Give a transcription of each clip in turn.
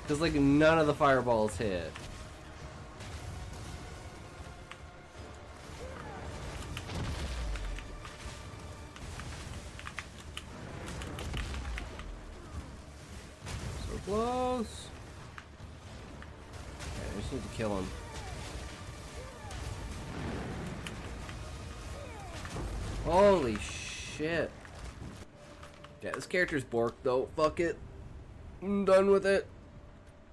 Because, like, none of the fireballs hit. So close. Okay, I just need to kill him. Holy shit. Yeah, this character's borked though. Fuck it. I'm done with it.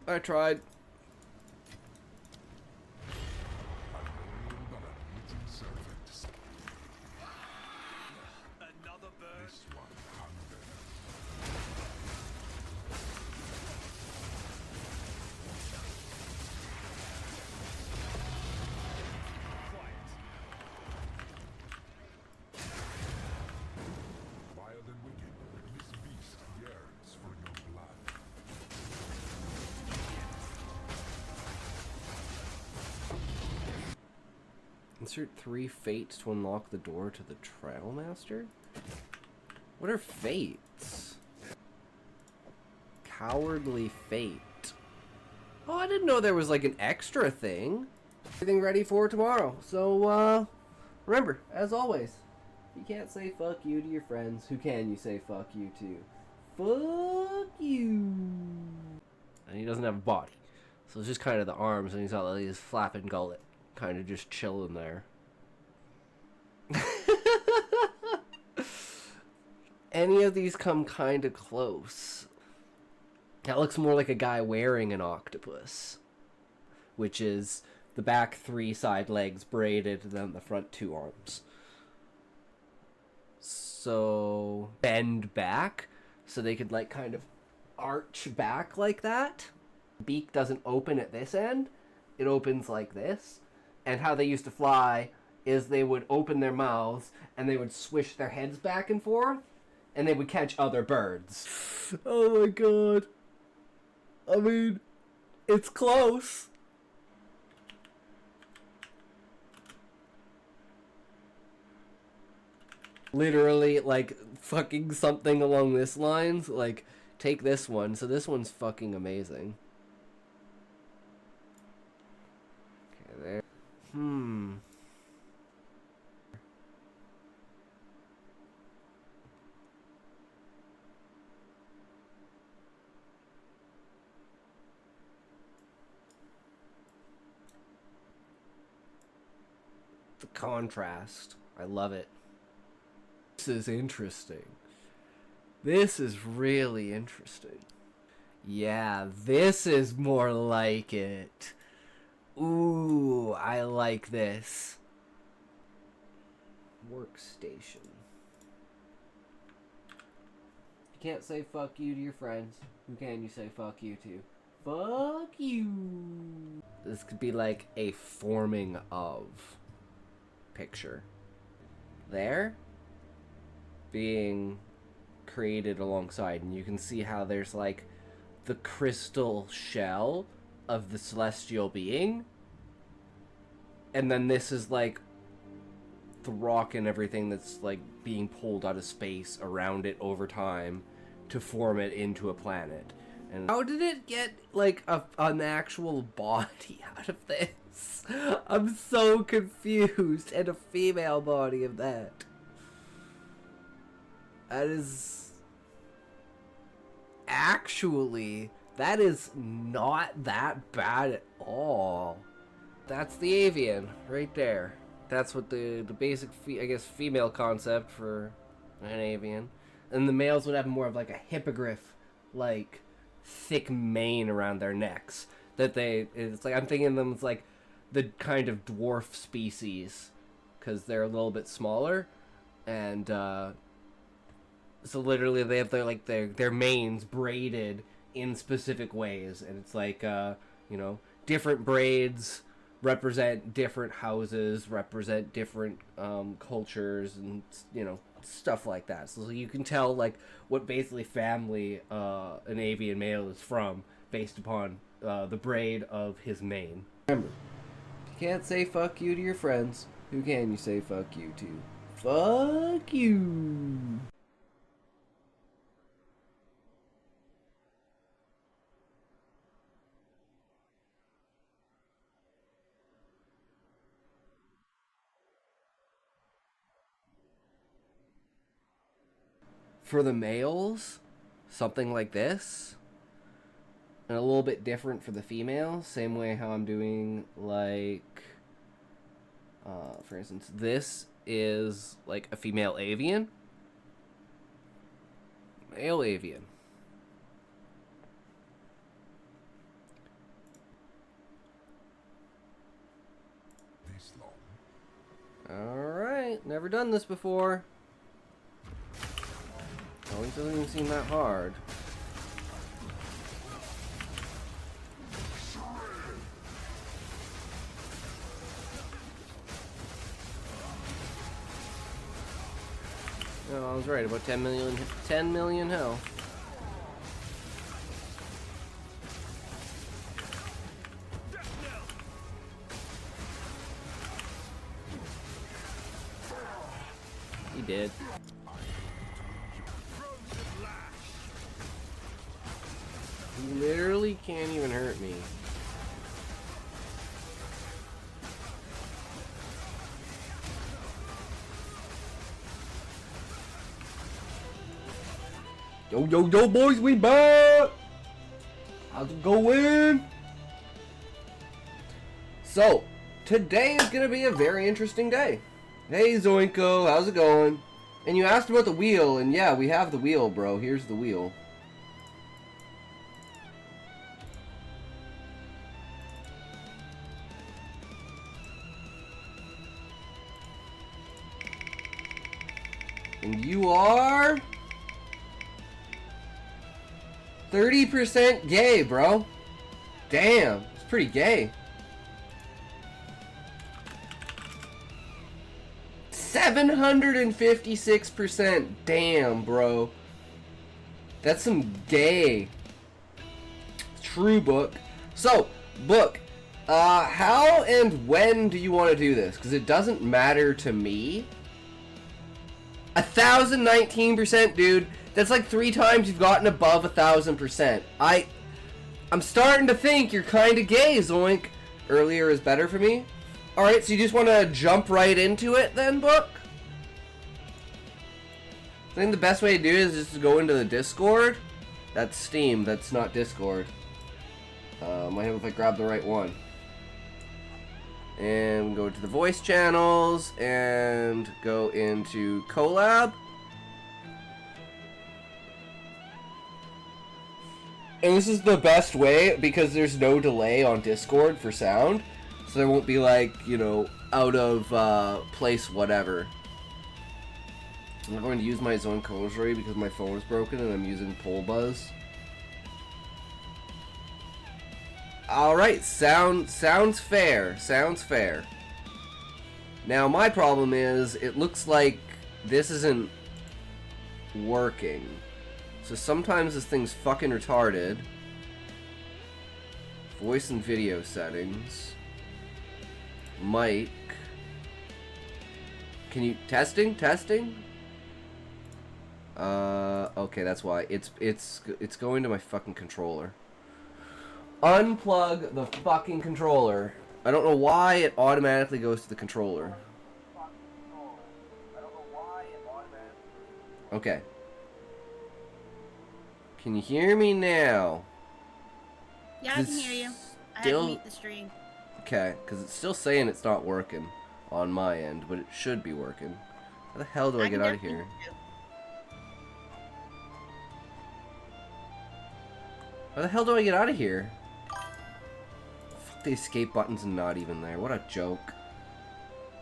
I tried. Another bird. This one wild and wicked, this beast yearns for your blood. Insert 3 fates to unlock the door to the Trial Master? What are fates? Cowardly Fate. Oh, I didn't know there was like an extra thing. Everything ready for tomorrow. So, remember, as always, if you can't say fuck you to your friends, who can you say fuck you to? Fuck you. And he doesn't have a body. So it's just kind of the arms, and he's got like his flapping gullet. Kind of just chilling there. Any of these come kind of close. That looks more like a guy wearing an octopus, which is the back 3 side legs braided and then the front 2 arms. So bend back so they could like kind of arch back like that. Beak doesn't open at this end. It opens like this. And how they used to fly is they would open their mouths and they would swish their heads back and forth and they would catch other birds. Oh my god. I mean, it's close. Literally, like, fucking something along this lines. Like, take this one. So this one's fucking amazing. Okay, there. The contrast. I love it. This is interesting. This is really interesting. Yeah, this is more like it. Ooh, I like this. Workstation. You can't say fuck you to your friends. Who can you say fuck you to? Fuck you. This could be like a forming of picture. There. Being created alongside. And you can see how there's like the crystal shell of the celestial being. And then this is like the rock and everything that's like being pulled out of space around it over time to form it into a planet. And how did it get like an actual body out of this? I'm so confused. And a female body of that. That is actually, that is not that bad at all. That's the avian right there. That's what the basic, I guess, female concept for an avian. And the males would have more of like a hippogriff, like thick mane around their necks. That it's like, I'm thinking of them as like the kind of dwarf species, because they're a little bit smaller, and so literally they have their manes braided in specific ways, and it's like you know, different braids represent different houses, represent different cultures, and you know, stuff like that. So you can tell like what basically family an avian male is from based upon the braid of his mane. Remember, if you can't say fuck you to your friends, who can you say fuck you to? Fuck you. For the males, something like this. And a little bit different for the females. Same way how I'm doing, like, for instance, this is like a female avian. Male avian. This long. Alright, never done this before. Oh, it doesn't even seem that hard. Oh, I was right, about 10 million health. He did. He literally can't even hurt me. Yo, yo, yo, boys, we back! How's it going? So, today is gonna be a very interesting day. Hey, Zoinko, how's it going? And you asked about the wheel, and yeah, we have the wheel, bro. Here's the wheel. And you are 30% gay, bro. Damn, it's pretty gay. 756%. Damn, bro. That's some gay. True, Book. So, Book, how and when do you want to do this? Because it doesn't matter to me. 1,019%, dude. That's like 3 times you've gotten above 1,000%. I'm starting to think you're kind of gay, Zoink. Earlier is better for me. Alright, so you just want to jump right into it then, Book? I think the best way to do it is just to go into the Discord. That's Steam, that's not Discord. Might help if I grab the right one. And go to the voice channels and go into collab. And this is the best way because there's no delay on Discord for sound. So there won't be like, you know, out of place whatever. I'm not going to use my zone ShortStory because my phone is broken and I'm using Pole Buzz. Alright, sounds fair. Sounds fair. Now my problem is it looks like this isn't working. So sometimes this thing's fucking retarded. Voice and video settings. Mic. Can you testing? Okay, that's why. It's going to my fucking controller. Unplug the fucking controller. I don't know why it automatically goes to the controller. Okay. Can you hear me now? Yeah, I can hear you. I had to mute the stream. Okay, because it's still saying it's not working on my end, but it should be working. How the hell do I get out of here? How the hell do I get out of here? Fuck, the escape button's not even there. What a joke.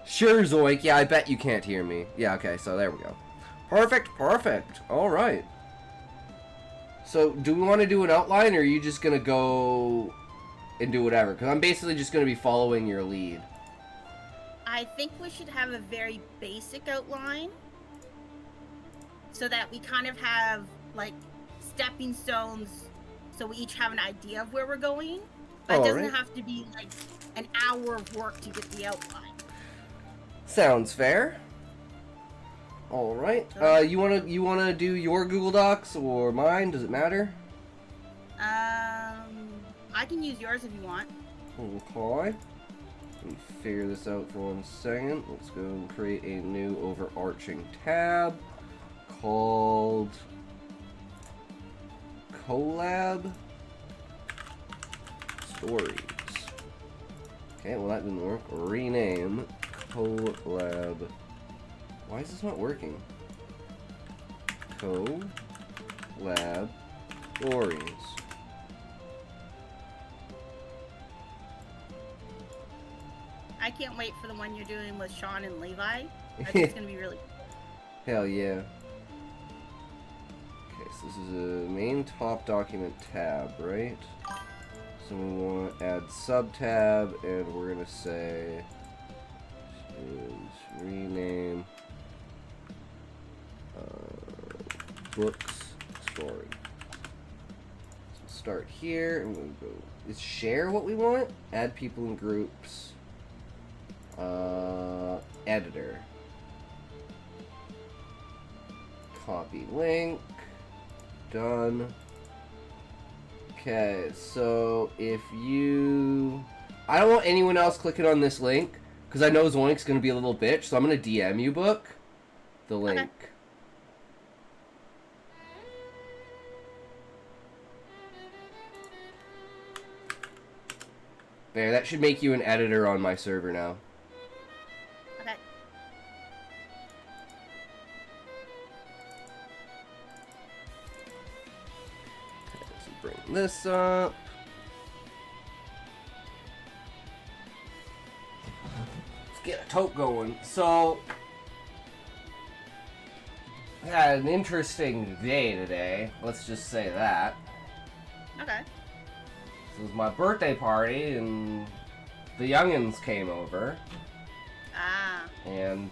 Sure, Zoink. Yeah, I bet you can't hear me. Yeah, okay, so there we go. Perfect. Alright. So, do we want to do an outline, or are you just going to go and do whatever? Because I'm basically just going to be following your lead. I think we should have a very basic outline so that we kind of have, like, stepping stones so we each have an idea of where we're going. But it doesn't have to be, like, an hour of work to get the outline. Sounds fair. Alright. You wanna do your Google Docs or mine? Does it matter? I can use yours if you want. Okay. Let me figure this out for 1 second. Let's go and create a new overarching tab. called Collab Stories. Okay, well that didn't work. Rename Collab. Why is this not working? Collab Stories. I can't wait for the one you're doing with Sean and Levi. I think it's gonna be really. Hell yeah. Okay, so this is a main top document tab, right? So we want to add sub tab, and we're gonna say is rename books story. So start here, and we'll go. Is share what we want? Add people in groups. Editor. Copy link. Done. Okay, so if you... I don't want anyone else clicking on this link, because I know Zoink's going to be a little bitch, so I'm going to DM you, Book, the link. Okay. There, that should make you an editor on my server now. Okay. So bring this up. Let's get a tote going. So, I had an interesting day today. Let's just say that. Okay. It was my birthday party, and the youngins came over. Ah. And,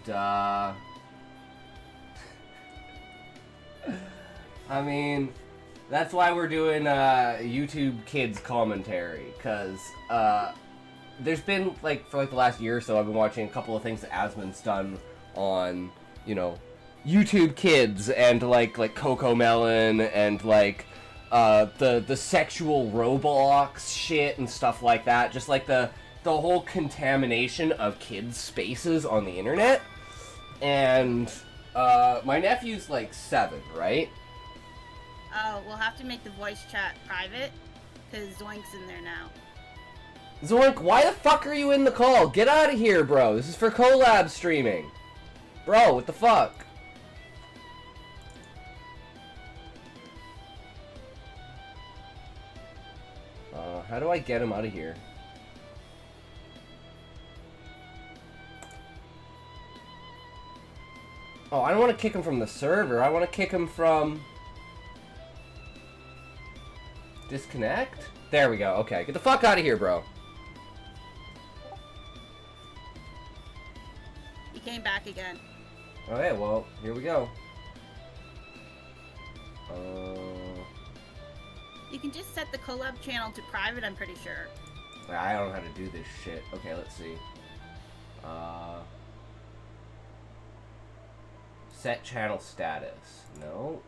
I mean, that's why we're doing YouTube Kids commentary, because there's been, like, for like the last year or so, I've been watching a couple of things that Asmon's done on, you know, YouTube Kids, and like Coco Melon, and like the sexual Roblox shit and stuff like that. Just like the whole contamination of kids' spaces on the internet. And my nephew's like 7, right? Oh, we'll have to make the voice chat private, because Zoink's in there now. Zoink, why the fuck are you in the call? Get out of here, bro. This is for collab streaming. Bro, what the fuck? How do I get him out of here? Oh, I don't want to kick him from the server. I want to kick him from... Disconnect? There we go. Okay, get the fuck out of here, bro. He came back again. Okay, well, here we go. You can just set the collab channel to private, I'm pretty sure. I don't know how to do this shit. Okay, let's see. Set channel status. No.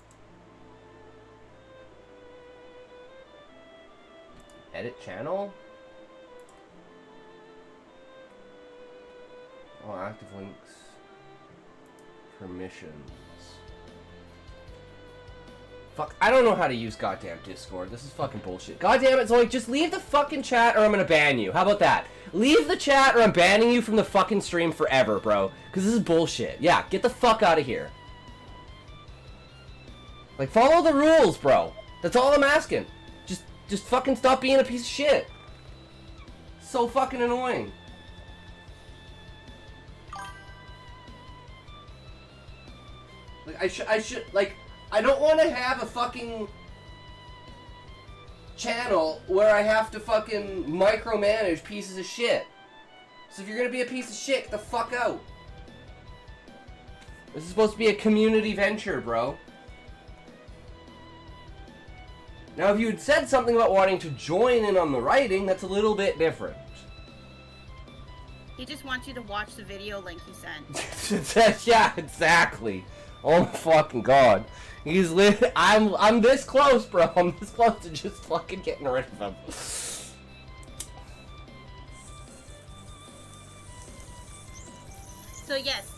Edit channel? Oh, active links. Permissions. Fuck, I don't know how to use goddamn Discord. This is fucking bullshit. Goddamn it, Zoe, just leave the fucking chat or I'm gonna ban you. How about that? Leave the chat or I'm banning you from the fucking stream forever, bro. Because this is bullshit. Yeah, get the fuck out of here. Like, follow the rules, bro. That's all I'm asking. Just fucking stop being a piece of shit. So fucking annoying. Like, I should, like, I don't want to have a fucking channel where I have to fucking micromanage pieces of shit. So if you're gonna be a piece of shit, get the fuck out. This is supposed to be a community venture, bro. Now, if you had said something about wanting to join in on the writing, that's a little bit different. He just wants you to watch the video link he sent. Yeah, exactly. Oh my fucking god. He's I'm this close, bro. I'm this close to just fucking getting rid of him. So yes,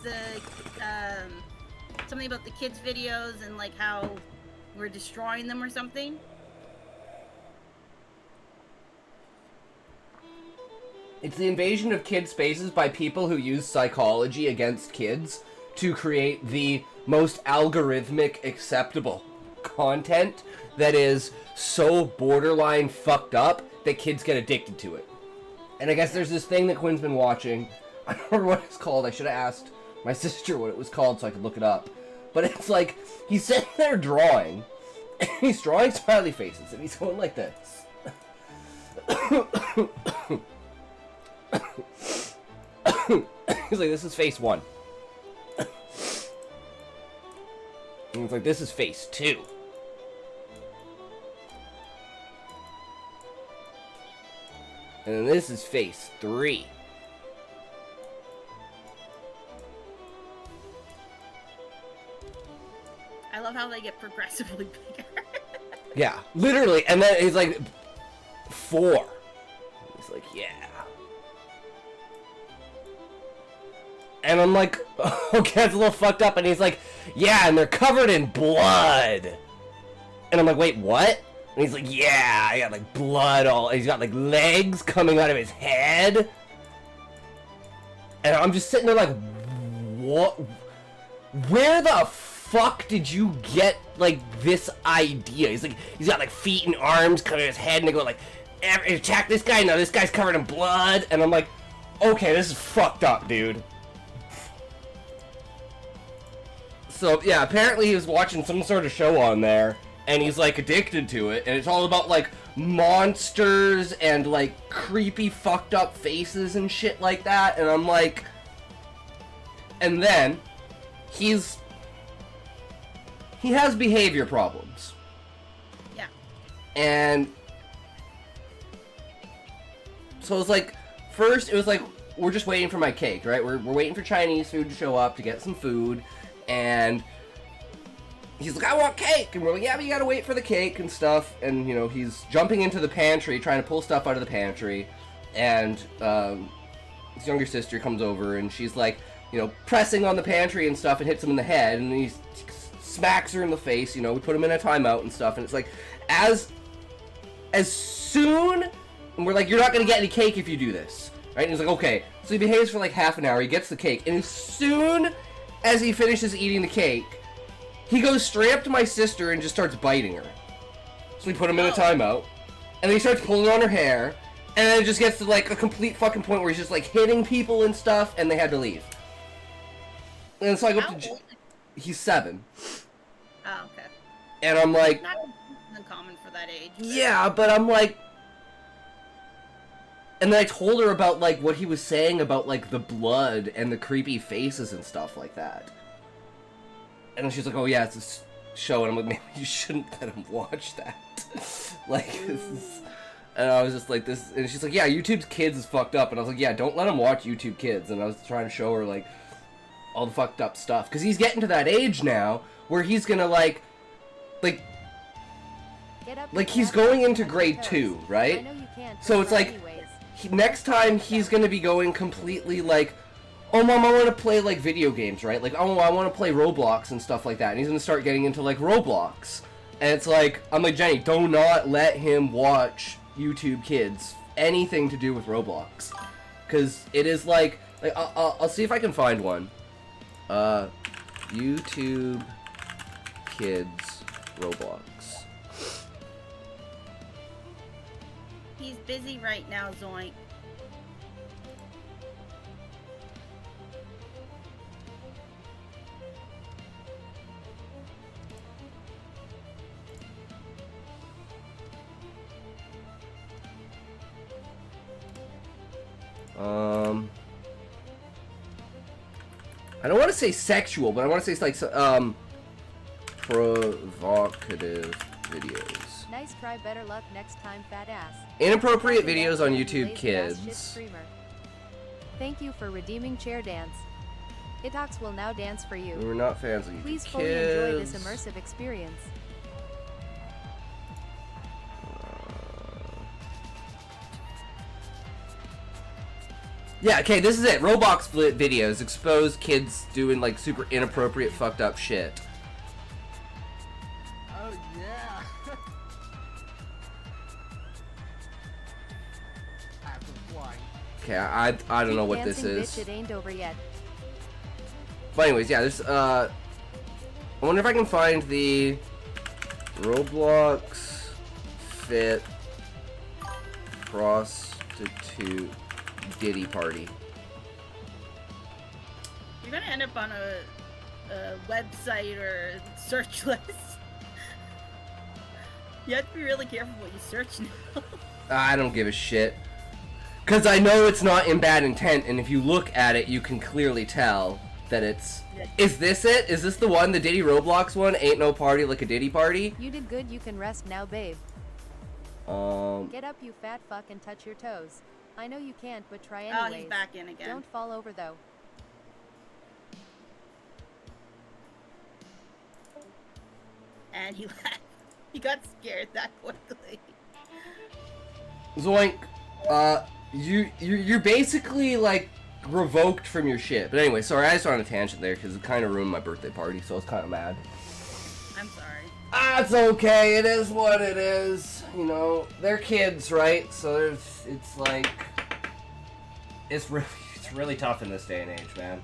the something about the kids' videos and like how we're destroying them or something. It's the invasion of kids' spaces by people who use psychology against kids to create the most algorithmic acceptable content that is so borderline fucked up that kids get addicted to it. And I guess there's this thing that Quinn's been watching. I don't remember what it's called. I should have asked my sister what it was called so I could look it up. But it's like, he's sitting there drawing, and he's drawing smiley faces, and he's going like this. He's like, this is face 1. And he's like, this is face 2. And then this is face 3. I love how they get progressively bigger. Yeah, literally. And then he's like, 4. He's like, yeah. And I'm like, okay, that's a little fucked up. And he's like, yeah, and they're covered in blood. And I'm like, wait, what? And he's like, yeah, I got like blood all. He's got like legs coming out of his head. And I'm just sitting there like, what? Where the fuck did you get like this idea? He's like, he's got like feet and arms coming out of his head, and they go like, attack this guy. No, this guy's covered in blood. And I'm like, okay, this is fucked up, dude. So, yeah, apparently he was watching some sort of show on there, and he's, like, addicted to it, and it's all about, like, monsters and, like, creepy, fucked up faces and shit like that, and I'm like... And then, he has behavior problems. Yeah. And... So it's like, first, it was like, we're just waiting for my cake, right? We're waiting for Chinese food to show up to get some food. And he's like, I want cake! And we're like, yeah, but you gotta wait for the cake and stuff. And, you know, he's jumping into the pantry, trying to pull stuff out of the pantry. And his younger sister comes over, and she's like, you know, pressing on the pantry and stuff, and hits him in the head. And he smacks her in the face, you know, we put him in a timeout and stuff. And it's like, as soon... And we're like, you're not gonna get any cake if you do this. Right? And he's like, okay. So he behaves for like half an hour, he gets the cake. And as soon as he finishes eating the cake, he goes straight up to my sister and just starts biting her. So we put him in a timeout, and then he starts pulling on her hair, and then it just gets to like a complete fucking point where he's just like hitting people and stuff, and they had to leave. And so I go up to... He's 7. Oh, okay. And I'm like... Not uncommon for that age. But... Yeah, but I'm like... And then I told her about, like, what he was saying about, like, the blood and the creepy faces and stuff like that. And then she's like, oh, yeah, it's a show. And I'm like, maybe you shouldn't let him watch that. Like, this is... And I was just like, this... And she's like, yeah, YouTube's Kids is fucked up. And I was like, yeah, don't let him watch YouTube Kids. And I was trying to show her, like, all the fucked up stuff. Because he's getting to that age now where he's gonna, like, he's going into grade 2, right? So it's like... Next time, he's gonna be going completely like, oh, Mom, I want to play, like, video games, right? Like, oh, I want to play Roblox and stuff like that. And he's gonna start getting into, like, Roblox. And it's like, I'm like, Jenny, do not let him watch YouTube Kids. Anything to do with Roblox. Because it is, like I'll see if I can find one. YouTube Kids Roblox. He's busy right now, Zoink. I don't want to say sexual, but I want to say like provocative videos. Nice try, better luck next time, fat ass. Inappropriate videos on YouTube Kids. Thank you for redeeming chair dance. Hitox will now dance for you. We're not fans of YouTube Please Kids. fully enjoy this immersive experience. Yeah, okay, this is it. Roblox videos expose kids doing like super inappropriate, fucked up shit. Oh yeah. After flying. Okay, I don't know what this Dancing is. bitch, it ain't over yet. But anyways, yeah, there's I wonder if I can find the Roblox fit prostitute Diddy party. You're gonna end up on a website or search list. You have to be really careful what you search now. I don't give a shit. Cause I know it's not in bad intent, and if you look at it, you can clearly tell that it's... Yeah. Is this it? Is this the one? The Diddy Roblox one? Ain't no party like a Diddy party? You did good, you can rest now, babe. Get up, you fat fuck, and touch your toes. I know you can't, but try anyways. Oh, he's back in again. Don't fall over, though. And he left. He got scared that quickly. Zoink. You're basically, like, revoked from your shit. But anyway, sorry, I just went on a tangent there, because it kind of ruined my birthday party, so I was kind of mad. I'm sorry. That's okay, it is what it is. You know, they're kids, right? So it's like... It's really tough in this day and age, man.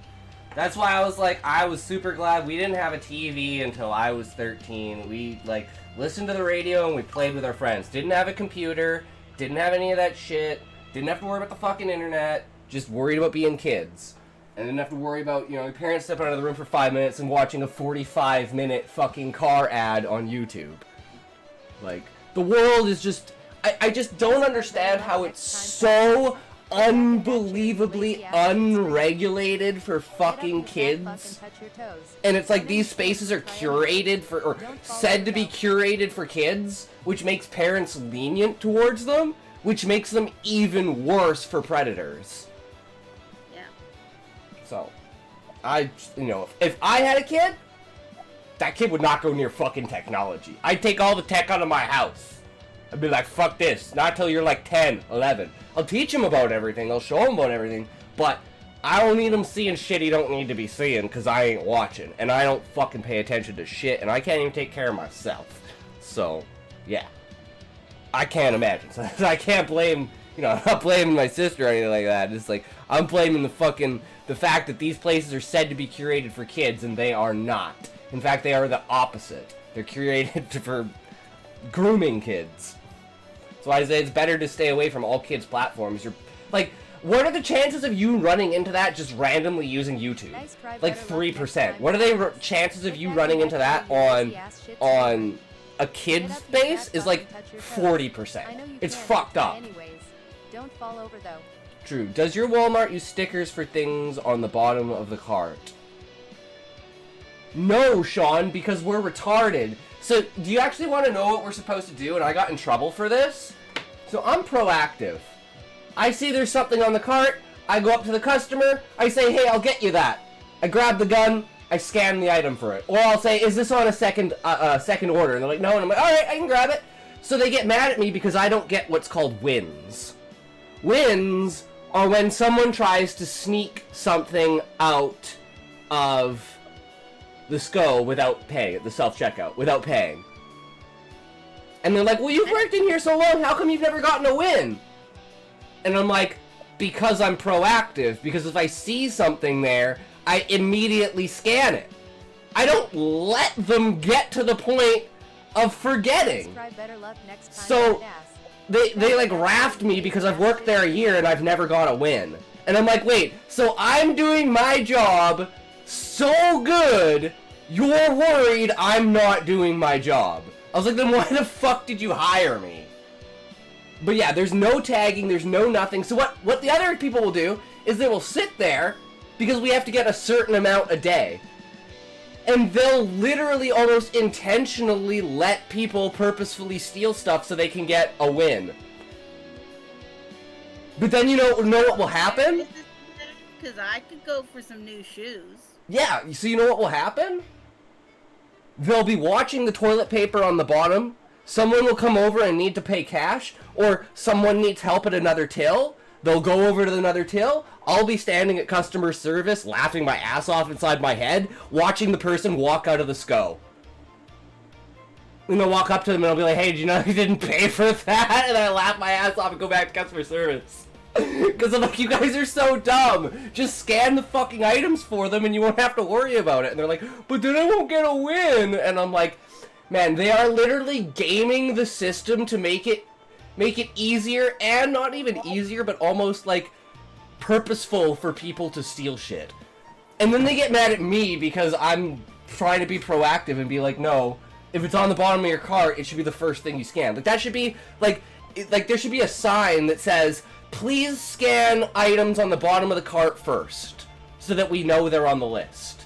That's why I was super glad we didn't have a TV until I was 13. We, like, listened to the radio and we played with our friends. Didn't have a computer, didn't have any of that shit, didn't have to worry about the fucking internet, just worried about being kids. And didn't have to worry about, you know, your parents stepping out of the room for 5 minutes and watching a 45-minute fucking car ad on YouTube. Like, the world is just... I just don't understand how it's so unbelievably unregulated for fucking kids. And it's like these spaces are curated for, or said to be curated for kids, which makes parents lenient towards them, which makes them even worse for predators. Yeah. So, you know, if I had a kid, that kid would not go near fucking technology. I'd take all the tech out of my house. I'd be like, fuck this, not till you're like 10, 11. I'll teach him about everything, I'll show him about everything, but I don't need him seeing shit he don't need to be seeing, because I ain't watching, and I don't fucking pay attention to shit, and I can't even take care of myself. So, yeah. I can't imagine. So I can't blame, you know, I'm not blaming my sister or anything like that. It's like, I'm blaming the fact that these places are said to be curated for kids, and they are not. In fact, they are the opposite. They're curated for grooming kids. So I say it's better to stay away from all kids' platforms. You're, like, what are the chances of you running into that just randomly using YouTube? Nice try, Like better luck next 3%. time. What are the chances of you running into that on a kid's space is like 40%. It's fucked up. Anyways, don't fall over though. True. Does your Walmart use stickers for things on the bottom of the cart? No, Sean, because we're retarded. So, do you actually want to know what we're supposed to do? And I got in trouble for this. So, I'm proactive. I see there's something on the cart. I go up to the customer. I say, hey, I'll get you that. I grab the gun. I scan the item for it. Or I'll say, is this on a second order? And they're like, no. And I'm like, all right, I can grab it. So they get mad at me because I don't get what's called wins. Wins are when someone tries to sneak something out of the SCO without paying, the self-checkout, without paying. And they're like, well, you've worked in here so long, how come you've never gotten a win? And I'm like, because I'm proactive, because if I see something there, I immediately scan it. I don't let them get to the point of forgetting. So, they like raft me because I've worked there a year and I've never got a win. And I'm like, wait, so I'm doing my job so good, you're worried I'm not doing my job. I was like, then why the fuck did you hire me? But yeah, there's no tagging, there's no nothing. So what the other people will do is they will sit there, because we have to get a certain amount a day. And they'll literally almost intentionally let people purposefully steal stuff so they can get a win. But then you know what will happen? Because I could go for some new shoes. Yeah, so you know what will happen? They'll be watching the toilet paper on the bottom. Someone will come over and need to pay cash, or someone needs help at another till. They'll go over to another till. I'll be standing at customer service, laughing my ass off inside my head, watching the person walk out of the SCO. And I'll walk up to them and I'll be like, hey, did you know you didn't pay for that? And I laugh my ass off and go back to customer service. Because I'm like, you guys are so dumb. Just scan the fucking items for them and you won't have to worry about it. And they're like, but then I won't get a win. And I'm like, man, they are literally gaming the system to make it easier, and not even easier, but almost like purposeful for people to steal shit. And then they get mad at me because I'm trying to be proactive and be like, no, if it's on the bottom of your cart, it should be the first thing you scan. Like, that should be, like there should be a sign that says, please scan items on the bottom of the cart first, so that we know they're on the list.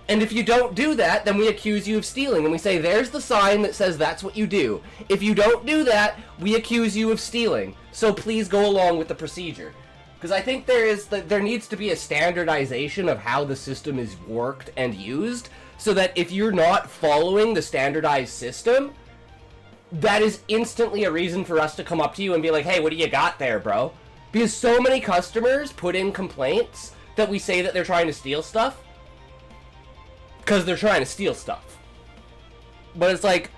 And if you don't do that, then we accuse you of stealing, and we say, there's the sign that says that's what you do. If you don't do that, we accuse you of stealing. So please go along with the procedure. Because I think there needs to be a standardization of how the system is worked and used, so that if you're not following the standardized system, that is instantly a reason for us to come up to you and be like, hey, what do you got there, bro? Because so many customers put in complaints that we say that they're trying to steal stuff. Because they're trying to steal stuff. But it's like,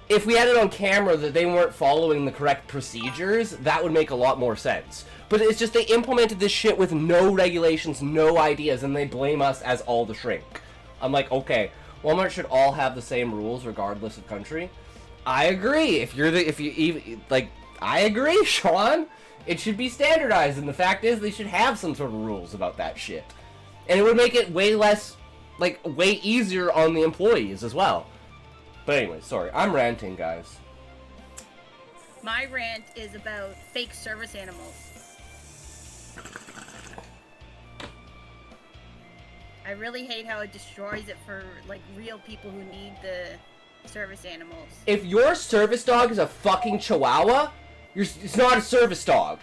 if we had it on camera that they weren't following the correct procedures, that would make a lot more sense. But it's just they implemented this shit with no regulations, no ideas, and they blame us as all the shrink. I'm like, okay, Walmart should all have the same rules regardless of country. I agree. I agree, Sean. It should be standardized, and the fact is they should have some sort of rules about that shit. And it would make it way easier on the employees as well. But anyway, sorry, I'm ranting, guys. My rant is about fake service animals. I really hate how it destroys it for, like, real people who need the service animals. If your service dog is a fucking chihuahua, it's not a service dog.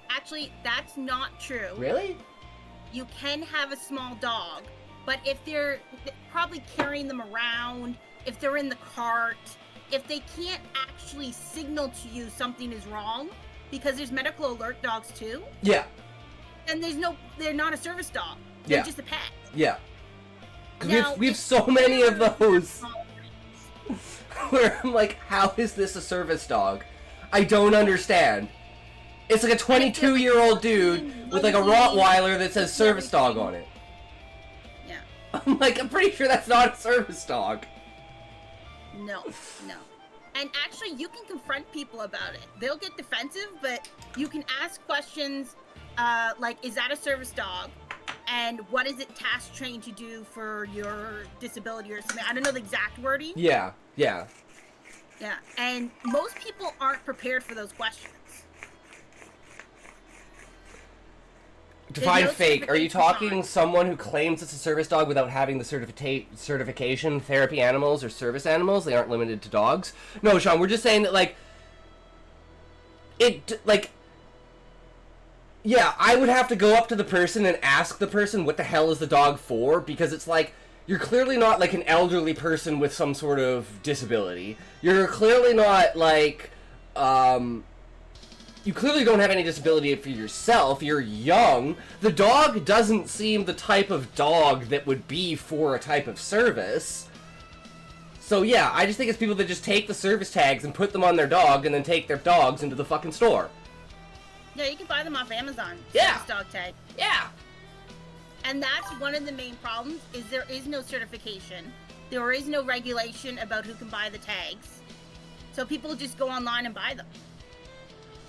Actually, that's not true. Really? You can have a small dog, but if they're probably carrying them around, if they're in the cart, if they can't actually signal to you something is wrong, because there's medical alert dogs too. Yeah. And they're not a service dog. They're just a pet. Yeah. Because we have so many of those. Where I'm like, how is this a service dog? I don't understand. It's like a 22-year-old dude with like a Rottweiler that says service dog on it. Yeah. I'm like, I'm pretty sure that's not a service dog. No. And actually, you can confront people about it. They'll get defensive, but you can ask questions like, is that a service dog? And what is it task trained to do for your disability or something? I don't know the exact wording. Yeah. Yeah, and most people aren't prepared for those questions. Define no fake. Are you talking certification. someone who claims it's a service dog without having the certification? Therapy animals or service animals? They aren't limited to dogs. No, Sean, we're just saying that, yeah, I would have to go up to the person and ask the person what the hell is the dog for, because it's like, you're clearly not like an elderly person with some sort of disability. You're clearly not like, you clearly don't have any disability for yourself. You're young. The dog doesn't seem the type of dog that would be for a type of service. So yeah, I just think it's people that just take the service tags and put them on their dog and then take their dogs into the fucking store. Yeah, you can buy them off Amazon. Yeah. Service dog tag. Yeah. And that's one of the main problems, is there is no certification. There is no regulation about who can buy the tags. So people just go online and buy them.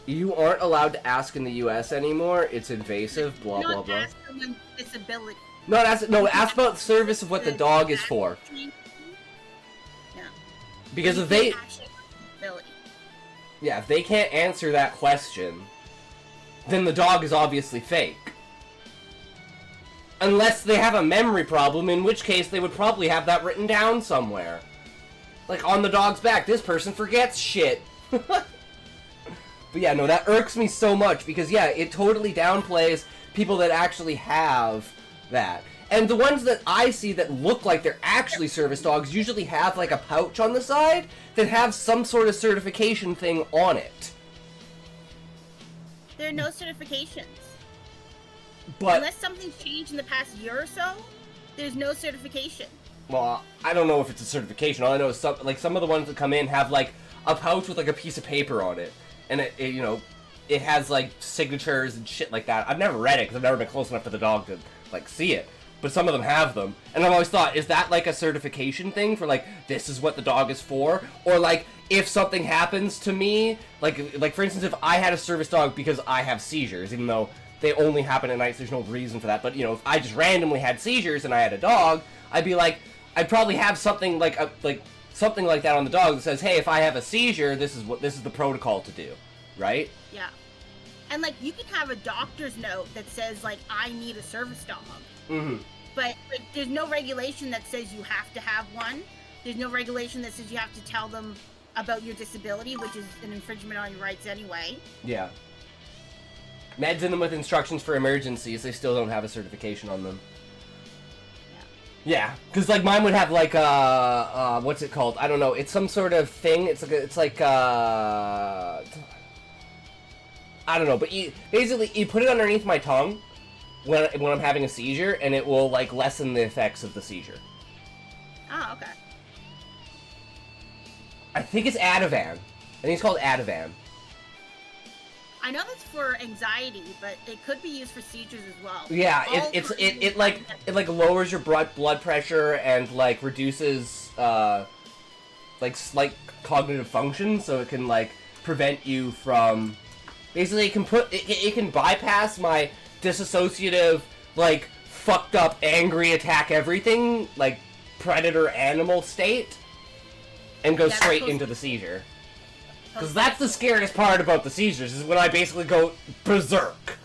You aren't allowed to ask in the U.S. anymore. It's invasive, blah, blah, blah. Ask someone with disability. Ask about service of what the dog is for. Yeah. Because if they... Yeah, if they can't answer that question, then the dog is obviously fake. Unless they have a memory problem, in which case they would probably have that written down somewhere. Like, on the dog's back, this person forgets shit. But yeah, no, that irks me so much, because yeah, it totally downplays people that actually have that. And the ones that I see that look like they're actually service dogs usually have like a pouch on the side that have some sort of certification thing on it. There are no certifications. But Unless something's changed in the past year or so, there's no certification. well, I don't know if it's a certification. All I know is some of the ones that come in have like a pouch with like a piece of paper on it, and it you know, it has like signatures and shit like that. I've never read it because I've never been close enough to the dog to like see it. But some of them have them, and I've always thought, is that like a certification thing for like this is what the dog is for, or like if something happens to me, like for instance, if I had a service dog because I have seizures, even though they only happen at nights, there's no reason for that. But you know, if I just randomly had seizures and I had a dog, I'd be like, I'd probably have something like something like that on the dog that says, hey, if I have a seizure, this is the protocol to do, right? Yeah. And like you can have a doctor's note that says like I need a service dog. Mm-hmm. But there's no regulation that says you have to have one. There's no regulation that says you have to tell them about your disability, which is an infringement on your rights anyway. Yeah. Meds in them with instructions for emergencies, they still don't have a certification on them. Yeah, because like mine would have like what's it called? I don't know. It's some sort of thing. It's like I don't know. But basically you put it underneath my tongue when I'm having a seizure, and it will like lessen the effects of the seizure. Oh, okay. I think it's Ativan. I think it's called Ativan. I know that's for anxiety, but it could be used for seizures as well. Yeah, it like lowers your blood pressure and like reduces like slight cognitive function, so it can like prevent you from basically it can bypass my disassociative like fucked up angry attack everything like predator animal state and go straight into the seizure. Because that's the scariest part about the seizures, is when I basically go berserk.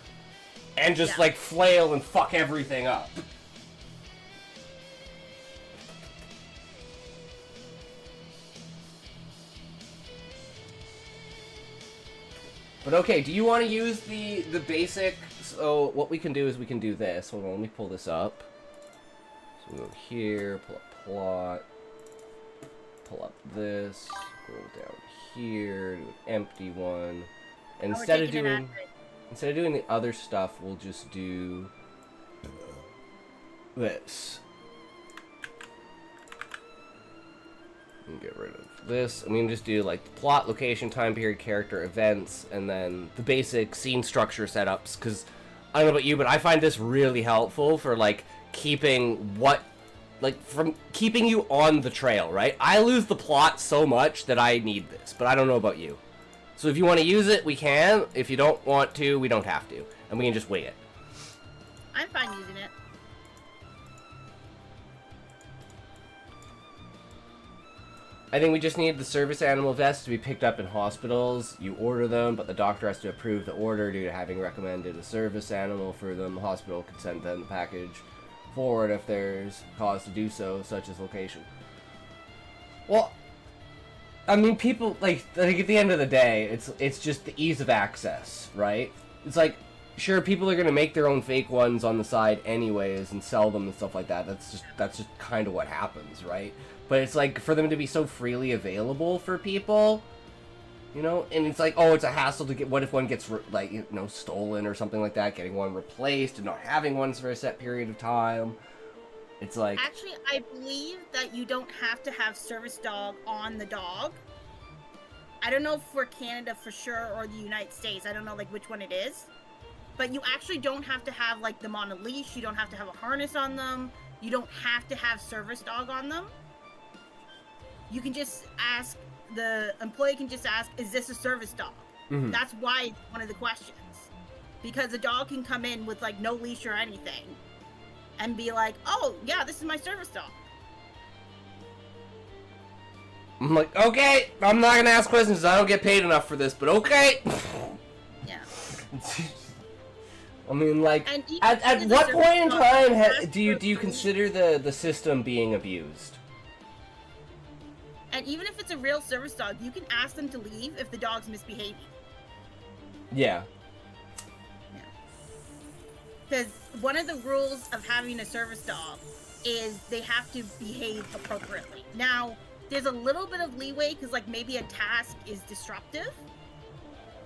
And just, like, flail and fuck everything up. But okay, do you want to use the basic... So, what we can do is we can do this. Hold on, let me pull this up. So, we go here, pull up plot. Pull up this, go down here, do an empty one. And instead of doing the other stuff, we'll just do this. And get rid of this. I'm gonna just do like the plot, location, time period, character, events, and then the basic scene structure setups. Because I don't know about you, but I find this really helpful for like keeping from keeping you on the trail, right? I lose the plot so much that I need this, but I don't know about you. So if you want to use it, we can. If you don't want to, we don't have to. And we can just wait it. I'm fine using it. I think we just need the service animal vests to be picked up in hospitals. You order them, but the doctor has to approve the order due to having recommended a service animal for them. The hospital can send them the package forward if there's cause to do so, such as location. Well, I mean, people like at the end of the day, it's just the ease of access, right? It's like, sure, people are gonna make their own fake ones on the side anyways and sell them and stuff like that. That's just kind of what happens, right? But it's like for them to be so freely available for people, you know, and it's like, oh, it's a hassle to get. What if one gets like, you know, stolen or something like that? Getting one replaced and not having ones for a set period of time. It's like, actually, I believe that you don't have to have service dog on the dog. I don't know for Canada for sure or the United States. I don't know like which one it is, but you actually don't have to have like them on a leash. You don't have to have a harness on them. You don't have to have service dog on them. You can just ask. The employee can just ask, is this a service dog? Mm-hmm. That's why it's one of the questions. Because the dog can come in with like no leash or anything and be like, oh yeah, this is my service dog. I'm like, okay, I'm not gonna ask questions. I don't get paid enough for this, but okay. Yeah. I mean, like, at what point in time do you consider the system being abused? And even if it's a real service dog, you can ask them to leave if the dog's misbehaving. Yeah. Because one of the rules of having a service dog is they have to behave appropriately. Now, there's a little bit of leeway because, like, maybe a task is disruptive.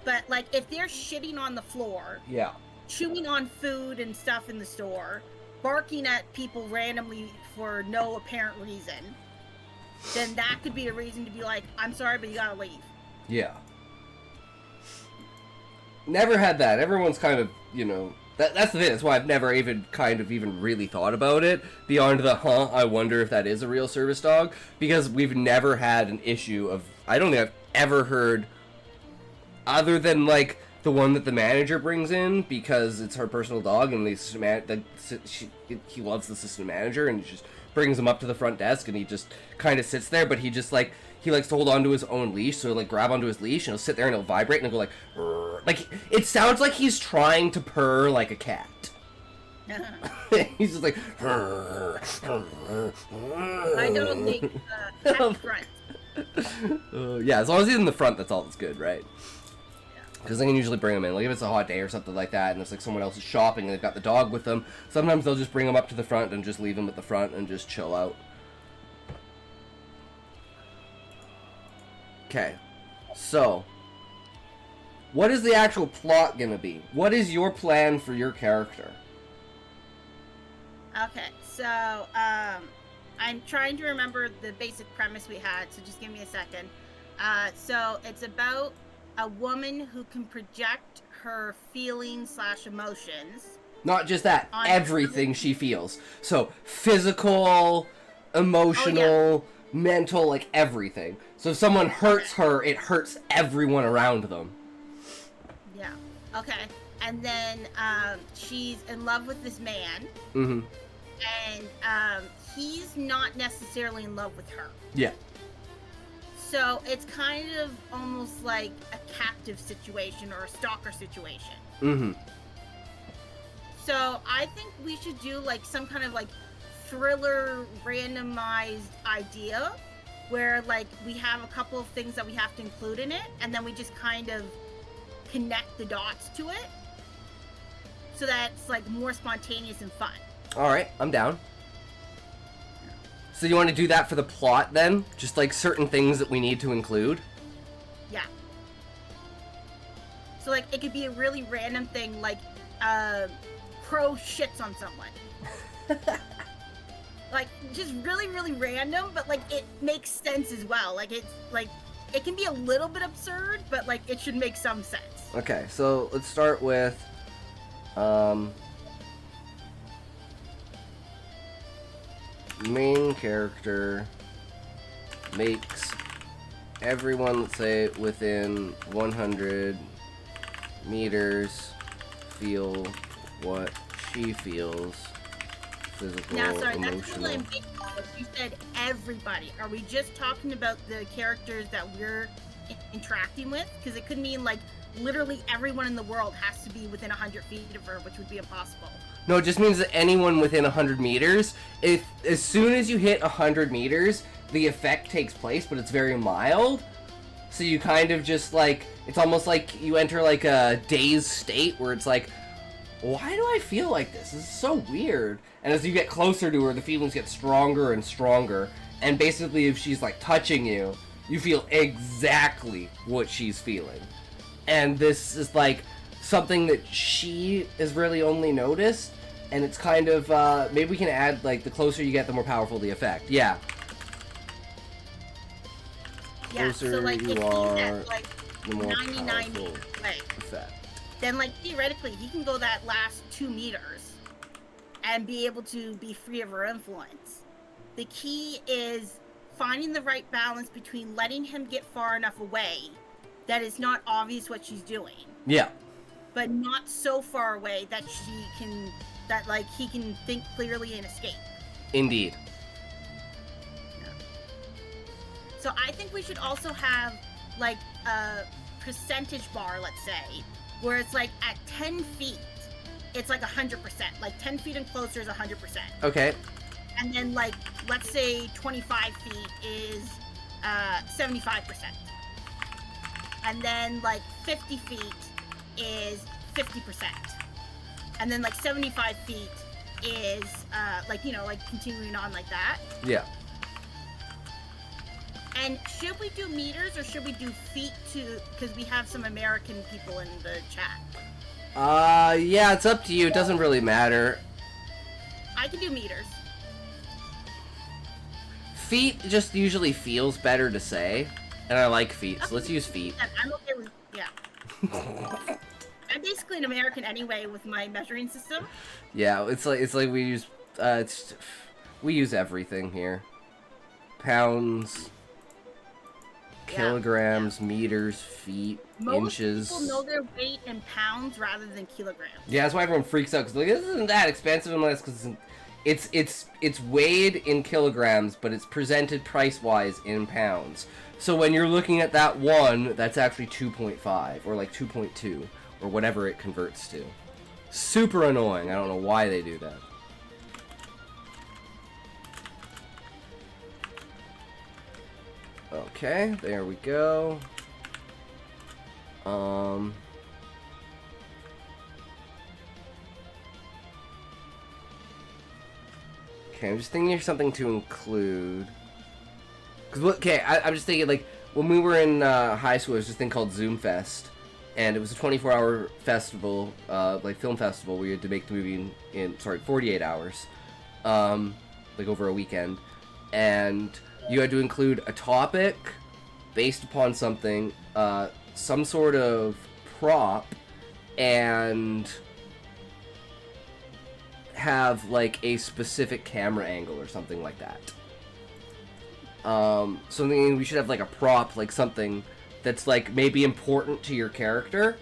But like if they're shitting on the floor, Yeah. chewing on food and stuff in the store, barking at people randomly for no apparent reason, then that could be a reason to be like, I'm sorry, but you gotta leave. Yeah. Never had that. Everyone's kind of, that's the thing. That's why I've never even really thought about it beyond the, I wonder if that is a real service dog. Because we've never had an issue of, I don't think I've ever heard, other than, like, the one that the manager brings in because it's her personal dog and he loves the assistant manager and he just brings him up to the front desk and he just kind of sits there, but he just, like, he likes to hold on to his own leash, so he'll, like, grab onto his leash and he'll sit there and he'll vibrate and he'll go like, "Rrr." Like, it sounds like he's trying to purr like a cat. He's just like, "Rrr, rrr." I don't think cat front. Yeah, as long as he's in the front, that's all that's good, right? Because they can usually bring them in. Like, if it's a hot day or something like that, and it's like someone else is shopping and they've got the dog with them, sometimes they'll just bring them up to the front and just leave them at the front and just chill out. Okay. So, what is the actual plot gonna be? What is your plan for your character? Okay, so, I'm trying to remember the basic premise we had, so just give me a second. So, it's about a woman who can project her feelings / emotions. Not just that, everything she feels. So, physical, emotional, mental, like everything. So if someone hurts her, it hurts everyone around them. Yeah. Okay. And then she's in love with this man. Mm-hmm. And he's not necessarily in love with her. Yeah. So it's kind of almost like a captive situation or a stalker situation. Mm-hmm. So I think we should do like some kind of like thriller randomized idea where like we have a couple of things that we have to include in it and then we just kind of connect the dots to it so that it's like more spontaneous and fun. Alright, I'm down. So you want to do that for the plot then? Just like certain things that we need to include? Yeah. So like it could be a really random thing like Crow shits on someone. Like just really, really random, but like it makes sense as well. Like it's like it can be a little bit absurd, but like it should make some sense. Okay, so let's start with main character makes everyone, let's say, within 100 meters feel what she feels. Physical, Now, sorry, emotional. that's really ambiguous. You said everybody. Are we just talking about the characters that we're interacting with? Because it could mean like literally everyone in the world has to be within 100 feet of her, which would be impossible. No, it just means that anyone within 100 meters, if as soon as you hit 100 meters, the effect takes place, but it's very mild. So you kind of just like, it's almost like you enter like a dazed state where it's like, why do I feel like this? This is so weird. And as you get closer to her, the feelings get stronger and stronger. And basically, if she's like touching you, you feel exactly what she's feeling. And this is like something that she has really only noticed. And it's kind of, maybe we can add like the closer you get, the more powerful the effect. Yeah. Yeah, so Closer like if you he's are, at like the more 99 powerful meters away, effect. then like theoretically he can go that last 2 meters and be able to be free of her influence. The key is finding the right balance between letting him get far enough away that it's not obvious what she's doing, Yeah. but not so far away that like he can think clearly and escape. Indeed. So I think we should also have like a percentage bar, let's say, where it's like at 10 feet, it's like 100%. Like 10 feet and closer is 100%. Okay. And then like, let's say 25 feet is 75%. And then like 50 feet is 50%. And then like 75 feet is like, like continuing on like that. Yeah. And should we do meters or should we do feet too? Because we have some American people in the chat. Yeah, it's up to you. It doesn't really matter. I can do meters. Feet just usually feels better to say, and I like feet, so let's use feet. I'm okay with, yeah. I'm basically an American anyway with my measuring system. Yeah, it's like we use we use everything here. Pounds, kilograms, meters, feet, inches. Most people know their weight in pounds rather than kilograms. Yeah, that's why everyone freaks out because like this isn't that expensive unless because it's weighed in kilograms, but it's presented price-wise in pounds. So when you're looking at that one, that's actually 2.5 or like 2.2 or whatever it converts to. Super annoying. I don't know why they do that. Okay, there we go. Okay, I'm just thinking of something to include. I'm just thinking, like, when we were in high school, there was this thing called Zoom Fest. And it was a 24-hour festival, like, film festival, where you had to make the movie in 48 hours. Like, over a weekend. And you had to include a topic based upon something, some sort of prop, and have like a specific camera angle or something like that. Something we should have like a prop, like something that's like maybe important to your character,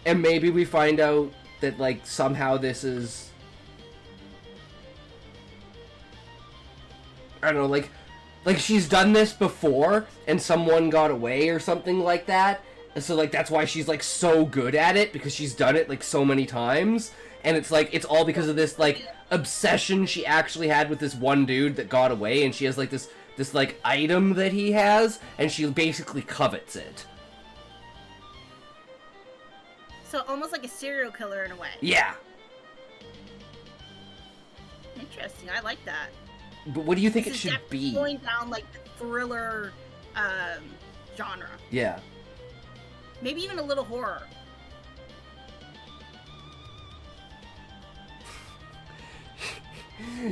and maybe we find out that like somehow this is, I don't know, like she's done this before and someone got away or something like that. And so like that's why she's like so good at it, because she's done it like so many times. And it's like it's all because of this like obsession she actually had with this one dude that got away, and she has like this like item that he has, and she basically covets it. So almost like a serial killer in a way. Yeah. Interesting. I like that. But what do you think This it is should definitely be? going down like the thriller genre. Yeah. Maybe even a little horror.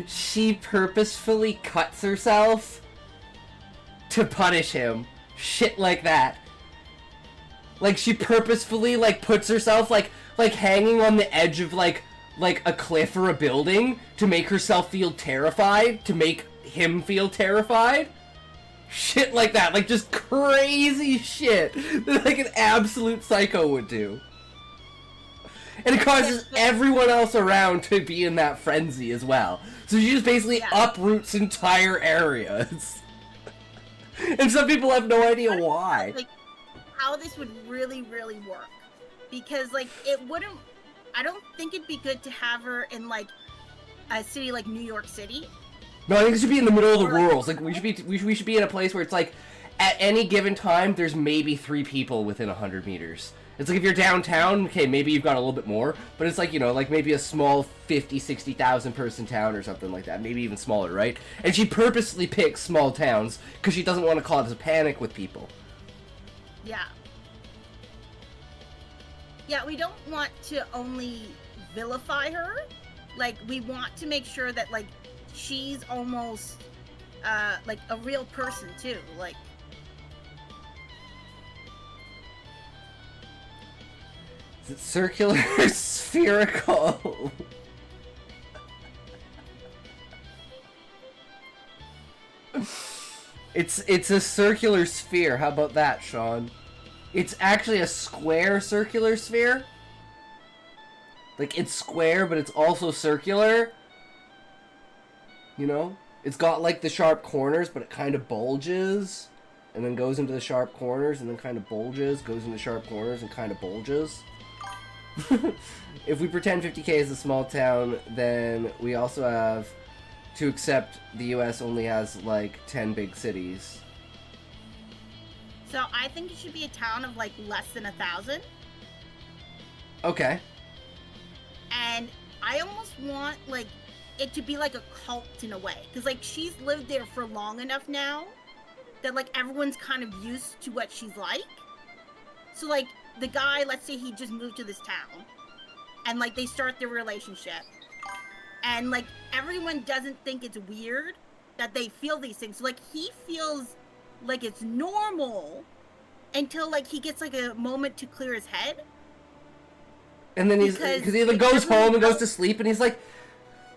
She purposefully cuts herself to punish him. Shit like that. Like she purposefully like puts herself like hanging on the edge of like a cliff or a building to make herself feel terrified, to make him feel terrified. Shit like that, like just crazy shit that like an absolute psycho would do. And it causes everyone else around to be in that frenzy as well. So she just basically uproots entire areas. And some people have no idea why. Like, how this would really, really work. Because, like, it wouldn't... I don't think it'd be good to have her in, like, a city like New York City. No, I think it should be in the middle of the rurals. Like, we should be in a place where it's, like, at any given time, there's maybe 3 people within 100 meters. It's like if you're downtown, okay, maybe you've got a little bit more, but it's like, you know, like maybe a small 50, 60,000 person town or something like that, maybe even smaller, right? And she purposely picks small towns because she doesn't want to cause a panic with people. Yeah. Yeah, we don't want to only vilify her. Like, we want to make sure that, like, she's almost, like, a real person, too. Like, Is it circular or spherical? It's a circular sphere. How about that, Sean? It's actually a square circular sphere. Like, it's square, but it's also circular. You know? It's got, like, the sharp corners, but it kind of bulges. And then goes into the sharp corners, and then kind of bulges. Goes into sharp corners, and kind of bulges. If we pretend 50K is a small town, then we also have to accept the US only has, like, 10 big cities. so I think it should be a town of, like, less than 1,000. Okay. And I almost want, like, it to be like a cult in a way. Because, like, she's lived there for long enough now that like everyone's kind of used to what she's like. So like the guy, let's say he just moved to this town, and like they start their relationship, and like everyone doesn't think it's weird that they feel these things. So like he feels like it's normal until like he gets like a moment to clear his head. And then because he either goes home and goes to sleep, and he's like,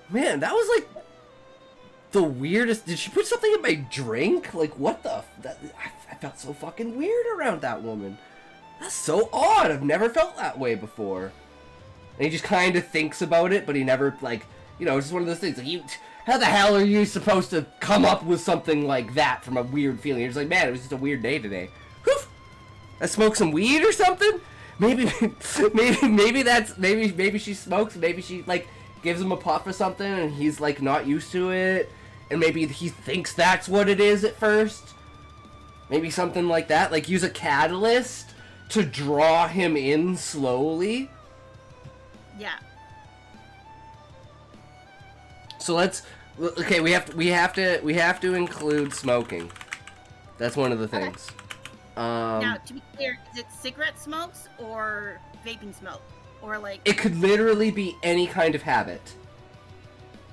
man, that was like the weirdest. Did she put something in my drink? Like, what the? I felt so fucking weird around that woman. That's so odd. I've never felt that way before. And he just kind of thinks about it, but he never, like, you know, it's just one of those things. Like, how the hell are you supposed to come up with something like that from a weird feeling? You're just like, man, it was just a weird day today. Whew! I smoked some weed or something? Maybe she smokes. Maybe she like gives him a puff or something, and he's like not used to it, and maybe he thinks that's what it is at first. Maybe something like that. Like use a catalyst to draw him in slowly. Yeah. So let's. Okay, we have to include smoking. That's one of the things. Now, to be clear, is it cigarette smokes or vaping smoke? Or like... It could literally be any kind of habit.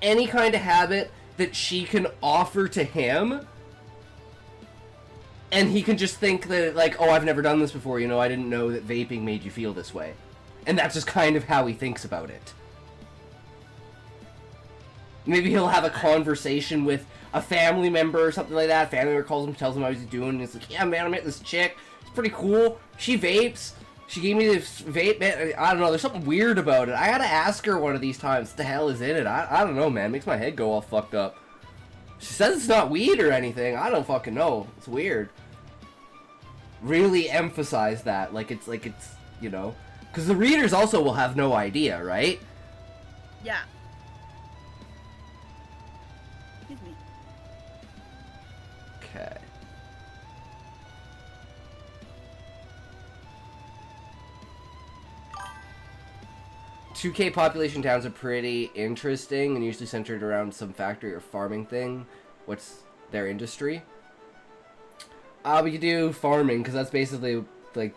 Any kind of habit that she can offer to him. And he can just think that, like, oh, I've never done this before, you know, I didn't know that vaping made you feel this way. And that's just kind of how he thinks about it. Maybe he'll have a conversation with a family member or something like that. Family member calls him, tells him how he's doing, and he's like, yeah, man, I met this chick. It's pretty cool. She vapes. She gave me this vape, man. I don't know, there's something weird about it. I gotta ask her one of these times what the hell is in it. I don't know, man. It makes my head go all fucked up. She says it's not weed or anything. I don't fucking know. It's weird. Really emphasize that. Like it's, you know. Because the readers also will have no idea, right? Yeah. Excuse me. Okay. 2K population towns are pretty interesting and usually centered around some factory or farming thing. What's their industry? We could do farming, because that's basically, like,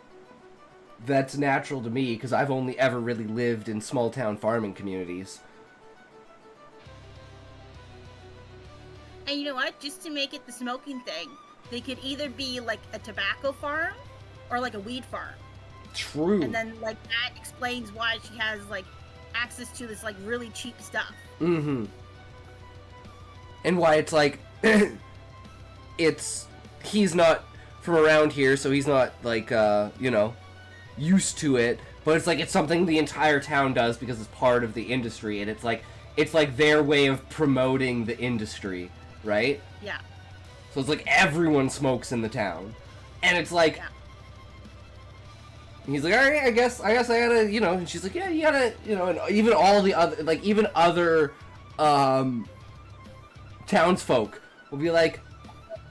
that's natural to me, because I've only ever really lived in small town farming communities. And you know what? Just to make it the smoking thing, they could either be like a tobacco farm or like a weed farm. True. And then like that explains why she has like access to this like really cheap stuff. Mm-hmm. And why it's like he's not from around here, so he's not like you know, used to it, but it's like it's something the entire town does because it's part of the industry, and it's like their way of promoting the industry, right? Yeah. So it's like everyone smokes in the town. And it's like, Yeah. He's like, all right, I guess I gotta, you know, and she's like, yeah, you gotta, you know, and even all the other, like, even other, townsfolk will be like,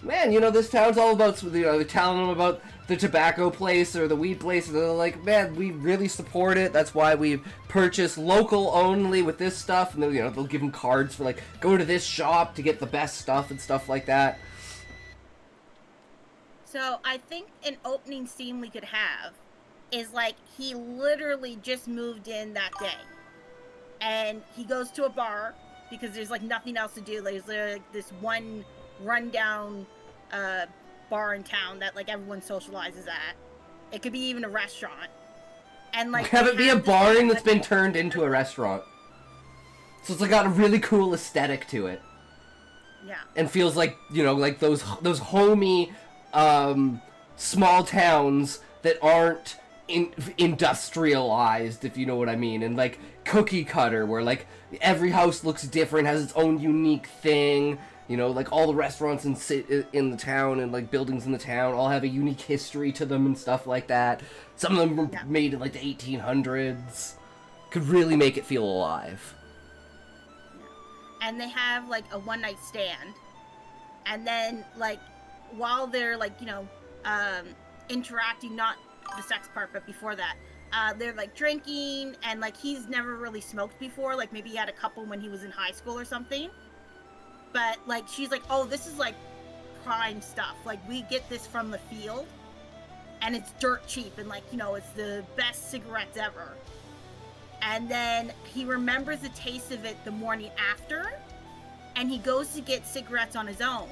man, you know, this town's all about, you know, they're telling them about the tobacco place or the weed place, and they're like, man, we really support it, that's why we've purchased local only with this stuff, and then, you know, they'll give them cards for, like, go to this shop to get the best stuff and stuff like that. So I think an opening scene we could have is like he literally just moved in that day, and he goes to a bar because there's like nothing else to do. There's like this one rundown bar in town that like everyone socializes at. It could be even a restaurant, and like have it be a barring that's been turned into a restaurant. So it's like got a really cool aesthetic to it. Yeah. And feels like, you know, like those homey small towns that aren't industrialized, if you know what I mean, and like cookie cutter, where like every house looks different, has its own unique thing, you know, like all the restaurants in the town and like buildings in the town all have a unique history to them and stuff like that. Some of them were made in like the 1800s. Could really make it feel alive. And they have like a one night stand, and then like while they're like, you know, interacting, not the sex part, but before that, they're like drinking, and like he's never really smoked before, like maybe he had a couple when he was in high school or something, but like she's like, oh, this is like prime stuff. Like, we get this from the field, and it's dirt cheap, and like, you know, it's the best cigarettes ever. And then he remembers the taste of it the morning after, and he goes to get cigarettes on his own,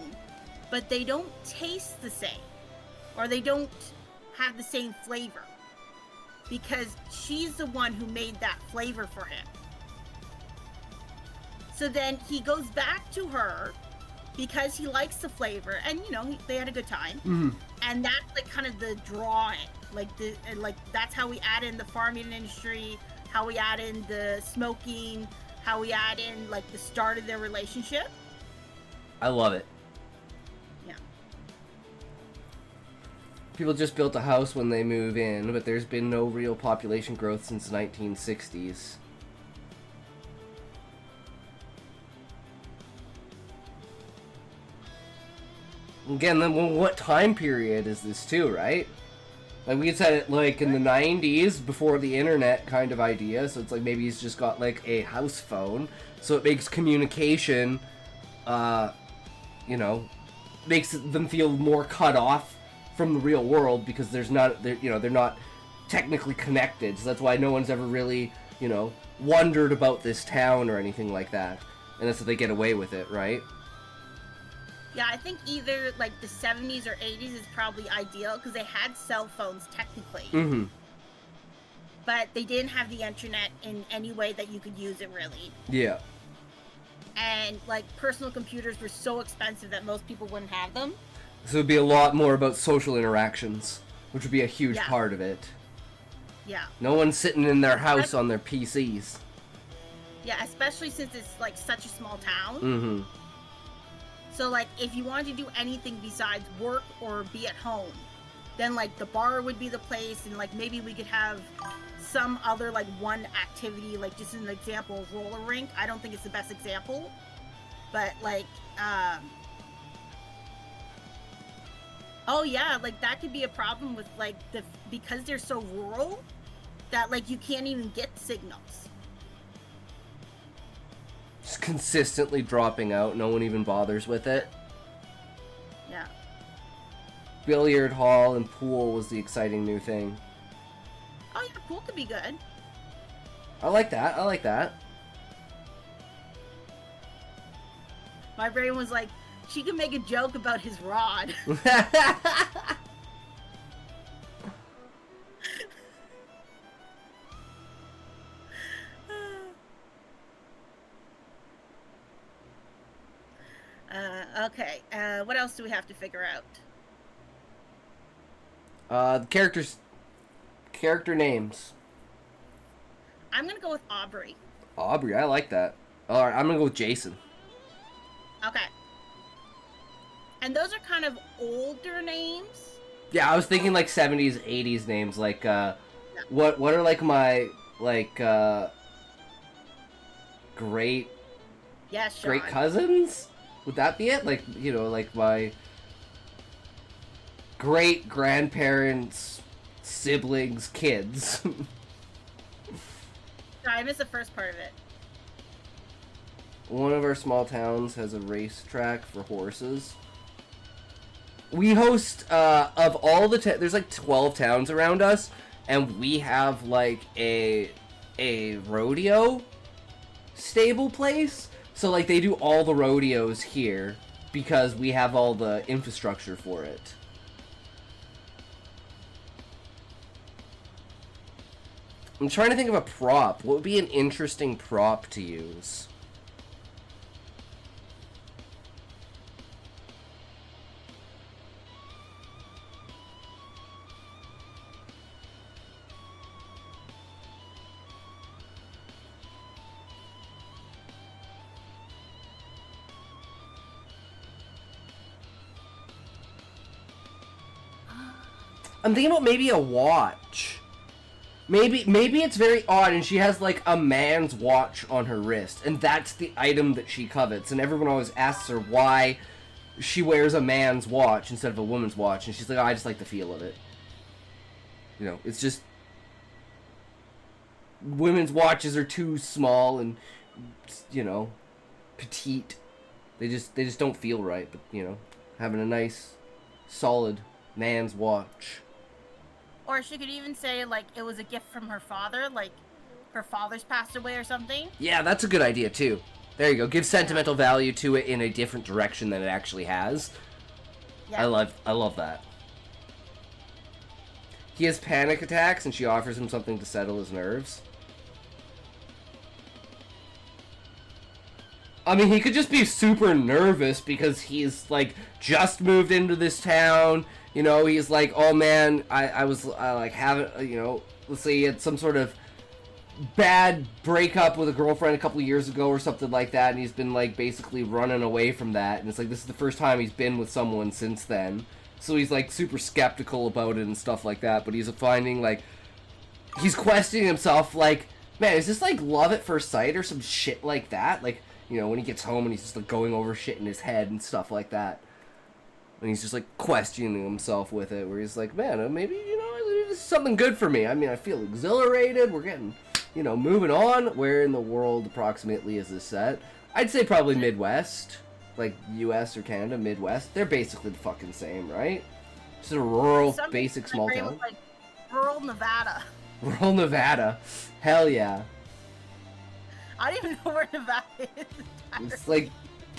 but they don't taste the same, or they don't have the same flavor, because she's the one who made that flavor for him. So then he goes back to her because he likes the flavor, and you know, they had a good time. Mm-hmm. And that's like kind of the drawing, like that's how we add in the farming industry, how we add in the smoking, how we add in like the start of their relationship. I love it. Yeah. People just built a house when they move in, but there's been no real population growth since the 1960s. Again, then what time period is this too, right? Like, we said it like in the 90s, before the internet kind of idea, so it's like maybe he's just got like a house phone, so it makes communication, you know, makes them feel more cut off from the real world because they're not technically connected, so that's why no one's ever really, you know, wondered about this town or anything like that, and that's how they get away with it, right? Yeah, I think either like the 70s or 80s is probably ideal because they had cell phones technically. Mm-hmm. But they didn't have the internet in any way that you could use it really. Yeah. And like personal computers were so expensive that most people wouldn't have them. So it'd be a lot more about social interactions, which would be a huge part of it. Yeah. No one's sitting in their house on their PCs. Yeah, especially since it's like such a small town. Mm-hmm. So, like, if you wanted to do anything besides work or be at home, then, like, the bar would be the place, and, like, maybe we could have some other, like, one activity, like, just an example, roller rink. I don't think it's the best example, but, like, oh, yeah, like, that could be a problem with, like, because they're so rural, that, like, you can't even get signals. Just consistently dropping out. No one even bothers with it. Yeah. Billiard hall and pool was the exciting new thing. Oh, yeah, pool could be good. I like that. I like that. My brain was like, she could make a joke about his rod. Okay, what else do we have to figure out? The character names. I'm gonna go with Aubrey. Aubrey, I like that. Alright, I'm gonna go with Jason. Okay. And those are kind of older names. Yeah, I was thinking like 70s, 80s names, like, what are like my, like, great cousins? Would that be it? Like, you know, like my great grandparents, siblings, kids. Sorry, I missed the first part of it. One of our small towns has a racetrack for horses. We host, of all the there's like 12 towns around us, and we have like a rodeo stable place. So, like, they do all the rodeos here because we have all the infrastructure for it. I'm trying to think of a prop. What would be an interesting prop to use? I'm thinking about maybe a watch. Maybe it's very odd and she has like a man's watch on her wrist and that's the item that she covets and everyone always asks her why she wears a man's watch instead of a woman's watch and she's like, oh, I just like the feel of it. You know, it's just women's watches are too small and, you know, petite. They just don't feel right, but you know, having a nice, solid man's watch. Or she could even say, like, it was a gift from her father, like, her father's passed away or something. Yeah, that's a good idea, too. There you go. Give sentimental value to it in a different direction than it actually has. Yeah. I love that. He has panic attacks, and she offers him something to settle his nerves. I mean, he could just be super nervous because he's, like, just moved into this town. You know, he's like, oh man, I was, like, having, you know, let's say he had some sort of bad breakup with a girlfriend a couple of years ago or something like that, and he's been, like, basically running away from that. And it's like, this is the first time he's been with someone since then. So he's, like, super skeptical about it and stuff like that. But he's finding, like, he's questioning himself, like, man, is this, like, love at first sight or some shit like that? Like, you know, when he gets home and he's just, like, going over shit in his head and stuff like that. And he's just, like, questioning himself with it, where he's like, man, maybe, you know, this is something good for me. I mean, I feel exhilarated. We're getting, you know, moving on. Where in the world, approximately, is this set? I'd say probably Midwest. Like, U.S. or Canada, Midwest. They're basically the fucking same, right? Just a rural, basic, small town. Like, rural Nevada. Rural Nevada. Hell yeah. I don't even know where Nevada is.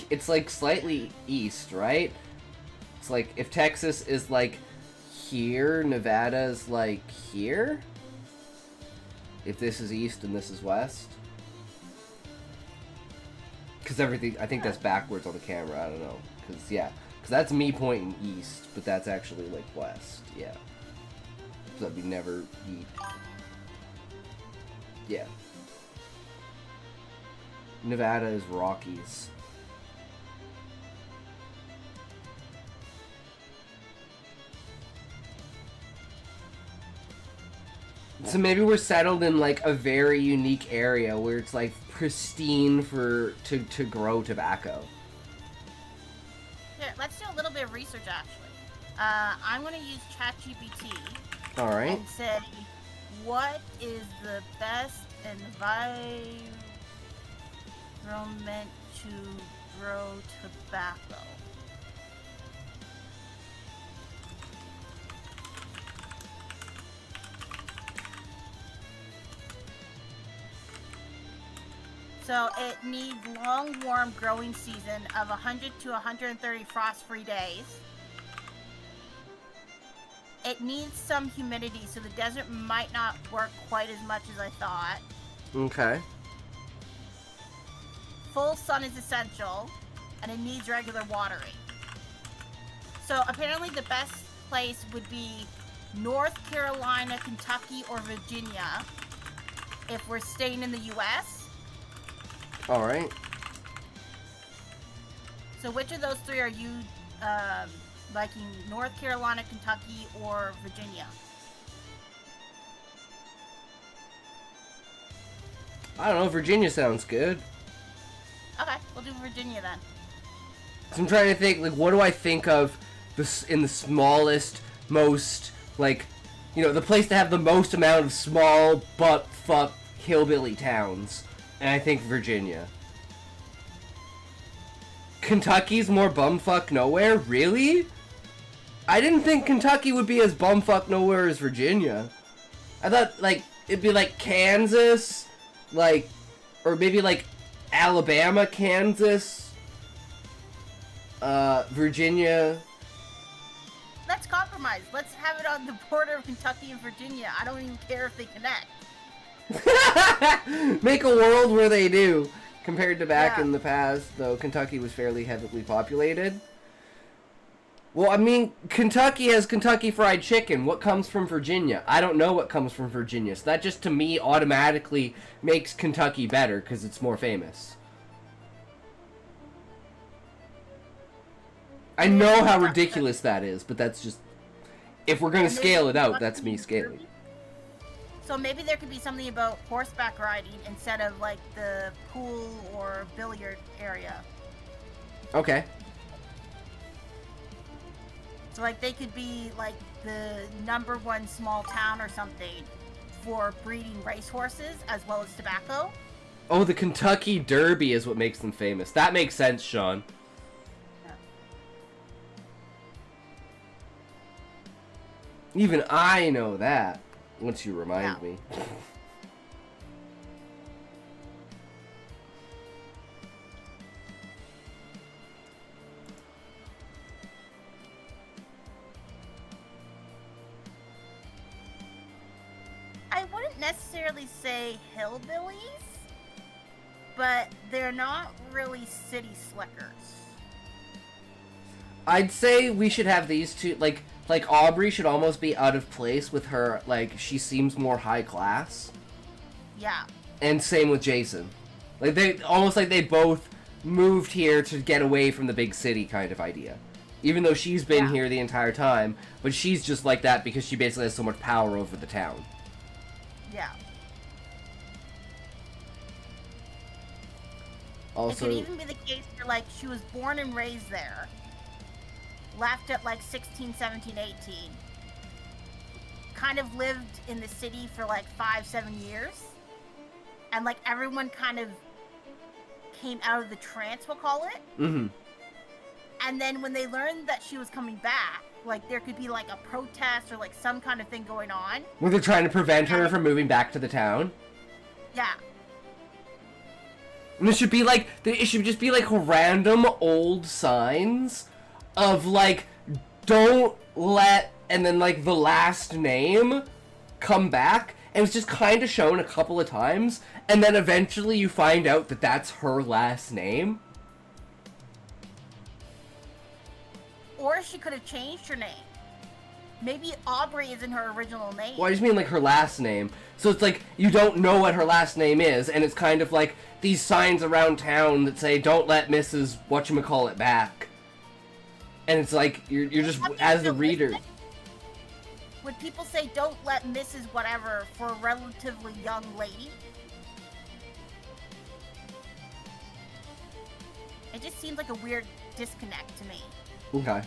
It's like slightly east, right? It's like if Texas is like here, Nevada is like here. If this is east and this is west. Because everything, I think that's backwards on the camera. I don't know. Because that's me pointing east, but that's actually like west. Yeah. So that'd be never east. Yeah. Nevada is Rockies. So maybe we're settled in like a very unique area where it's like pristine to grow tobacco. Here, let's do a little bit of research actually. I'm gonna use ChatGPT. All right. And say, what is the best environment to grow tobacco? So it needs long, warm growing season of 100 to 130 frost-free days. It needs some humidity, so the desert might not work quite as much as I thought. Okay. Full sun is essential, and it needs regular watering. So apparently the best place would be North Carolina, Kentucky, or Virginia if we're staying in the U.S. All right. So which of those three are you liking? North Carolina, Kentucky, or Virginia? I don't know. Virginia sounds good. Okay, we'll do Virginia then. So I'm trying to think, like, what do I think of this in the smallest, most, like, you know, the place to have the most amount of small butt fuck hillbilly towns. And I think Virginia. Kentucky's more bumfuck nowhere? Really? I didn't think Kentucky would be as bumfuck nowhere as Virginia. I thought, like, it'd be like Kansas, like, or maybe like Alabama, Kansas, Virginia. Let's compromise. Let's have it on the border of Kentucky and Virginia. I don't even care if they connect. Make a world where they do. Compared to back in the past, though, Kentucky was fairly heavily populated. Well, I mean, Kentucky has Kentucky Fried Chicken. What comes from Virginia? I don't know what comes from Virginia. So that just, to me, automatically makes Kentucky better because it's more famous. I know how ridiculous that is, but that's just... If we're going to scale it out, that's me scaling. So maybe there could be something about horseback riding instead of like the pool or billiard area. Okay. So like they could be like the #1 small town or something for breeding racehorses as well as tobacco. Oh, the Kentucky Derby is what makes them famous. That makes sense, Sean. Even I know that. Once you remind me. I wouldn't necessarily say hillbillies, but they're not really city slickers. I'd say we should have these two, like Aubrey should almost be out of place with her, like, she seems more high class. Yeah. And same with Jason. Like, they both moved here to get away from the big city kind of idea. Even though she's been here the entire time, but she's just like that because she basically has so much power over the town. Yeah. Also, it could even be the case where, like, she was born and raised there, left at, like, 16, 17, 18, kind of lived in the city for, like, 5-7 years, and, like, everyone kind of came out of the trance, we'll call it. Mm-hmm. And then when they learned that she was coming back, like, there could be, like, a protest or, like, some kind of thing going on. Were they trying to prevent her from moving back to the town? Yeah. And it should just be, like, random old signs of, like, don't let, and then, like, the last name come back. And it's just kind of shown a couple of times, and then eventually you find out that that's her last name. Or she could have changed her name. Maybe Aubrey isn't her original name. Well, I just mean, like, her last name. So it's like, you don't know what her last name is, and it's kind of like these signs around town that say, don't let Mrs. Whatchamacallit back. And it's like, you're just, as the reader... Would people say, don't let Mrs. Whatever for a relatively young lady? It just seems like a weird disconnect to me. Okay.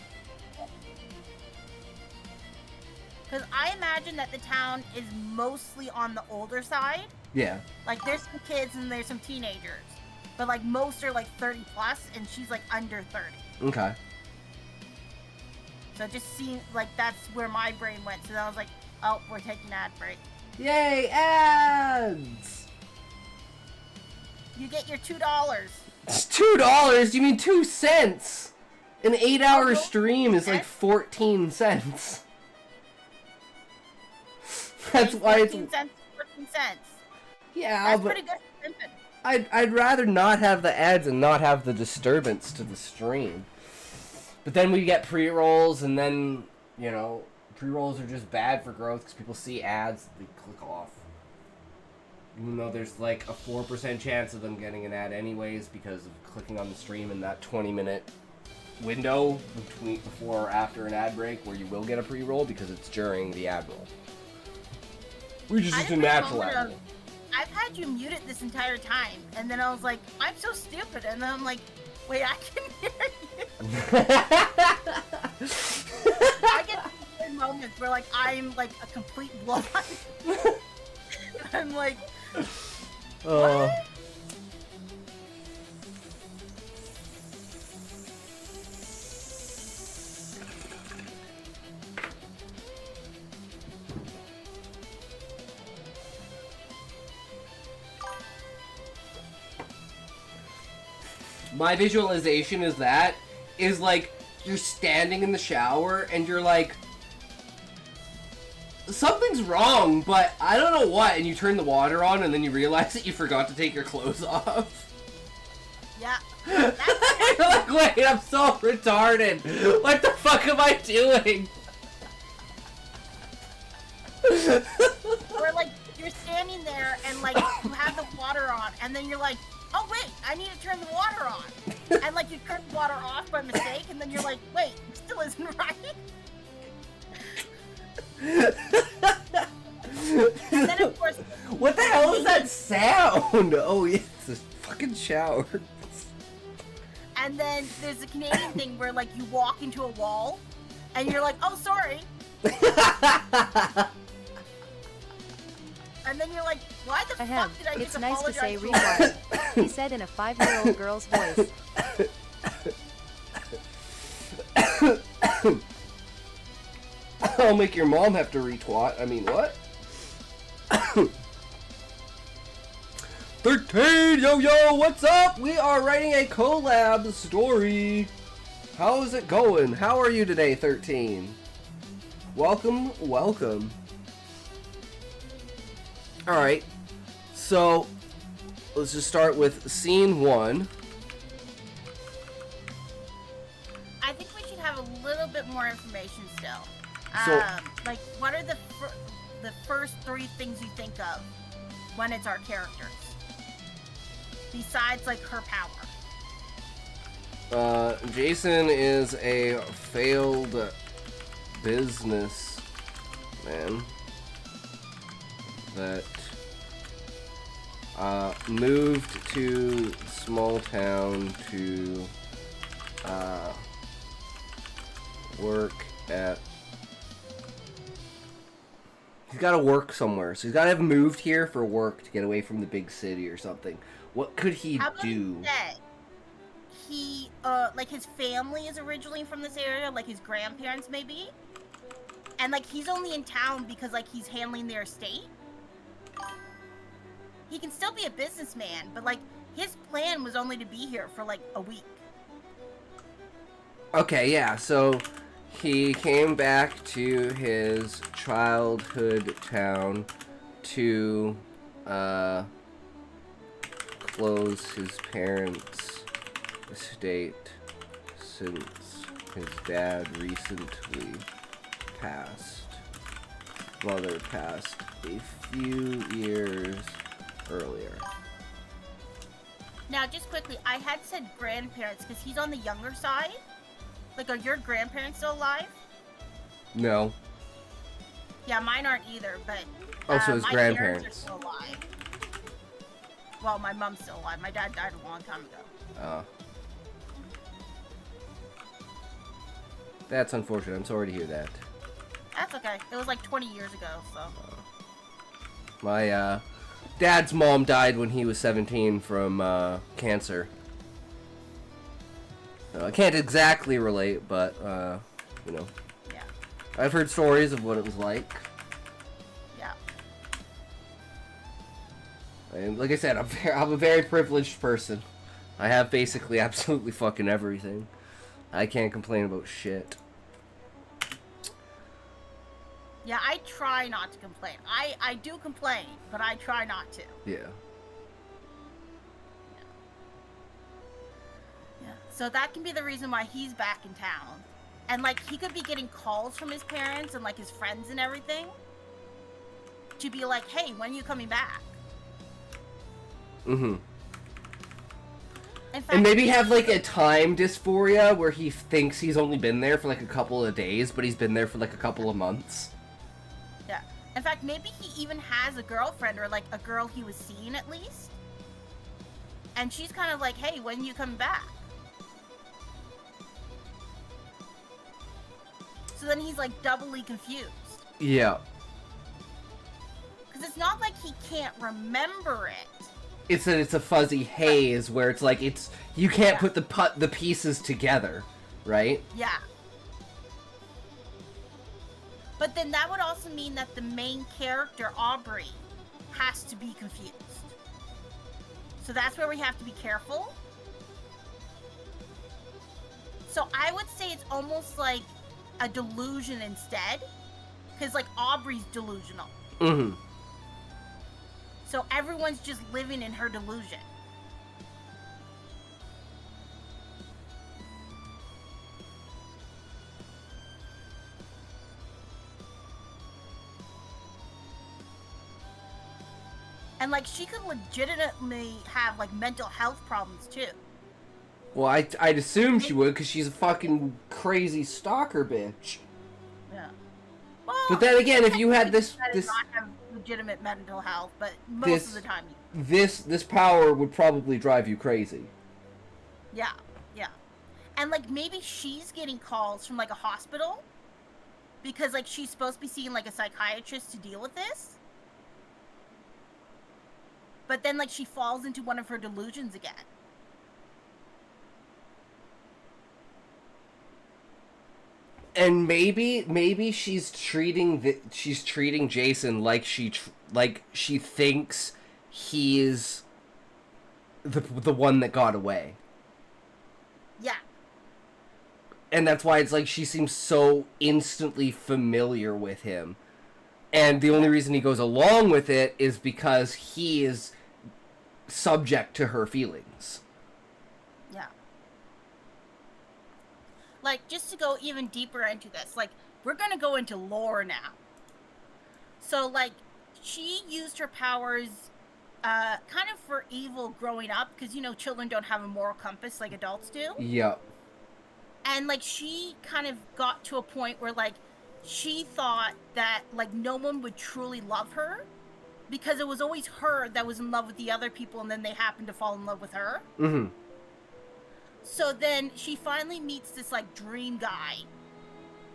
Because I imagine that the town is mostly on the older side. Yeah. Like, there's some kids and there's some teenagers. But, like, most are, like, 30 plus, and she's, like, under 30. Okay. So it just seemed like that's where my brain went. So I was like, oh, we're taking an ad break. Yay, ads! You get your $2. It's $2? You mean 2 cents? An 8-hour no. stream is like 14 cents. That's why it's... 14 cents, 14 cents. Yeah, That's but pretty good for simping. I'd rather not have the ads and not have the disturbance to the stream. But then we get pre-rolls, and then, you know, pre-rolls are just bad for growth because people see ads, they click off. Even though there's like a 4% chance of them getting an ad anyways because of clicking on the stream in that 20-minute window before or after an ad break where you will get a pre-roll because it's during the ad roll. Which is just a natural ad roll. I've had you muted this entire time, and then I was like, I'm so stupid, and then I'm like, wait, I can hear you. I get these moments where, like, I'm like a complete blind. I'm like, what? My visualization is like you're standing in the shower and you're like, something's wrong, but I don't know what, and you turn the water on and then you realize that you forgot to take your clothes off. Yeah. You're like, wait, I'm so retarded. What the fuck am I doing? Or like you're standing there and like you have the water on, and then you're like, oh wait, I need to turn the water on. And like you turn the water off by mistake, and then you're like, wait, it still isn't right. And then of course, what the hell is that sound? Oh yeah, it's a fucking shower. And then there's the Canadian thing where like you walk into a wall, and you're like, oh sorry. And then you're like, why the fuck did I It's just nice to apologize say for rewind. He said in a 5-year-old girl's voice. I'll make your mom have to retwat. I mean, what? 13, yo, what's up? We are writing a collab story. How is it going? How are you today, 13? Welcome. Alright, so let's just start with scene 1. I think we should have a little bit more information still. So- Like, what are the first 3 things you think of when it's our characters? Besides, like, her power. Jason is a failed businessman that moved to small town to work at. He's got to work somewhere, so he's got to have moved here for work to get away from the big city or something. What could he How about do? instead, he, like, his family is originally from this area, like his grandparents maybe, and, like, he's only in town because, like, he's handling their estate. He can still be a businessman, but, like, his plan was only to be here for, like, a week. Okay, yeah, so he came back to his childhood town to close his parents' estate since his dad recently passed. Mother passed a few years earlier. Now, just quickly, I had said grandparents because he's on the younger side. Like, are your grandparents still alive? No. Yeah, mine aren't either, but Oh, so his my grandparents. parents are still alive. Well, my mom's still alive. My dad died a long time ago. That's unfortunate. I'm sorry to hear that. That's okay. It was like 20 years ago, so. My dad's mom died when he was 17 from cancer. I can't exactly relate, but you know, Yeah. I've heard stories of what it was like. Yeah. And like I said, I'm a very privileged person. I have basically absolutely fucking everything. I can't complain about shit. Yeah, I try not to complain. I do complain, but I try not to. Yeah. Yeah. So that can be the reason why he's back in town. And, like, he could be getting calls from his parents and, like, his friends and everything to be like, hey, when are you coming back? Mm-hmm. In fact, And maybe have, like, a time dysphoria where he thinks he's only been there for, like, a couple of days, but he's been there for, like, a couple of months. Yeah. In fact, maybe he even has a girlfriend or, like, a girl he was seeing at least. And she's kind of like, hey, when are you coming back? So then he's, like, doubly confused. Yeah. Because it's not like he can't remember it. It's a fuzzy haze where it's like you can't put the pieces together, right? Yeah. But then that would also mean that the main character, Aubrey, has to be confused. So that's where we have to be careful. So I would say it's almost like a delusion instead. Because, like, Aubrey's delusional. Mm-hmm. So everyone's just living in her delusion. And, like, she could legitimately have, like, mental health problems, too. Well, I'd assume she would, because she's a fucking crazy stalker bitch. Yeah. Well, But then again, if you had this not have legitimate mental health, but most This- of the time, this power would probably drive you crazy. yeah, yeah. And, like, maybe she's getting calls from, like, a hospital because, like, she's supposed to be seeing, like, a psychiatrist to deal with this. But then, like, she falls into one of her delusions again. And maybe she's treating Jason like she thinks he's the one that got away. Yeah. And that's why it's like she seems so instantly familiar with him. And the only reason he goes along with it is because he is subject to her feelings. Yeah. Like, just to go even deeper into this, like, we're gonna go into lore now. So, like, she used her powers kind of for evil growing up, because, you know, children don't have a moral compass like adults do. Yep. And, like, she kind of got to a point where, like, she thought that, like, no one would truly love her because it was always her that was in love with the other people, and then they happened to fall in love with her. Mm-hmm. So then she finally meets this, like, dream guy,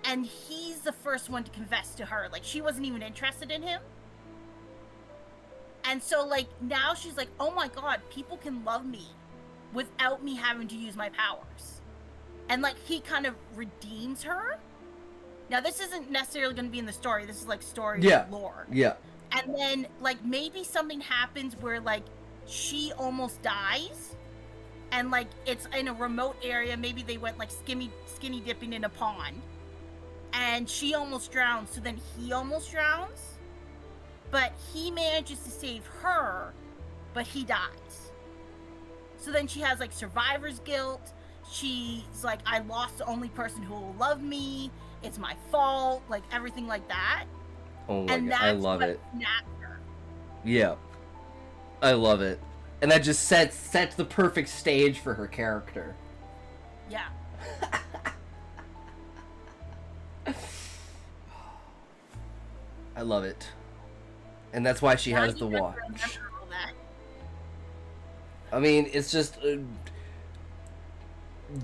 and he's the first one to confess to her. Like, she wasn't even interested in him. And so, like, now she's like, oh my god, people can love me without me having to use my powers. And, like, he kind of redeems her. Now, this isn't necessarily going to be in the story. This is, like, story lore. Yeah. And then, like, maybe something happens where, like, she almost dies. And, like, it's in a remote area. Maybe they went, like, skinny dipping in a pond. And she almost drowns. So then he almost drowns. But he manages to save her. But he dies. So then she has, like, survivor's guilt. She's like, I lost the only person who will love me. It's my fault. Like, everything like that. Oh my god, I love it. Her. Yeah. I love it. And that just sets the perfect stage for her character. Yeah. I love it. And that's why she has the watch. I mean, it's just...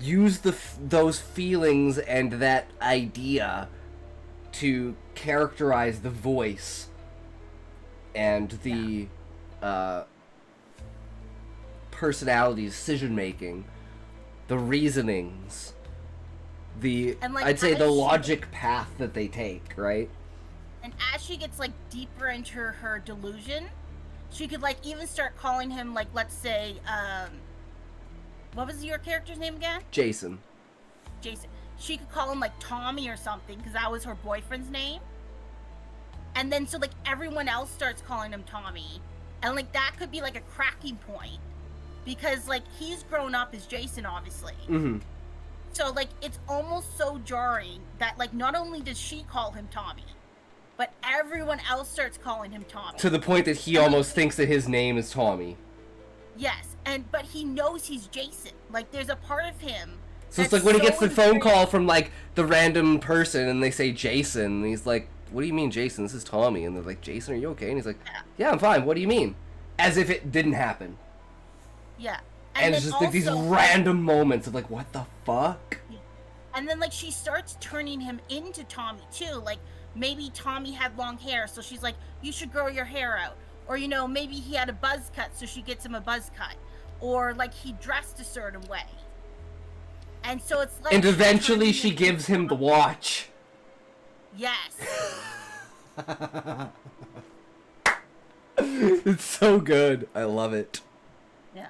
use those feelings and that idea to characterize the voice and the personality, decision making, the reasonings, and, like, I'd say the logic path that they take, right? And as she gets, like, deeper into her delusion, she could, like, even start calling him, like, let's say, what was your character's name again? Jason. She could call him, like, Tommy or something, because that was her boyfriend's name. And then, so, like, everyone else starts calling him Tommy. And, like, that could be, like, a cracking point. Because, like, he's grown up as Jason, obviously. Mm-hmm. So, like, it's almost so jarring that, like, not only does she call him Tommy, but everyone else starts calling him Tommy. To the point that he almost thinks that his name is Tommy. Yes, but he knows he's Jason. Like, there's a part of him. So it's like when he gets the phone call from, like, the random person and they say Jason, and he's like, what do you mean, Jason? This is Tommy. And they're like, Jason, are you okay? And he's like, yeah, I'm fine. What do you mean? As if it didn't happen. Yeah. And it's just, like, these random moments of, like, what the fuck? And then, like, she starts turning him into Tommy, too. Like, maybe Tommy had long hair, so she's like, you should grow your hair out. Or, you know, maybe he had a buzz cut, so she gets him a buzz cut. Or, like, he dressed a certain way. And so it's like... And eventually she gives him the watch. Yes. It's so good. I love it. Yeah.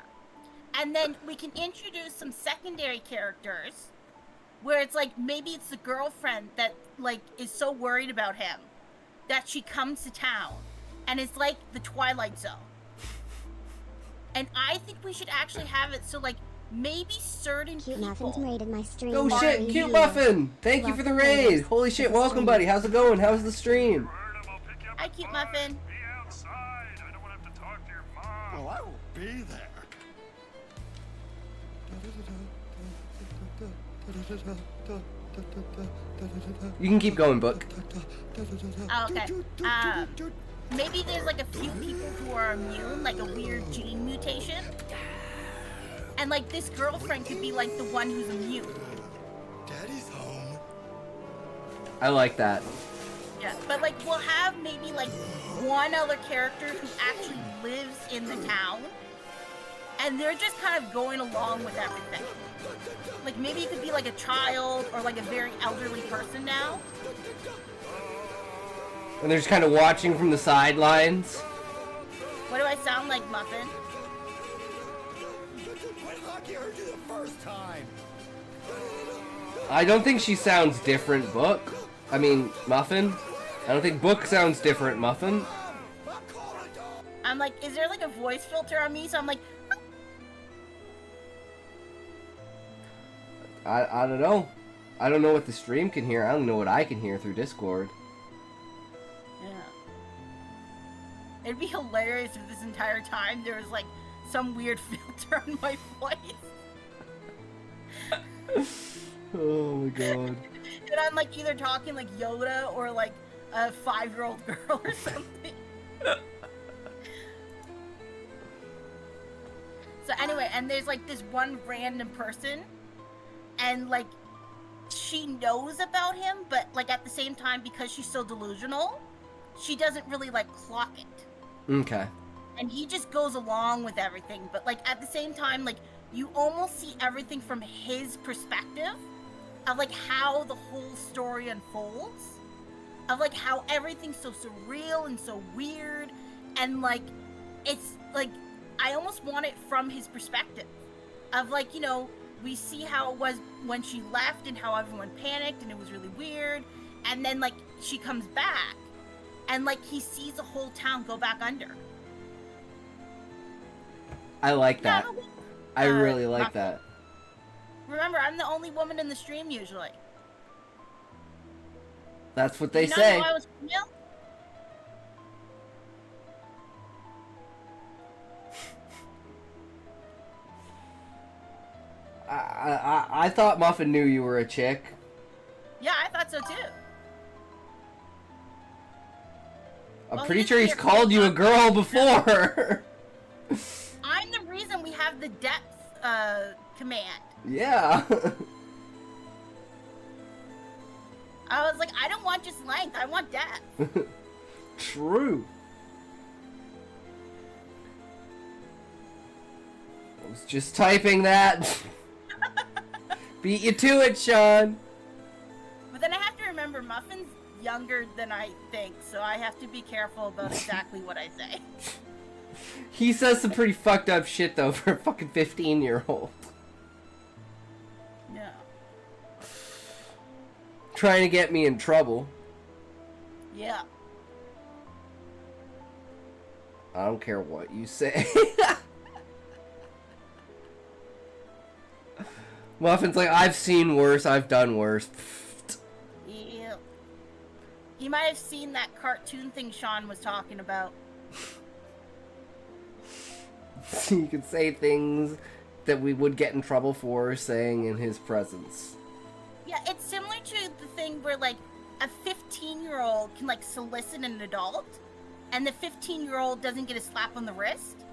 And then we can introduce some secondary characters where it's like, maybe it's the girlfriend that, like, is so worried about him that she comes to town. And it's like the Twilight Zone. And I think we should actually have it so, like, maybe certain Cute people... Muffin's raided my stream. Oh shit, Cute Muffin! Thank you for the raid! Holy shit, welcome buddy, how's it going? How's the stream? Hi, Cute Muffin. Be outside. I don't want to have to talk to your mom. Well, I will be there. You can keep going, Book. Oh, okay. Maybe there's, like, a few people who are immune, like a weird gene mutation. And, like, this girlfriend could be, like, the one who's immune. Daddy's home. I like that. Yeah, but, like, we'll have maybe, like, one other character who actually lives in the town. and they're just kind of going along with everything. Like, maybe it could be like a child or like a very elderly person now. And they're just kind of watching from the sidelines. What do I sound like, Muffin? I don't think she sounds different, Book. I mean, Muffin. I don't think Book sounds different, Muffin. I'm like, is there like a voice filter on me? So I'm like, I don't know. I don't know what the stream can hear. I don't know what I can hear through Discord. yeah. It'd be hilarious if this entire time there was like some weird filter on my voice. Oh my god. And I'm like either talking like Yoda or like a 5-year-old girl or something. So anyway, and there's like this one random person, and like she knows about him, but like at the same time, because she's so delusional, she doesn't really like clock it. Okay. And he just goes along with everything, but like at the same time, like you almost see everything from his perspective of like how the whole story unfolds, of like how everything's so surreal and so weird, and like it's like I almost want it from his perspective of like, you know, we see how it was when she left and how everyone panicked and it was really weird, and then like she comes back and like he sees the whole town go back under. I like that. I really like Muffin. that. Remember, I'm the only woman in the stream usually. That's what they You not say. know I was female? I thought Muffin knew you were a chick. Yeah, I thought so too. I'm Well, pretty he sure he's didn't called you a hear- girl before. I'm the reason we have the depth command. Yeah. I was like, I don't want just length, I want depth. True. I was just typing that. Beat you to it, Sean. But then I have to remember, Muffin's younger than I think, so I have to be careful about exactly what I say. He says some pretty fucked up shit, though, for a fucking 15-year-old. No. Trying to get me in trouble. Yeah. I don't care what you say. Muffin's like, I've seen worse, I've done worse. Yeah. He might have seen that cartoon thing Sean was talking about. You can say things that we would get in trouble for saying in his presence. Yeah, it's similar to the thing where, like, a 15-year-old can, like, solicit an adult, and the 15-year-old doesn't get a slap on the wrist,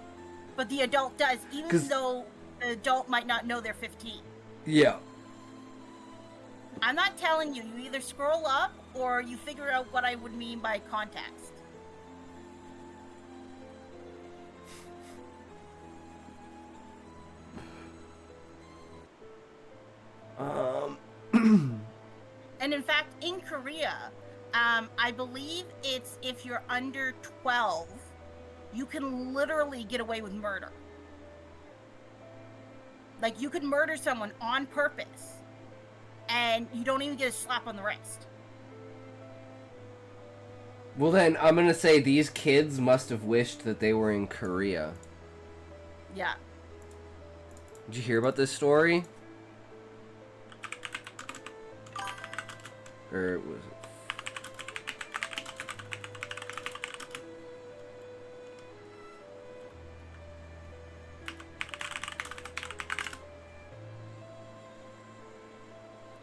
but the adult does, even though the adult might not know they're 15. Yeah. I'm not telling you. You either scroll up, or you figure out what I would mean by context. And in fact, in Korea, I believe it's if you're under 12, you can literally get away with murder. Like, you could murder someone on purpose, and you don't even get a slap on the wrist. Well then, I'm gonna say these kids must have wished that they were in Korea. Yeah. Did you hear about this story? Or was it?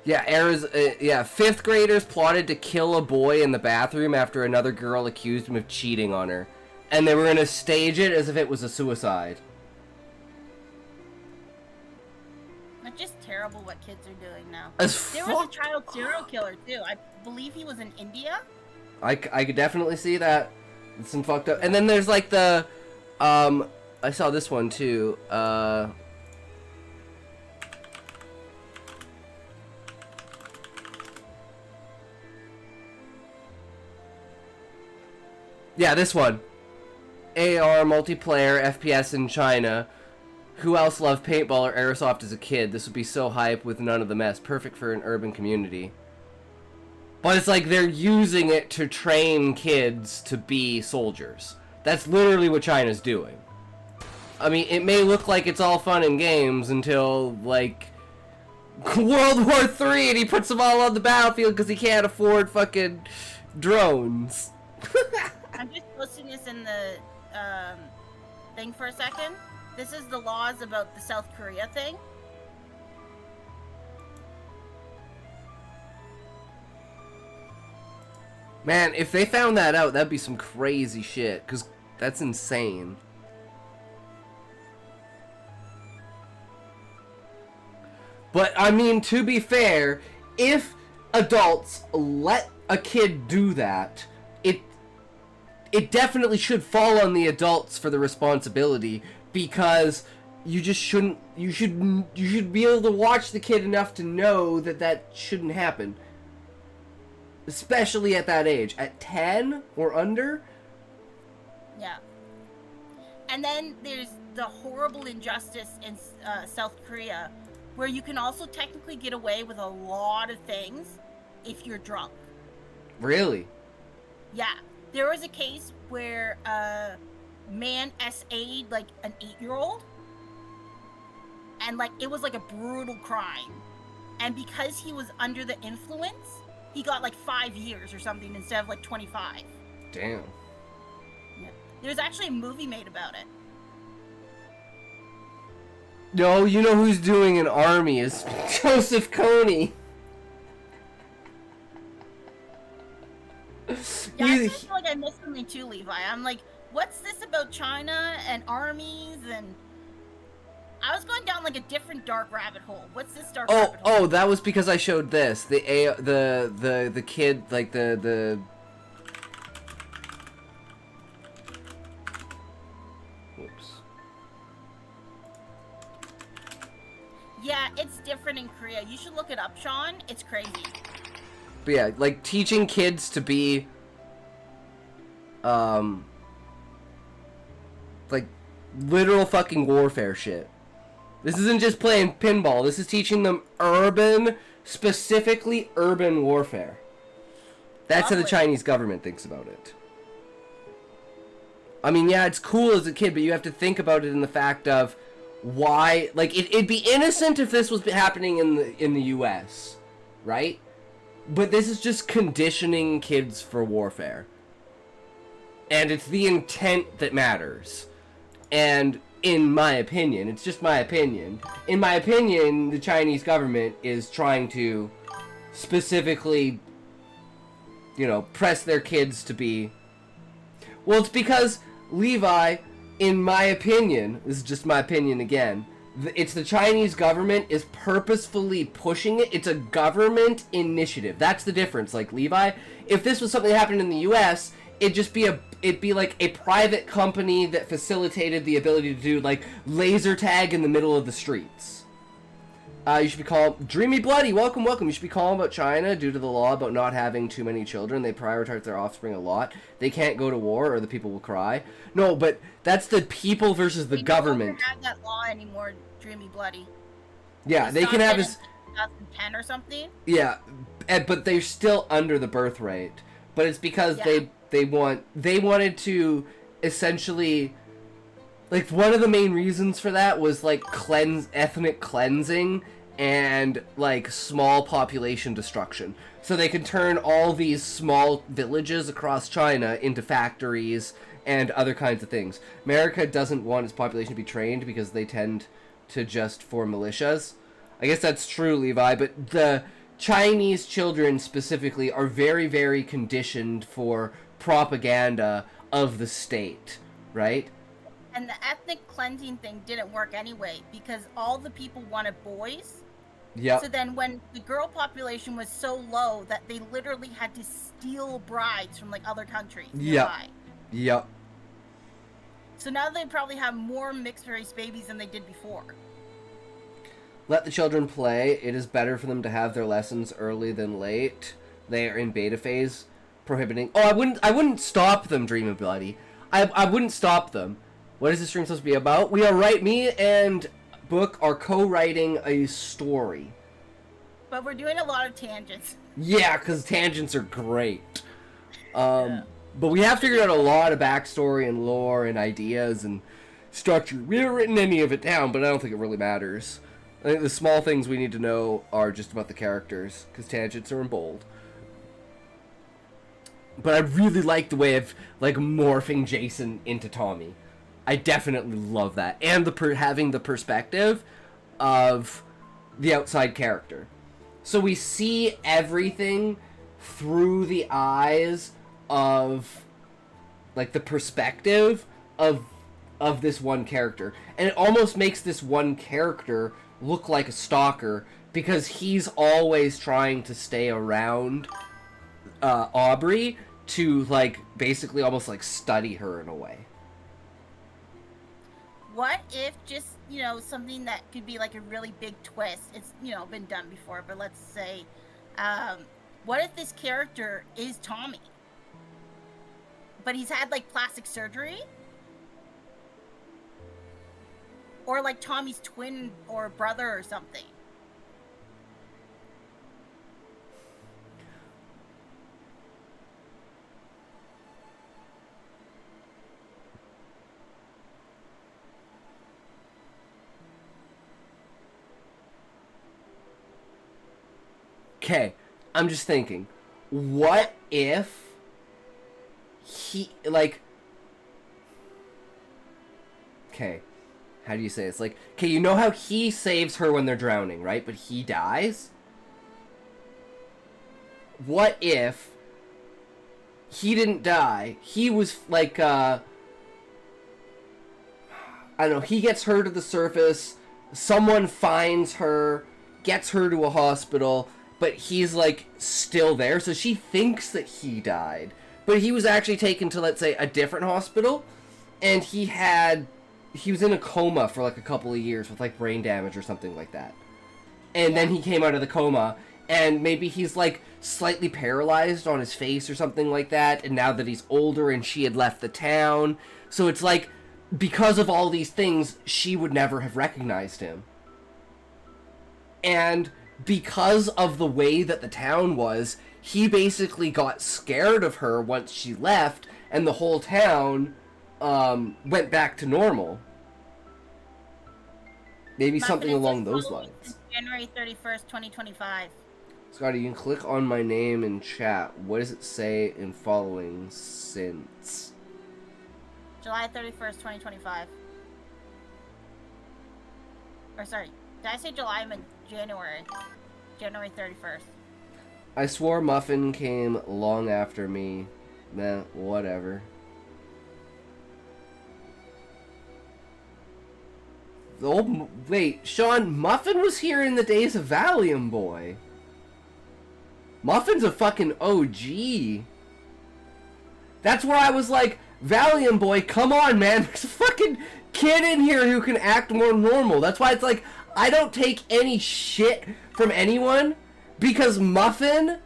Yeah, yeah, 5th graders plotted to kill a boy in the bathroom after another girl accused him of cheating on her. And they were gonna stage it as if it was a suicide. It's just terrible what kids are doing now. As There was a child serial killer, too. I believe he was in India. I could definitely see that. It's some fucked up. And then there's like the I saw this one too. Yeah, this one. AR multiplayer FPS in China. Who else loved paintball or airsoft as a kid? This would be so hype with none of the mess. Perfect for an urban community. But it's like they're using it to train kids to be soldiers. That's literally what China's doing. I mean, it may look like it's all fun and games until, like, World War III and he puts them all on the battlefield because he can't afford fucking drones. I'm just posting this in the thing for a second. This is the laws about the South Korea thing. Man, if they found that out, that'd be some crazy shit, because that's insane. But, I mean, to be fair, if adults let a kid do that, it definitely should fall on the adults for the responsibility, because you just shouldn't, you should be able to watch the kid enough to know that that shouldn't happen. Especially at that age. At 10 or under? Yeah. And then there's the horrible injustice in South Korea, where you can also technically get away with a lot of things if you're drunk. Really? Yeah. There was a case where a man SA'd like an 8-year-old, and like it was like a brutal crime. And because he was under the influence, he got like 5 years or something instead of like 25. Damn. Yeah. There's actually a movie made about it. No, you know who's doing an army is Joseph Kony. Yeah, I feel like I missed something too, Levi. I'm like, what's this about China and armies? And I was going down like a different dark rabbit hole. What's this dark rabbit hole? Oh, that was because I showed this. The kid, like the whoops. Yeah, it's different in Korea. You should look it up, Sean. It's crazy. But yeah, like teaching kids to be like literal fucking warfare shit. This isn't just playing pinball. This is teaching them specifically urban warfare. That's how the Chinese government thinks about it. I mean, yeah, it's cool as a kid, but you have to think about it in the fact of why. Like, it'd be innocent if this was happening in the U.S., right? But this is just conditioning kids for warfare. And it's the intent that matters. And in my opinion, it's just my opinion. In my opinion, the Chinese government is trying to specifically, you know, press their kids to be... Well, it's because, Levi, in my opinion, this is just my opinion again, it's the Chinese government is purposefully pushing it. It's a government initiative. That's the difference. Like, Levi, if this was something that happened in the U.S., it'd be like a private company that facilitated the ability to do, like, laser tag in the middle of the streets. You should be calm. Dreamy Bloody, welcome. You should be calm about China due to the law about not having too many children. They prioritize their offspring a lot. They can't go to war or the people will cry. No, but that's the people versus the government. They don't have that law anymore, Dreamy Bloody. Yeah, they can have his... 2010 or something? Yeah, but they're still under the birth rate. But it's because they wanted to essentially, like, one of the main reasons for that was like ethnic cleansing and like small population destruction. So they could turn all these small villages across China into factories and other kinds of things. America doesn't want its population to be trained because they tend to just form militias. I guess that's true, Levi, but the Chinese children specifically are very, very conditioned for propaganda of the state, right? And the ethnic cleansing thing didn't work anyway because all the people wanted boys. Yeah. So then when the girl population was so low that they literally had to steal brides from like other countries. Yep. Yep. So now they probably have more mixed race babies than they did before. Let the children play. It is better for them to have their lessons early than late. They are in beta phase, prohibiting. Oh, I wouldn't stop them, Dream Buddy. I wouldn't stop them. What is this stream supposed to be about? Me and Book are co-writing a story. But we're doing a lot of tangents. Yeah, because tangents are great. But we have figured out a lot of backstory and lore and ideas and structure. We haven't written any of it down, but I don't think it really matters. I think the small things we need to know are just about the characters, because tangents are in bold. But I really like the way of like morphing Jason into Tommy. I definitely love that, and having the perspective of the outside character. So we see everything through the eyes of like the perspective of this one character, and it almost makes this one character look like a stalker because he's always trying to stay around Aubrey to like basically almost like study her in a way. What if just, you know, something that could be like a really big twist? It's, you know, been done before, but let's say, what if this character is Tommy? But he's had like plastic surgery? Or like Tommy's twin or brother or something. Okay, I'm just thinking, what if he, like, okay, how do you say this? Like, okay, you know how he saves her when they're drowning, right? But he dies? What if he didn't die? He was, like, I don't know, he gets her to the surface, someone finds her, gets her to a hospital, but he's, like, still there, so she thinks that he died. But he was actually taken to, let's say, a different hospital, and he was in a coma for, like, a couple of years with, like, brain damage or something like that. And then he came out of the coma, and maybe he's, like, slightly paralyzed on his face or something like that, and now that he's older and she had left the town, so it's like, because of all these things, she would never have recognized him. And because of the way that the town was, he basically got scared of her once she left, and the whole town went back to normal. Maybe something along those lines. January 31st, 2025. Scotty, you can click on my name in chat. What does it say in following since? July 31st, 2025. Or sorry, did I say July? I meant January. January 31st. I swore Muffin came long after me. Nah, whatever. Wait, Sean, Muffin was here in the days of Valium Boy. Muffin's a fucking OG. That's where I was like, Valium Boy, come on, man. There's a fucking kid in here who can act more normal. That's why it's like, I don't take any shit from anyone, because Muffin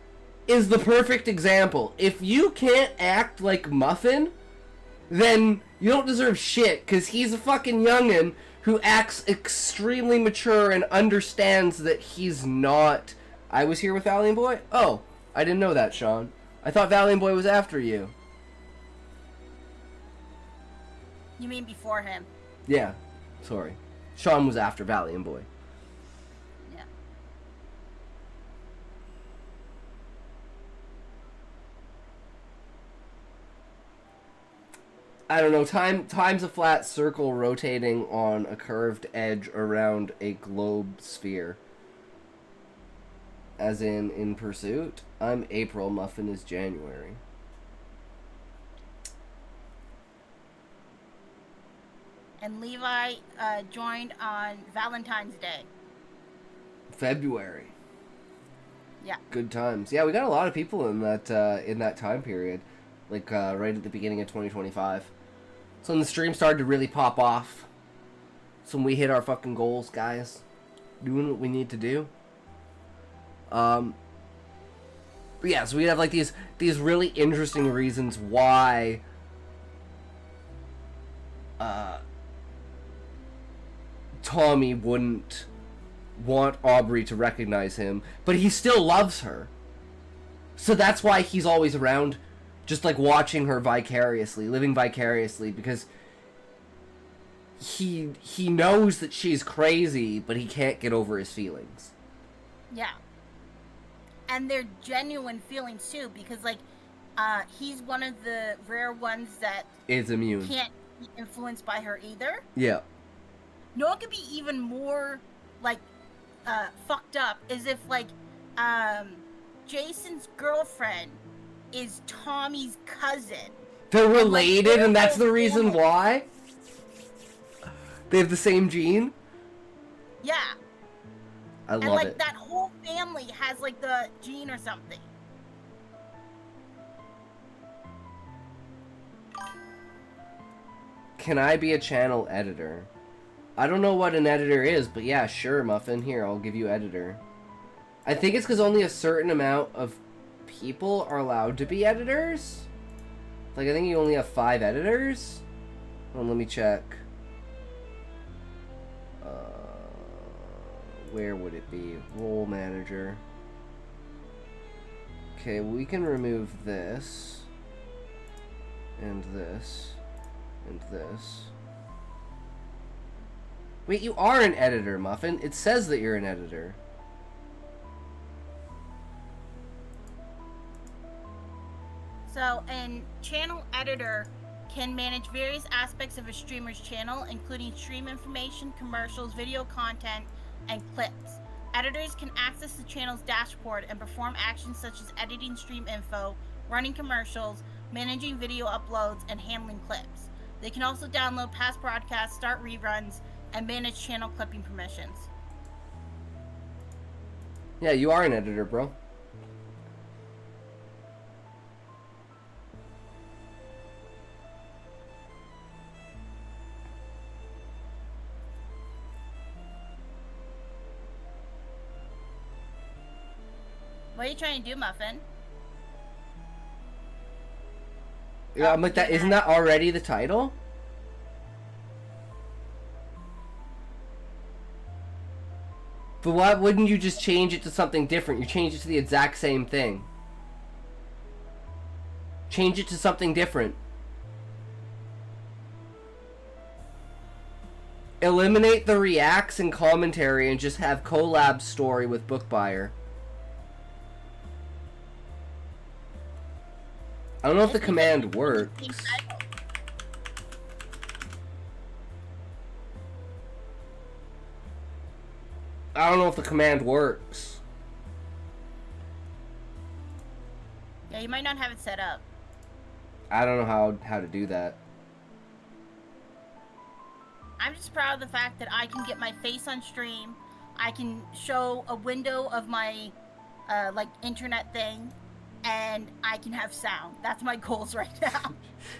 is the perfect example. If you can't act like Muffin, then you don't deserve shit, because he's a fucking youngin' who acts extremely mature and understands that he's not... I was here with Valiant Boy? Oh, I didn't know that, Sean. I thought Valiant Boy was after you. You mean before him? Yeah, sorry. Sean was after Valiant Boy. Yeah. I don't know, time's a flat circle rotating on a curved edge around a globe sphere. As in Pursuit. I'm April, Muffin is January. And Levi joined on Valentine's Day. February. Yeah. Good times. Yeah, we got a lot of people in that time period. Like, right at the beginning of 2025. So when the stream started to really pop off. So when we hit our fucking goals, guys. Doing what we need to do. But yeah, so we have like these really interesting reasons why Tommy wouldn't want Aubrey to recognize him, but he still loves her. So that's why he's always around, just like watching her vicariously, living vicariously, because he knows that she's crazy, but he can't get over his feelings. Yeah. And they're genuine feelings too, because like he's one of the rare ones that Is immune. can't be influenced by her either. Yeah. No, it could be even more like fucked up is if like Jason's girlfriend is Tommy's cousin. They're like, related, and that's the they're reason family. why? They have the same gene? Yeah. I And love like it. that whole family has like the gene or something. Can I be a channel editor? I don't know what an editor is, but yeah, sure, Muffin. Here, I'll give you editor. I think it's because only a certain amount of people are allowed to be editors. Like, I think you only have 5 editors. Hold on, let me check. Where would it be? Role manager. Okay, we can remove this. And this. And this. Wait, you are an editor, Muffin. It says that you're an editor. So, an channel editor can manage various aspects of a streamer's channel, including stream information, commercials, video content, and clips. Editors can access the channel's dashboard and perform actions such as editing stream info, running commercials, managing video uploads, and handling clips. They can also download past broadcasts, start reruns, and manage channel clipping permissions. Yeah, you are an editor, bro. What are you trying to do, Muffin? Yeah, I'm like that. Isn't that already the title? But why wouldn't you just change it to something different? You change it to the exact same thing. Change it to something different. Eliminate the reacts and commentary and just have collab story with book buyer. I don't know if the command works. I don't know if the command works. Yeah, you might not have it set up. I don't know how to do that. I'm just proud of the fact that I can get my face on stream. I can show a window of my like internet thing, and I can have sound. That's my goals right now.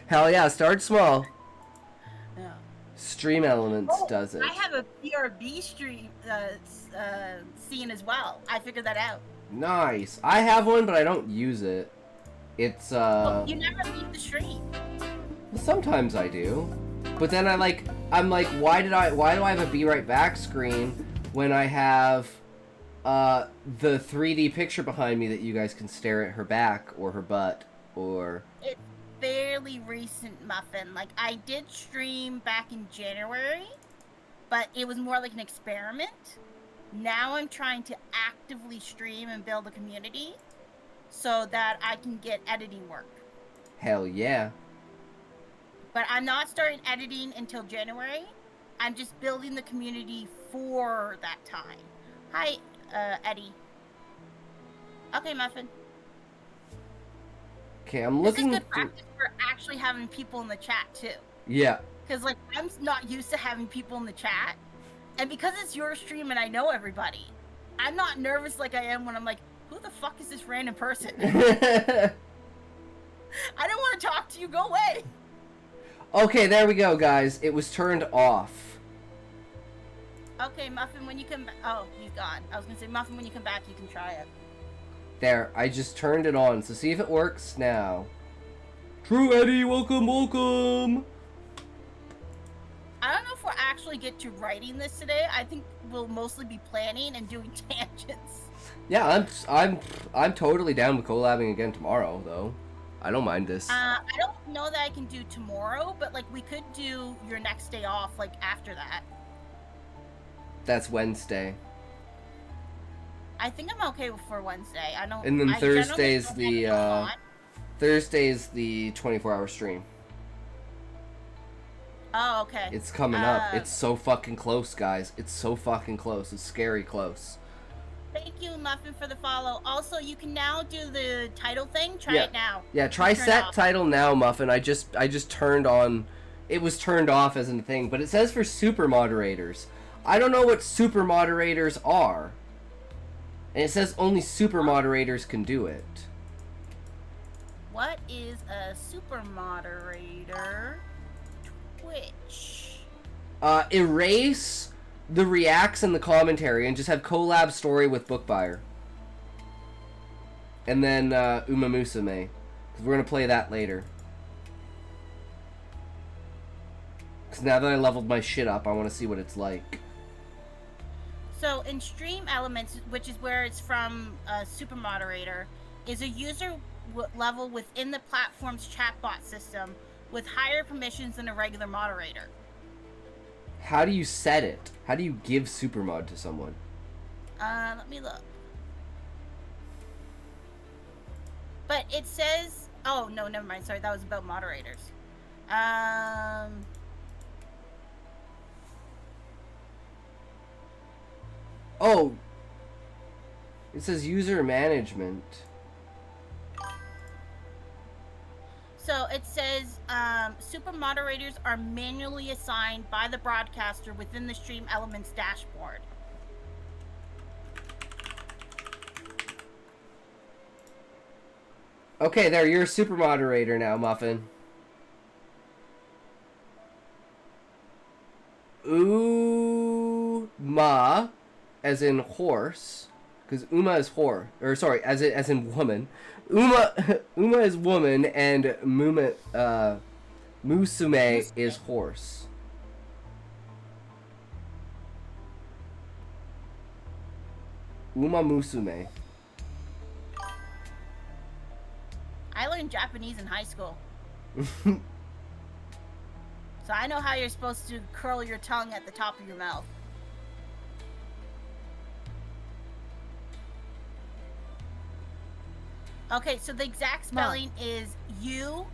Hell yeah, start small. Yeah. Stream Elements Oh, does it. I have a BRB stream scene as well. I figured that out. Nice. I have one, but I don't use it. It's Well, you never leave the stream. sometimes I do. But then I'm like, why do I have a be right back screen when I have the 3D picture behind me that you guys can stare at her back or her butt or It's fairly recent, Muffin. Like, I did stream back in January, but it was more like an experiment. Now I'm trying to actively stream and build a community so that I can get editing work. hell yeah. But I'm not starting editing until January. I'm just building the community for that time. Hi, Eddie. Okay, Muffin. Okay, I'm This is looking good practice for actually having people in the chat, too. Yeah. Because, like, I'm not used to having people in the chat. And because it's your stream and I know everybody, I'm not nervous like I am when I'm like, who the fuck is this random person? I don't want to talk to you. Go away. Okay, there we go, guys. It was turned off. Okay, Muffin, when you come back... Oh, he's gone. I was gonna say, Muffin, when you come back, you can try it. There, I just turned it on, so see if it works now. True Eddie, welcome, welcome! I don't know if we'll actually get to writing this today. I think we'll mostly be planning and doing tangents. Yeah, I'm totally down with collabing again tomorrow, though. I don't mind this. I don't know that I can do tomorrow, but like we could do your next day off, like after that. That's Wednesday. I think I'm okay for Wednesday. I don't. And then I generally Thursday's don't have anything on. Thursday's the 24-hour stream. Oh, okay. It's coming up. It's so fucking close, guys. It's so fucking close. It's scary close. Thank you, Muffin, for the follow. Also, you can now do the title thing. Try Yeah. it now. Yeah, try Turn it set off. title now, Muffin. I just turned on. It was turned off as a thing, but it says for super moderators. I don't know what super moderators are. And it says only super moderators can do it. What is a super moderator? Twitch. Erase the reacts and the commentary and just have collab story with Bookbuyer. And then Uma Musume. Because we're going to play that later. Because now that I leveled my shit up, I want to see what it's like. So in Stream Elements, which is where it's from Super Moderator, is a user level within the platform's chatbot system with higher permissions than a regular moderator. How do you set it? How do you give Supermod to someone? Let me look. But it says... Oh, no, never mind. Sorry, that was about moderators. Oh! It says user management. So it says super moderators are manually assigned by the broadcaster within the Stream Elements dashboard. Okay, there, you're a super moderator now, Muffin. Uma, as in horse, because Uma is whore, or sorry, as in woman. Uma is woman, and Musume is horse. Uma Musume. I learned Japanese in high school. So I know how you're supposed to curl your tongue at the top of your mouth. Okay, so the exact spelling is U-M-A-M-U-S-U-M-E.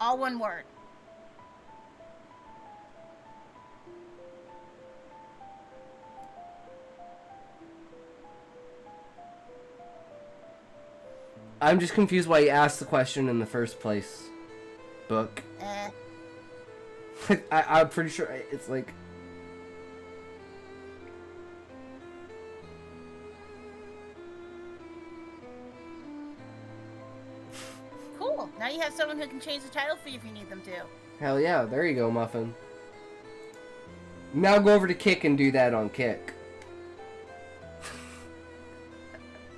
All one word. I'm just confused why you asked the question in the first place. Book. I'm pretty sure it's like... Cool. Now you have someone who can change the title for you if you need them to. Hell yeah, there you go, Muffin. Now go over to Kick and do that on Kick.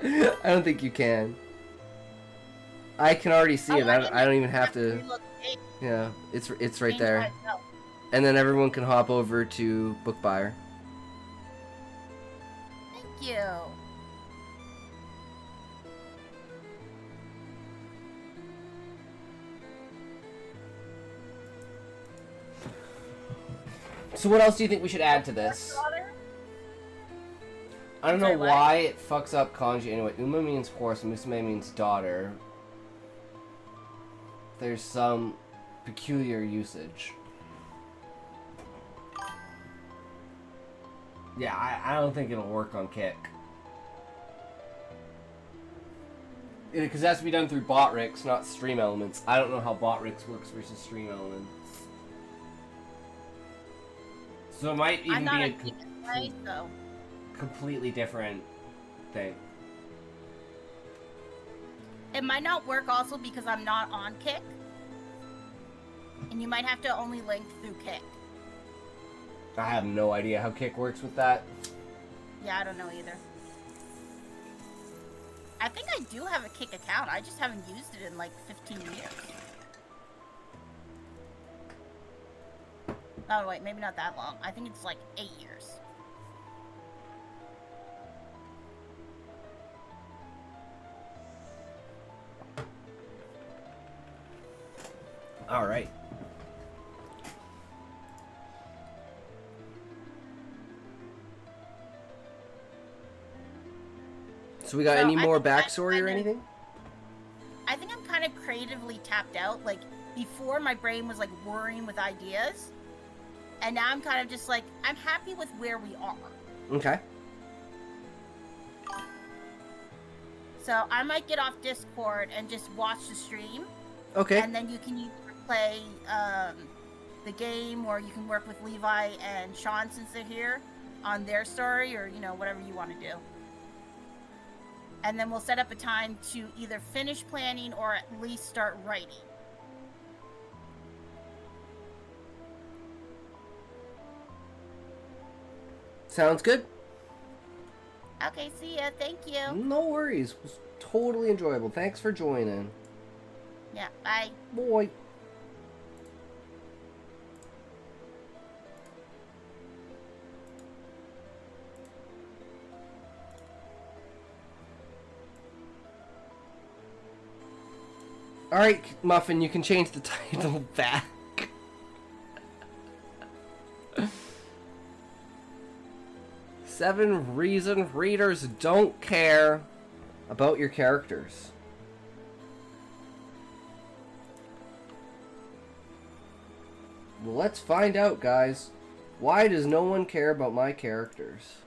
I don't think you can. I can already see it. I don't even have to... Yeah, it's right there. And then everyone can hop over to Bookbuyer. Thank you. So what else do you think we should add to this? I don't know why it fucks up kanji. Anyway, Uma means horse, Musume means daughter. There's some peculiar usage. Yeah, I don't think it'll work on Kick. Because it has to be done through Botrix, not Stream Elements. I don't know how Botrix works versus Stream Elements. So it might even be anyway, so completely different thing. it might not work also because I'm not on Kick. And you might have to only link through Kick. I have no idea how Kick works with that. Yeah, I don't know either. I think I do have a Kick account. I just haven't used it in like 15 years. Oh wait, maybe not that long. I think it's like 8 years. All right. So we got So any I more think I'm backstory or kinda- anything? I think I'm kind of creatively tapped out. Like, before my brain was like whirring with ideas. And now I'm kind of just like, I'm happy with where we are. Okay. So I might get off Discord and just watch the stream. Okay. And then you can either play the game, or you can work with Levi and Sean since they're here on their story, or, you know, whatever you want to do. And then we'll set up a time to either finish planning or at least start writing. Sounds good. Okay, see ya. Thank you. No worries. It was totally enjoyable. Thanks for joining. Yeah, bye. Boy. Alright, Muffin, you can change the title back. Seven reasons readers don't care about your characters. Well, let's find out, guys. Why does no one care about my characters?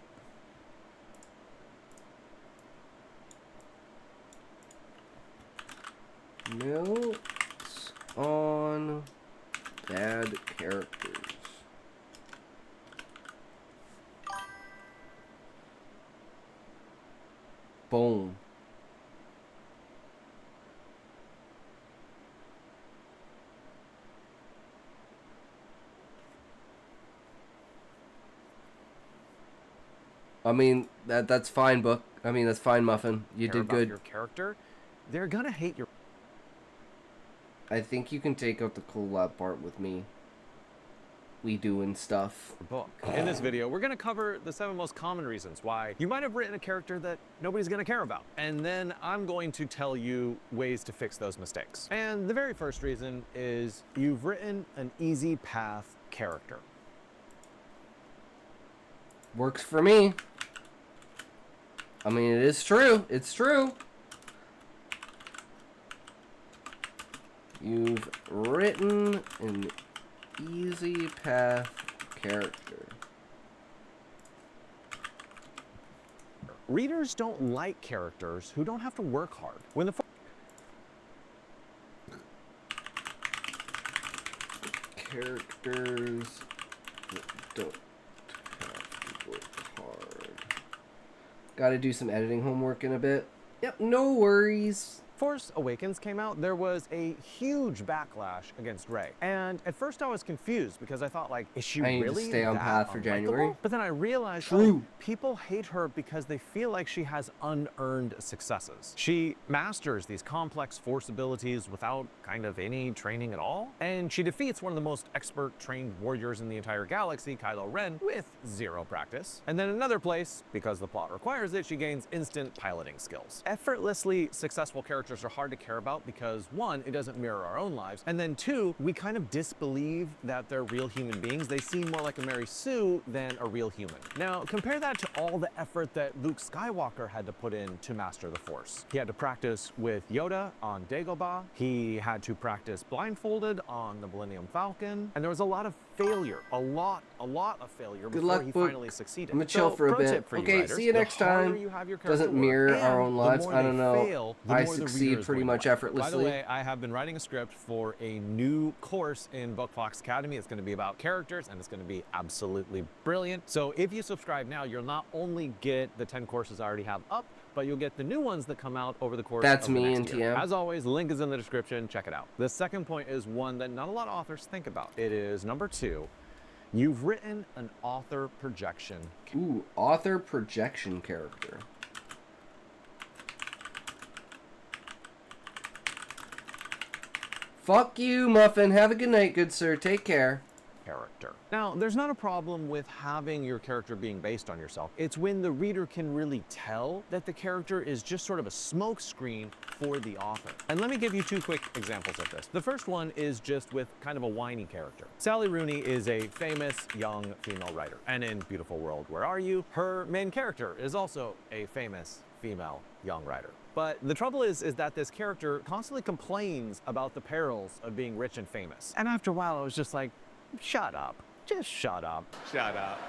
Notes on bad characters. Boom. I mean, that's fine, Book. I mean, that's fine, Muffin. You Care did about good. Your character, they're gonna hate your I think you can take out the collab part with me. We doing stuff. book. In this video, we're gonna cover the 7 most common reasons why you might have written a character that nobody's gonna care about. And then I'm going to tell you ways to fix those mistakes. And the very first reason is you've written an easy path character. Works for me. I mean, it is true. It's true. You've written an easy path character. Readers don't like characters who don't have to work hard. When the Characters that don't have to work hard. Gotta do some editing homework in a bit. Yep, no worries. Force Awakens came out, there was a huge backlash against Rey. And at first I was confused because I thought, like, is she I need to really stay on that path for unlikable? January. But then I realized, True. people hate her because they feel like she has unearned successes. She masters these complex Force abilities without kind of any training at all. And she defeats one of the most expert trained warriors in the entire galaxy, Kylo Ren, with 0 practice. And then in another place, because the plot requires it, she gains instant piloting skills. Effortlessly successful characters are hard to care about because 1, it doesn't mirror our own lives, and then 2, we kind of disbelieve that they're real human beings. They seem more like a Mary Sue than a real human. Now, compare that to all the effort that Luke Skywalker had to put in to master the Force. He had to practice with Yoda on Dagobah, he had to practice blindfolded on the Millennium Falcon, and there was a lot of failure, a lot of failure Good before luck, he Book. finally succeeded. I'm gonna chill for a pro bit. tip for you Okay, writers, see you the next harder time. you have your Doesn't character work, mirror and our own the lives. more I don't they know. fail, the I more the readers succeed reader is pretty going to much like. effortlessly. By the way, I have been writing a script for a new course in Book Fox Academy. It's going to be about characters, and it's going to be absolutely brilliant. So if you subscribe now, you'll not only get the 10 courses I already have up, but you'll get the new ones that come out over the course That's of the me next and year. TM. As always, the link is in the description. Check it out. The second point is one that not a lot of authors think about. It is number 2. You've written an author projection. Ooh, author projection character. Fuck you, Muffin. Have a good night, good sir. Take care. Character. Now, there's not a problem with having your character being based on yourself. It's when the reader can really tell that the character is just sort of a smokescreen for the author. And let me give you 2 quick examples of this. The first one is just with kind of a whiny character. Sally Rooney is a famous young female writer. And in Beautiful World, Where Are You? Her main character is also a famous female young writer. But the trouble is that this character constantly complains about the perils of being rich and famous. And after a while, I was just like, shut up. Just shut up. Shut up.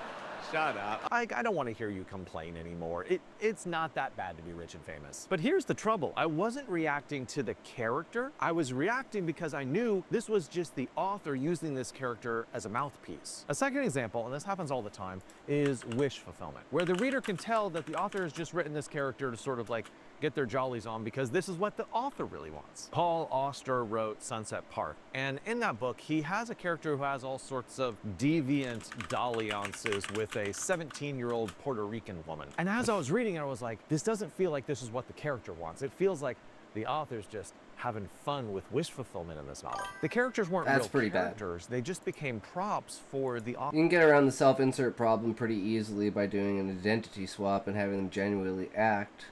Shut up. I don't want to hear you complain anymore. It's not that bad to be rich and famous. But here's the trouble. I wasn't reacting to the character. I was reacting because I knew this was just the author using this character as a mouthpiece. A second example, and this happens all the time, is wish fulfillment, where the reader can tell that the author has just written this character to sort of like get their jollies on because this is what the author really wants. Paul Auster wrote Sunset Park, and in that book, he has a character who has all sorts of deviant dalliances with a 17-year-old Puerto Rican woman. And as I was reading it, I was like, this doesn't feel like this is what the character wants. It feels like the author's just having fun with wish fulfillment in this novel. The characters weren't That's real pretty characters. They just became props for the author. You can get around the self-insert problem pretty easily by doing an identity swap and having them genuinely act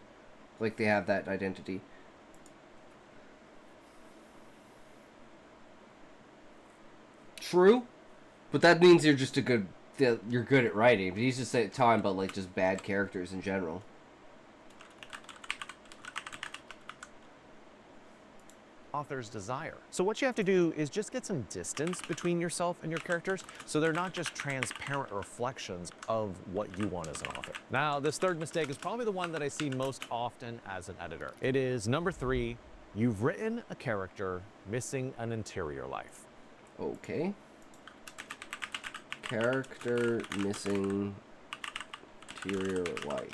like they have that identity. True, but that means you're just you're good at writing. But he's just talking about like just bad characters in general. Author's desire. So what you have to do is just get some distance between yourself and your characters so they're not just transparent reflections of what you want as an author. Now, this third mistake is probably the one that I see most often as an editor. It is number 3, you've written a character missing an interior life. Okay. Character missing interior life.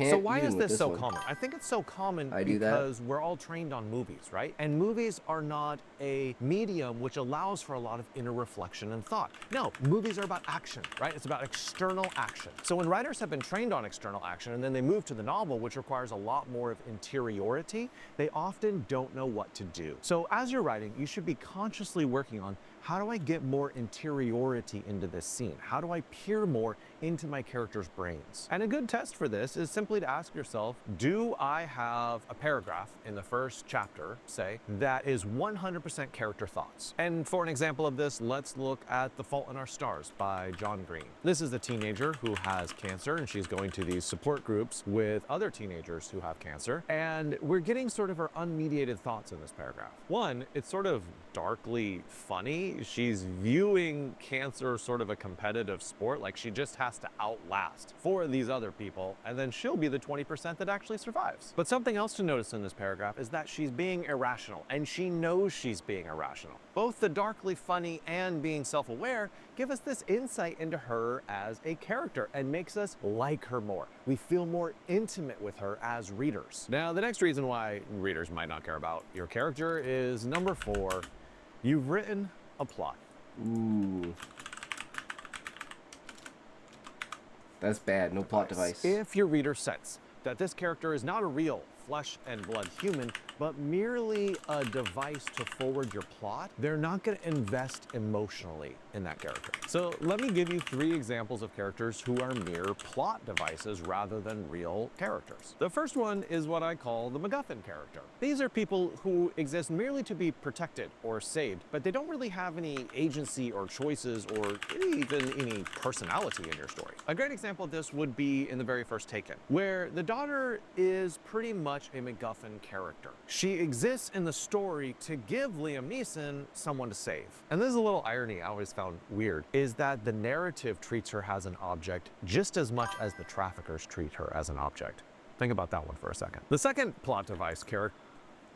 So why is this so common? I think it's so common because we're all trained on movies, right? And movies are not a medium which allows for a lot of inner reflection and thought. No, movies are about action, right? It's about external action. So when writers have been trained on external action and then they move to the novel, which requires a lot more of interiority, they often don't know what to do. So as you're writing, you should be consciously working on, how do I get more interiority into this scene? How do I peer more into my character's brains? And a good test for this is simply to ask yourself, do I have a paragraph in the first chapter, say, that is 100% character thoughts? And for an example of this, let's look at The Fault in Our Stars by John Green. This is a teenager who has cancer, and she's going to these support groups with other teenagers who have cancer. And we're getting sort of her unmediated thoughts in this paragraph. One, it's sort of darkly funny. She's viewing cancer sort of a competitive sport, like she just has to outlast for these other people, and then she'll be the 20% that actually survives. But something else to notice in this paragraph is that she's being irrational, and she knows she's being irrational. Both the darkly funny and being self-aware give us this insight into her as a character and makes us like her more. We feel more intimate with her as readers. Now, the next reason why readers might not care about your character is number 4, you've written a plot. Ooh. That's bad. No plot device. If your reader sense that this character is not a real flesh and blood human, but merely a device to forward your plot, they're not going to invest emotionally in that character. So let me give you 3 examples of characters who are mere plot devices rather than real characters. The first one is what I call the MacGuffin character. These are people who exist merely to be protected or saved, but they don't really have any agency or choices or even any personality in your story. A great example of this would be in the very first Taken, where the daughter is pretty much a MacGuffin character. She exists in the story to give Liam Neeson someone to save. And there's a little irony I always found weird, is that the narrative treats her as an object just as much as the traffickers treat her as an object. Think about that one for a second. The second plot device character.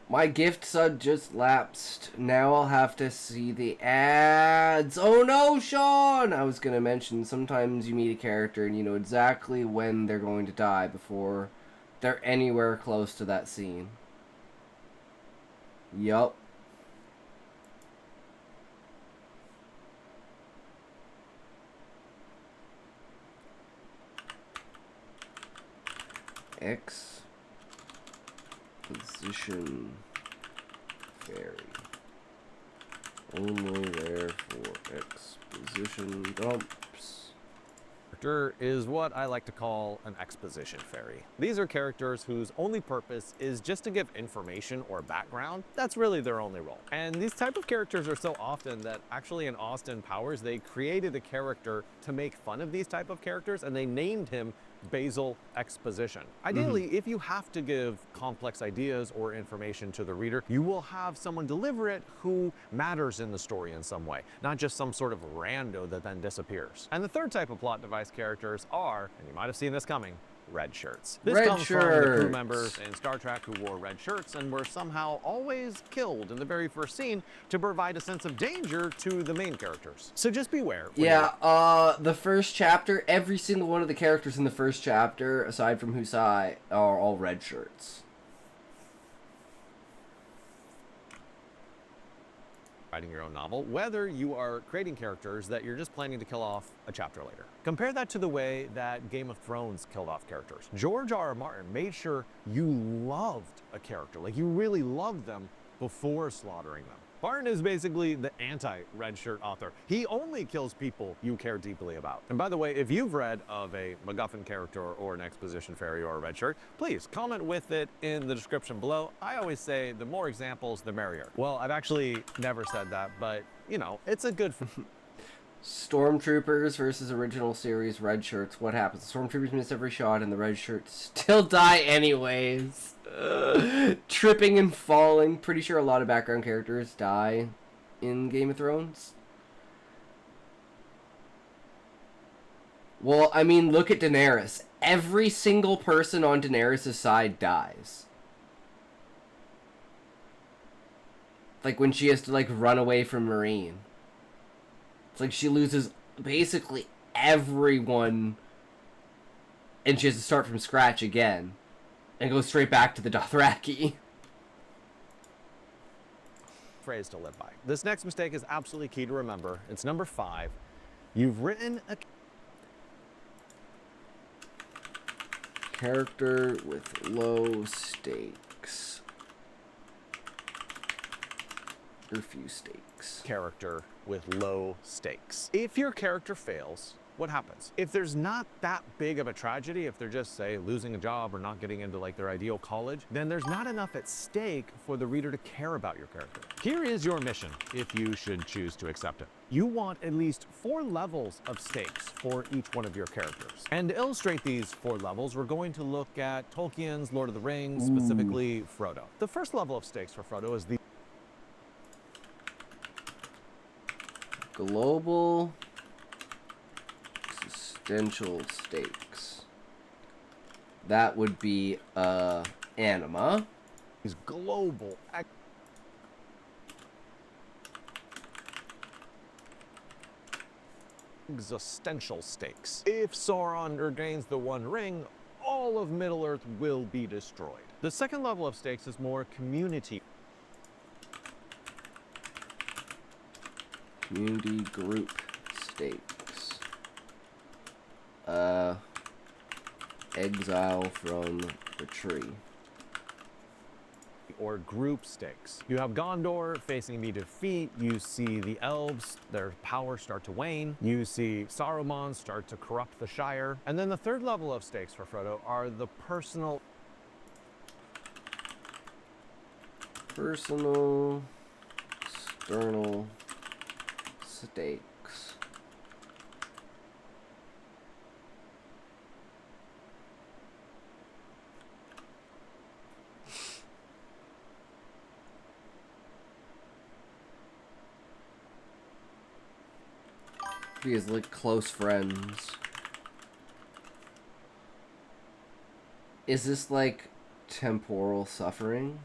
My gift sub just lapsed. Now I'll have to see the ads. Oh no, Sean! I was gonna mention sometimes you meet a character and you know exactly when they're going to die before they're anywhere close to that scene. Yup. Exposition fairy. Only there for exposition dumps. Character is what I like to call an exposition fairy. These are characters whose only purpose is just to give information or background. That's really their only role. And these type of characters are so often that actually in Austin Powers, they created a character to make fun of these type of characters, and they named him Basil Exposition. Ideally, if you have to give complex ideas or information to the reader, you will have someone deliver it who matters in the story in some way, not just some sort of rando that then disappears. And the third type of plot device characters are, and you might have seen this coming, red shirts. This Red comes from the crew shirts. members in Star Trek who wore red shirts and were somehow always killed in the very first scene to provide a sense of danger to the main characters. So just beware. when Yeah, the first chapter, every single one of the characters in the first chapter, aside from Husai, are all red shirts. writing your own novel, whether you are creating characters that you're just planning to kill off a chapter later. Compare that to the way that Game of Thrones killed off characters. George R.R. Martin made sure you loved a character, like you really loved them before slaughtering them. Martin is basically the anti-red shirt author. He only kills people you care deeply about. And by the way, if you've read of a MacGuffin character or an exposition fairy or a red shirt, please comment with it in the description below. I always say the more examples, the merrier. Well, I've actually never said that, but you know, it's a good Stormtroopers versus original series red shirts. What happens? The Stormtroopers miss every shot and the red shirts still die anyways. Tripping and falling. Pretty sure a lot of background characters die in Game of Thrones. Well, I mean, look at Daenerys. Every single person on Daenerys' side dies. Like when she has to like run away from Marine. It's like she loses basically everyone and she has to start from scratch again and go straight back to the Dothraki. phrase to live by. This next mistake is absolutely key to remember. It's number 5. You've written a Character with low stakes. Or few stakes. character with low stakes. If your character fails, what happens? If there's not that big of a tragedy, if they're just, say, losing a job or not getting into like their ideal college, then there's not enough at stake for the reader to care about your character. Here is your mission, if you should choose to accept it. You want at least 4 levels of stakes for each one of your characters. And to illustrate these 4 levels, we're going to look at Tolkien's Lord of the Rings, specifically Frodo. The first level of stakes for Frodo is the Global existential stakes. That would be anima. global existential stakes. If Sauron regains the One Ring, all of Middle-earth will be destroyed. The second level of stakes is more community. Community group stakes. Exile from the tree. Or group stakes. You have Gondor facing immediate defeat. You see the elves, their power start to wane. You see Saruman start to corrupt the Shire. And then the third level of stakes for Frodo are the personal external stakes. Because like close friends. Is this like temporal suffering?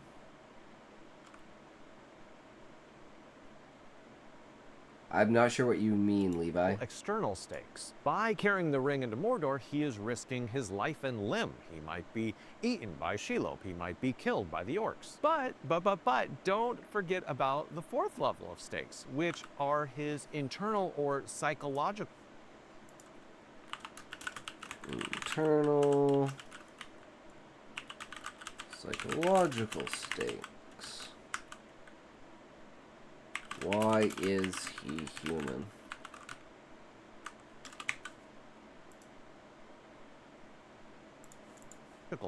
I'm not sure what you mean, Levi. External stakes. By carrying the ring into Mordor, he is risking his life and limb. He might be eaten by Shelob. He might be killed by the orcs. But don't forget about the fourth level of stakes, which are his internal or psychological. Internal psychological stakes. Why is he human?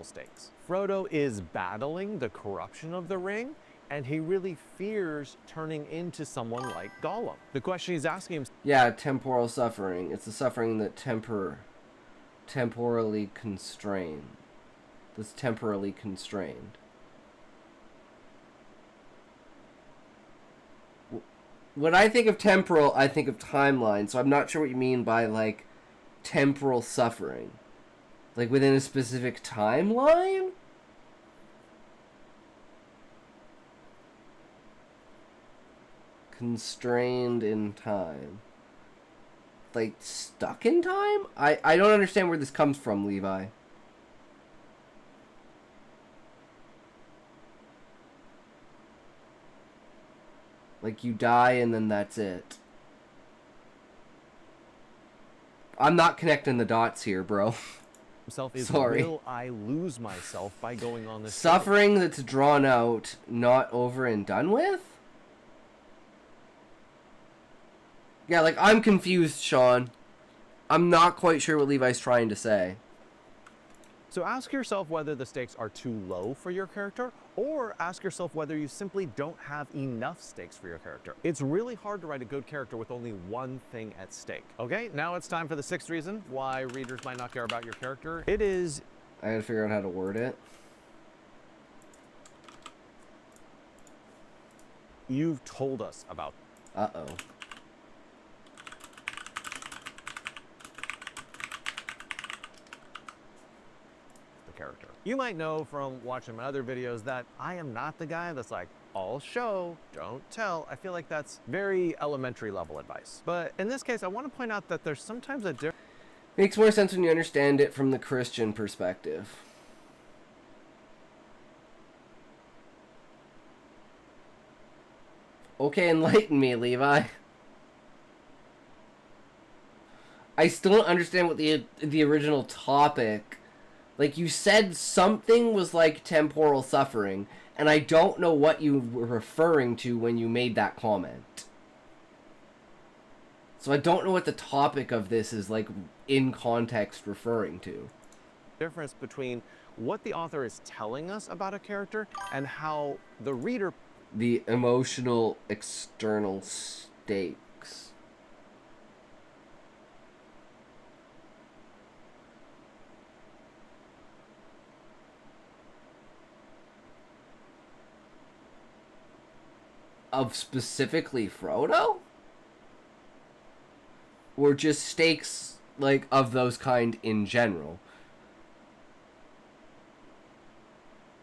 Stakes. Frodo is battling the corruption of the ring, and he really fears turning into someone like Gollum. The question he's asking himself. Yeah, temporal suffering. It's the suffering that temporally constrained. That's temporally constrained. When I think of temporal, I think of timeline, so I'm not sure what you mean by, like, temporal suffering. Like, within a specific timeline? Constrained in time. Like, stuck in time? I don't understand where this comes from, Levi. Like, you die and then that's it. I'm not connecting the dots here, bro. Is, sorry. Will I lose myself by going on this suffering journey? That's drawn out, not over and done with? Yeah, like, I'm confused, Sean. I'm not quite sure what Levi's trying to say. So ask yourself whether the stakes are too low for your character, or ask yourself whether you simply don't have enough stakes for your character. It's really hard to write a good character with only one thing at stake. Okay, now it's time for the sixth reason why readers might not care about your character. It is... I gotta figure out how to word it. You've told us about... Uh-oh. Character. You might know from watching my other videos that I am not the guy that's like, all show, don't tell. I feel like that's very elementary level advice. But in this case, I want to point out that there's sometimes a difference. Makes more sense when you understand it from the Christian perspective. Okay, enlighten me, Levi. I still don't understand what the original topic... Like, you said something was like temporal suffering, and I don't know what you were referring to when you made that comment. So I don't know what the topic of this is, like, in context referring to. Difference between what the author is telling us about a character and how the reader... The emotional external stakes. Of specifically Frodo? Or just stakes, like, of those kind in general?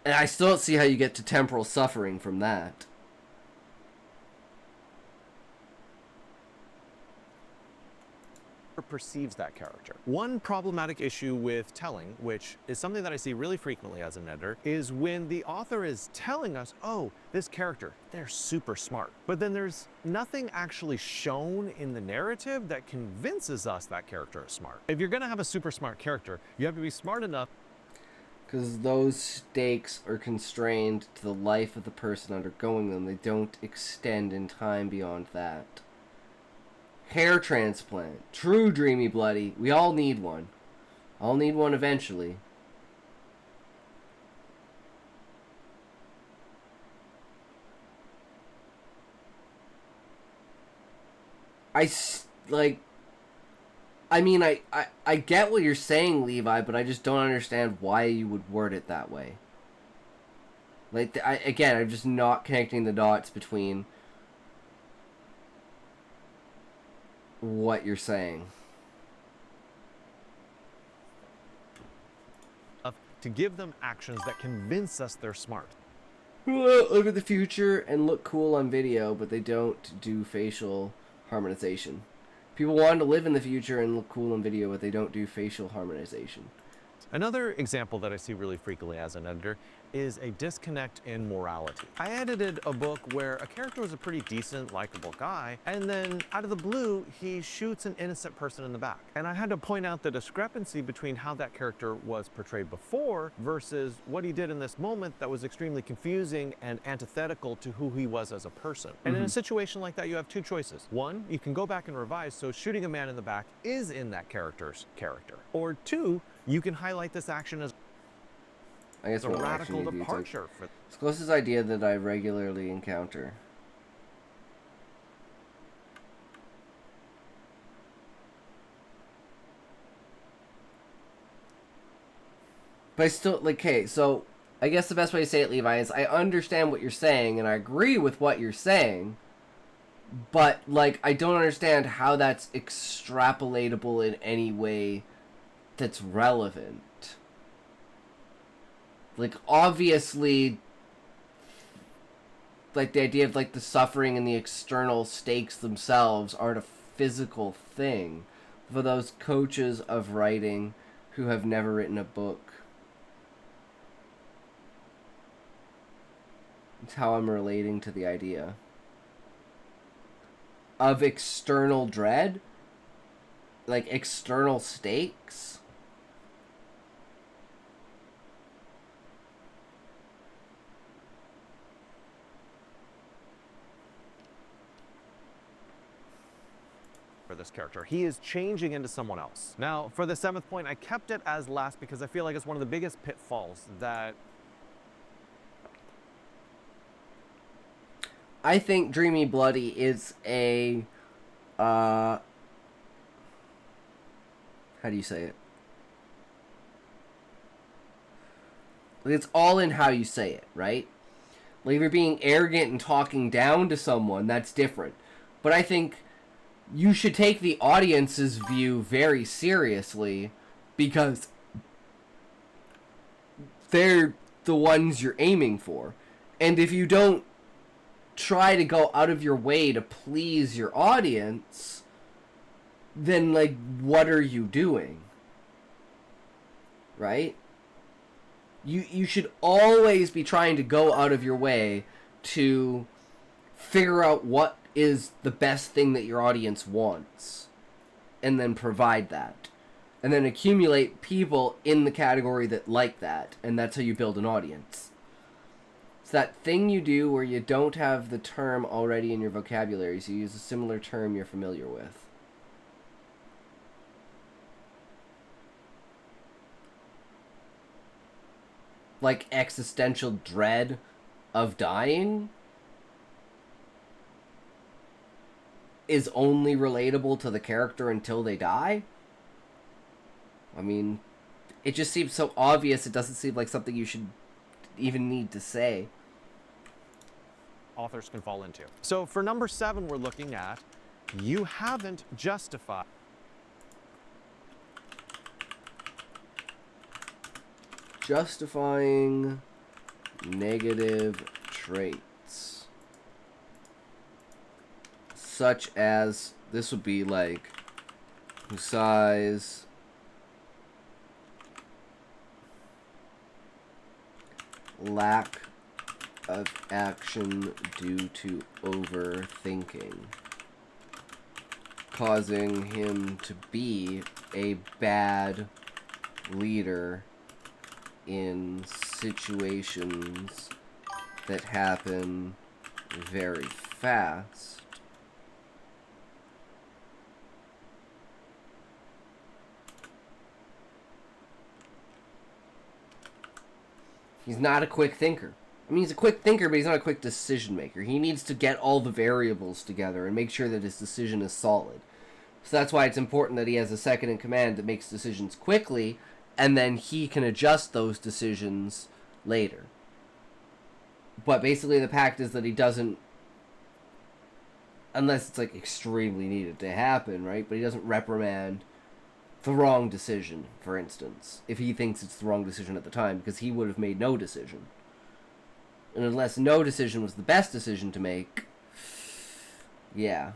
And I still don't see how you get to temporal suffering from that. perceives that character. One problematic issue with telling, which is something that I see really frequently as an editor, is when the author is telling us, oh, this character, they're super smart. But then there's nothing actually shown in the narrative that convinces us that character is smart. If you're gonna have a super smart character, you have to be smart enough. Because those stakes are constrained to the life of the person undergoing them. They don't extend in time beyond that. Hair transplant. True dreamy bloody. We all need one. I'll need one eventually. I mean, I get what you're saying, Levi, but I just don't understand why you would word it that way. Like, again, I'm just not connecting the dots between what you're saying. to give them actions that convince us they're smart. Live in the future and look cool on video, but they don't do facial harmonization. People want to live in the future and look cool on video, but they don't do facial harmonization. Another example that I see really frequently as an editor is a disconnect in morality. I edited a book where a character was a pretty decent, likable guy, and then out of the blue, he shoots an innocent person in the back. And I had to point out the discrepancy between how that character was portrayed before versus what he did in this moment that was extremely confusing and antithetical to who he was as a person. And in a situation like that, you have two choices. One, you can go back and revise so shooting a man in the back is in that character's character. Or two, you can highlight this action as I guess a what radical action you do, departure. it's the closest idea that I regularly encounter. But I still, like, okay, so I guess the best way to say it, Levi, is I understand what you're saying, and I agree with what you're saying, but, like, I don't understand how that's extrapolatable in any way that's relevant. Like, obviously, like, the idea of, like, the suffering and the external stakes themselves aren't a physical thing for those coaches of writing who have never written a book. It's how I'm relating to the idea of external dread, like external stakes. for this character. He is changing into someone else. Now, for the 7th point, I kept it as last because I feel like it's one of the biggest pitfalls that I think Dreamy Bloody is a, how do you say it? Like, it's all in how you say it, right? Like, if you're being arrogant and talking down to someone, that's different. But I think you should take the audience's view very seriously because they're the ones you're aiming for. And if you don't try to go out of your way to please your audience, then, like, what are you doing? Right? You should always be trying to go out of your way to figure out what is the best thing that your audience wants, and then provide that. And then accumulate people in the category that like that, and that's how you build an audience. It's that thing you do where you don't have the term already in your vocabulary, so you use a similar term you're familiar with. Like existential dread of dying is only relatable to the character until they die. I mean, it just seems so obvious, it doesn't seem like something you should even need to say. authors can fall into. So for number 7, we're looking at you haven't justified. Justifying negative traits. Such as, this would be like, size, lack of action due to overthinking, causing him to be a bad leader in situations that happen very fast. He's not a quick thinker. I mean, he's a quick thinker, but he's not a quick decision maker. He needs to get all the variables together and make sure that his decision is solid. So that's why it's important that he has a second in command that makes decisions quickly, and then he can adjust those decisions later. But basically the pact is that he doesn't, unless it's like extremely needed to happen, right? But he doesn't reprimand the wrong decision, for instance, if he thinks it's the wrong decision at the time, because he would have made no decision. And unless no decision was the best decision to make, yeah.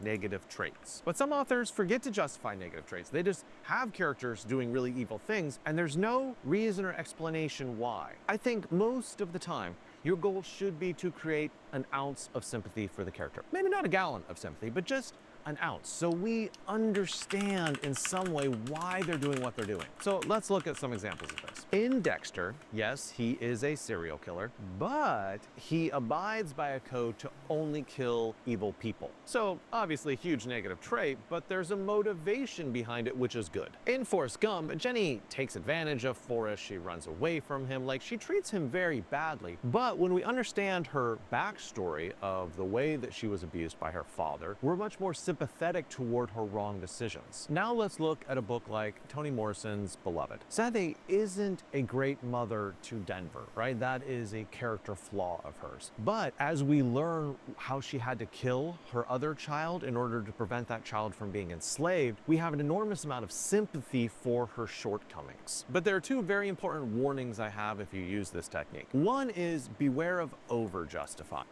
Negative traits. But some authors forget to justify negative traits. They just have characters doing really evil things, and there's no reason or explanation why. I think most of the time, your goal should be to create an ounce of sympathy for the character. Maybe not a gallon of sympathy, but just an ounce, so we understand in some way why they're doing what they're doing. So let's look at some examples of this. In Dexter, yes, he is a serial killer, but he abides by a code to only kill evil people. So obviously huge negative trait, but there's a motivation behind it, which is good. In Forrest Gump, Jenny takes advantage of Forrest, she runs away from him, like she treats him very badly. But when we understand her backstory of the way that she was abused by her father, we're much more sympathetic toward her wrong decisions. Now let's look at a book like Toni Morrison's Beloved. Sadie isn't a great mother to Denver, right? That is a character flaw of hers. But as we learn how she had to kill her other child in order to prevent that child from being enslaved, we have an enormous amount of sympathy for her shortcomings. But there are two very important warnings I have if you use this technique. One is beware of over-justifying.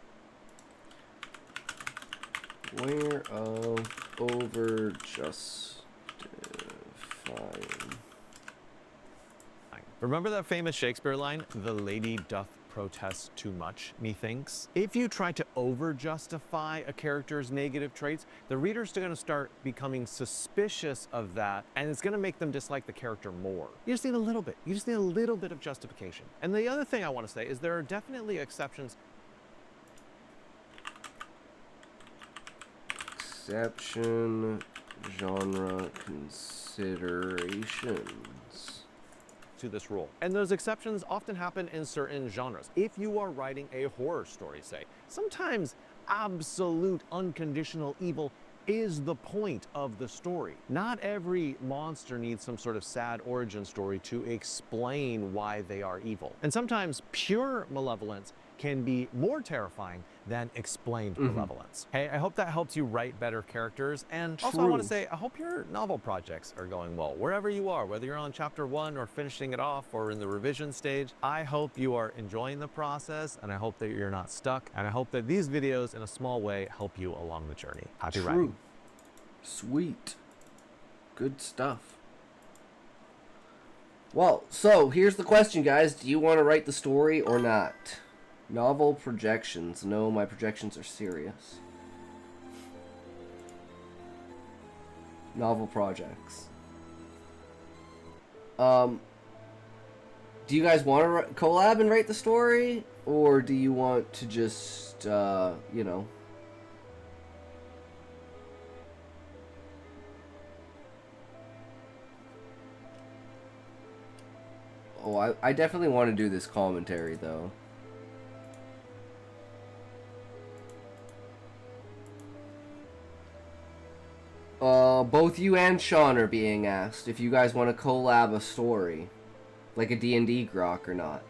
Beware of over-justifying. Remember that famous Shakespeare line, "The lady doth protest too much, methinks"? If you try to over-justify a character's negative traits, the reader's going to start becoming suspicious of that, and it's going to make them dislike the character more. You just need a little bit. You just need a little bit of justification. And the other thing I want to say is there are definitely exceptions. Exception genre considerations To this rule. And those exceptions often happen in certain genres. If you are writing a horror story, say, sometimes absolute unconditional evil is the point of the story. Not every monster needs some sort of sad origin story to explain why they are evil. And sometimes pure malevolence can be more terrifying than explained malevolence. Hey, I hope that helps you write better characters. And also I want to say, I hope your novel projects are going well. Wherever you are, whether you're on chapter 1 or finishing it off or in the revision stage, I hope you are enjoying the process, and I hope that you're not stuck. And I hope that these videos in a small way help you along the journey. Happy writing. Sweet. Good stuff. Well, so here's the question, guys. Do you want to write the story or not? Novel projections. No, my projections are serious. Novel projects. Do you guys want to collab and write the story? Or do you want to just, you know... Oh, I definitely want to do this commentary, though. Both you and Sean are being asked if you guys want to collab a story. Like a D&D grok or not.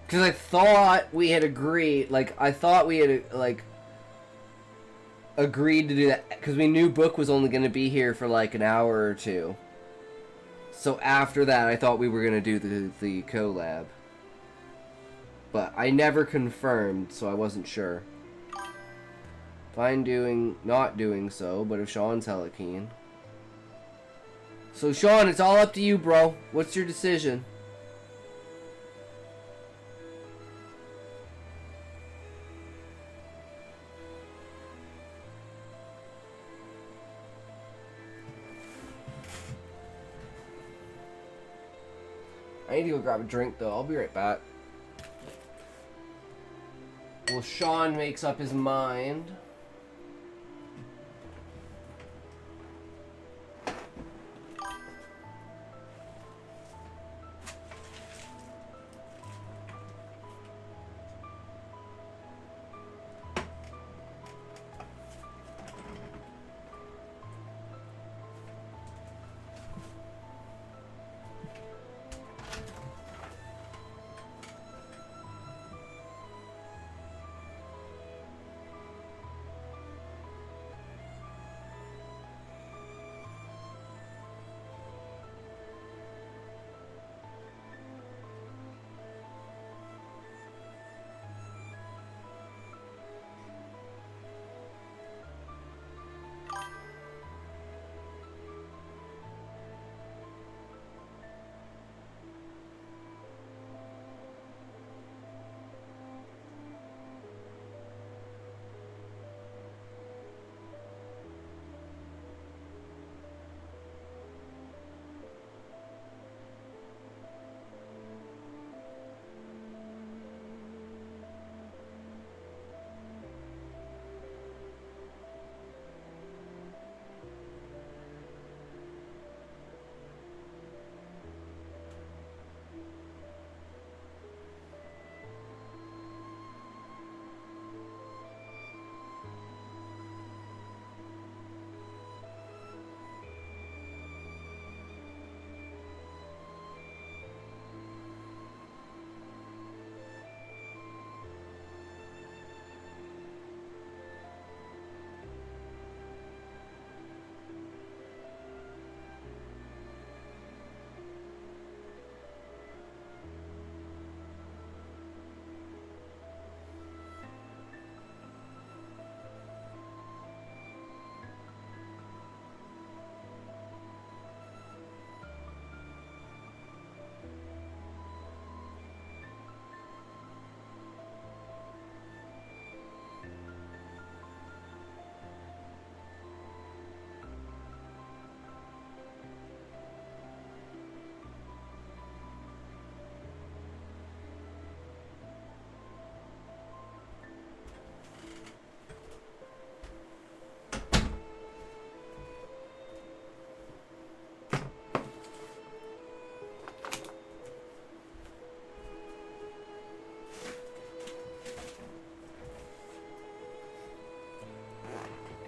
Because I thought we had agreed, I thought we had, agreed to do that, because we knew Book was only going to be here for, an hour or two. So after that, I thought we were going to do the collab. But I never confirmed, so I wasn't sure. Fine not doing so, but if Sean's hella keen. So Sean, it's all up to you, bro. What's your decision? I need to go grab a drink, though. I'll be right back. Well, Sean makes up his mind.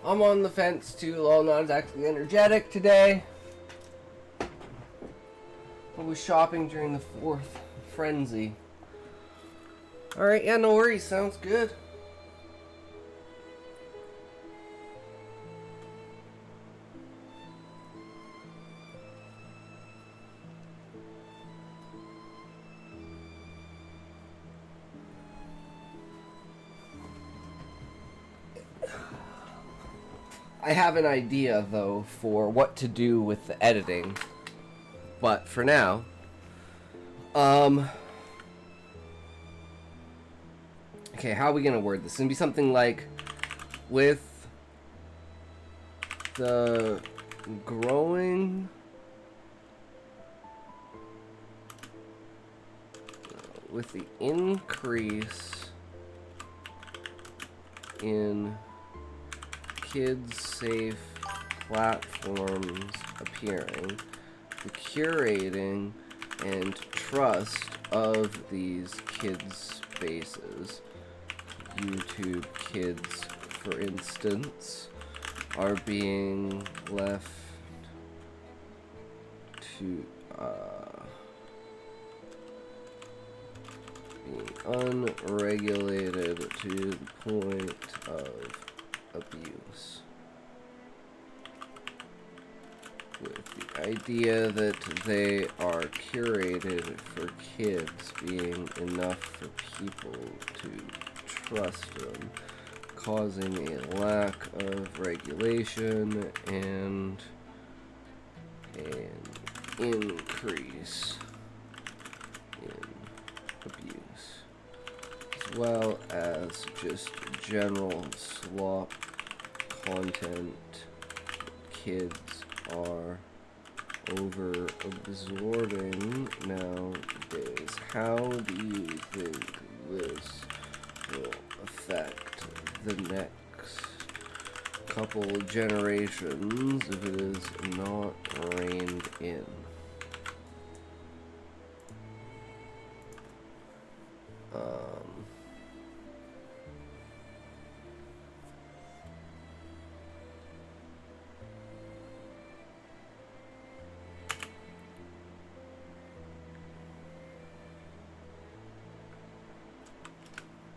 I'm on the fence too, although not exactly energetic today. I was shopping during the fourth frenzy. Alright, yeah, no worries. Sounds good. I have an idea, though, for what to do with the editing. But for now, okay, how are we gonna word this? It's gonna be something like, with the growing with the increase in kids-safe platforms appearing, the curating and trust of these kids' spaces, YouTube Kids, for instance, are being left to being unregulated to the point of abuse, with the idea that they are curated for kids being enough for people to trust them, causing a lack of regulation and an increase in abuse, as well as just general slop content kids are over absorbing nowadays. How do you think this will affect the next couple generations if it is not reined in?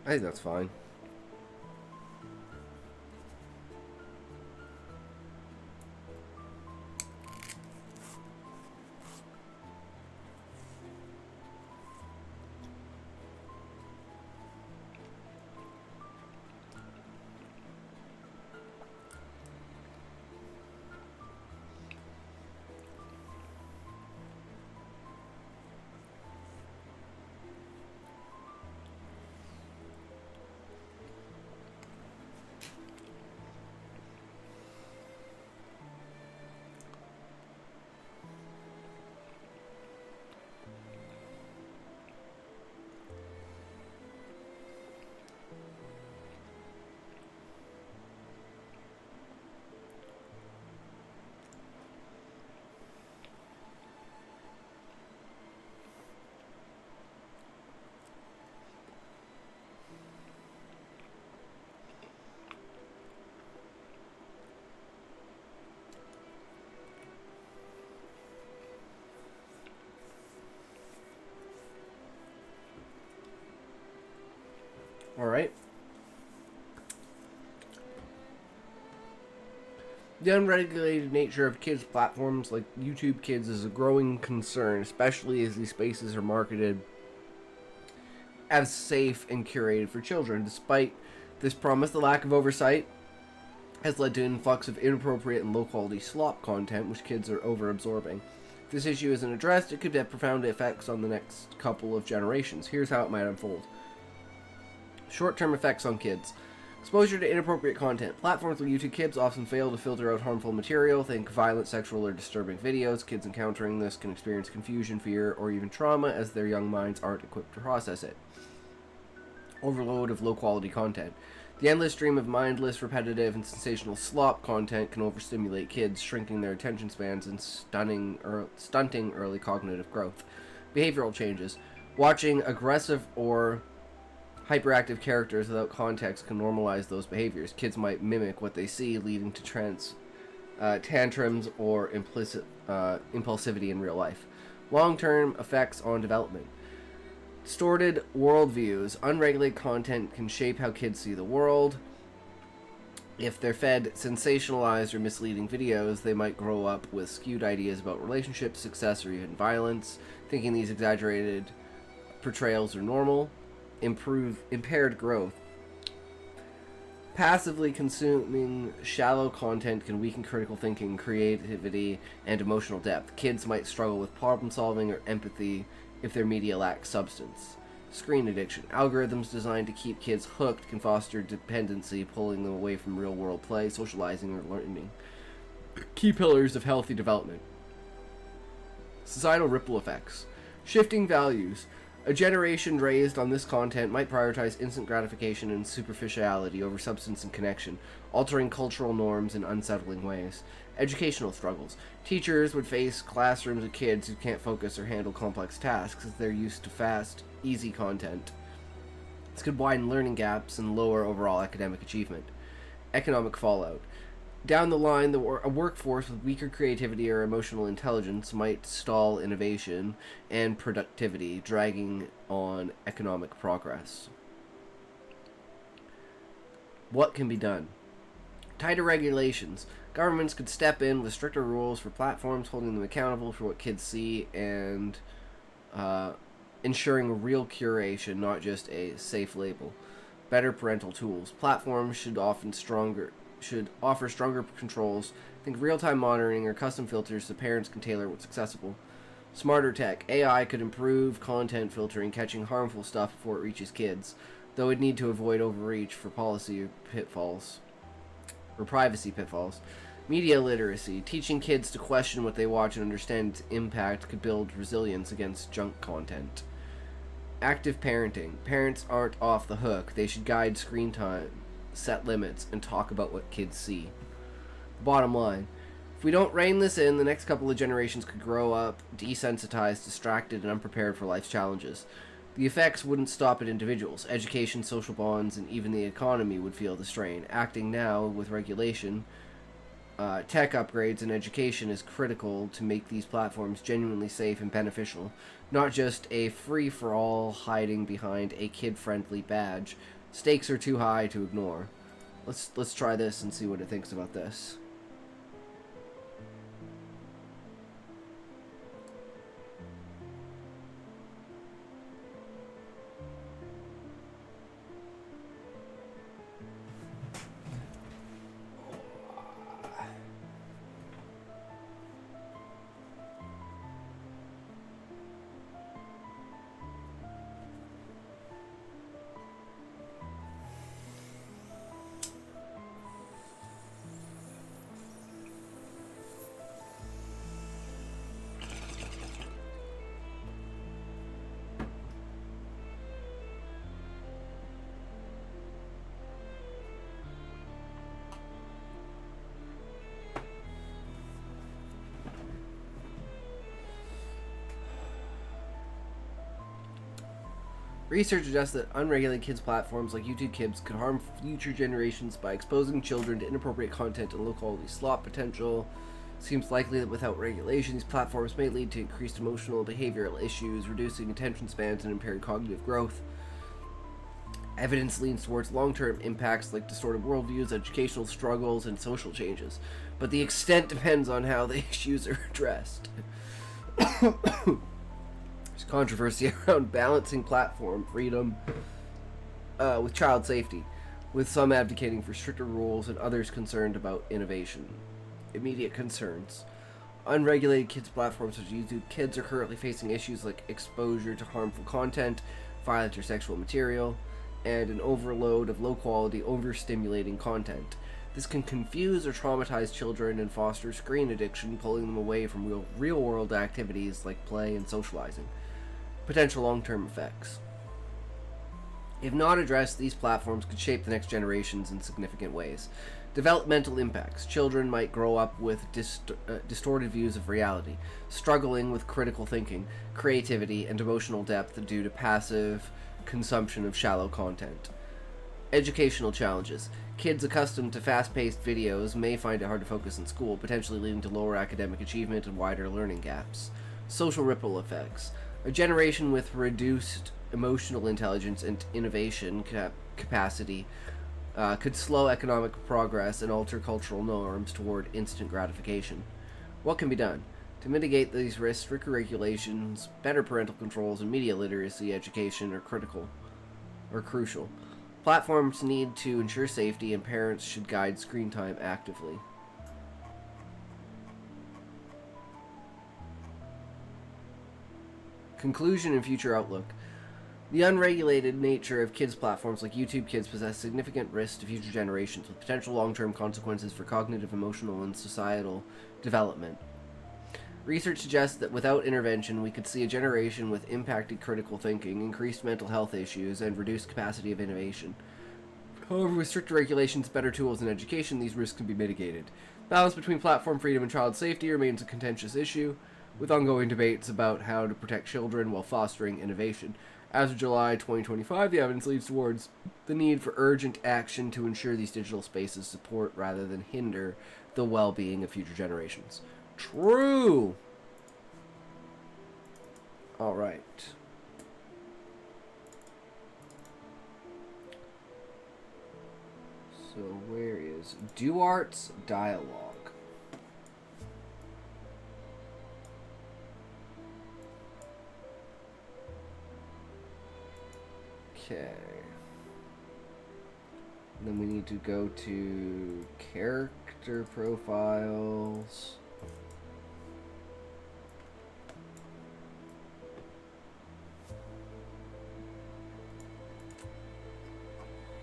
I think that's fine. Alright. The unregulated nature of kids' platforms like YouTube Kids is a growing concern, especially as these spaces are marketed as safe and curated for children. Despite this promise, the lack of oversight has led to an influx of inappropriate and low-quality slop content, which kids are over-absorbing. If this issue isn't addressed, it could have profound effects on the next couple of generations. Here's how it might unfold. Short-term effects on kids. Exposure to inappropriate content. Platforms like YouTube Kids often fail to filter out harmful material. Think violent, sexual, or disturbing videos. Kids encountering this can experience confusion, fear, or even trauma as their young minds aren't equipped to process it. Overload of low-quality content. The endless stream of mindless, repetitive, and sensational slop content can overstimulate kids, shrinking their attention spans and stunting early cognitive growth. Behavioral changes. Watching aggressive or Hyperactive characters without context can normalize those behaviors. Kids might mimic what they see, leading to tantrums or implicit impulsivity in real life. Long-term effects on development. Distorted worldviews. Unregulated content can shape how kids see the world. If they're fed sensationalized or misleading videos, they might grow up with skewed ideas about relationships, success, or even violence, thinking these exaggerated portrayals are normal. Impaired growth. Passively consuming shallow content can weaken critical thinking, creativity, and emotional depth. Kids might struggle with problem solving or empathy if their media lacks substance. Screen addiction. Algorithms designed to keep kids hooked can foster dependency, pulling them away from real-world play, socializing, or learning. Key pillars of healthy development. Societal ripple effects. Shifting values. A generation raised on this content might prioritize instant gratification and superficiality over substance and connection, altering cultural norms in unsettling ways. Educational struggles. Teachers would face classrooms of kids who can't focus or handle complex tasks as they're used to fast, easy content. This could widen learning gaps and lower overall academic achievement. Economic fallout. Down the line, a workforce with weaker creativity or emotional intelligence might stall innovation and productivity, dragging on economic progress. What can be done? Tighter regulations. Governments could step in with stricter rules for platforms, holding them accountable for what kids see, and ensuring real curation, not just a safe label. Better parental tools. Platforms should offer stronger controls. Think real-time monitoring or custom filters so parents can tailor what's accessible. Smarter tech. AI could improve content filtering, catching harmful stuff before it reaches kids, though it'd need to avoid overreach for policy pitfalls or privacy pitfalls. Media literacy. Teaching kids to question what they watch and understand its impact could build resilience against junk content. Active parenting. Parents aren't off the hook. They should guide screen time, set limits, and talk about what kids see. Bottom line, if we don't rein this in, the next couple of generations could grow up desensitized, distracted, and unprepared for life's challenges. The effects wouldn't stop at individuals. Education, social bonds, and even the economy would feel the strain. Acting now with regulation, tech upgrades, and education is critical to make these platforms genuinely safe and beneficial, not just a free-for-all hiding behind a kid-friendly badge. Stakes are too high to ignore. Let's try this and see what it thinks about this. Research suggests that unregulated kids platforms like YouTube Kids could harm future generations by exposing children to inappropriate content and low-quality slot potential. Seems likely that without regulation, these platforms may lead to increased emotional and behavioral issues, reducing attention spans and impaired cognitive growth. Evidence leans towards long-term impacts like distorted worldviews, educational struggles, and social changes, but the extent depends on how the issues are addressed. There's controversy around balancing platform freedom with child safety, with some advocating for stricter rules and others concerned about innovation. Immediate concerns. Unregulated kids platforms such as YouTube Kids are currently facing issues like exposure to harmful content, violent or sexual material, and an overload of low-quality, overstimulating content. This can confuse or traumatize children and foster screen addiction, pulling them away from real-world activities like play and socializing. Potential long-term effects. If not addressed, these platforms could shape the next generations in significant ways. Developmental impacts. Children might grow up with distorted views of reality, struggling with critical thinking, creativity, and emotional depth due to passive consumption of shallow content. Educational challenges. Kids accustomed to fast-paced videos may find it hard to focus in school, potentially leading to lower academic achievement and wider learning gaps. Social ripple effects. A generation with reduced emotional intelligence and innovation capacity could slow economic progress and alter cultural norms toward instant gratification. What can be done? To mitigate these risks, stricter regulations, better parental controls, and media literacy education are crucial. Platforms need to ensure safety, and parents should guide screen time actively. Conclusion and future outlook. The unregulated nature of kids' platforms like YouTube Kids possess significant risks to future generations, with potential long-term consequences for cognitive, emotional, and societal development. Research suggests that without intervention, we could see a generation with impacted critical thinking, increased mental health issues, and reduced capacity of innovation. However, with stricter regulations, better tools, and education, these risks can be mitigated. Balance between platform freedom and child safety remains a contentious issue, with ongoing debates about how to protect children while fostering innovation. As of July 2025, the evidence leads towards the need for urgent action to ensure these digital spaces support rather than hinder the well-being of future generations. True! Alright. So where is Duart's dialogue? Okay. And then we need to go to character profiles.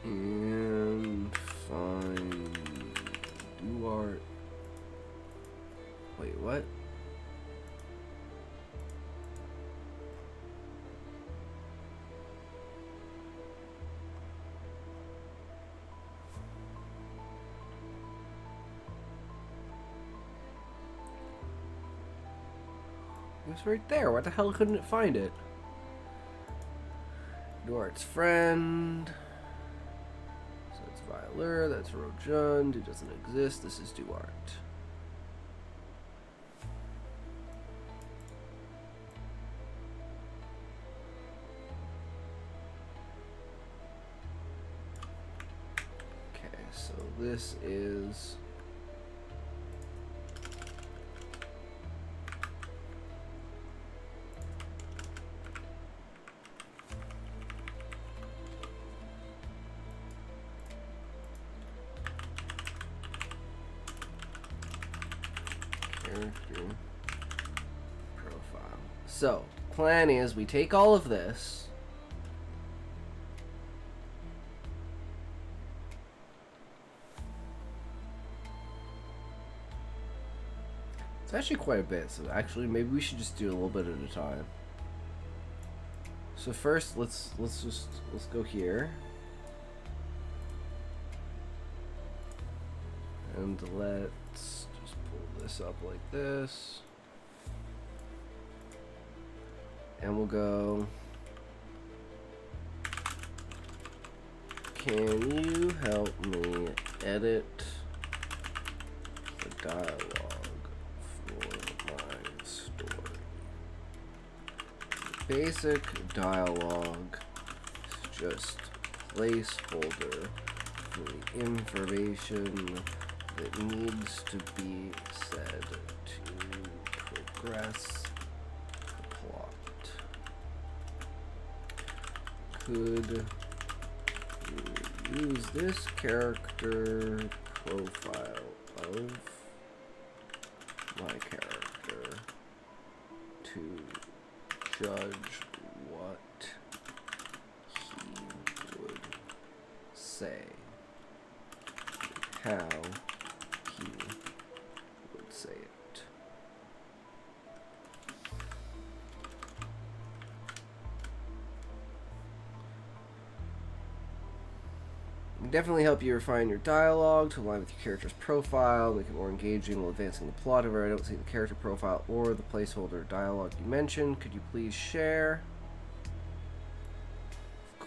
And find Duart. Wait, what? It was right there. Why the hell couldn't it find it? Duart's friend. So it's Violer. That's Rojund, who doesn't exist. This is Duart. Okay, so this is... character profile. So, plan is we take all of this. It's actually quite a bit, so actually maybe we should just do a little bit at a time. So first, let's go here. And let's just pull this up like this. And we'll go, can you help me edit the dialogue for my story? Basic dialogue is just placeholder for the information that needs to be said to progress the plot. Could you use this character profile of my character to judge what he would say, how he would say it. It can definitely help you refine your dialogue to align with your character's profile, make it more engaging while advancing the plot. However, I don't see the character profile or the placeholder dialogue you mentioned. Could you please share?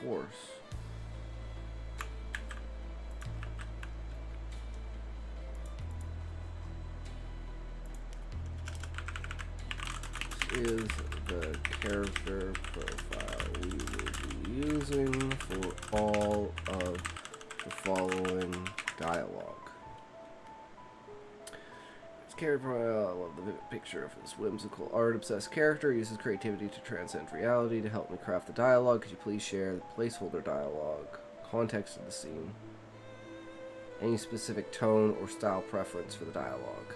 course. This is the character profile we will be using for all of the following dialogue. Character profile. I love the vivid picture of this whimsical art-obsessed character. Uses creativity to transcend reality to help me craft the dialogue. Could you please share the placeholder dialogue, context of the scene, any specific tone or style preference for the dialogue?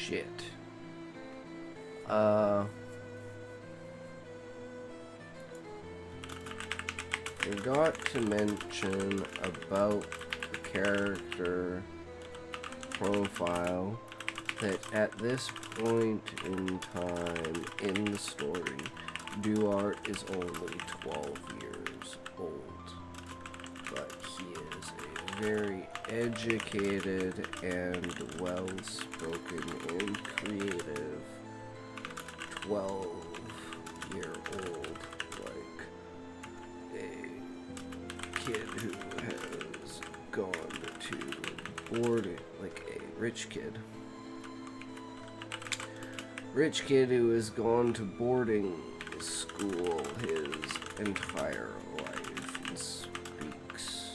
Shit. Forgot to mention about the character profile that at this point in time in the story, Duarte is only 12 years old, but he is a very educated and well-spoken and creative 12-year-old, like a kid who has gone to boarding, like a rich kid who has gone to boarding school his entire life and speaks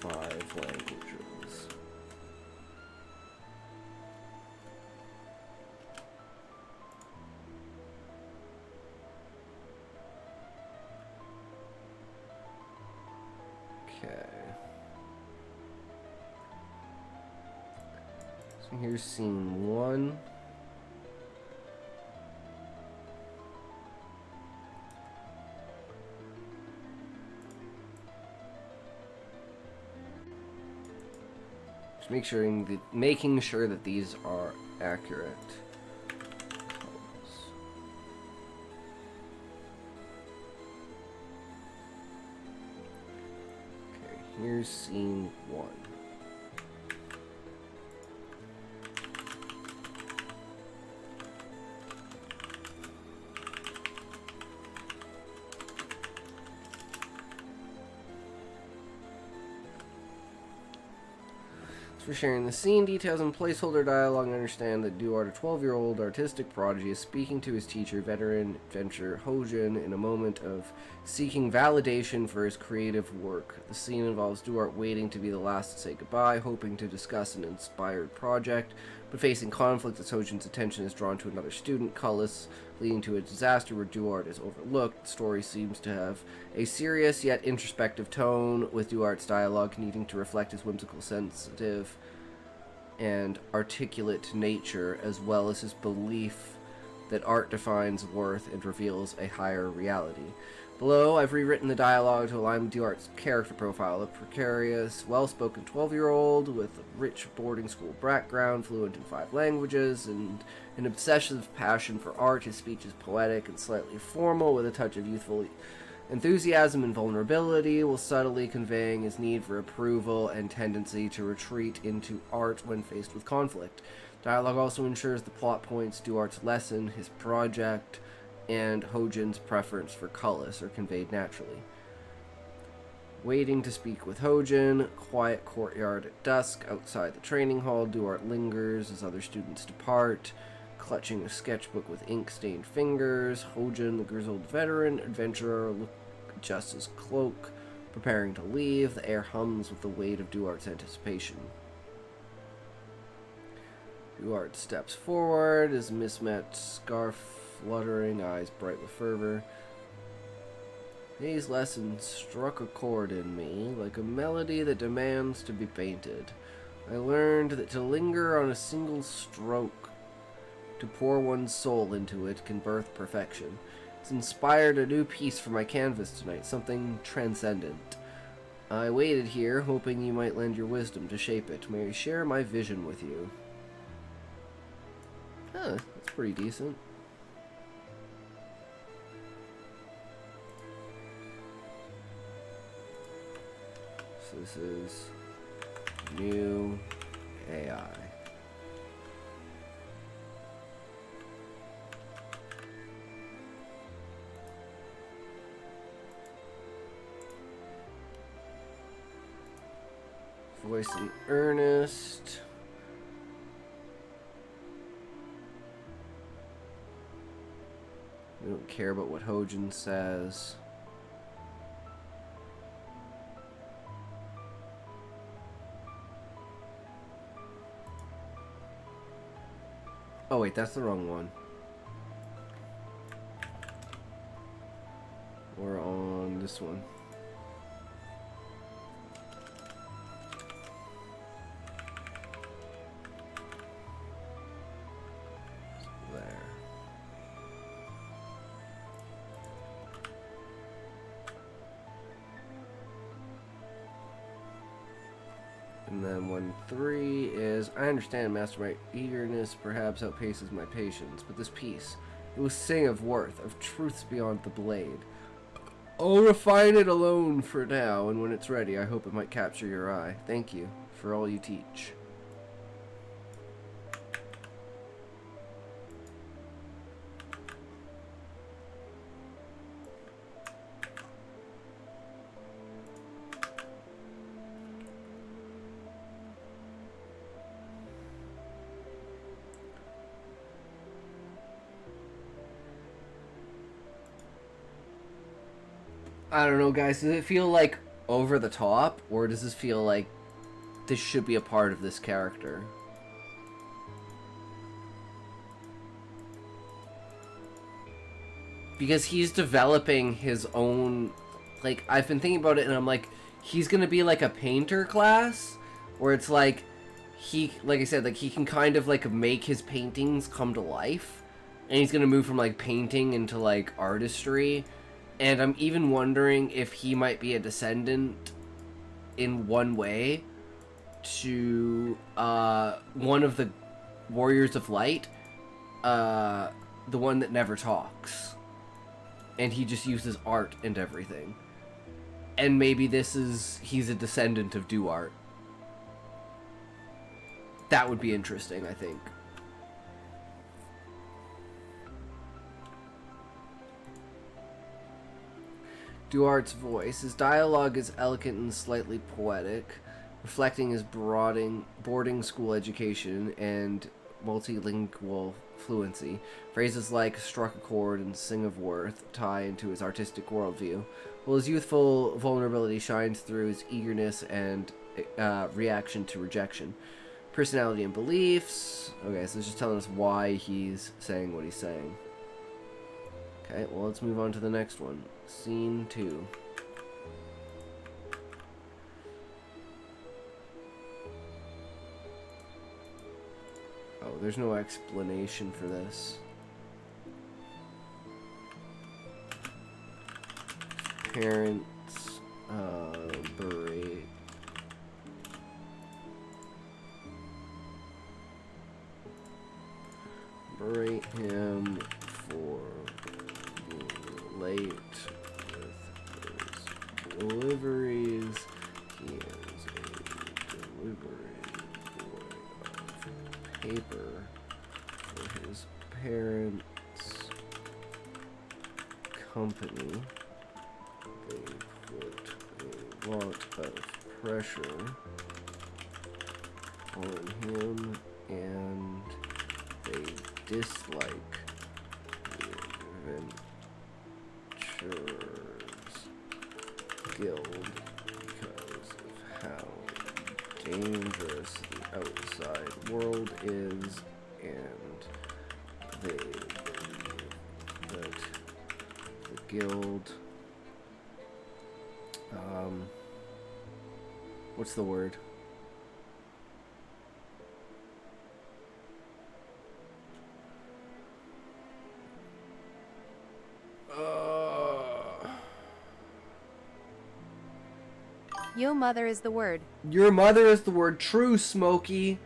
5 languages. Okay. So here's scene 1. Just making sure that these are accurate. Okay, here's scene 1. For sharing the scene, details, and placeholder dialogue. I understand that Duarte, a 12-year-old artistic prodigy, is speaking to his teacher, veteran adventurer Hojin, in a moment of seeking validation for his creative work. The scene involves Duarte waiting to be the last to say goodbye, hoping to discuss an inspired project, but facing conflict as Hojin's attention is drawn to another student, Cullis, leading to a disaster where Duarte is overlooked. The story seems to have a serious yet introspective tone, with Duarte's dialogue needing to reflect his whimsical, sensitive, and articulate nature, as well as his belief that art defines worth and reveals a higher reality. Below, I've rewritten the dialogue to align with Duarte's character profile: a precarious, well-spoken 12-year-old with a rich boarding school background, fluent in 5 languages, and an obsessive passion for art. His speech is poetic and slightly formal, with a touch of youthful enthusiasm and vulnerability, while subtly conveying his need for approval and tendency to retreat into art when faced with conflict. Dialogue also ensures the plot points, Duarte's lesson, his project, and Hojin's preference for Cullis are conveyed naturally. Waiting to speak with Hojin, quiet courtyard at dusk. Outside the training hall, Duarte lingers as other students depart, clutching a sketchbook with ink-stained fingers. Hojin, the grizzled veteran adventurer, adjusts his cloak, preparing to leave. The air hums with the weight of Duarte's anticipation. Duarte steps forward, his mismatched scarf fluttering, eyes bright with fervor. Today's lesson struck a chord in me, like a melody that demands to be painted. I learned that to linger on a single stroke, to pour one's soul into it, can birth perfection. It's inspired a new piece for my canvas tonight, something transcendent. I waited here, hoping you might lend your wisdom to shape it. May I share my vision with you? Huh, that's pretty decent. So this is new AI. Voice in earnest. We don't care about what Hojin says. Oh wait, that's the wrong one. We're on this one. There. And then 1-3 is, I understand, Master, my eagerness perhaps outpaces my patience, but this piece, it will sing of worth, of truths beyond the blade. I'll refine it alone for now, and when it's ready, I hope it might capture your eye. Thank you for all you teach. I don't know, guys. Does it feel like over the top, or does this feel like this should be a part of this character? Because he's developing his own, like, I've been thinking about it, and I'm like, he's gonna be like a painter class, where it's like, he, like I said, like, he can kind of, like, make his paintings come to life, and he's gonna move from, like, painting into, like, artistry. And I'm even wondering if he might be a descendant in one way to one of the Warriors of Light, the one that never talks. And he just uses art and everything. And maybe he's a descendant of Duart. That would be interesting, I think. Duart's voice. His dialogue is elegant and slightly poetic, reflecting his boarding school education and multilingual fluency. Phrases like struck a chord and sing of worth tie into his artistic worldview, while his youthful vulnerability shines through his eagerness and reaction to rejection. Personality and beliefs. Okay, so it's just telling us why he's saying what he's saying. Okay, well, let's move on to the next one. Scene 2. Oh, there's no explanation for this. Parents berate him for being late with his deliveries. He is a delivery boy of paper for his parents' company. They put a lot of pressure on him, and they dislike the Adventurers Guild because of how dangerous the outside world is, and they believe that the guild What's the word? Yo mother is the word. Your mother is the word. True, Smokey.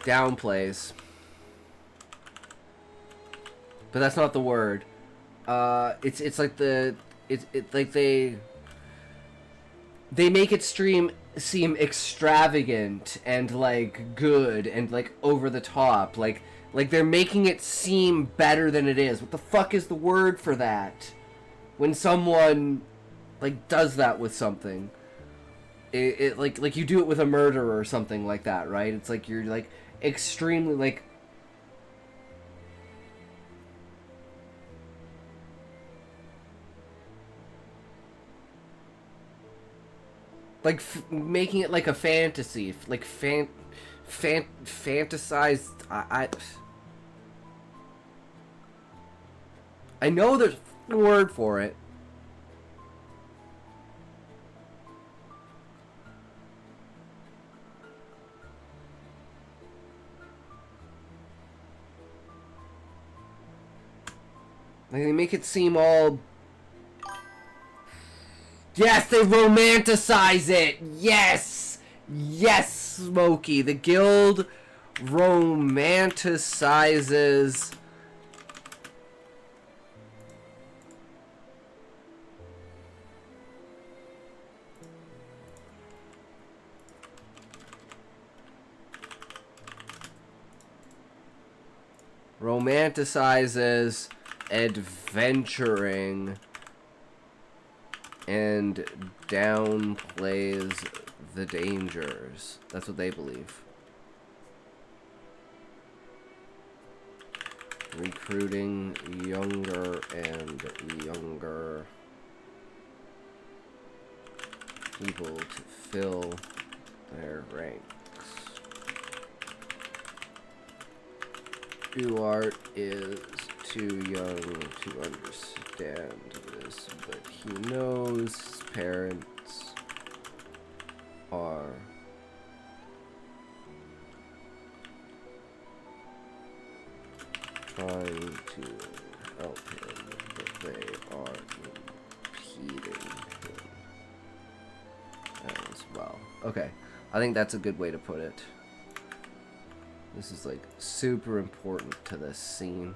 Downplays. But that's not the word. It's like they make it seem extravagant and like good and like over the top, like they're making it seem better than it is. What the fuck is the word for that? When someone like does that with something, it like you do it with a murderer or something like that, right? It's like you're like extremely like making it like a fantasy, like fantasized. I know there's a word for it. Like they make it seem all. Yes, they romanticize it! Yes! Yes, Smokey. The guild romanticizes adventuring and downplays the dangers. That's what they believe. Recruiting younger and younger people to fill their ranks. Duarte is too young to understand this, but he knows his parents are trying to help him, but they are impeding him as well. Okay, I think that's a good way to put it. This is like super important to this scene.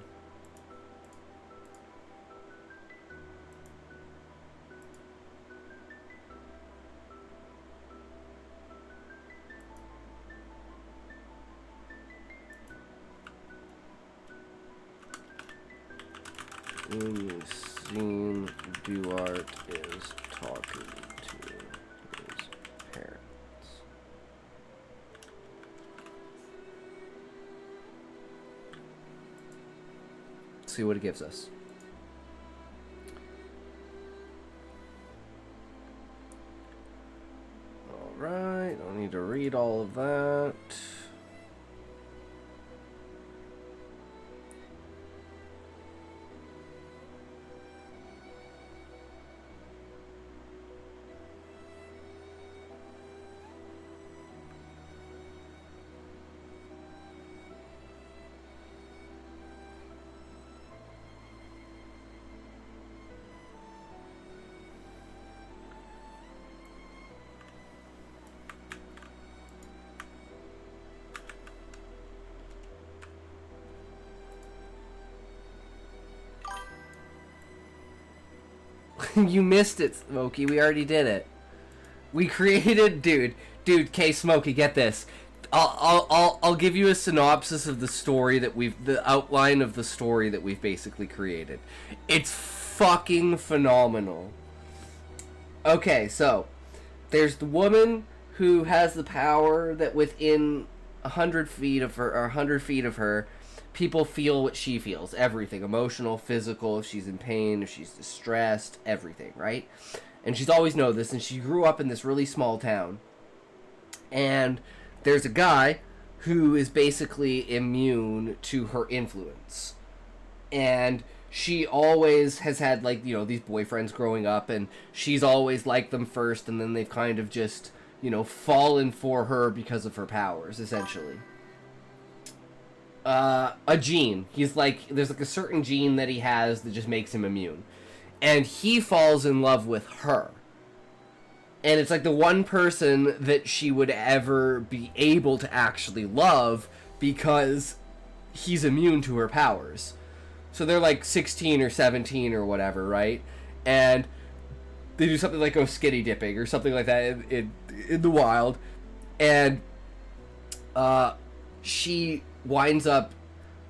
In the scene, Duarte is talking to his parents. Let's see what it gives us. Alright, don't need to read all of that. You missed it, Smokey. We already did it. We created, dude, K Smokey, get this. I'll give you a synopsis of the story that the outline of the story that we've basically created. It's fucking phenomenal. Okay, so there's the woman who has the power that within 100 feet of her, or 100 feet of her, people feel what she feels. Everything. Emotional, physical, if she's in pain, if she's distressed, everything, right? And she's always known this, and she grew up in this really small town. And there's a guy who is basically immune to her influence. And she always has had, like, you know, these boyfriends growing up, and she's always liked them first, and then they've kind of just, you know, fallen for her because of her powers, essentially. A gene. He's like, there's like a certain gene that he has that just makes him immune. And he falls in love with her. And it's like the one person that she would ever be able to actually love because he's immune to her powers. So they're like 16 or 17 or whatever, right? And they do something like go skinny dipping or something like that in the wild. And she winds up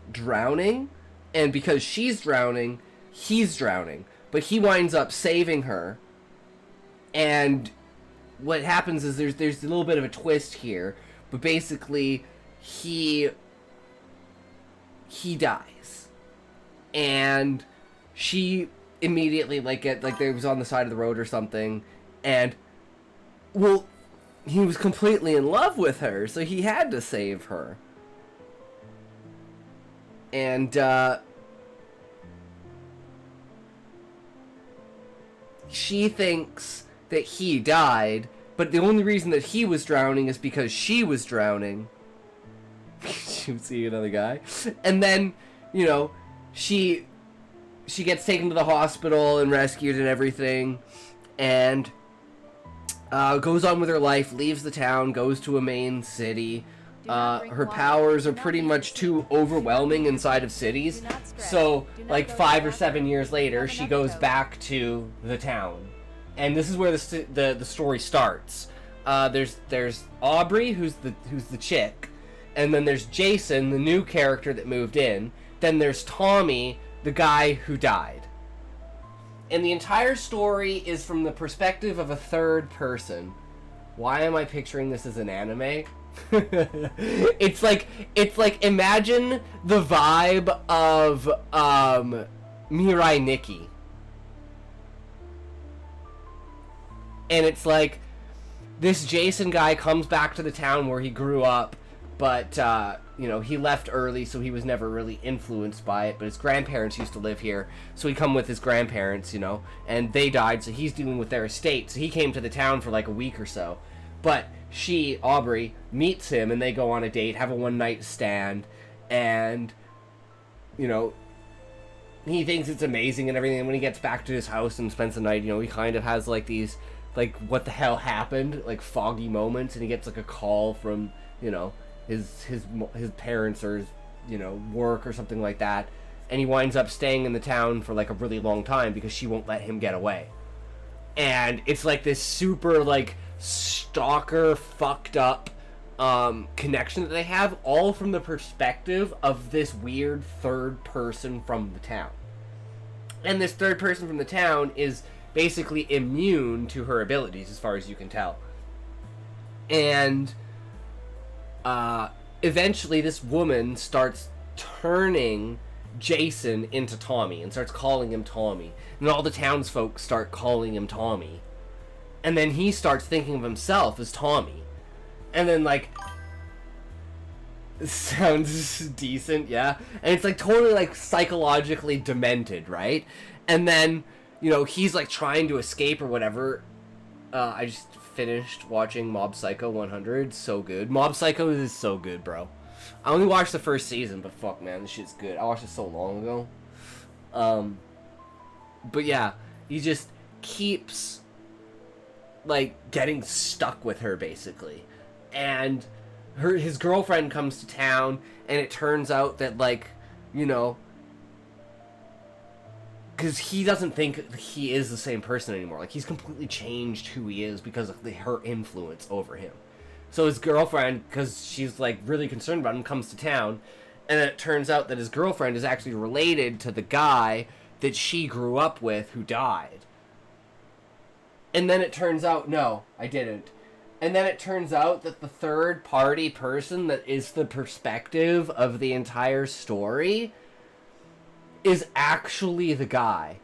drowning. And because she's drowning, he's drowning. But he winds up saving her. And what happens is there's a little bit of a twist here. But basically, he dies. And she immediately, like, they was on the side of the road or something. And, well, he was completely in love with her. So he had to save her. And, she thinks that he died, but the only reason that he was drowning is because she was drowning. She was seeing another guy. And then, you know, she gets taken to the hospital and rescued and everything, and goes on with her life, leaves the town, goes to a main city. Her powers are pretty much too overwhelming inside of cities, so like 5 or 7 years later, she goes back to the town, and this is where the story starts. There's Aubrey, who's the chick, and then there's Jason, the new character that moved in. Then there's Tommy, the guy who died. And the entire story is from the perspective of a third person. Why am I picturing this as an anime? It's like imagine the vibe of Mirai Nikki. And it's like this Jason guy comes back to the town where he grew up, but you know, he left early, so he was never really influenced by it, but his grandparents used to live here, so he come with his grandparents, you know, and they died, so he's dealing with their estate, so he came to the town for like a week or so. But she, Aubrey, meets him, and they go on a date, have a one-night stand, and, you know, he thinks it's amazing and everything, and when he gets back to his house and spends the night, you know, he kind of has, like, these, like, what the hell happened, like, foggy moments, and he gets, like, a call from, you know, his parents or his, you know, work or something like that, and he winds up staying in the town for, like, a really long time because she won't let him get away. And it's, like, this super, like, stalker fucked up connection that they have, all from the perspective of this weird third person from the town. And this third person from the town is basically immune to her abilities, as far as you can tell. And eventually this woman starts turning Jason into Tommy and starts calling him Tommy, and all the townsfolk start calling him Tommy. And then he starts thinking of himself as Tommy. And then, like, sounds decent, yeah? And it's, like, totally, like, psychologically demented, right? And then, you know, he's, like, trying to escape or whatever. I just finished watching Mob Psycho 100. So good. Mob Psycho is so good, bro. I only watched the first season, but fuck, man, this shit's good. I watched it so long ago. But yeah, he just keeps, like, getting stuck with her, basically. And his girlfriend comes to town, and it turns out that, like, you know, because he doesn't think he is the same person anymore. Like, he's completely changed who he is because of her influence over him. So his girlfriend, because she's, like, really concerned about him, comes to town, and it turns out that his girlfriend is actually related to the guy that she grew up with who died. And then it turns out, no, I didn't. And then it turns out that the third party person that is the perspective of the entire story is actually the guy.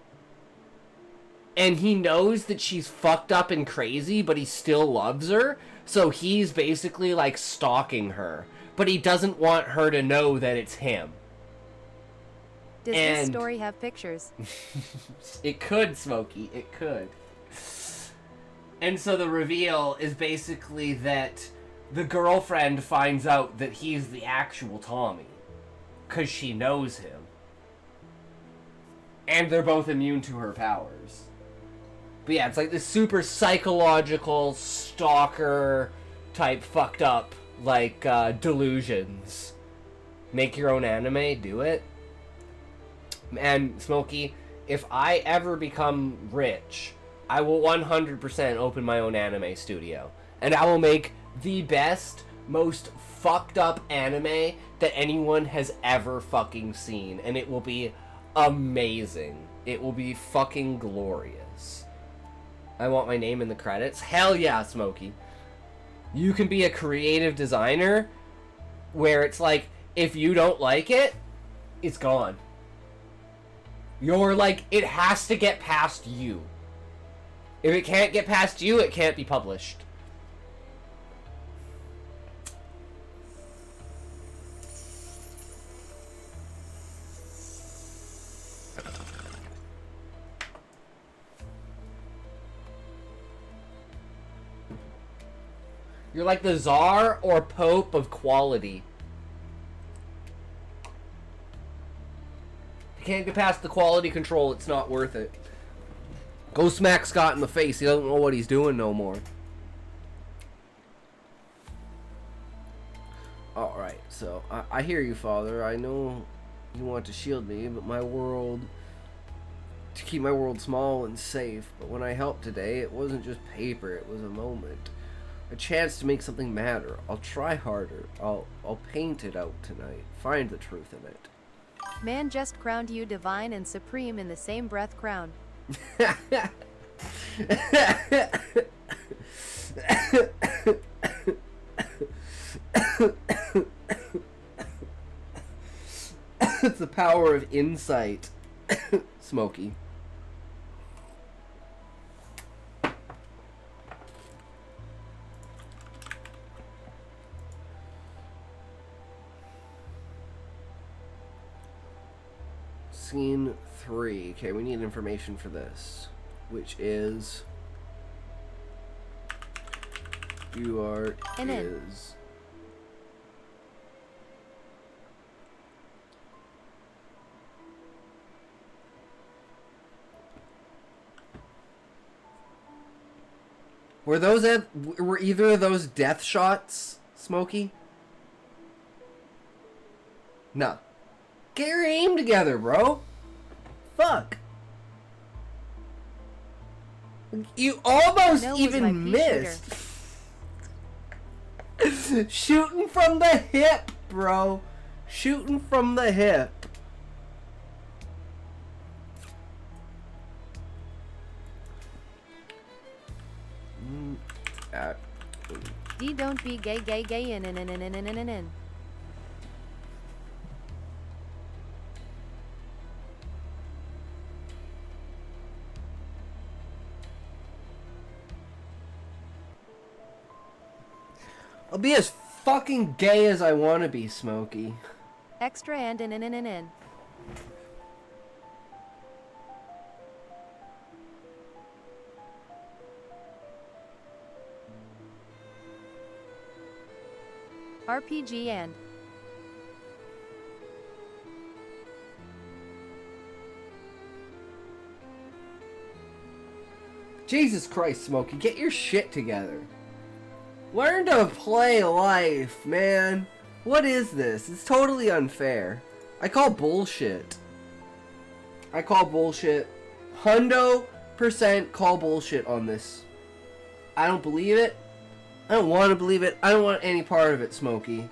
And he knows that she's fucked up and crazy, but he still loves her. So he's basically like stalking her. But he doesn't want her to know that it's him. Does this story have pictures? It could, Smokey. It could. And so the reveal is basically that the girlfriend finds out that he's the actual Tommy. Because she knows him. And they're both immune to her powers. But yeah, it's like this super psychological stalker type fucked up, like, delusions. Make your own anime, do it. And Smokey, if I ever become rich, I will 100% open my own anime studio. And I will make the best, most fucked up anime that anyone has ever fucking seen. And it will be amazing. It will be fucking glorious. I want my name in the credits. Hell yeah, Smokey. You can be a creative designer where it's like, if you don't like it, it's gone. You're like, it has to get past you. If it can't get past you, it can't be published. You're like the czar or pope of quality. If you can't get past the quality control, it's not worth it. Go smack Scott in the face. He doesn't know what he's doing no more. Alright, so I hear you, Father. I know you want to shield me, but my world... to keep my world small and safe. But when I helped today, it wasn't just paper. It was a moment. A chance to make something matter. I'll try harder. I'll paint it out tonight. Find the truth in it. Man just crowned you divine and supreme in the same breath crown. It's the power of insight. Smokey. Scene 3. Okay, we need information for this, which is you are And is were either of those death shots, Smokey? No. Get your aim together, bro. Fuck. You almost No was even my pea missed. Shooting from the hip, bro. Shooting from the hip. D don't be gay in. I'll be as fucking gay as I want to be, Smokey. Extra and in. RPG and Jesus Christ, Smokey, get your shit together. Learn to play life, man. What is this? It's totally unfair. I call bullshit. I call bullshit. Hundo% call bullshit on this. I don't believe it. I don't want to believe it. I don't want any part of it, Smokey.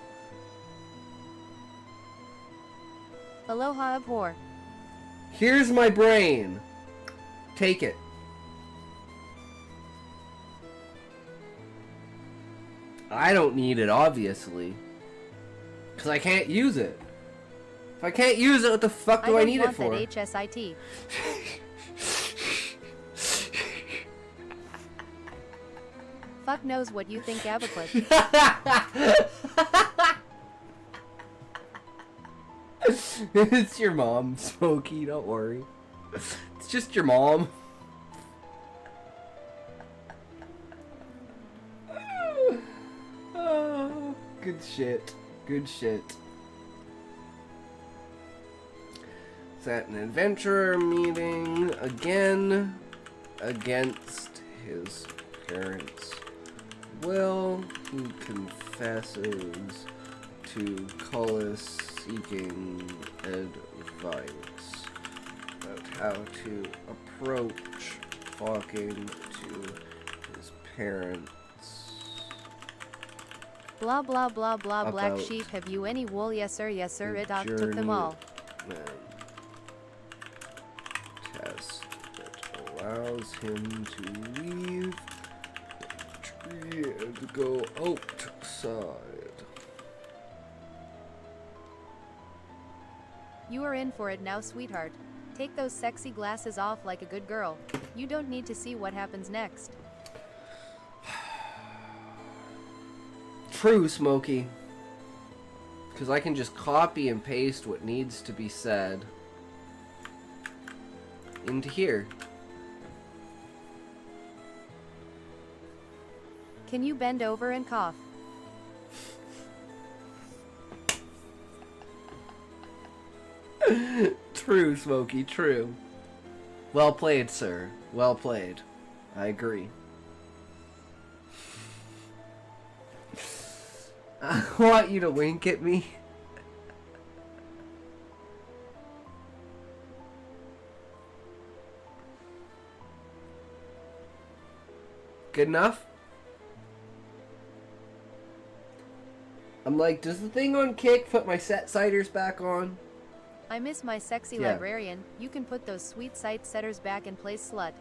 Aloha abhor. Here's my brain. Take it. I don't need it, obviously. Because I can't use it. If I can't use it, what the fuck do I need it for? I don't want that HSIT. Fuck knows what you think, Abacus. It's your mom, Smokey, don't worry. It's just your mom. Oh, good shit. Good shit. It's at an adventurer meeting again against his parents' will. He confesses to Cullis seeking advice about how to approach talking to his parents. Blah blah blah blah. Black About sheep, have you any wool? Yes sir, yes sir. the It took them all. journeyman test that allows him to leave the tree and go outside. You are in for it now, sweetheart. Take those sexy glasses off like a good girl. You don't need to see what happens next. True, Smokey. Because I can just copy and paste what needs to be said into here. Can you bend over and cough? True, Smokey, true. Well played, sir. Well played. I agree. I want you to wink at me. Good enough? I'm like, does the thing on kick put my set siders back on? I miss my sexy Yeah. librarian. You can put those sweet sight setters back in place, slut.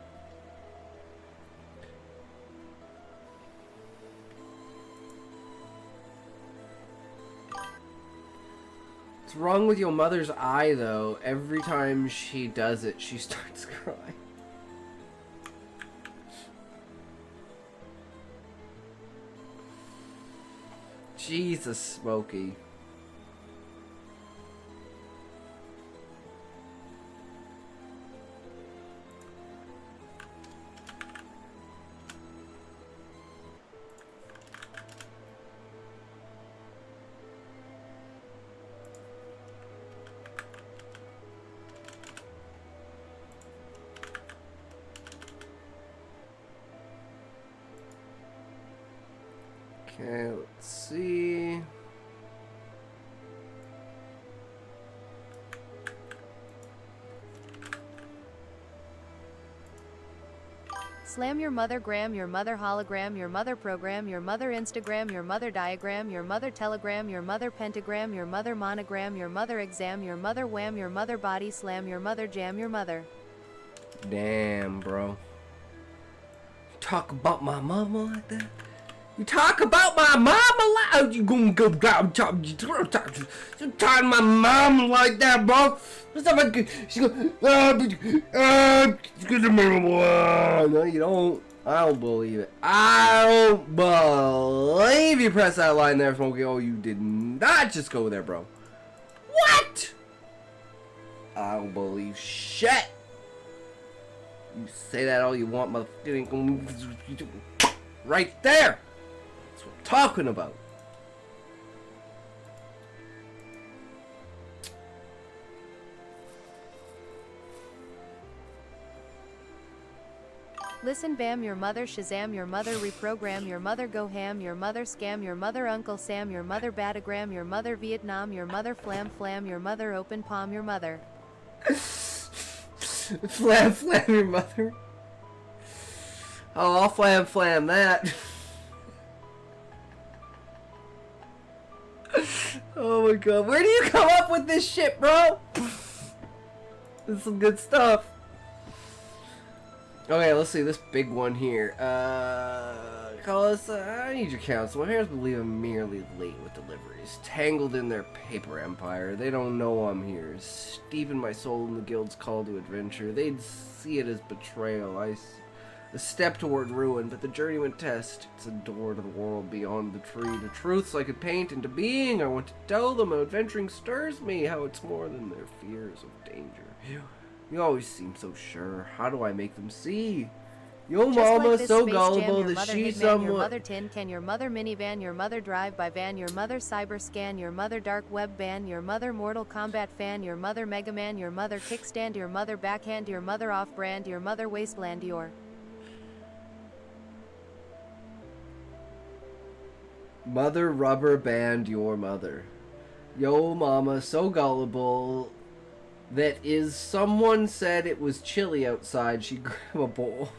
What's wrong with your mother's eye, though? Every time she does it, she starts crying. Jesus, Smokey. Okay, let's see. Slam your mother gram, your mother hologram, your mother program, your mother Instagram, your mother diagram, your mother telegram, your mother pentagram, your mother monogram, your mother exam, your mother wham, your mother body slam, your mother jam, your mother. Damn, bro. Talk about my mama like that? You talk about my mama like you gonna go down talk you talking my mama like that, bro? What's up? She go, no, you don't. I don't believe it. I don't believe you pressed that line there, Smokey. Oh, you did not just go there, bro. What? I don't believe shit. You say that all you want, motherfucker. Right there. That's what I'm talking about. Listen bam, your mother Shazam, your mother reprogram, your mother go ham, your mother scam, your mother Uncle Sam, your mother batagram, your mother Vietnam, your mother flam flam, your mother open palm, your mother. Flam flam your mother. Oh, I'll flam flam that. Oh my god, where do you come up with this shit, bro? This is some good stuff. Okay, let's see this big one here. Collis, I need your counsel. My parents believe I'm merely late with deliveries, tangled in their paper empire. They don't know I'm here, steeping my soul in the guild's call to adventure. They'd see it as betrayal. A step toward ruin, but the journeyman test. It's a door to the world beyond the tree, to truths I could paint into being. I want to tell them how adventuring stirs me, how it's more than their fears of danger. You always seem so sure. How do I make them see? Yo Just mama, like this so Space Jam, gullible your that mother she's Hitman, your somewhat... mother Tin Can, your mother Minivan, your mother Drive-By Van, your mother Cyber Scan, your mother Dark Web Ban, your mother Mortal Kombat Fan, your mother Mega Man, your mother Kickstand, your mother Backhand, your mother Off-Brand, your mother Wasteland, your... Mother rubber band your mother. Yo mama, so gullible that is someone said it was chilly outside, she'd grab a bowl.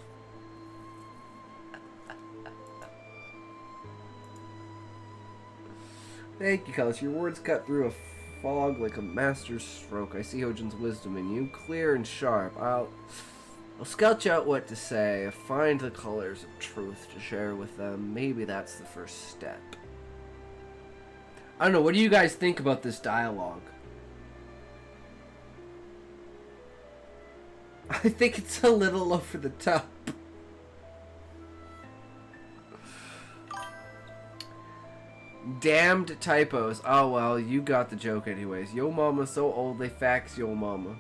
Thank you, Cullis. Your words cut through a fog like a master's stroke. I see Hojin's wisdom in you, clear and sharp. I'll sketch out what to say, find the colors of truth to share with them. Maybe that's the first step. I don't know, what do you guys think about this dialogue? I think it's a little over the top. Damned typos. Oh well, you got the joke anyways. Yo mama so old they fax yo mama.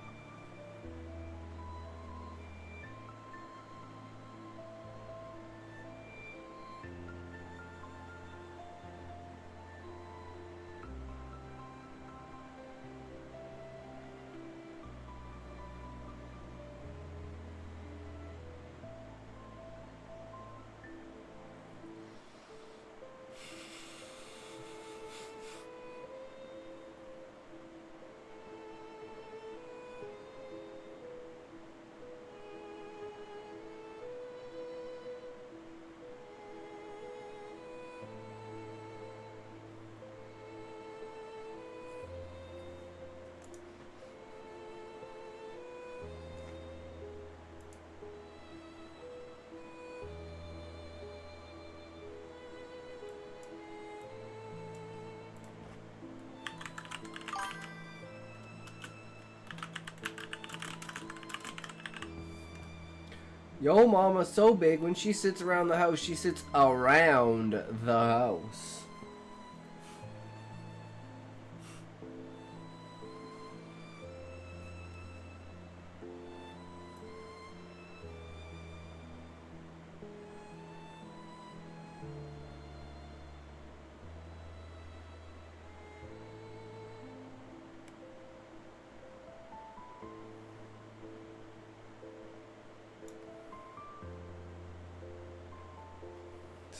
Yo mama so big when she sits around the house, she sits around the house.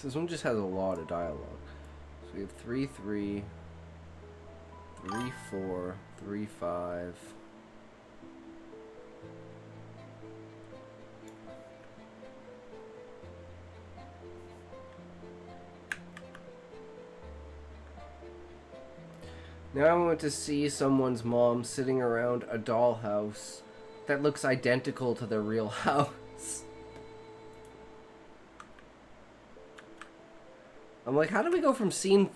This one just has a lot of dialogue. So we have 3, 3, 3, 4, 3, 5. Now I want to see someone's mom sitting around a dollhouse that looks identical to their real house. I'm like, how do we go from scene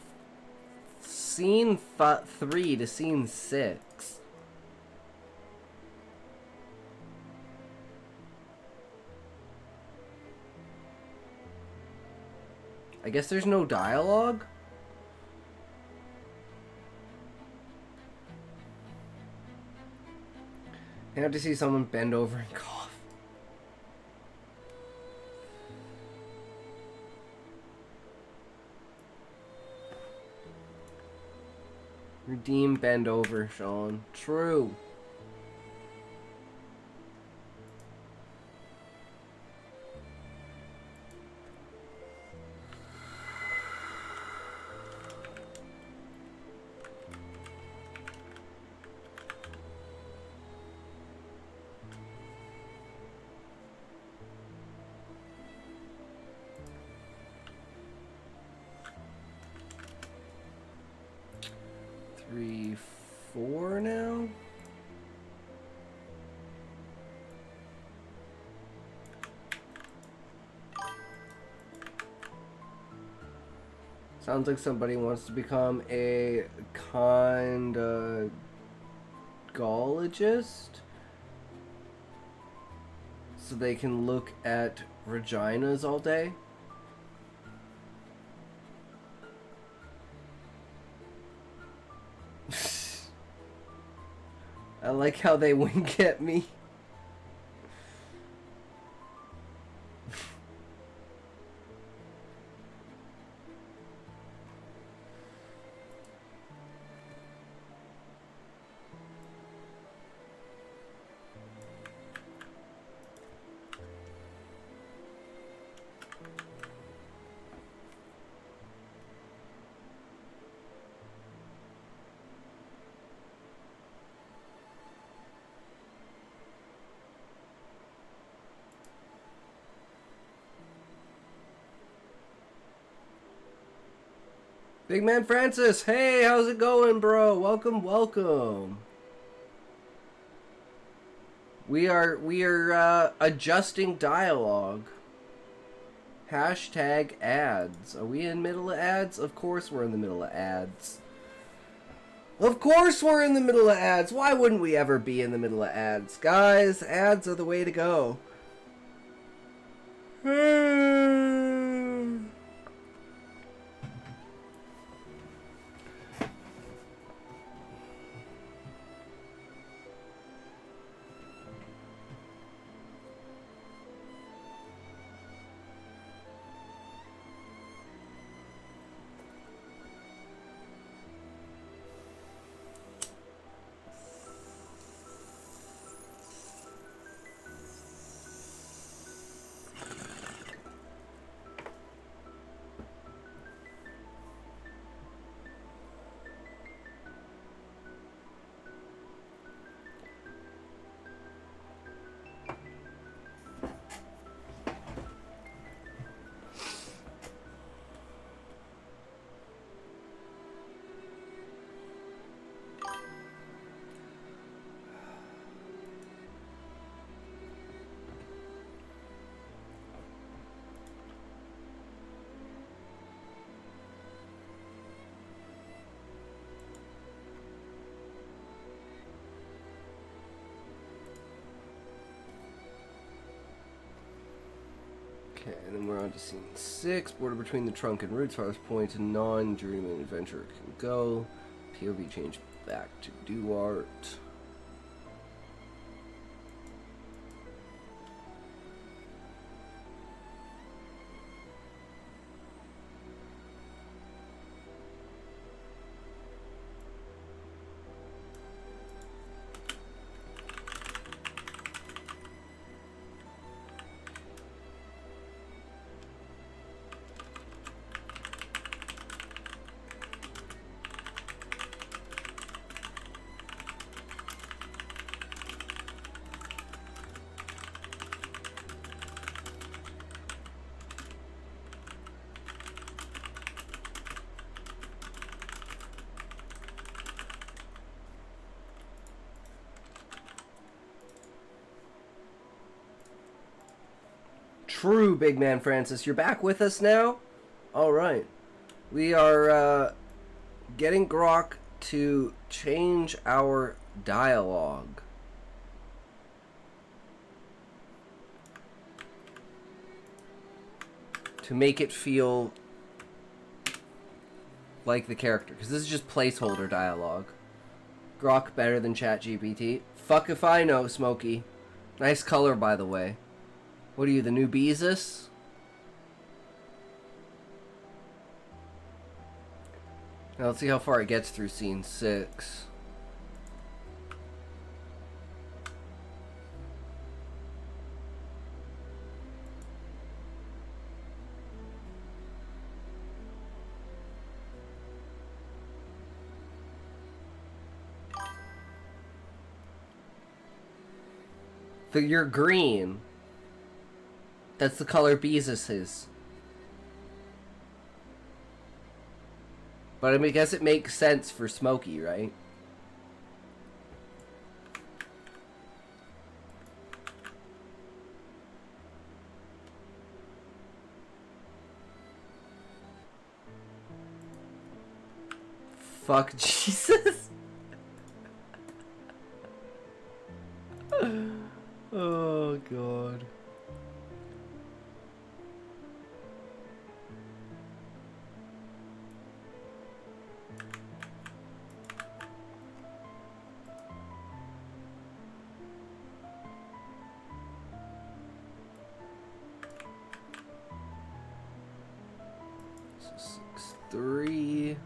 3 to scene 6? I guess there's no dialogue? I have to see someone bend over and cough. Redeem, bend over, Sean. True. Three, 4 now? Sounds like somebody wants to become a gynecologist, so they can look at vaginas all day. I like how they wink at me. Big Man Francis, hey, how's it going, bro? Welcome, welcome. We are adjusting dialogue. Hashtag ads. Are we in the middle of ads? Of course we're in the middle of ads. Of course we're in the middle of ads. Why wouldn't we ever be in the middle of ads? Guys, ads are the way to go. Okay, and then we're on to scene 6. Border between the trunk and roots, farthest point to non-journeyman adventurer can go. POV change back to Duart. True, Big Man Francis. You're back with us now? Alright. We are getting Grok to change our dialogue. To make it feel like the character. Because this is just placeholder dialogue. Grok better than ChatGPT. Fuck if I know, Smokey. Nice color, by the way. What are you, the new Beezus? Now let's see how far it gets through scene 6. You're green. That's the color Beezus is. But I mean, I guess it makes sense for Smokey, right? Fuck Jesus. Oh god. So 6-3.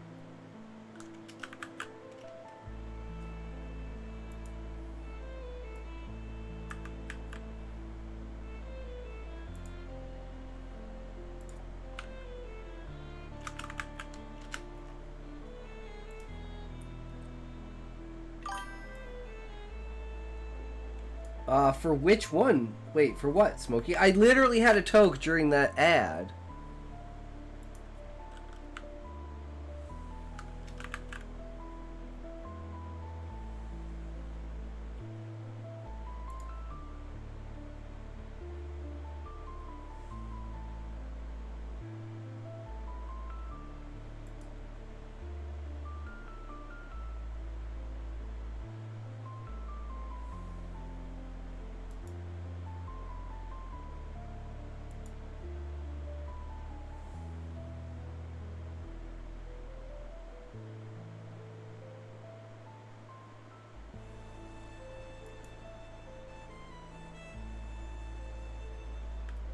For which one? Wait, for what, Smokey? I literally had a toke during that ad.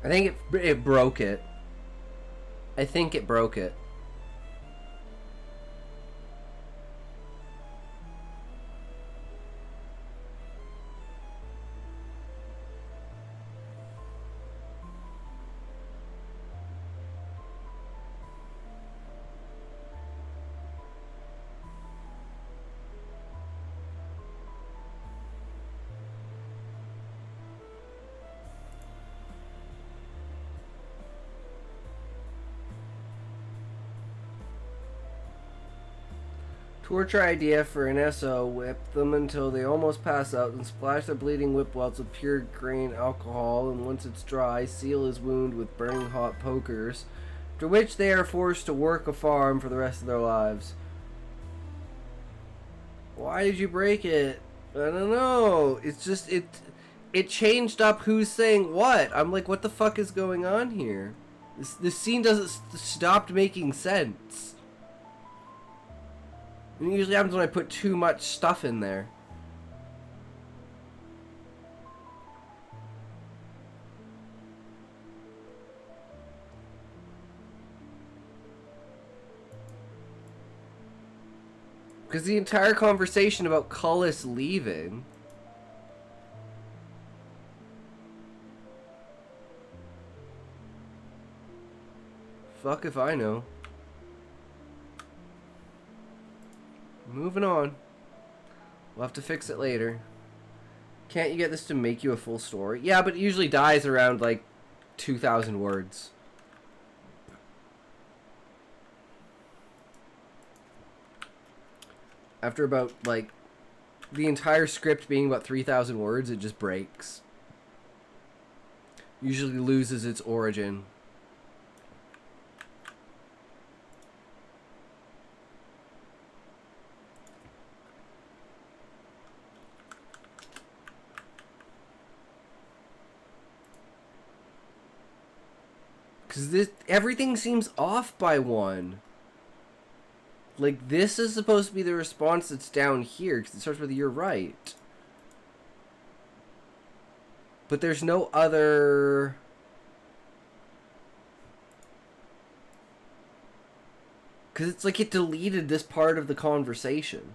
I think it broke it. I think it broke it. Torture idea for an SO: whip them until they almost pass out, and splash their bleeding whip welts with pure grain alcohol, and once it's dry, seal his wound with burning hot pokers, after which they are forced to work a farm for the rest of their lives. Why did you break it? I don't know. It's just, it changed up who's saying what. I'm like, what the fuck is going on here? This scene doesn't stop making sense. It usually happens when I put too much stuff in there. Because the entire conversation about Cullis leaving... Fuck if I know. Moving on. We'll have to fix it later. Can't you get this to make you a full story? Yeah, but it usually dies around like 2,000 words. After about like the entire script being about 3,000 words, it just breaks. Usually loses its origin. Because everything seems off by one. Like, this is supposed to be the response that's down here, because it starts with "you're right." But there's no other... Because it's like it deleted this part of the conversation.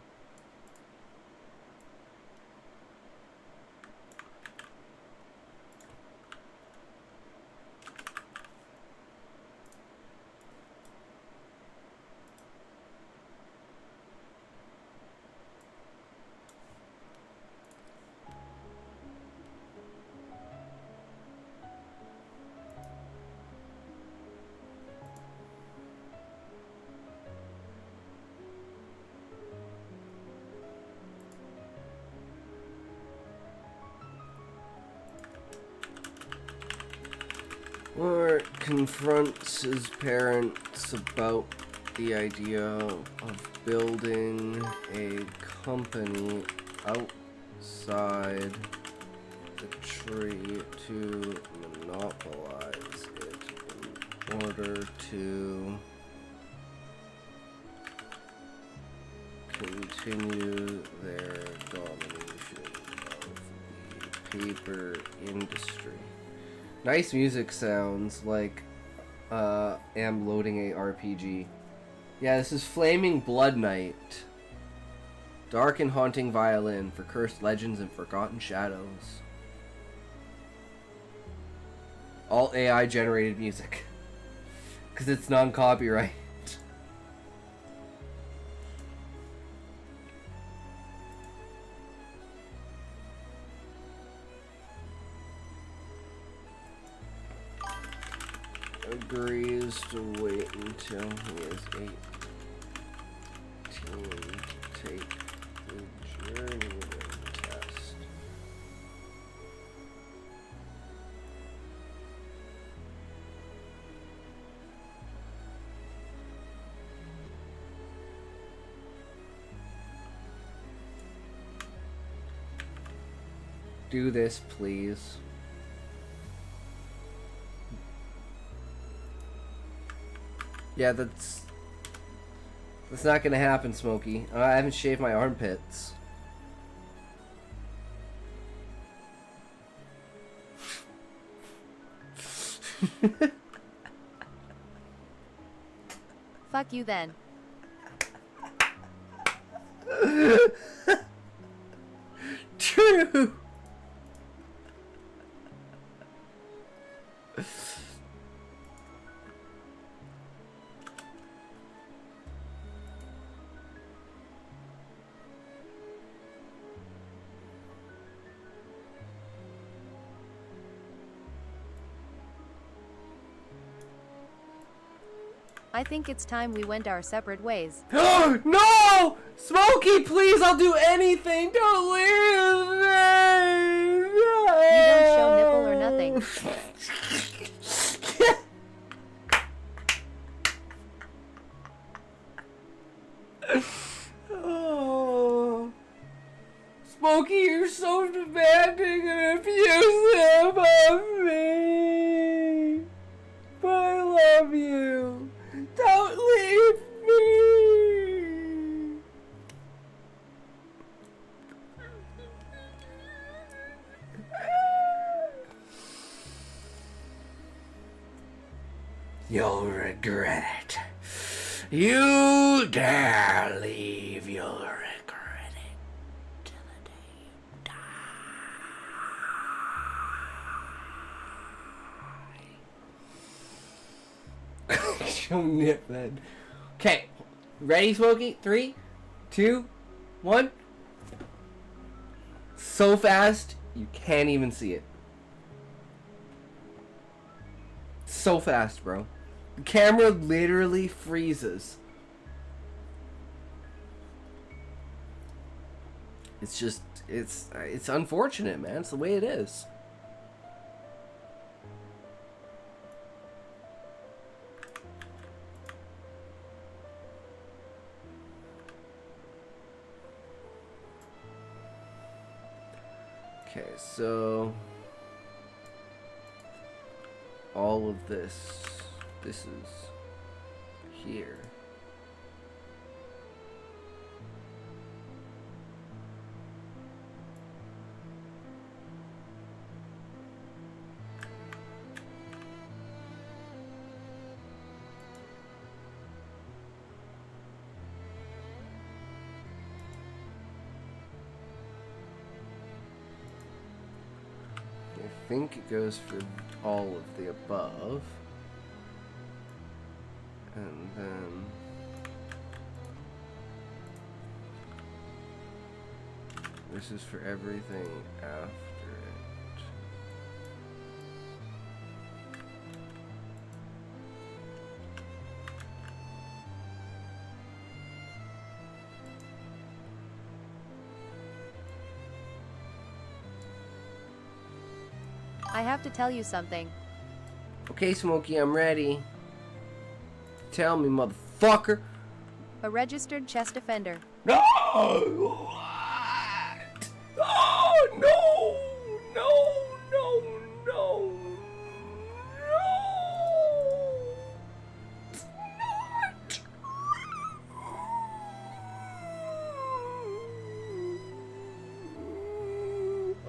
Or confronts his parents about the idea of building a company outside the tree to monopolize it in order to continue their domination of the paper industry. Nice music sounds like am loading a RPG. Yeah, this is Flaming Blood Night. Dark and haunting violin for cursed legends and forgotten shadows. All AI generated music. Because it's non-copyright. Agrees to wait until he is 18 to take the journeyman test. Do this, please. Yeah, that's not gonna happen, Smokey. I haven't shaved my armpits. Fuck you then. True. I think it's time we went our separate ways. No! Smokey, please, I'll do anything. Don't leave me. You don't show nipple or nothing. Oh. Smokey, you're so demanding and abusive of me. But I love you. Don't leave me. You'll regret it. You dare leave, you'll regret it till the day you die. Show nip then. Okay, ready, Smokey? 3, 2, 1. So fast you can't even see it. So fast, bro. The camera literally freezes. It's just, it's unfortunate, man. It's the way it is. Okay, so all of this is here. I think it goes for all of the above. And then this is for everything after it. I have to tell you something. Okay, Smokey, I'm ready. Tell me, motherfucker. motherfucker. A registered chess defender. No! What? Oh, no! No, no, no.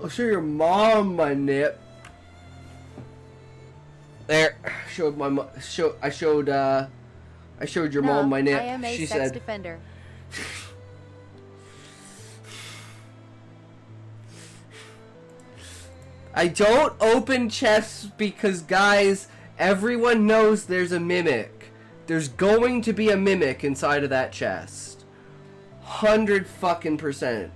I'll show your mom my nip. There, showed my I showed your mom my nip. I am a She sex said, defender. I don't open chests because, guys, everyone knows there's a mimic. There's going to be a mimic inside of that chest. 100%.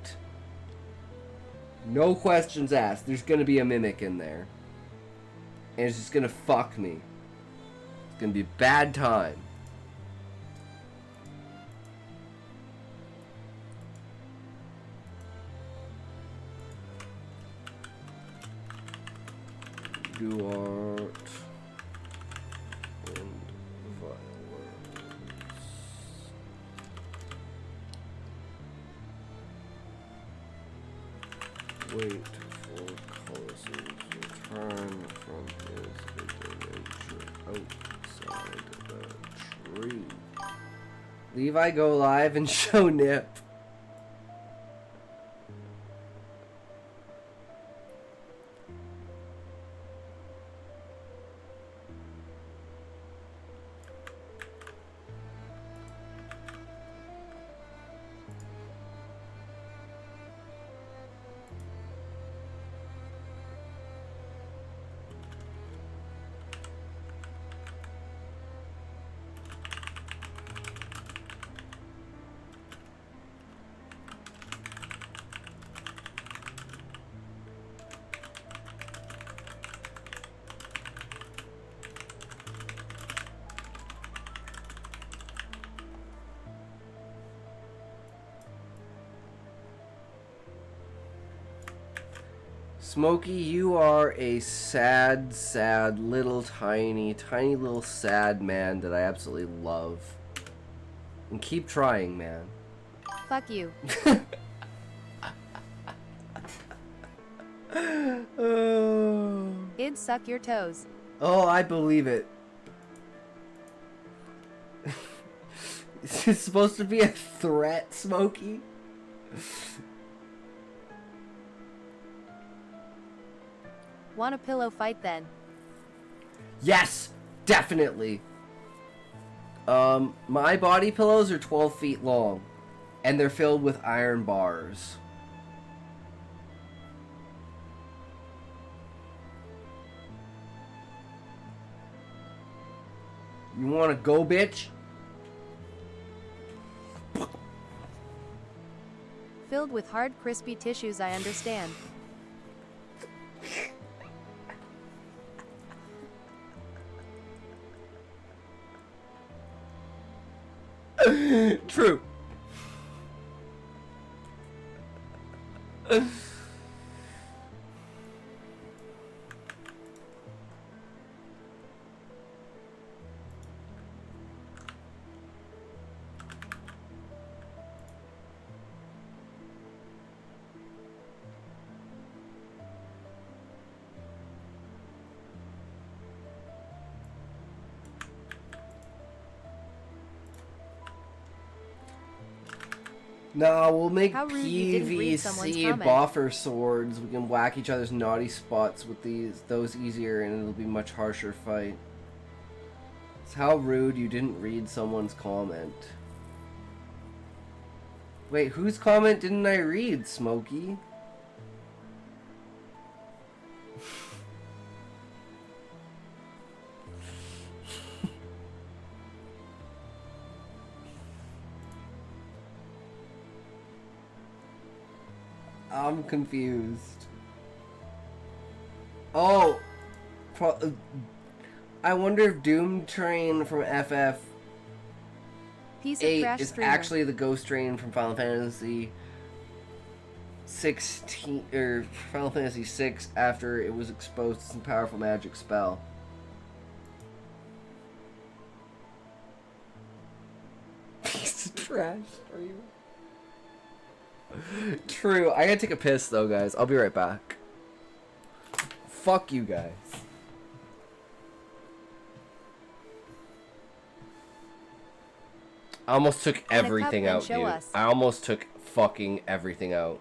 No questions asked. There's gonna be a mimic in there. And it's just gonna fuck me. It's gonna be a bad time. Duart and violence. Wait for Colossus return from his adventure outside the tree. Levi go live and show Nip. Smokey, you are a sad, sad, little tiny little sad man that I absolutely love. And keep trying, man. Fuck you. Oh. Id suck your toes. Oh, I believe it. Is this supposed to be a threat, Smokey? Want a pillow fight then? Yes, definitely. My body pillows are 12 feet long, and they're filled with iron bars. You wanna go, bitch? Filled with hard, crispy tissues, I understand. True. No, we'll make How rude you didn't read someone's PVC comment. boffer swords. We can whack each other's naughty spots with those easier, and it'll be a much harsher fight. It's how rude you didn't read someone's comment. Wait, whose comment didn't I read, Smokey? I'm confused. Oh, I wonder if Doom Train from FF Piece of 8 trash is streamer. actually the Ghost Train from Final Fantasy 16 or Final Fantasy 6 after it was exposed to some powerful magic spell. trash stream. True. I gotta take a piss though, guys. I'll be right back. Fuck you guys. I almost took everything out, dude. I almost took fucking everything out.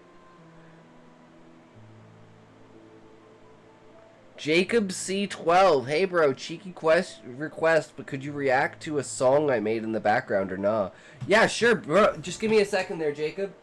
Jacob C12. Hey, bro. Cheeky request, but could you react to a song I made in the background or nah? Yeah, sure, bro. Just give me a second there, Jacob.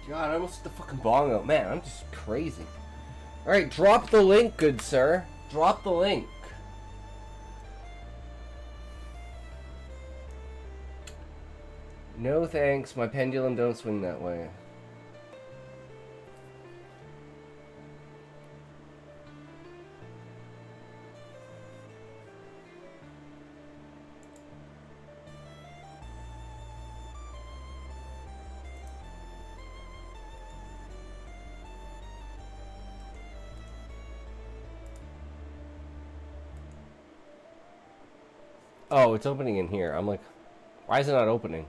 God, I almost hit the fucking bong out. Man, I'm just crazy. Alright, drop the link, good sir. Drop the link. No thanks, my pendulum don't swing that way. Oh, it's opening in here. I'm like, why is it not opening?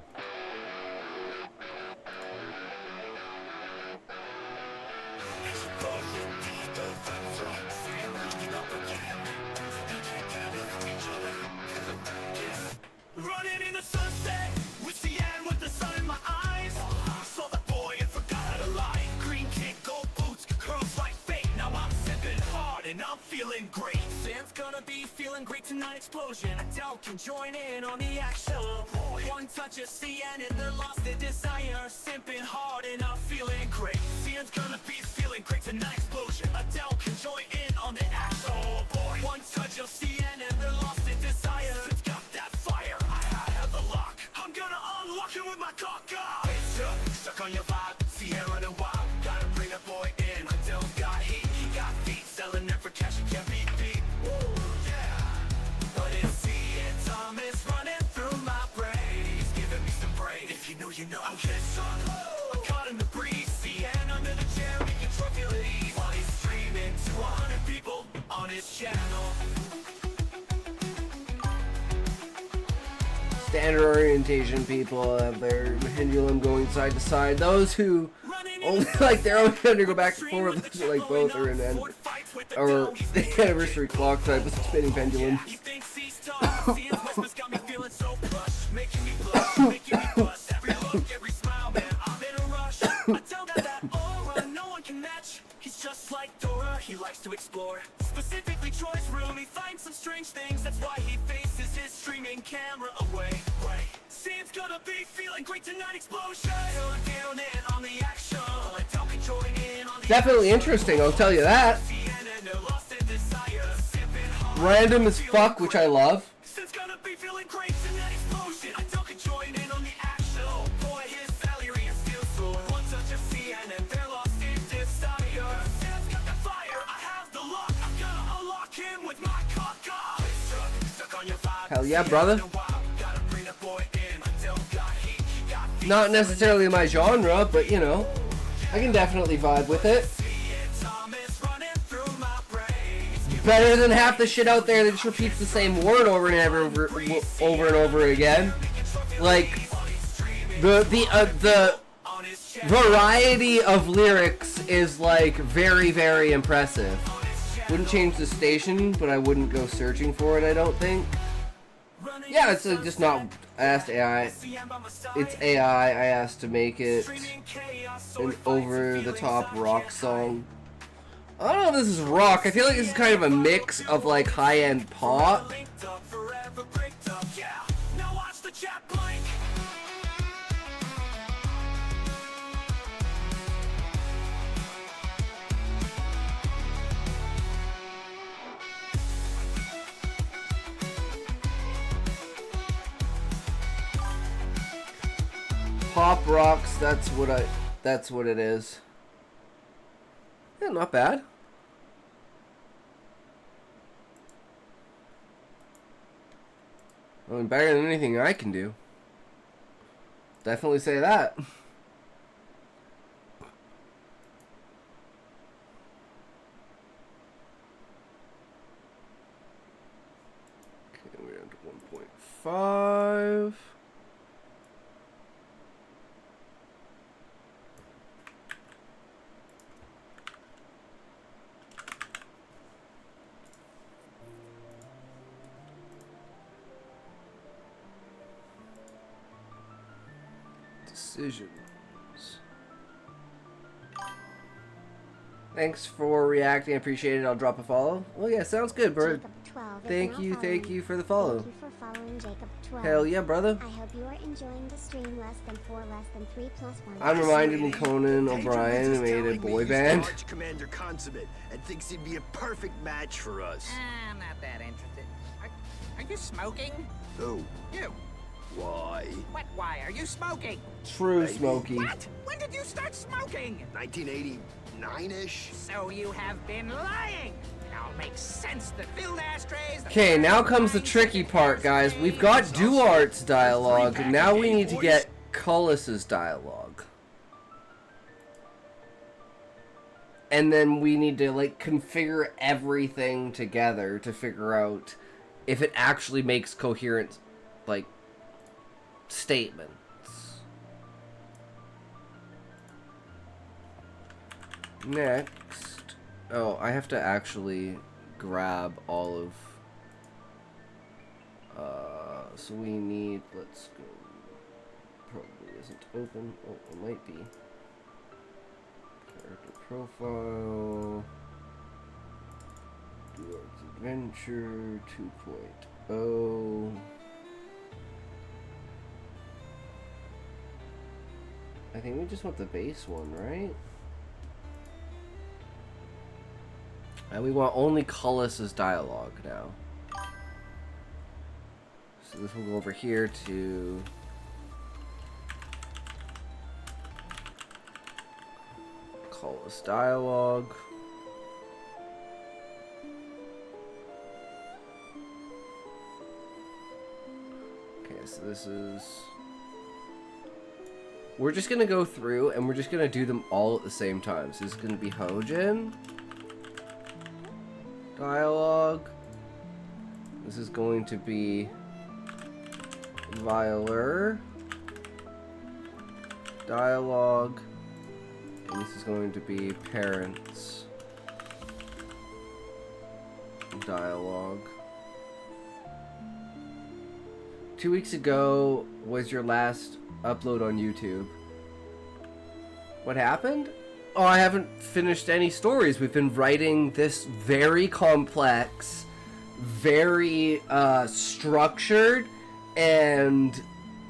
Running in the sunset with the end with the sun in my eyes. Saw the boy and forgot how to lie. Green kid, gold boots, curls like fate. Now I'm sipping hard and I'm feeling great. Sam's gonna be feeling great tonight. Explosion. Adele can join in on the action. One touch of CN and they're lost in desire. Sipping hard and I'm feeling great. Sam's gonna be feeling great tonight. Explosion. Adele can join in on the action. One touch of CN and they're lost in desire. It's got that fire. I have the lock. I'm gonna unlock it with my cock. It's stuck on your vibe. Sierra and wild. Gotta bring that boy in. Adele's got heat. He got feet. Selling it for cash. He can't be beat. Woo, yeah. But it's seeing Tom is running through my brain. He's giving me some brain. If you know, you know. I'm getting strong. I'm caught in the breeze. CN under the chair. We can feel it ease. While he's streaming to 100 people on his channel. Standard orientation people have their pendulum going side to side. Those who only like their own hand to go back and forth, those who like both are in end or the anniversary clock type of spinning pendulum. He likes to explore, specifically Troy's room. He finds some strange things, that's why he faces his streaming camera away. Sam's gonna be feeling great tonight. Explosion. Down in on the action. Definitely interesting, I'll tell you that. Random as fuck, which I love. Sam's gonna be feeling great tonight. Explosion. Adele can join in on the action. Oh boy, his Valerie is still sore. One touch of CN and they're lost in desire. Sam's got the fire. I have the lock. I'm gonna unlock him with my cock. Stuck on your vibe. Hell yeah, brother. Not necessarily my genre, but you know, I can definitely vibe with it. better than half the shit out there that just repeats the same word over and over again. Like the variety of lyrics is like very, very impressive. Wouldn't change the station, but I wouldn't go searching for it, I don't think. Yeah, it's just not. I asked AI. It's AI. I asked to make it an over-the-top rock song. I don't know if this is rock. I feel like this is kind of a mix of like high-end pop. Pop rocks, that's what it is. Yeah, not bad. I mean, better than anything I can do. Definitely say that. Okay, we're down to 1.5. Decisions. Thanks for reacting. I appreciate it. I'll drop a follow. Oh yeah, sounds good, Bird. Thank you for the follow. Thank you for following Jacob 12. Hell yeah, brother. I hope you are enjoying the stream. Less than 4, less than 3 plus 1. I'm reminded when Conan O'Brien made a boy band. Commander Consummate and thinks he'd be a perfect match for us. I'm not that interested. Are you smoking? Who? You. Why? What? Why are you smoking? True, Smokey. What? When did you start smoking? 1989-ish? So you have been lying. It all makes sense. The filled ashtrays. Okay, now comes the tricky part, guys. We've got Duart's dialogue, and now we need to get Cullis's dialogue. And then we need to, like, configure everything together to figure out if it actually makes coherent, like, statements. Next, oh, I have to actually grab all of, so we need, let's go, probably isn't open, oh, it might be, character profile, Duart's Adventure 2.0, I think we just want the base one, right? And we want only Cullis's dialogue now. So this will go over here to Cullis dialogue. Okay, so this is... We're just gonna go through and we're just gonna do them all at the same time. So this is gonna be Hojin. Dialogue. This is going to be Violer. Dialogue. And this is going to be Parents. Dialogue. 2 weeks ago was your last upload on YouTube. What happened? Oh, I haven't finished any stories. We've been writing this very complex, very structured, and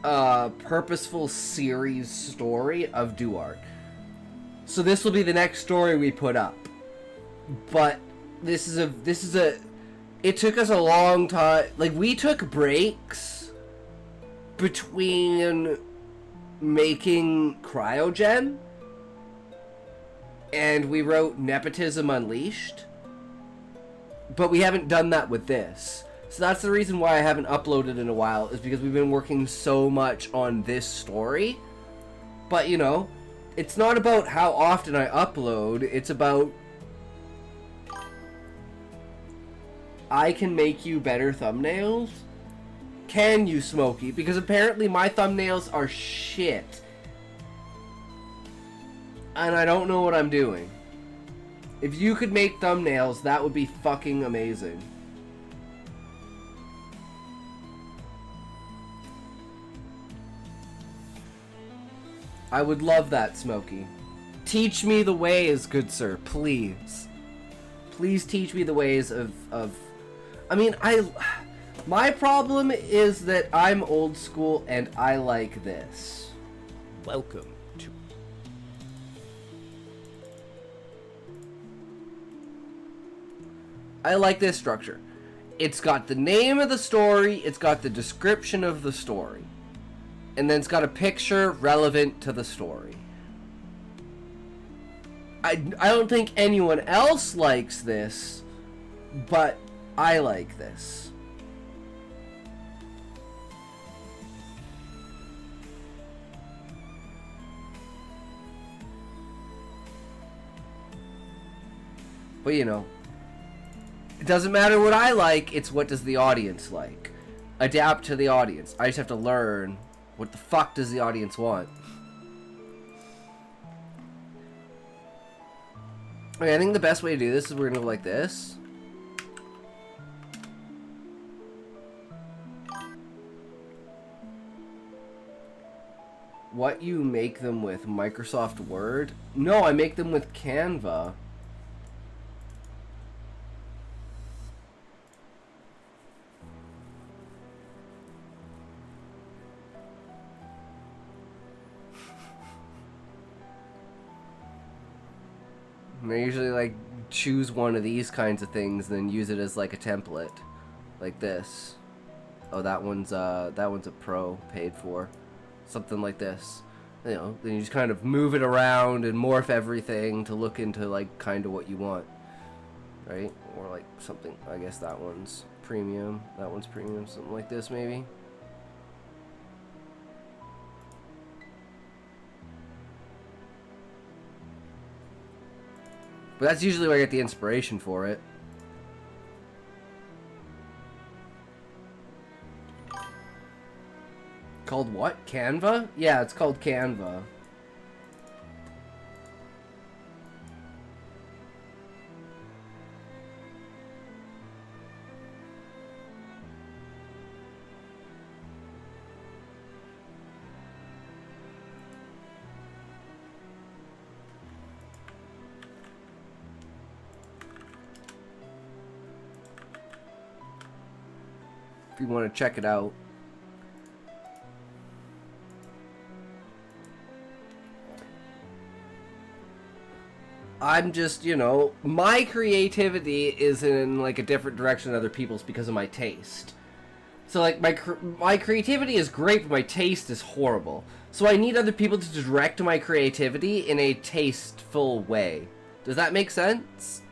purposeful series story of Duart. So this will be the next story we put up. But this is a it took us a long time. Like, we took breaks between making Cryogen and we wrote Nepotism Unleashed, but we haven't done that with this. So that's the reason why I haven't uploaded in a while, is because we've been working so much on this story. But, you know, it's not about how often I upload, it's about I can make you better thumbnails? Can you, Smokey? Because apparently my thumbnails are shit. And I don't know what I'm doing. If you could make thumbnails, that would be fucking amazing. I would love that, Smokey. Teach me the ways, good sir, please. Please teach me the ways of... I mean, my problem is that I'm old school and I like this. Welcome to... I like this structure. It's got the name of the story, it's got the description of the story, and then it's got a picture relevant to the story. I don't think anyone else likes this, but I like this. But you know, it doesn't matter what I like, it's what does the audience like. Adapt to the audience. I just have to learn what the fuck does the audience want. Okay, I think the best way to do this is we're gonna go like this. What you make them with? Microsoft Word? No, I make them with Canva. I usually like choose one of these kinds of things, then use it as like a template, like this. Oh, that one's a pro, paid for, something like this. You know, then you just kind of move it around and morph everything to look into like kind of what you want, right? Or like something. I guess that one's premium. That one's premium. Something like this, maybe. But that's usually where I get the inspiration for it. Called what? Canva? Yeah, it's called Canva. If you want to check it out. I'm just, you know, my creativity is in like a different direction than other people's because of my taste. So like my creativity is great, but my taste is horrible. So I need other people to direct my creativity in a tasteful way. Does that make sense?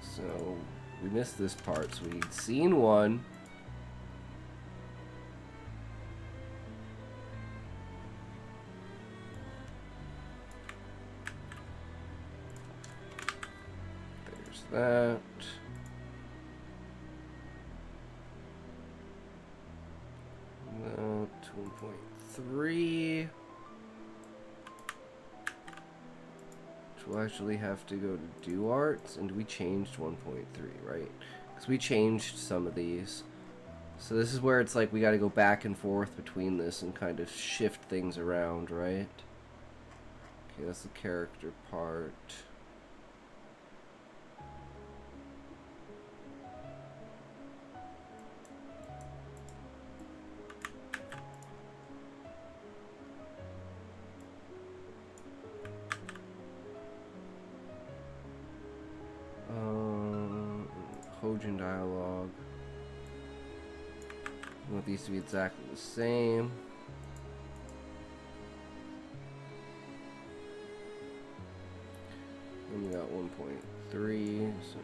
So we missed this part. So we need scene 1. that. That 1.3. Which will actually have to go to do arts, and we changed 1.3, right? Because we changed some of these. So this is where it's like we got to go back and forth between this and kind of shift things around, right? Okay, that's the character part. Hojin dialogue. I want these to be exactly the same. And we got 1.3, so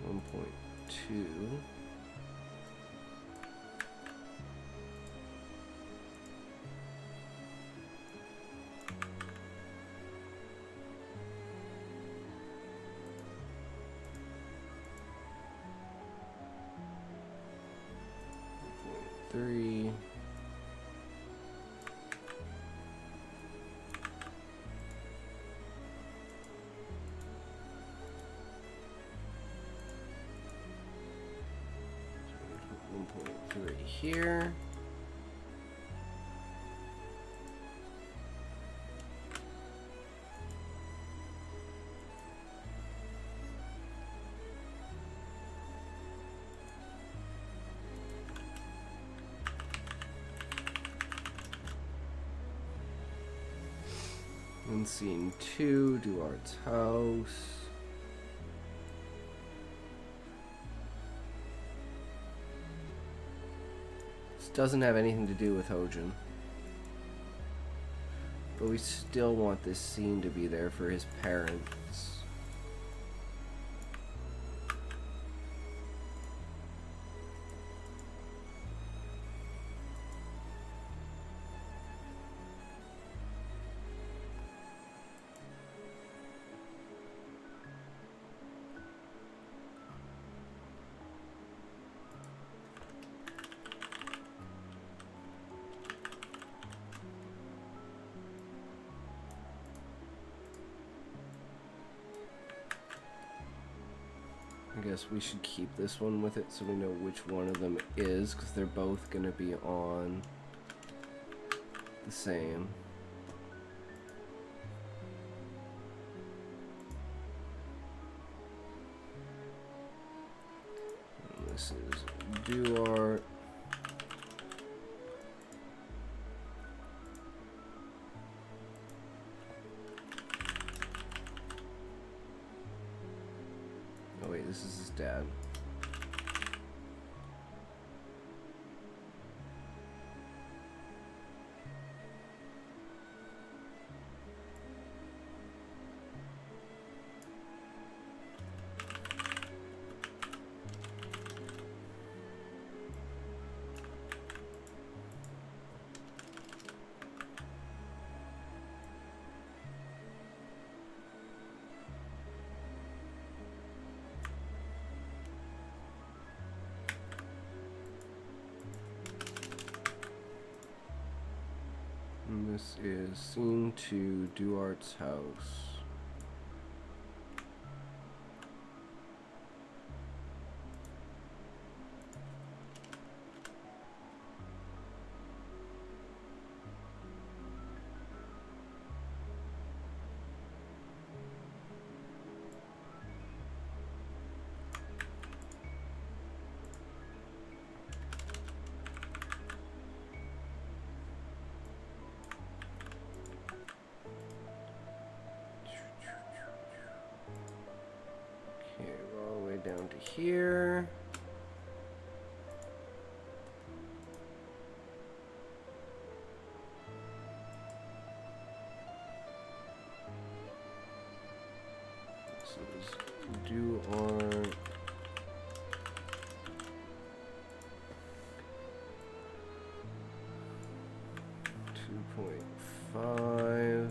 1.2. Three. Put 1.3 here. And scene 2, Duart's house. This doesn't have anything to do with Hojin. But we still want this scene to be there for his parents. I guess we should keep this one with it so we know which one of them is, because they're both going to be on the same. And this is Duart. Oh wait, this is his dad. And this is scene 2, Duart's house. Okay, we're all the way down to here. This is Duart. 2.5.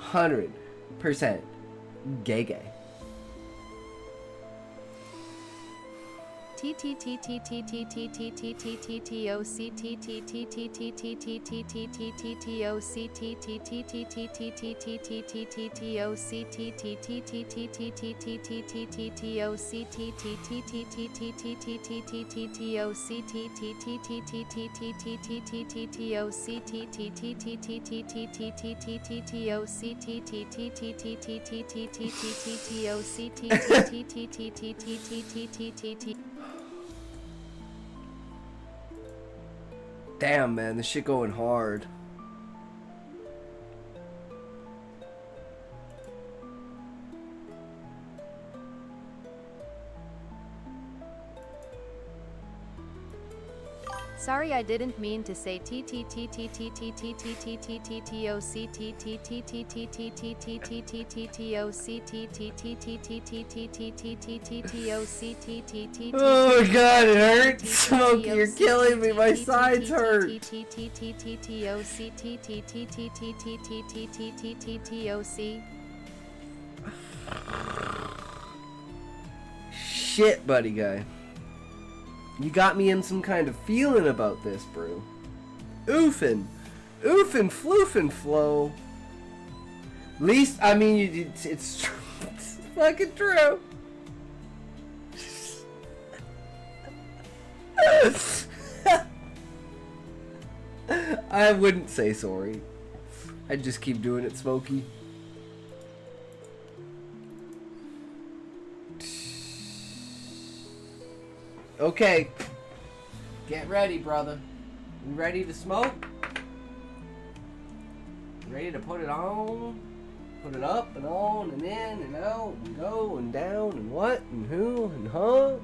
100% gay gay. Damn, man, this shit going hard. Sorry, I didn't mean to say Oh god, it hurts. Smokey, you're killing me. My sides hurt. Shit, buddy guy. You got me in some kind of feeling about this, bro. Oofin'. Oofin' floofin' flow. Least, I mean, it's true. It's fucking true. I wouldn't say sorry. I'd just keep doing it, Smokey. Okay. Get ready, brother. You ready to smoke? You ready to put it on? Put it up and on and in and out and go and down and what and who and huh?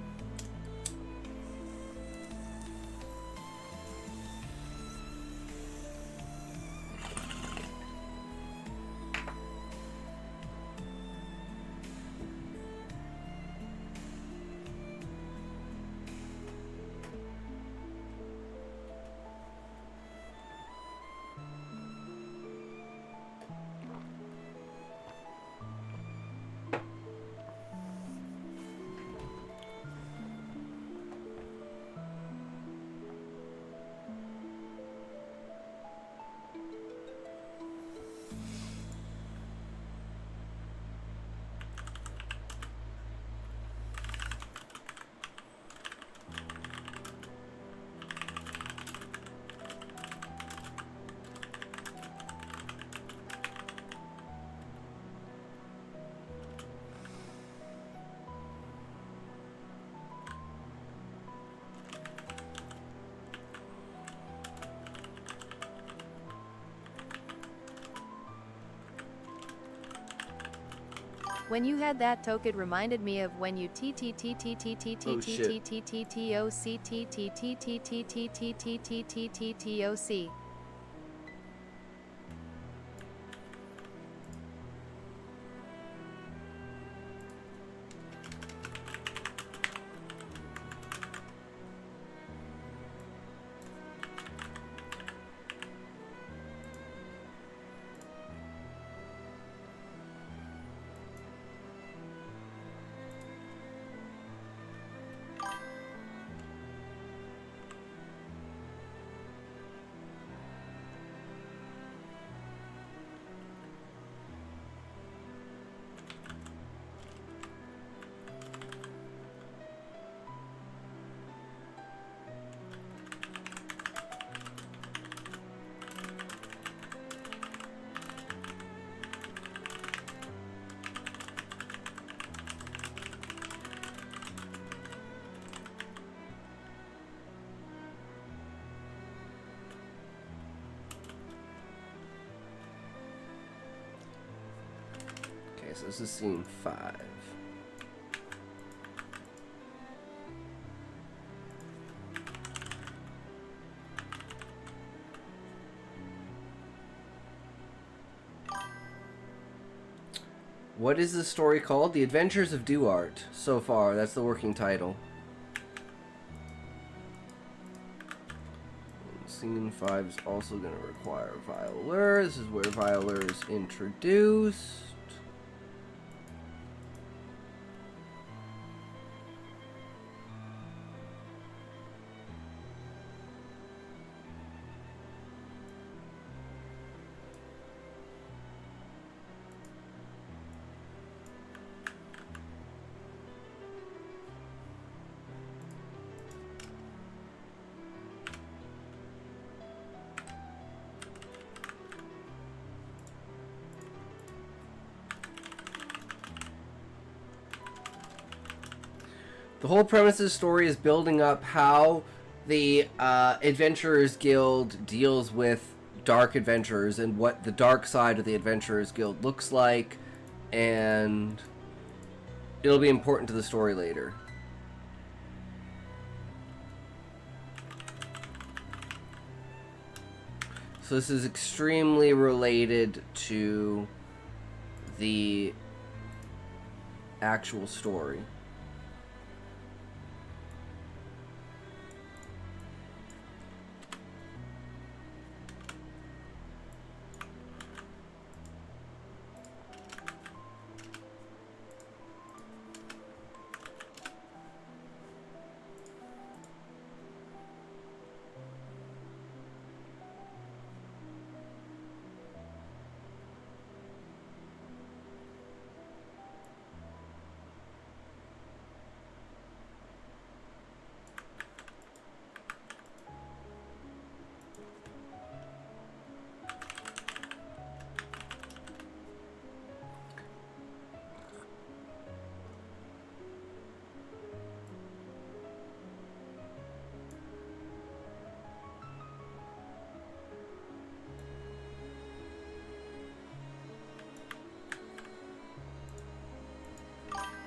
When you had that toke, it reminded me of when you Okay, so this is scene 5. What is this story called? The Adventures of Duart. So far, that's the working title. Let's Scene 5 is also going to require Violer. This is where Violer is introduced. The whole premise of the story is building up how the Adventurers Guild deals with dark adventurers and what the dark side of the Adventurers Guild looks like, and it'll be important to the story later. So this is extremely related to the actual story.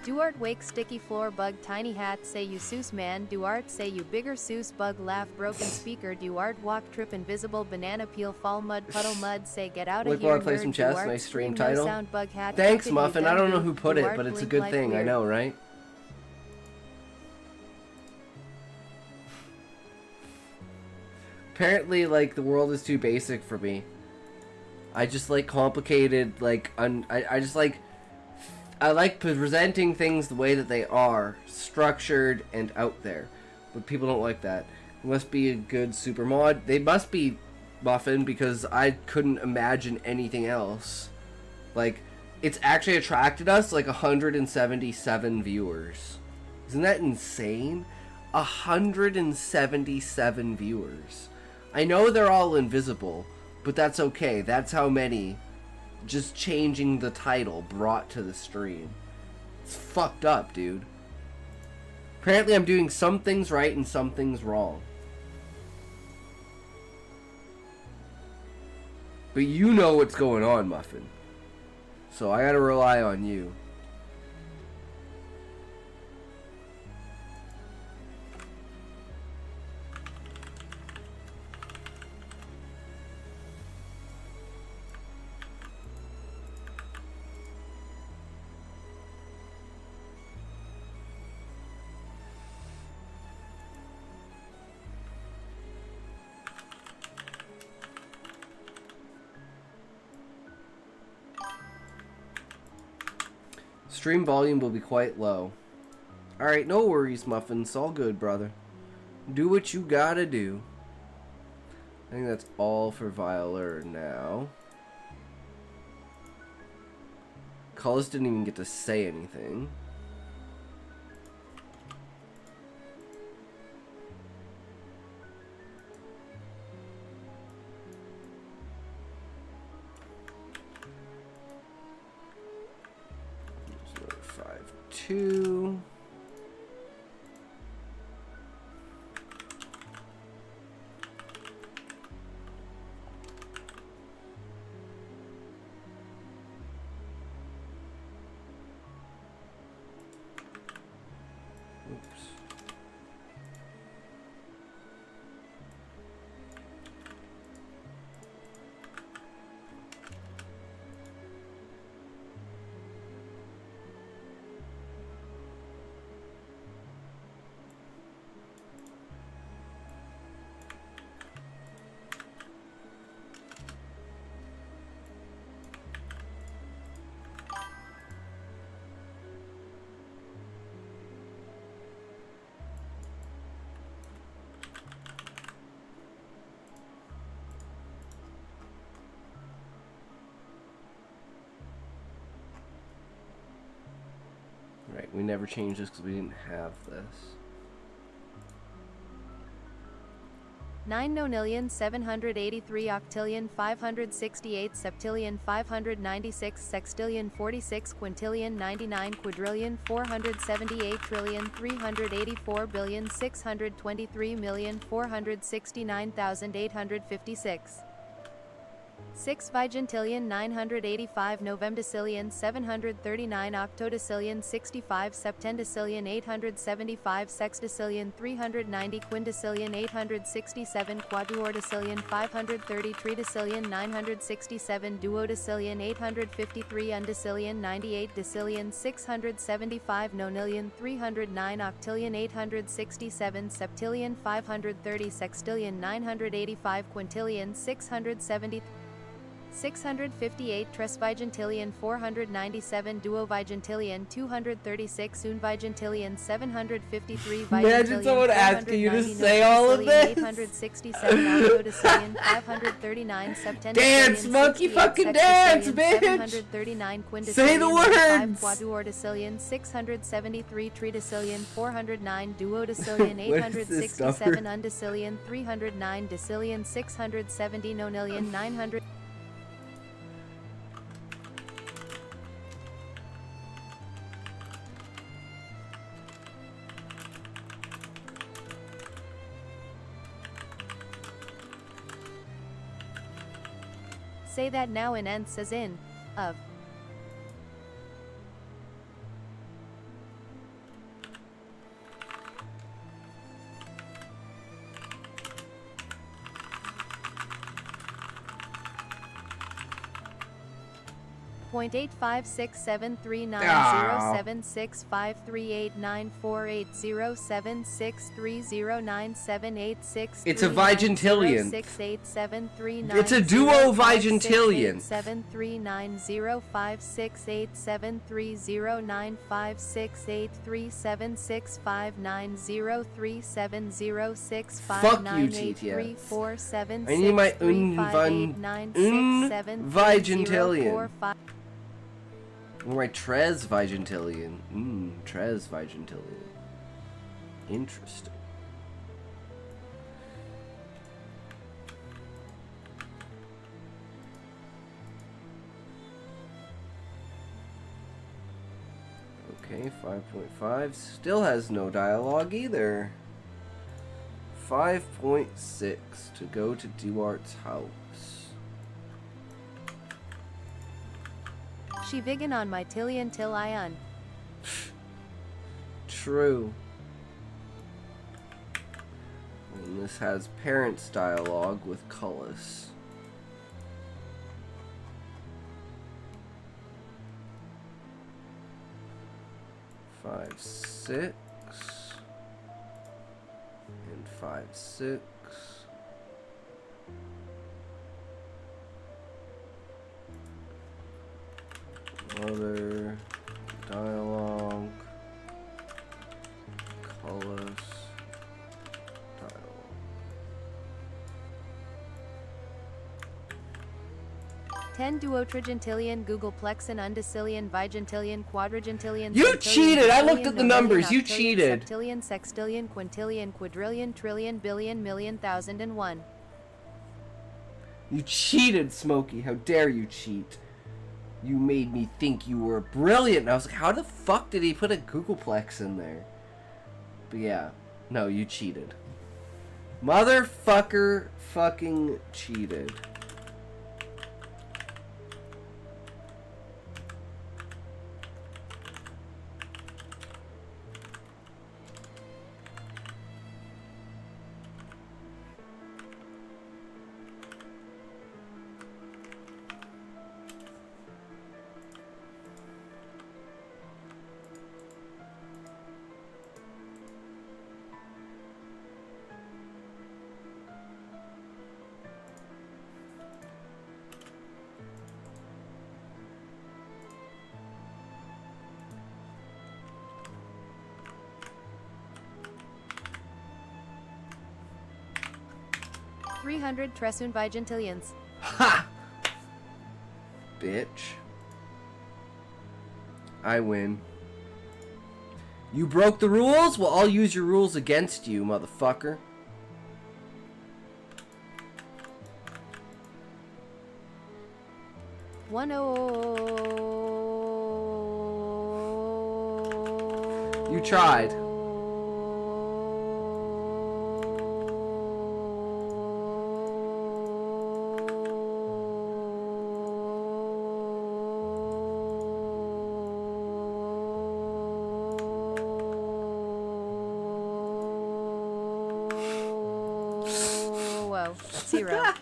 Duart wake sticky floor bug tiny hat say you Seuss man Duart say you bigger Seuss bug laugh broken speaker Duart walk trip invisible banana peel fall mud puddle mud say get out of Like, here wanna play nerd, some chess? Duart, Nice stream scream, no title. sound bug hat Thanks, crooked, Muffin. you I don't know dumb who put Duart, it, but it's a blink good like thing. I weird. know, right? Apparently, like, the world is too basic for me. I just like complicated, like, I just like... I like presenting things the way that they are, structured and out there. But people don't like that. It must be a good super mod. They must be, Muffin, because I couldn't imagine anything else. Like, it's actually attracted us like 177 viewers. Isn't that insane? 177 viewers. I know they're all invisible, but that's okay. That's how many just changing the title brought to the stream. It's fucked up, dude. Apparently I'm doing some things right and some things wrong. But you know what's going on, Muffin. So I gotta rely on you. Stream volume will be quite low. Alright, no worries, Muffin. It's all good, brother. Do what you gotta do. I think that's all for Violer now. Cullis didn't even get to say anything. There's another 5-2. Oops. We never changed this because we didn't have this. 9,783 octillion 568 septillion 596 sextillion 46 quintillion 99 quadrillion 478 trillion 384 billion 623,469,856. 6 vigintillion 985 novemdecillion 739 octodecillion 65 septendecillion 875 sexdecillion 390 quindecillion 867 quadruordecillion 530 tridecillion 967 duodecillion 853 undecillion 98 decillion 675 nonillion 309 octillion 867 septillion 530 sextillion 985 quintillion 670 658 tresvigintillion 497 duovigintillion 236 unvigintillion 753 Imagine someone asking you to say all of this. 867 octodecillion 539 septendecillion Dance, monkey, fucking dance, bitch! 739 quindecillion Say the 5 words! quadruordecillion 673 tridecillion 409 duodecillion What is this 867 number? undecillion 309 decillion 670 nonillion 900. Say that now in ence as in, of. Point 8567390765389480763097863. It's a vigintillion. 68739. It's a duo vigintillion. 7390568730956837659037065983473. Fuck you, TTF. I need my vigintillion. Or my tres vigintillion. Tres vigintillion. Interesting. Okay, 5.5 still has no dialogue either. 5.6 to go to Duart's house. She vegan on my tillion till I un. True. And this has parents dialogue with Cullis. Five, 6. And 5, 6. Mother, dialogue, Cullis, dialogue. 10 duotrigintillion googleplex and undecillion vigintillion quadrigintillion. You centillion, cheated! I looked quintillion, at the nonillion, numbers. You octillion, cheated. Septillion, sextillion, quintillion, quadrillion, trillion, billion, million, thousand, and one. You cheated, Smokey. How dare you cheat? You made me think you were brilliant. And I was like, how the fuck did he put a Googleplex in there? But yeah, no, you cheated. Motherfucker fucking cheated. $300 Tresun vigintillions. Ha! Bitch. I win. You broke the rules? Well, I'll use your rules against you, motherfucker. You tried. Whoa. 0.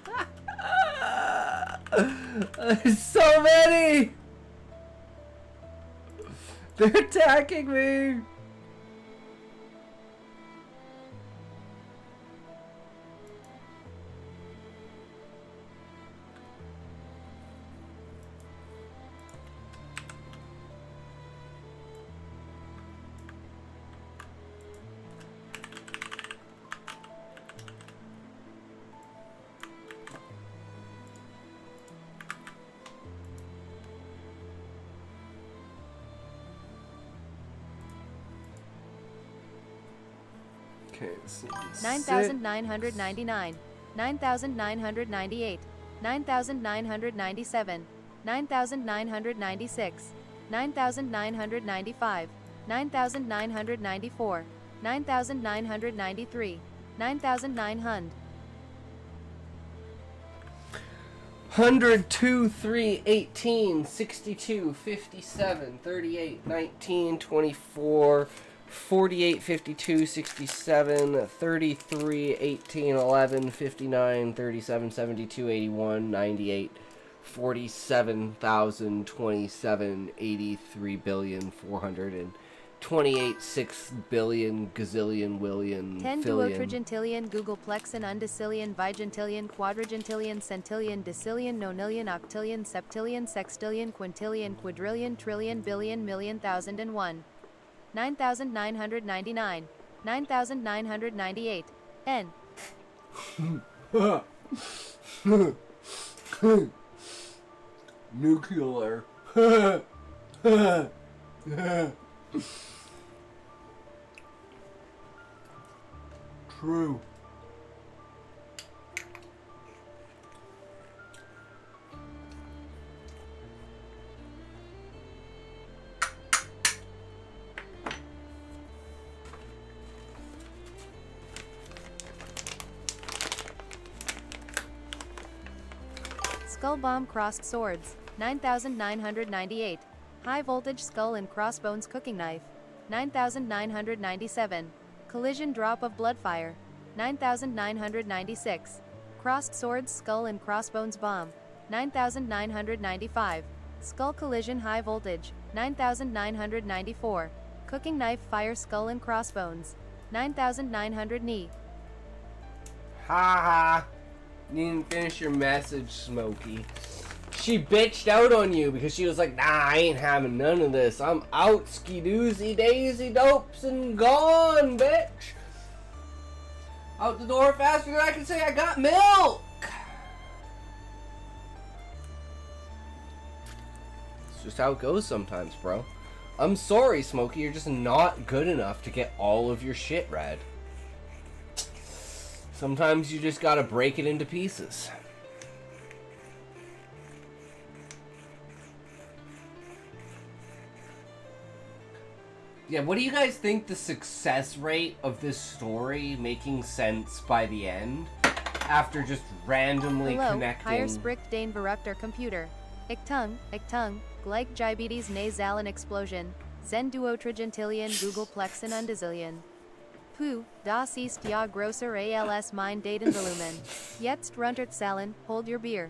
There's so many! They're attacking me! Okay, let's see. 9,999, 9,998, 9,997, 9,996, 9,995, 9,994, 9,993, 9,900. 100, 2, 3, 18, 62, 57, 38, 19, 24, 48, 52, 67, 33, 18, 11, 59, 37, 72, 81, 98, 47,000, 27, 83 billion, 428, 6 billion, gazillion, willion, 10 fillion. duotrigentillion, googolplexin, undecillion, vigintillion, quadrigentillion, centillion, decillion, nonillion, octillion, septillion, sextillion, quintillion, quadrillion, trillion, billion, million, thousand and one. 9,999, 9,998, N. Nuclear. True. Skull Bomb Crossed Swords, 9,998. High Voltage Skull and Crossbones Cooking Knife, 9,997. Collision Drop of Bloodfire, 9,996. Crossed Swords Skull and Crossbones Bomb, 9,995. Skull Collision High Voltage, 9,994. Cooking Knife Fire Skull and Crossbones, 9,900 knee. Ha ha. You didn't finish your message, Smokey. She bitched out on you because she was like, nah, I ain't having none of this. I'm out, ski-doozy, daisy, dopes, and gone, bitch. Out the door faster than I can say I got milk. It's just how it goes sometimes, bro. I'm sorry, Smokey, you're just not good enough to get all of your shit read. Sometimes you just gotta break it into pieces. Yeah, what do you guys think the success rate of this story making sense by the end? After just randomly Hello, connecting... higher spricht den Verrückter Computer. Ichtung, gleich Diabetes nasalen Explosion, Zen Duotrigentillion Googleplex and Undecillion. Puh, das ist ja grosser als mein Datenvolumen. Jetzt runterzahlen, hold your beer.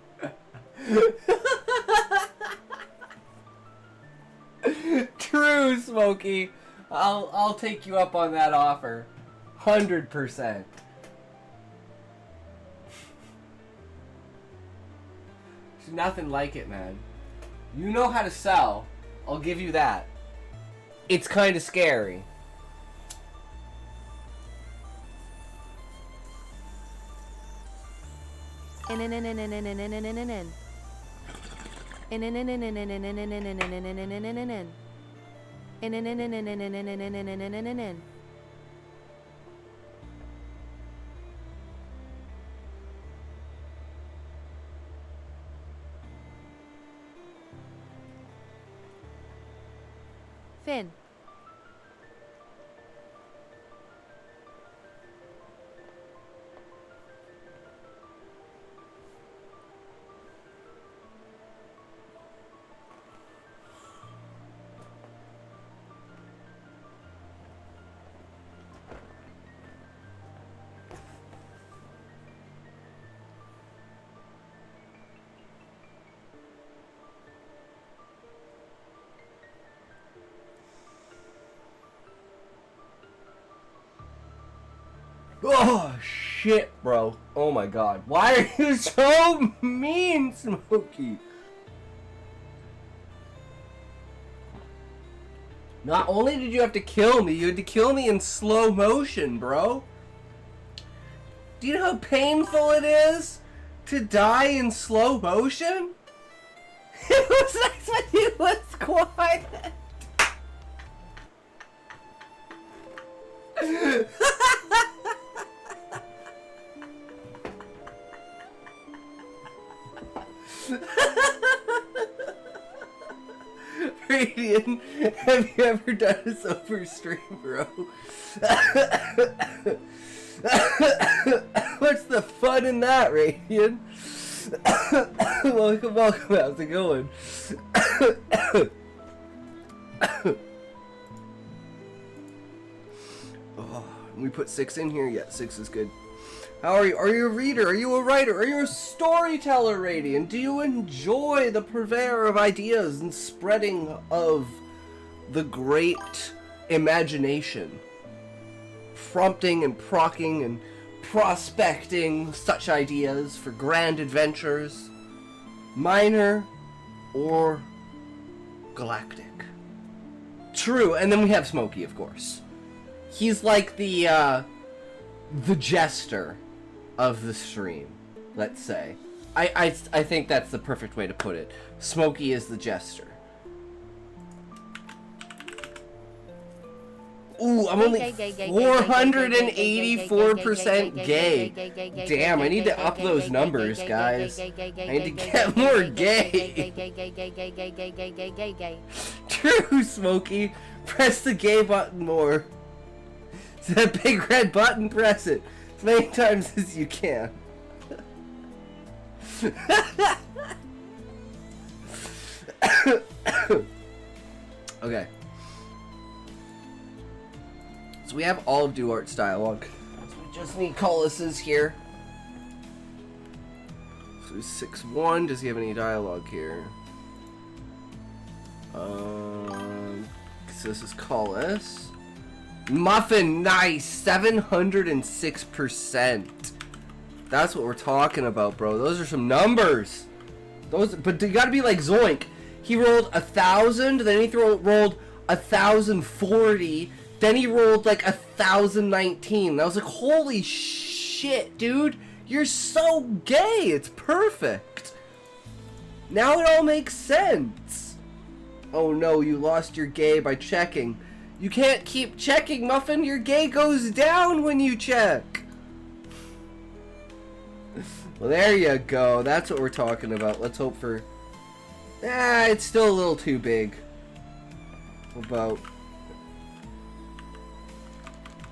True, Smokey. I'll take you up on that offer. 100%. There's nothing like it, man. You know how to sell. I'll give you that. It's kind of scary. In. Finn. Oh shit, bro. Oh my god. Why are you so mean, Smokey? Not only did you have to kill me, you had to kill me in slow motion, bro. Do you know how painful it is to die in slow motion? It was nice when he was quiet. Radian, have you ever done this over stream, bro? What's the fun in that, Radian? Welcome, how's it going? Oh, we put 6 in here? Yeah, 6 is good. How are you? Are you a reader? Are you a writer? Are you a storyteller, Radiant? Do you enjoy the purveyor of ideas and spreading of the great imagination? Prompting and procking and prospecting such ideas for grand adventures, minor or galactic. True, and then we have Smokey, of course. He's like the jester of the stream, let's say. I think that's the perfect way to put it. Smokey is the jester. Ooh, I'm only 484% gay. Damn, I need to up those numbers, guys. I need to get more gay. True, Smokey. Press the gay button more. It's that big red button, press it as many times as you can. Okay. So we have all of Duart's dialogue. So we just need Colossus here. So he's 6'1". Does he have any dialogue here? So this is Colossus. Muffin, nice! 706%. That's what we're talking about, bro. Those are some numbers. But you gotta be like Zoink. He rolled 1,000, then he rolled 1,040, then he rolled like 1,019. I was like, holy shit, dude. You're so gay. It's perfect. Now it all makes sense. Oh no, you lost your gay by checking. You can't keep checking, Muffin. Your gay goes down when you check. Well, there you go. That's what we're talking about. Let's hope for... it's still a little too big. About...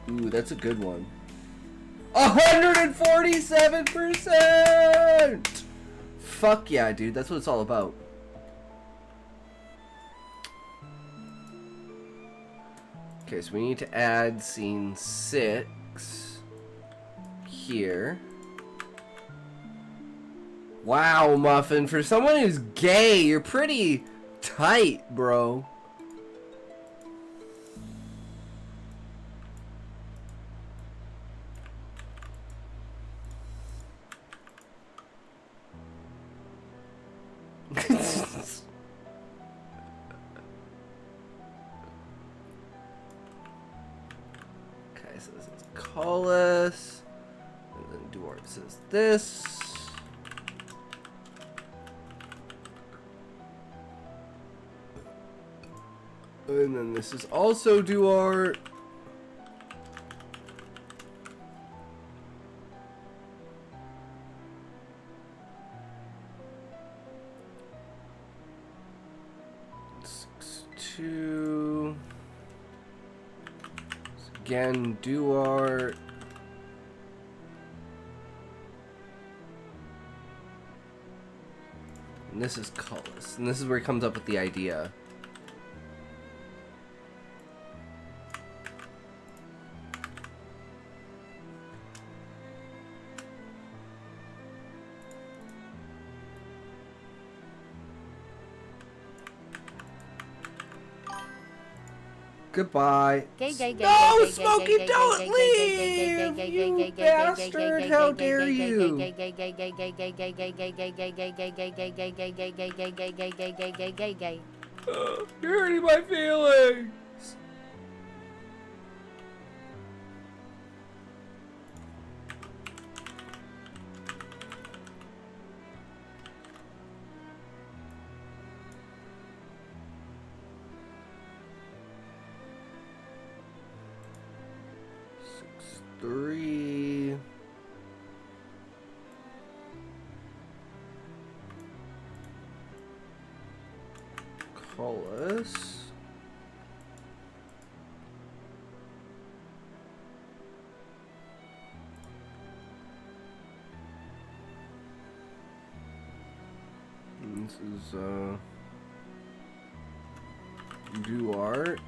Ooh, that's a good one. 147%! Fuck yeah, dude. That's what it's all about. Okay, so we need to add scene 6 here. Wow, Muffin, for someone who's gay, you're pretty tight, bro. So this is Colossus, and then Duarte says this. And then this is also do art. Two. Again, do art. And this is colors. And this is where he comes up with the idea. Goodbye. No, Smokey, don't leave! You bastard! How dare you! You're hurting my feelings! Three. Colors. And this is do art.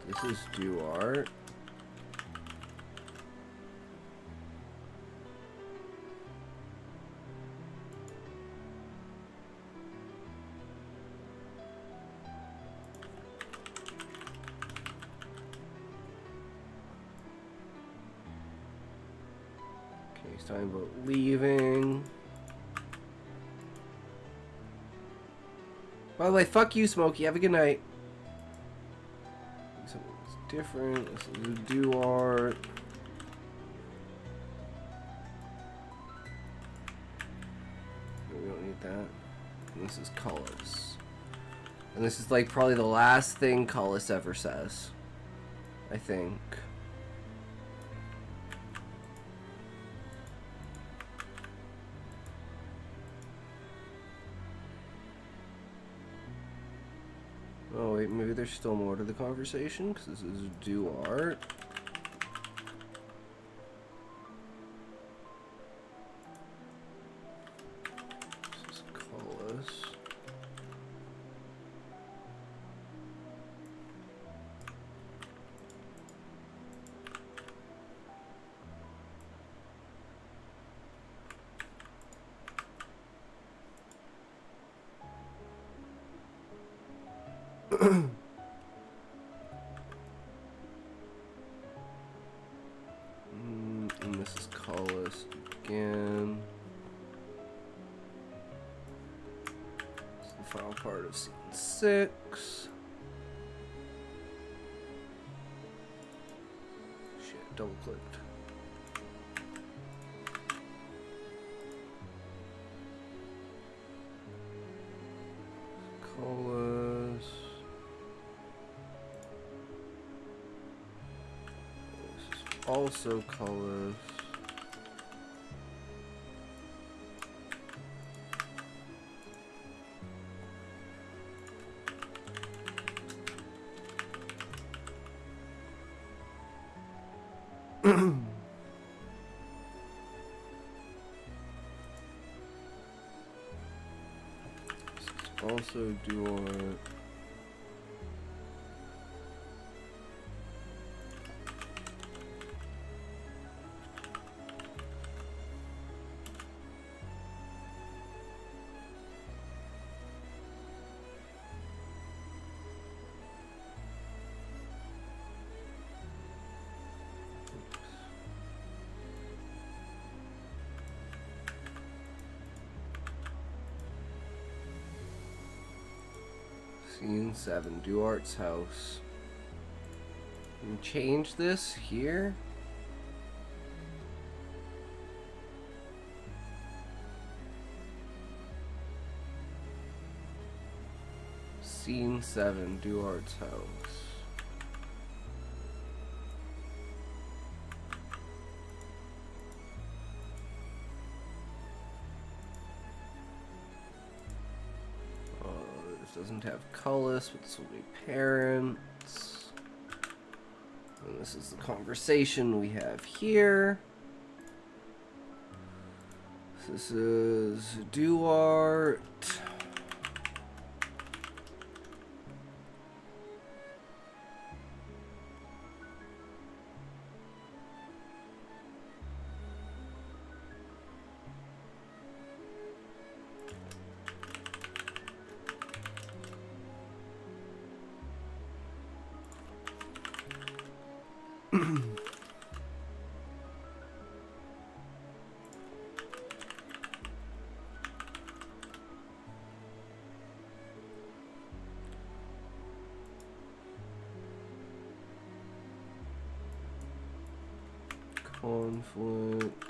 This is do art. Okay, he's talking about leaving. By the way, fuck you, Smokey. Have a good night. Something's different. This is a do art. We don't need that. And this is colors. And this is like probably the last thing Collis ever says, I think. Oh wait, maybe there's still more to the conversation, because this is do art. This is Collis. And this is Collis again. This is the final part of scene 6. Shit, double clicked. Collis. Also Collis. Also do art. Scene 7, Duart's house. And change this here. Scene 7, Duart's house. This doesn't have Cullis, but this will be parents. And this is the conversation we have here. This is Duart. Conflict.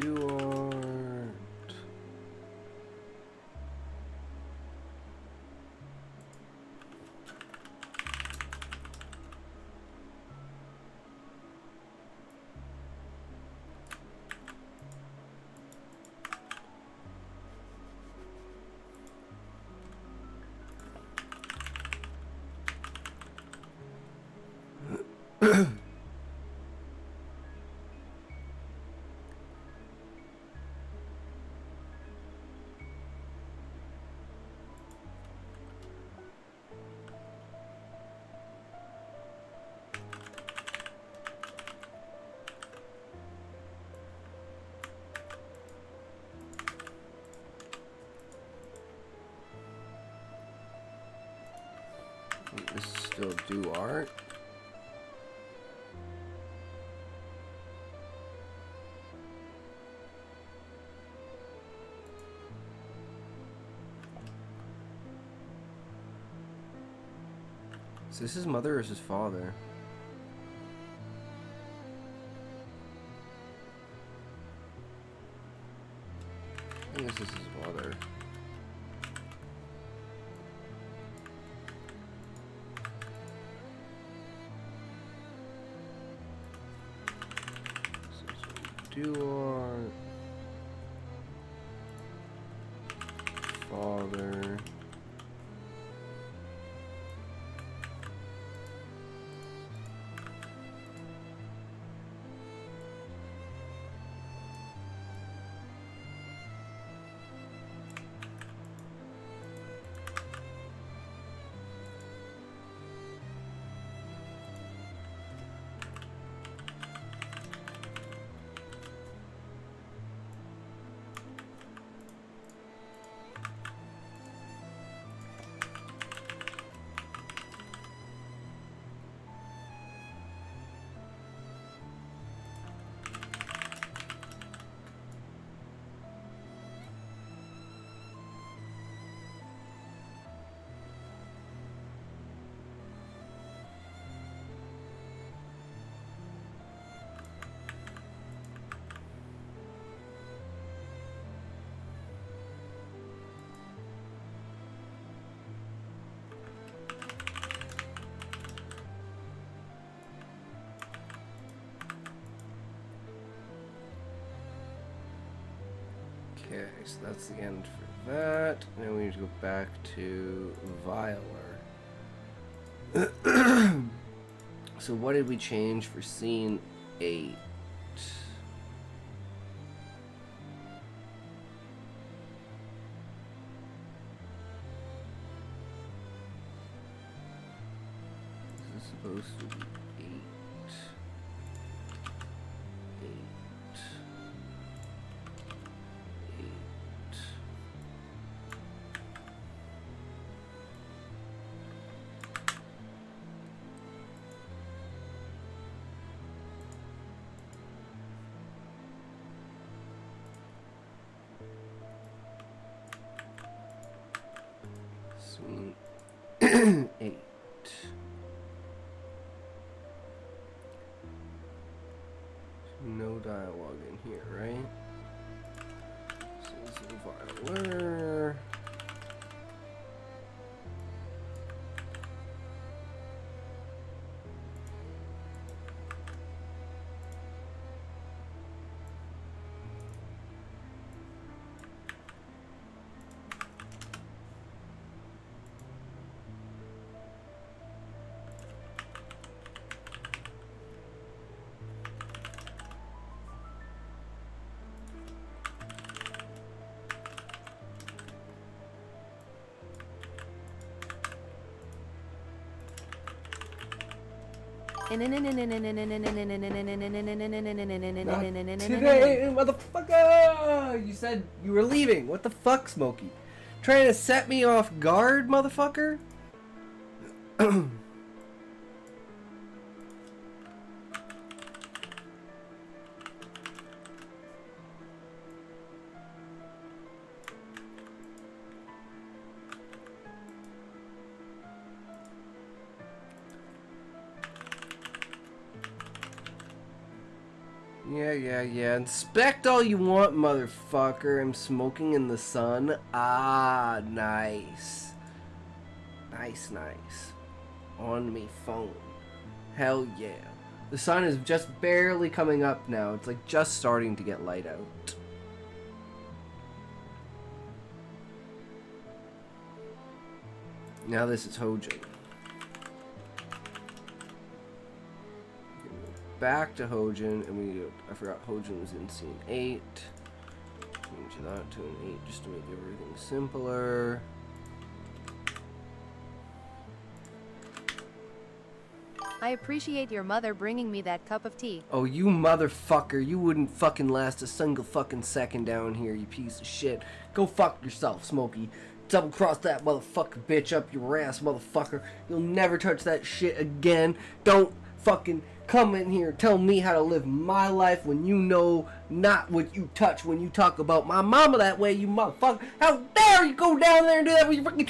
Duart. This is still Duart. Is this his mother or is his father? I think this is his father. Duart, father, Okay, so that's the end for that. Now we need to go back to Violer. So what did we change for scene 8? supposed to be 8. 8. 8. Sweet. 8. No dialogue in here, right? Says violiner. Today, motherfucker! You said you were leaving. What the fuck, Smokey? Trying to set me off guard, motherfucker? Yeah. Inspect all you want, motherfucker. I'm smoking in the sun. Ah, nice. Nice. On me phone. Hell yeah. The sun is just barely coming up now. It's like just starting to get light out. Now this is Hojin. Back to Hojin, and I forgot Hojin was in scene 8. Change that to an 8 just to make everything simpler. I appreciate your mother bringing me that cup of tea. Oh, you motherfucker, you wouldn't fucking last a single fucking second down here, you piece of shit. Go fuck yourself, Smokey. Double cross that motherfucker bitch up your ass, motherfucker. You'll never touch that shit again. Don't fucking come in here and tell me how to live my life when you know not what you touch when you talk about my mama that way, you motherfucker. How dare you go down there and do that when you fucking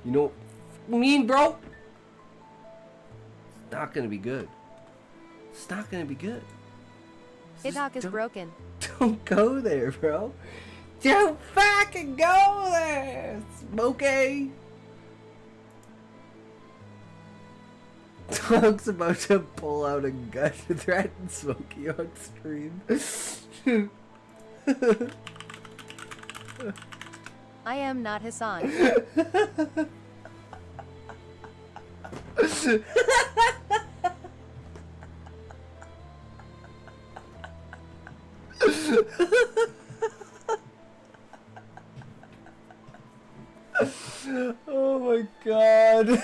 you know what I mean, bro? It's not gonna be good. It's not gonna be good. Hidok is broken. Don't go there, bro. Don't fucking go there, Smokey. Dog's about to pull out a gun to threaten Smokey on stream. I am not Hassan. Oh my god.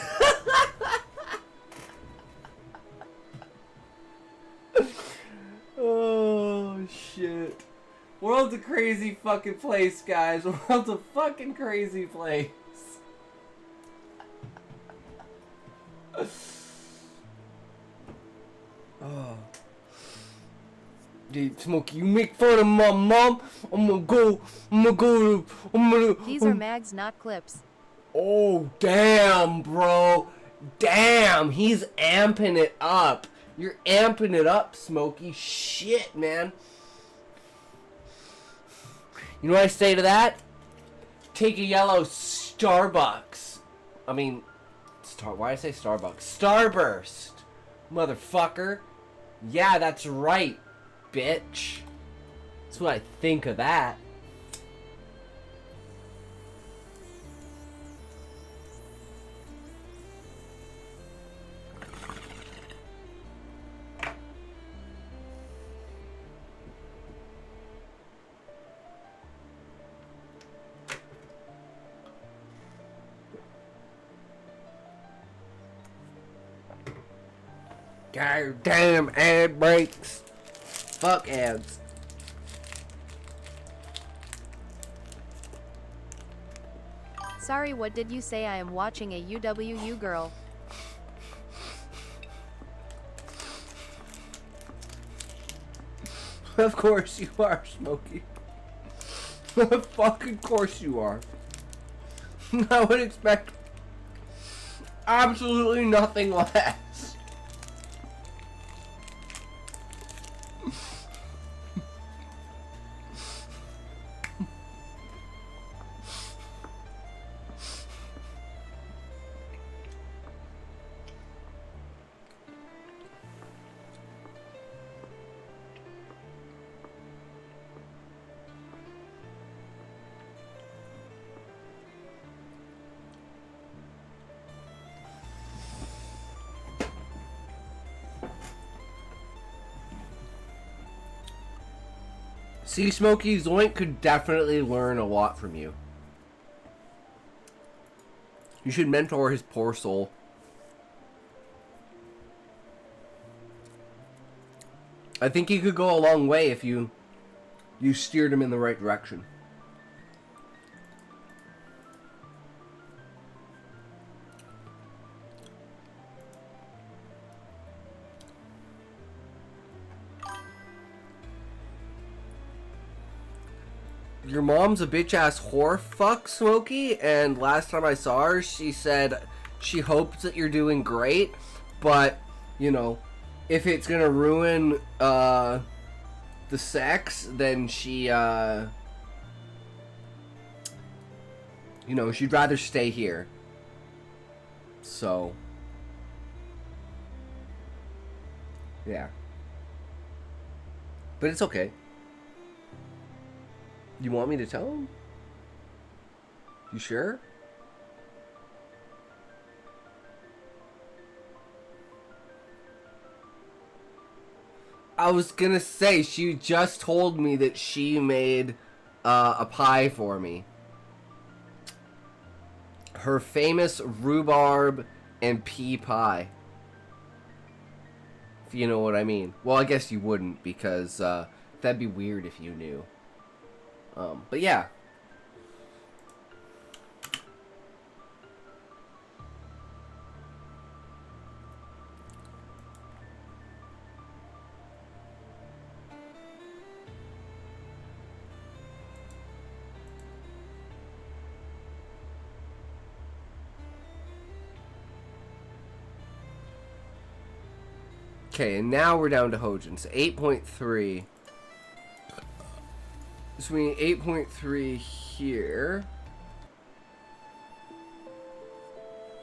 Oh shit. World's a crazy fucking place, guys. World's a fucking crazy place. Oh. Dude, Smokey, you make fun of my mom, I'm gonna go, These are mags, not clips. Oh, damn, bro. Damn, he's amping it up. You're amping it up, Smokey. Shit, man. You know what I say to that? Take a yellow Starbucks. I mean, why did I say Starbucks? Starburst. Motherfucker. Yeah, that's right, bitch. That's what I think of that. God damn ad breaks. Fuck ads. Sorry, what did you say? I am watching a UWU girl. Of course you are, Smokey. Of fucking course you are. I would expect absolutely nothing less. See, Smokey, Zoink could definitely learn a lot from you. You should mentor his poor soul. I think he could go a long way if you steered him in the right direction. Your mom's a bitch-ass whore fuck, Smokey, and last time I saw her, she said she hopes that you're doing great, but, you know, if it's gonna ruin, the sex, then she, you know, she'd rather stay here. So, yeah. But it's okay. You want me to tell him? You sure? I was gonna say, she just told me that she made a pie for me. Her famous rhubarb and pea pie. If you know what I mean. Well, I guess you wouldn't, because that'd be weird if you knew. But yeah. Okay, and now we're down to Hojin. So 8.3. So we need 8.3 here.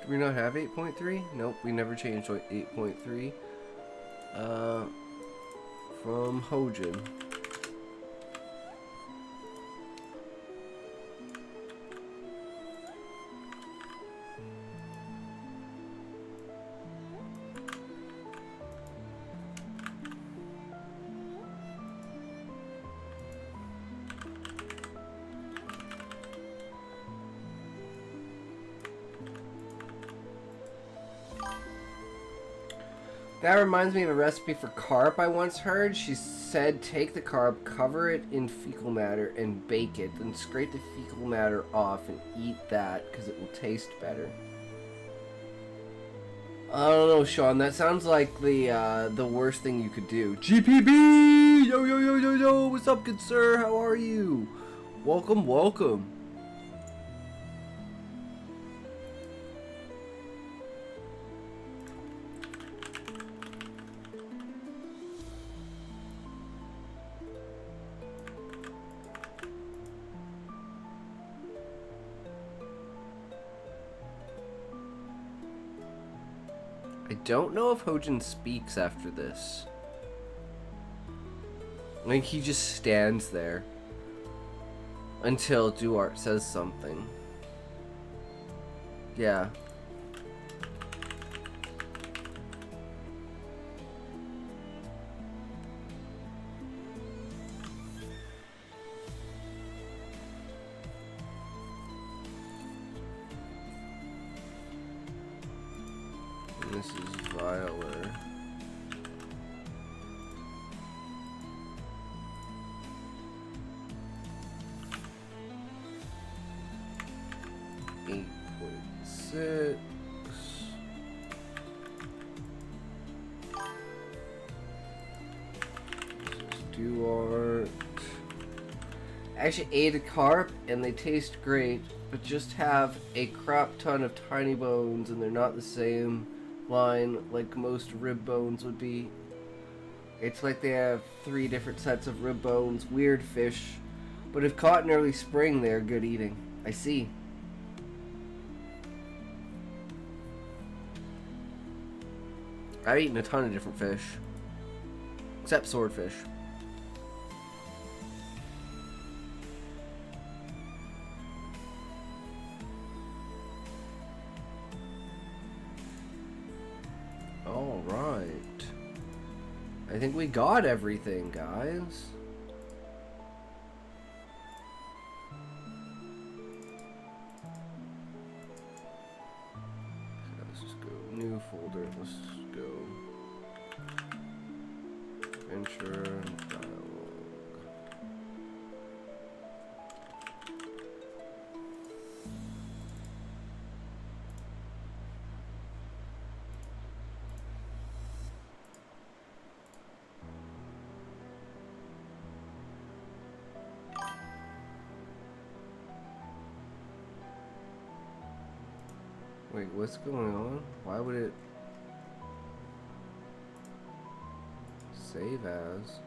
Do we not have 8.3? Nope, we never changed 8.3. From Hojin. That reminds me of a recipe for carp I once heard. She said take the carp, cover it in fecal matter, and bake it. Then scrape the fecal matter off and eat that because it will taste better. I don't know, Sean. That sounds like the worst thing you could do. GPB! Yo, yo, yo, yo, yo! What's up, good sir? How are you? Welcome, welcome. I don't know if Hojin speaks after this. Like, he just stands there until Duarte says something. Yeah. And this is Violer. short. I actually ate a carp and they taste great, but just have a crap ton of tiny bones and they're not the same line like most rib bones would be. It's like they have 3 different sets of rib bones. Weird fish. But if caught in early spring, they are good eating. I see. I've eaten a ton of different fish. Except swordfish. Alright. I think we got everything, guys. Let's just go new folder. Let's go adventure dialogue. Wait, what's going on? Why would it save as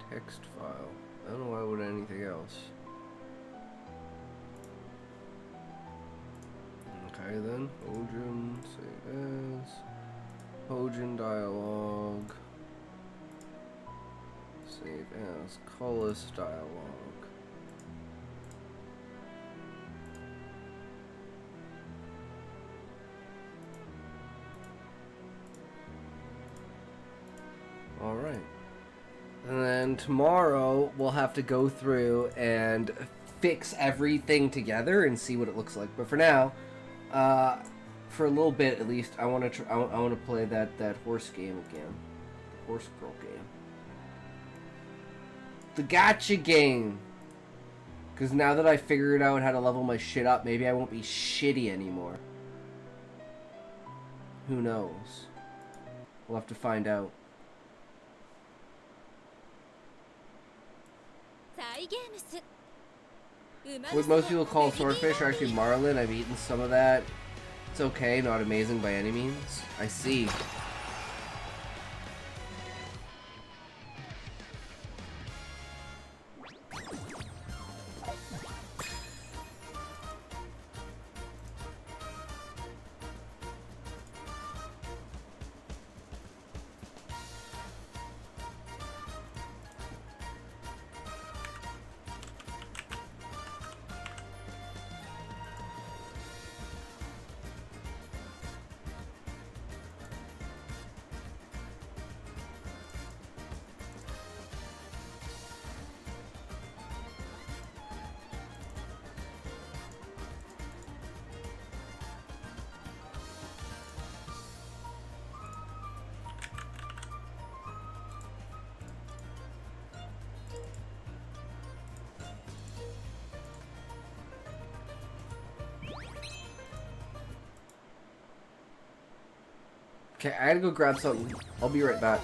text file? I don't know why would anything else. Okay then, Hojin, save as, Hojin dialogue, save as, Cullis dialogue. Alright. And then tomorrow we'll have to go through and fix everything together and see what it looks like. But for now, for a little bit at least, I want to I want to play that horse game again. Horse girl game. The gotcha game. Because now that I figured out how to level my shit up, maybe I won't be shitty anymore. Who knows? We'll have to find out. What most people call swordfish are actually marlin. I've eaten some of that. It's okay, not amazing by any means. I see. Okay, I gotta go grab something. I'll be right back.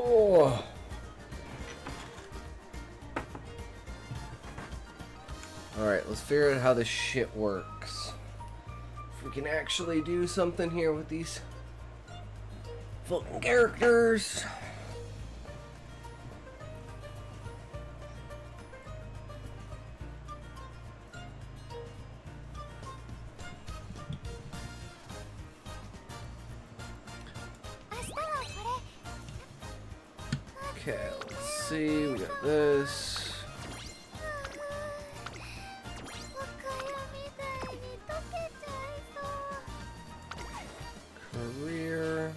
Oh. Alright, let's figure out how this shit works. If we can actually do something here with these fucking characters. Okay, let's see. We got this. Career.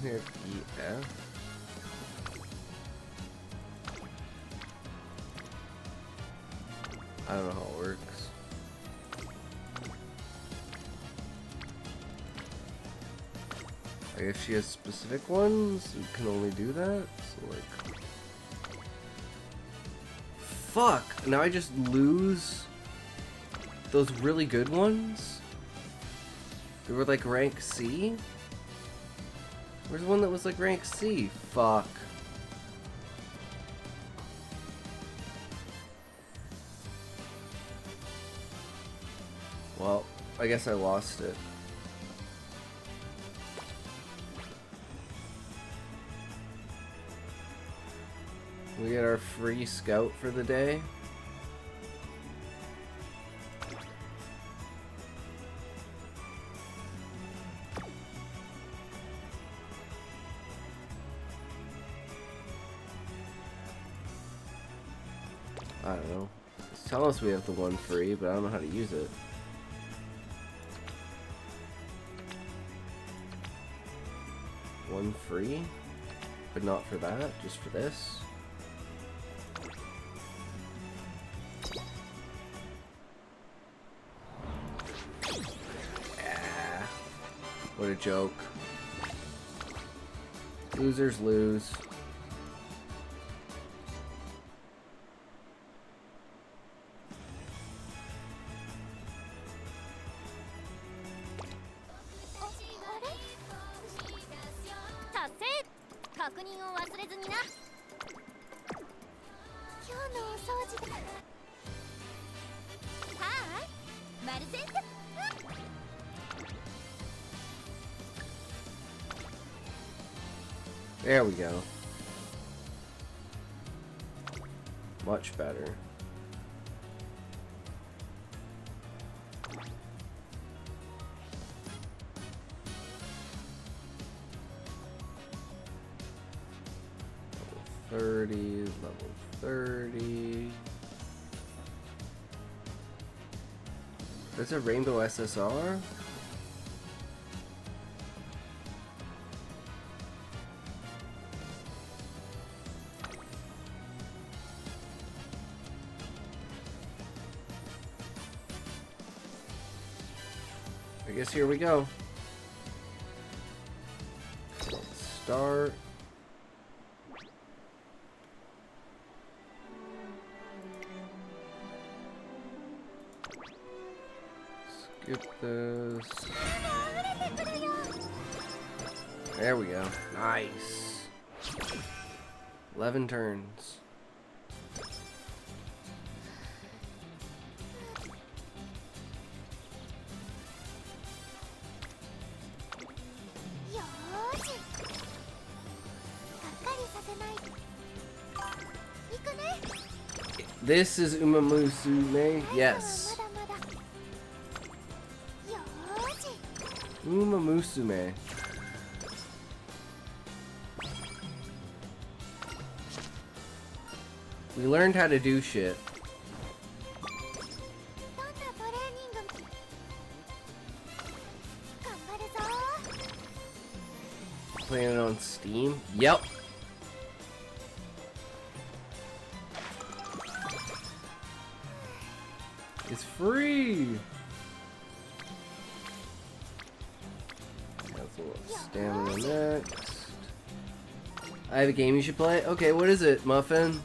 Here, yeah. I don't know how it works. I guess she has specific ones. You can only do that. So like, fuck. Now I just lose those really good ones. They were like rank C. Where's one that was like rank C? Fuck. Well, I guess I lost it. We get our free scout for the day. I don't know. It's telling us we have the one free, but I don't know how to use it. One free? But not for that, just for this? Ah, what a joke. Losers lose. There we go. Much better. Level 30, level 30. There's a rainbow SSR? I guess here we go. Let's start. Skip this. There we go. Nice. 11 turns. This is Umamusume? Yes. Umamusume. We learned how to do shit. Playing it on Steam? Yep. It's free! That's a little stamina next. I have a game you should play? Okay, what is it, Muffin?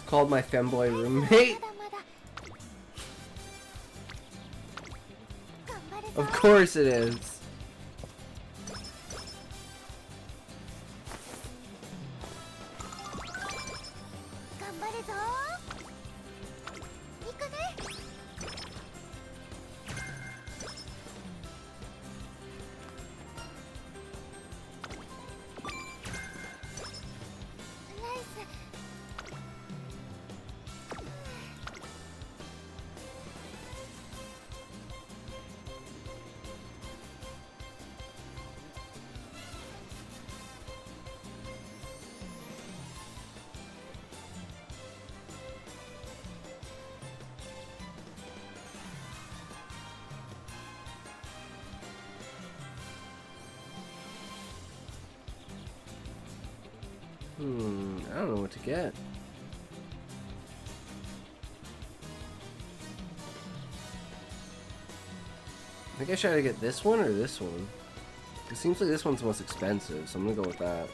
Called my femboy roommate. Of course it is. I don't know what to get. I think I should either get this one or this one. It seems like this one's most expensive, so I'm gonna go with that.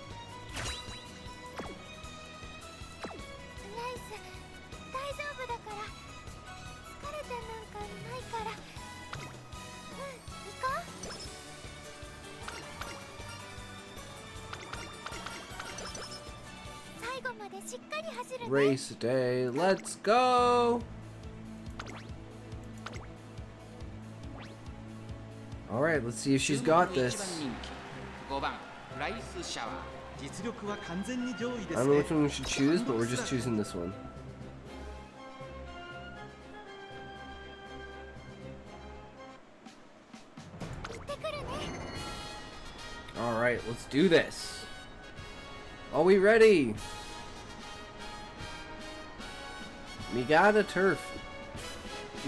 Race day, let's go! Alright, let's see if she's got this. I don't know which one we should choose, but we're just choosing this one. Alright, let's do this. Are we ready? We got a turf.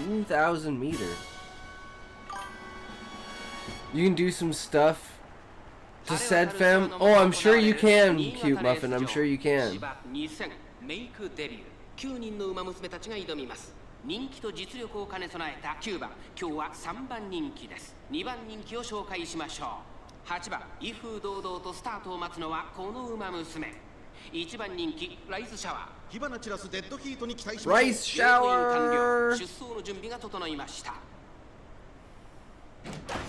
2,000 meter. You can do some stuff to said fam. Oh, I'm sure you can, cute muffin. I'm sure you can. 人気と実力を兼ね備えた9番、今日は3番人気です。2番人気を紹介しましょう。8番、威風堂々とスタートを待つのはこの馬娘。1番人気、ライスシャワー。火花散らすデッドヒートに期待します。ライスシャワー。出走の準備が整いました。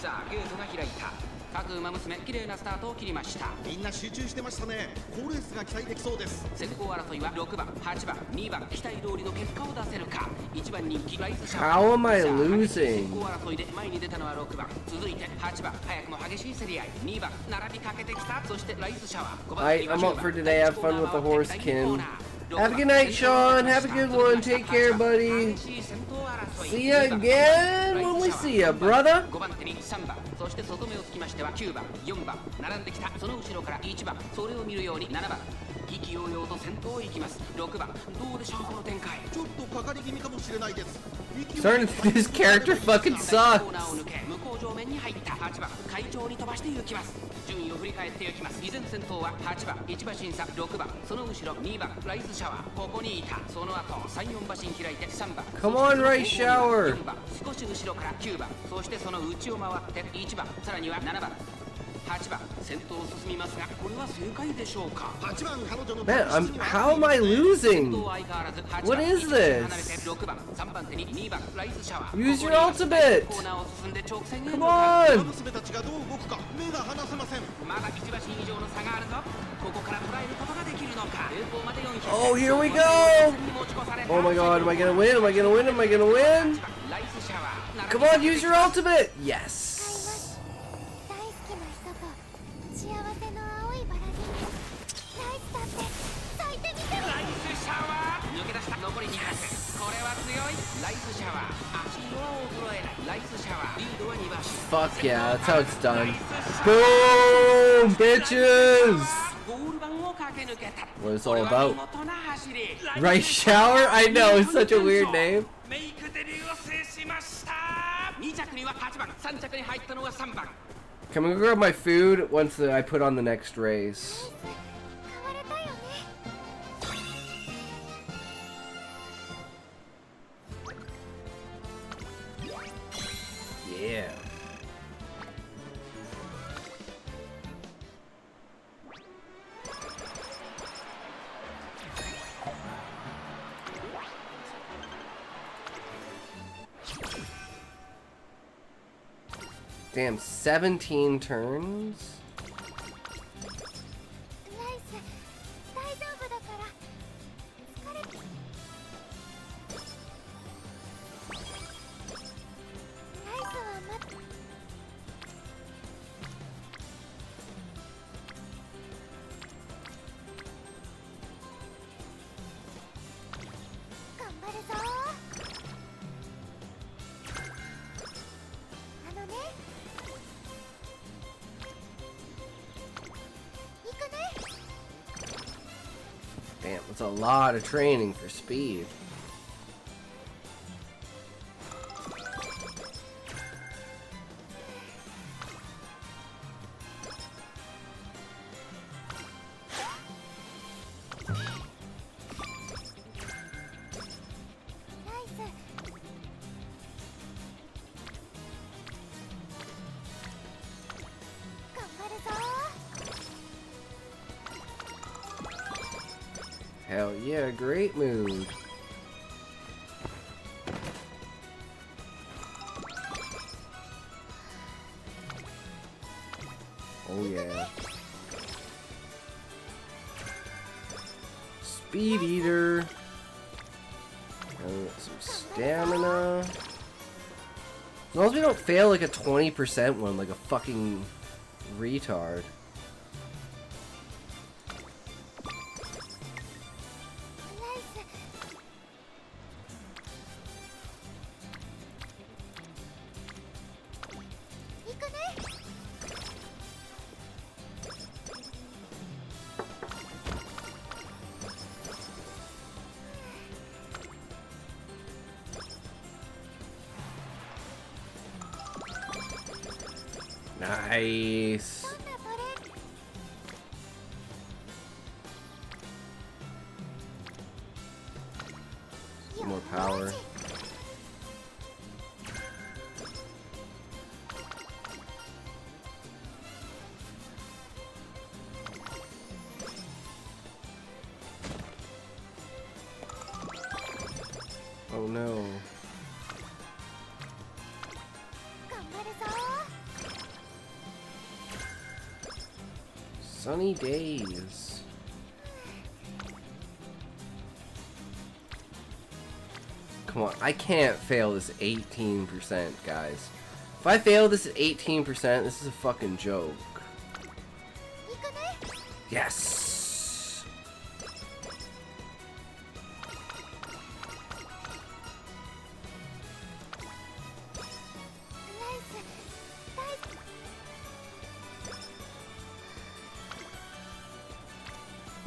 さあ、ゲートが開いた。各馬娘、綺麗なスタートを切りました。みんな集中してましたね。好レースが期待できそうです。先行争いは6番、8番、2番、期待通りの結果を出せるか。1番人気、ライスシャワー。 How am I losing? 先行争いで前に出たのは6番。続いて8番、早くも激しい競り合い。2番、並びかけてきた。そしてライスシャワー。5番、I'm up for today. Have fun with the horsekin. Have a good night, Sean. Have a good one. Take care, buddy. See ya again when we see ya, brother. 5番手に3番、そして外目をつきましては9番、4番、並んできた。その後ろから1番、それを見るように7番。意気揚々と先頭を行きます。6番、どうでしょうこの展開。ちょっとかかり気味かもしれないです。 Starting to think this character fucking sucks. コーナーを抜け向こう上面に入った8番、会長に飛ばして行きます。順位を振り返っていきます。依然先頭は8番、1馬身差6番、その後ろ2番、ライスシャワー、ここにいた。その後3、4馬身開いて3番、 Come on, Rice Shower. 4番、少し後ろから9番、そしてその内を回って1番、さらには7番。8番先頭を進みますがこれは正解でしょうか。8番彼女の Man, how am I losing? 先頭は相変わらず8 What 番 is 1点離れて this? 6番3番手に2番ライズシャワー。 Use your ここに ultimate! コーナーを進んで直線へ Come 向かう。 on! 娘たちがどう動くか目が離せません。まだ1馬身以上の差があるぞ。ここから捉えることができるのか。前方まで400。 Oh, here we go! Oh my god, am I gonna win? Am I gonna win? Am I gonna win? ライズシャワー。 Come on, use your ultimate! Yes! 大好きな人と幸せの青いバラにライスだって咲いてみてよ。ライスシャワー抜け出した。残り200。これは強い。ライスシャワー足色は衰えない。ライスシャワーリードは2馬身。 Fuck yeah, that's how it's done. Boom, bitches! ゴール板を駆け抜けた。 What it's all about? 見事な走り。 Rice shower? I know, it's such a weird name. メイクデビューを制しました。2着には8番、3着に入ったのは3番。 Can we grab my food once I put on the next race? 変われたよね。 Yeah. Damn, 17 turns? ライス大丈夫だから疲れて。ライスは待って。頑張るぞ。あのね。行くね。 Damn, that's a lot of training for speed. Hell yeah, great mood. Oh yeah. Speed eater. And some stamina. As long as we don't fail like a 20% one, like a fucking retard. Nice. Some more power. Oh no. Sunny days. Come on, I can't fail this 18%, guys. If I fail this at 18%, this is a fucking joke. Yes!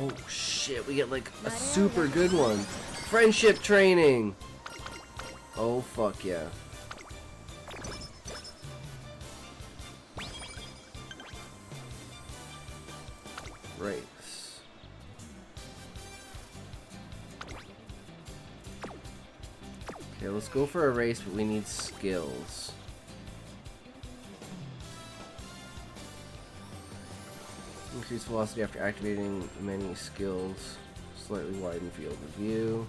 Oh shit, we get like a super good one. Friendship training! Oh fuck yeah. Race. Okay, let's go for a race, but we need skills. Increase velocity after activating many skills. Slightly widen field of view.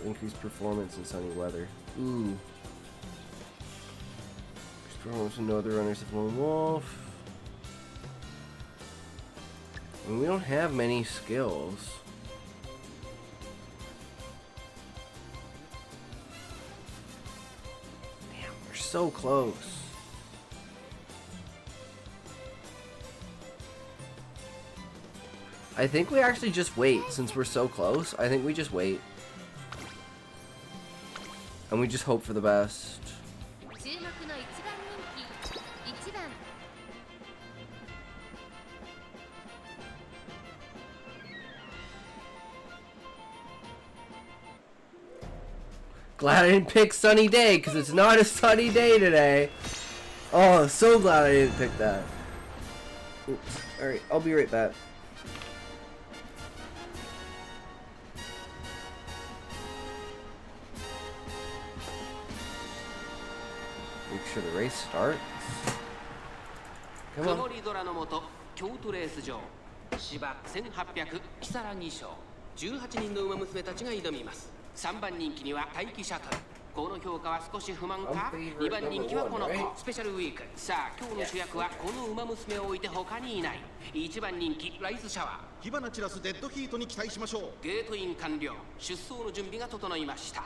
Increased performance in sunny weather. Ooh. Increased performance when no other runners have lone wolf. I mean, we don't have many skills. Damn, we're so close. I think we actually just wait, since we're so close. I think we just wait. And we just hope for the best. Glad I didn't pick sunny day, because it's not a sunny day today. Oh, so glad I didn't pick that. Oops. Alright, I'll be right back. Make sure the race starts. Come on. 曇り空の下、京都レース場、芝1800木更木賞、18人の馬娘たちが挑みます。3番人気には待機シャトル。この評価は少し不満か。2番人気はこの子、スペシャルウィーク。さあ、今日の主役はこの馬娘を置いて他にいない。1番人気ライスシャワー。火花散らすデッドヒートに期待しましょう。ゲートイン完了。出走の準備が整いました。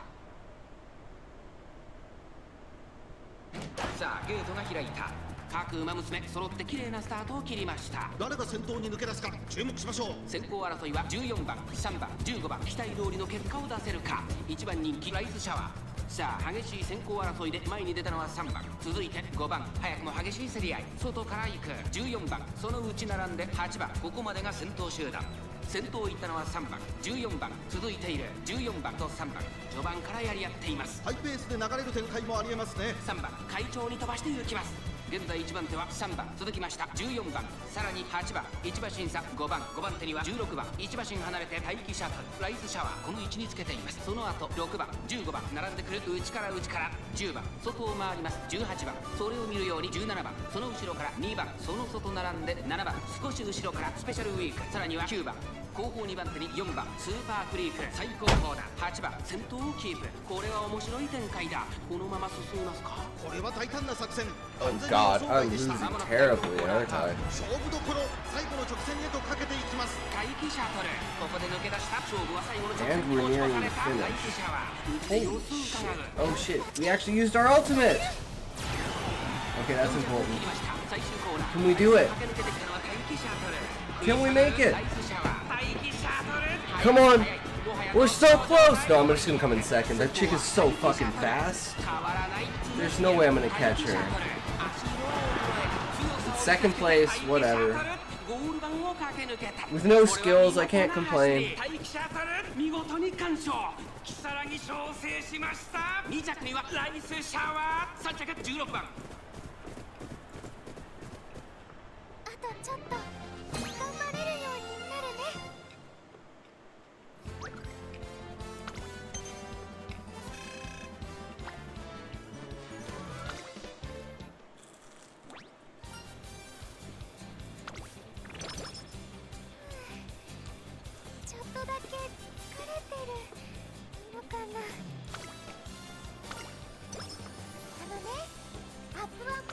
さあ、ゲートが開いた。各馬娘揃って綺麗なスタートを切りました。誰が先頭に抜け出すか注目しましょう。先行争いは14番、3番、15番、期待通りの結果を出せるか。1番人気ライスシャワー。さあ、激しい先行争いで前に出たのは3番、続いて5番、早くも激しい競り合い。外から行く14番、その内並んで8番、ここまでが先頭集団。先頭行ったのは3番、14番、続いている14番と3番、序盤からやり合っています。ハイペースで流れる展開もありえますね。3番、快調に飛ばして行きます。現在1番手は3番、続きました14番、さらに8番、1馬審査5番、5番手には16番、1馬身離れて待機シャトル、ライスシャワー、この位置につけています。その後6番、15番、並んでくる内から10番、外を回ります18番、それを見るように17番、その後ろから2番、その外並んで7番、少し後ろからスペシャルウィーク、さらには9番、後方2番手に4番、スーパーフリーク、最高峰だ8番、先頭をキープ。これは面白い展開だ。このまま進みますか。これは大胆な作戦。 Oh god, I'm losing terribly, aren't I? 勝負どころ、最後の直線へとかけていきます。待機シャトル、ここで抜け出した勝負は最後の直 And 線 we're に nearing さ the れた finish. 待機シャワー。内で様子を伺う。 Oh shit, we actually used our ultimate! Okay, that's 切 important. りました。最終コーナー。 Can we do it? 駆け抜けてきたのは待機シャトル。 Can we make it? ライスシャワー、待機シャトル。 Come on! We're so close! No, I'm just gonna come in second. That chick is so fucking fast. There's no way I'm gonna catch her. Second place, whatever. With no skills, I can't complain. 見事に完勝。木更木賞を制しました。2着にはライスシャワー、3着16番。あとちょっと頑張れるようになるね。ちょっとだけ疲れてるのかな。アップアップ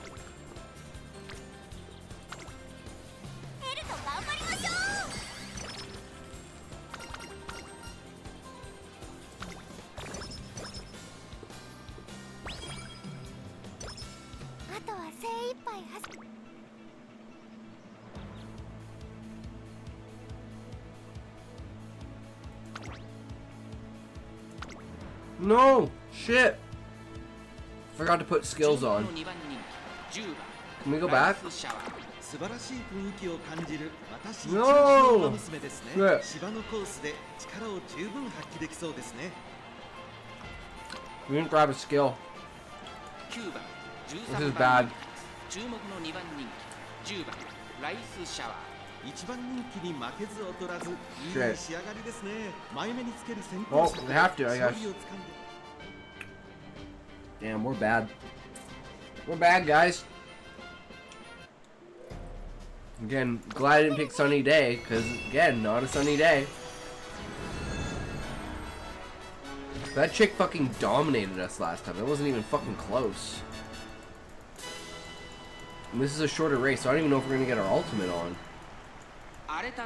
エルと頑張りましょう。あとは精一杯走る。No! Shit! Forgot to put skills on. Can we go back? 素晴らしい雰囲気を感じる私一 No! 押しの馬娘ですね。 Shit. 芝のコースで力を十分発揮できそうですね。 We didn't grab a skill. 9番、 This 13 is 番 bad. 注目の2番人気10番ライスシャワー。一番人気に負けず劣らず、いい Shit. 仕上がりですね。前目につける先 Well, 行者 we have to, I guess. 勝利をつかんで Damn, we're bad. We're bad, guys. Again, glad I didn't pick sunny day, because, again, not a sunny day. That chick fucking dominated us last time. It wasn't even fucking close. And this is a shorter race, so I don't even know if we're gonna get our ultimate on. Look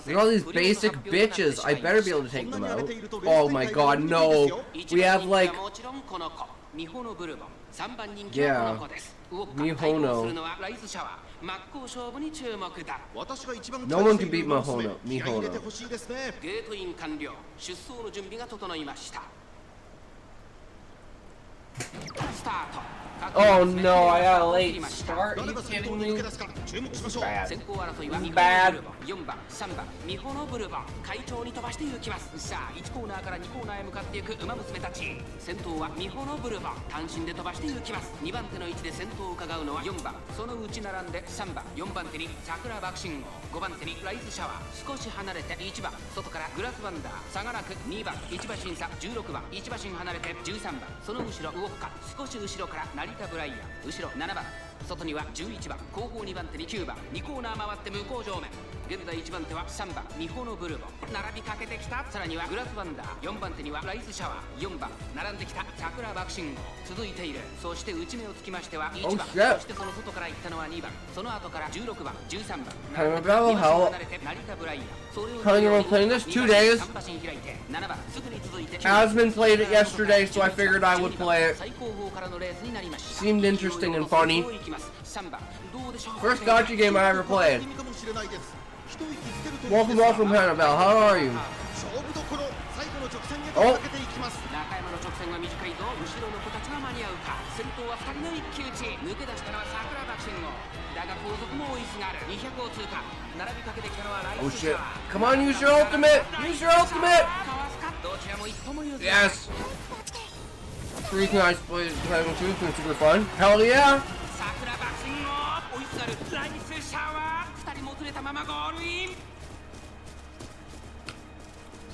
at all these basic bitches. I better be able to take them out. Oh my god, no. We have like... Yeah. Mihono. No one can beat Mihono. Oh no, I got a late start. Are you kidding me? Bad. Bad. ミホノブルボン快調に飛ばして行きます。さあ1コーナーから2コーナーへ向かっていく馬娘たち。先頭はミホノブルボン単身で飛ばして行きます。2番手の位置で先頭を伺うのは4番、そのうち並んで3番、4番手に桜爆心号、5番手にライズシャワー、少し離れて1番、外からグラスワンダー、差がなく2番、1馬身差16番、1馬身離れて13番、その後ろウォッカ、少し後ろから成田ブライアン、後ろ7番、外には11番、後方2番手に9番、2コーナー回って向こう上面。現在1番手は3番ミホノブルボン並びかけてきた。さらにはグラスワンダー、4番手にはライズシャワー、4番並んできた桜爆心号続いている。そして内目をつきましては1番、そしてその外から行ったのは2番、その後から16番、13番並んできた2馬身離れて成田ブライアン、それをTelling you I'm playing this 2 days. 3馬身開いて7番すぐに続いて Asmund played it yesterday, so I figured I would play it. 最高峰からのレースになりました。 Seemed interesting and funny. 3番どうでしょう。 First gacha game I ever played. Welcome, welcome, Hannibal. How are you? Oh. 中山の直線は短いぞ。後ろの子たちは間に合うか。先頭は2人の一騎打ち。抜け出したのは桜爆心号だが後続も追いすがる。200を通過。並びかけてきたのはライ Oh ズシャ shit. ワー。 Come on, use your ultimate! Use your ultimate! かわすか。どちらも一歩も譲る。 Yes! Three nice plays playing too, it's been super fun. Hell yeah! 桜爆心号追いすがる。ライズシャワー。2人もつれたままゴールイン。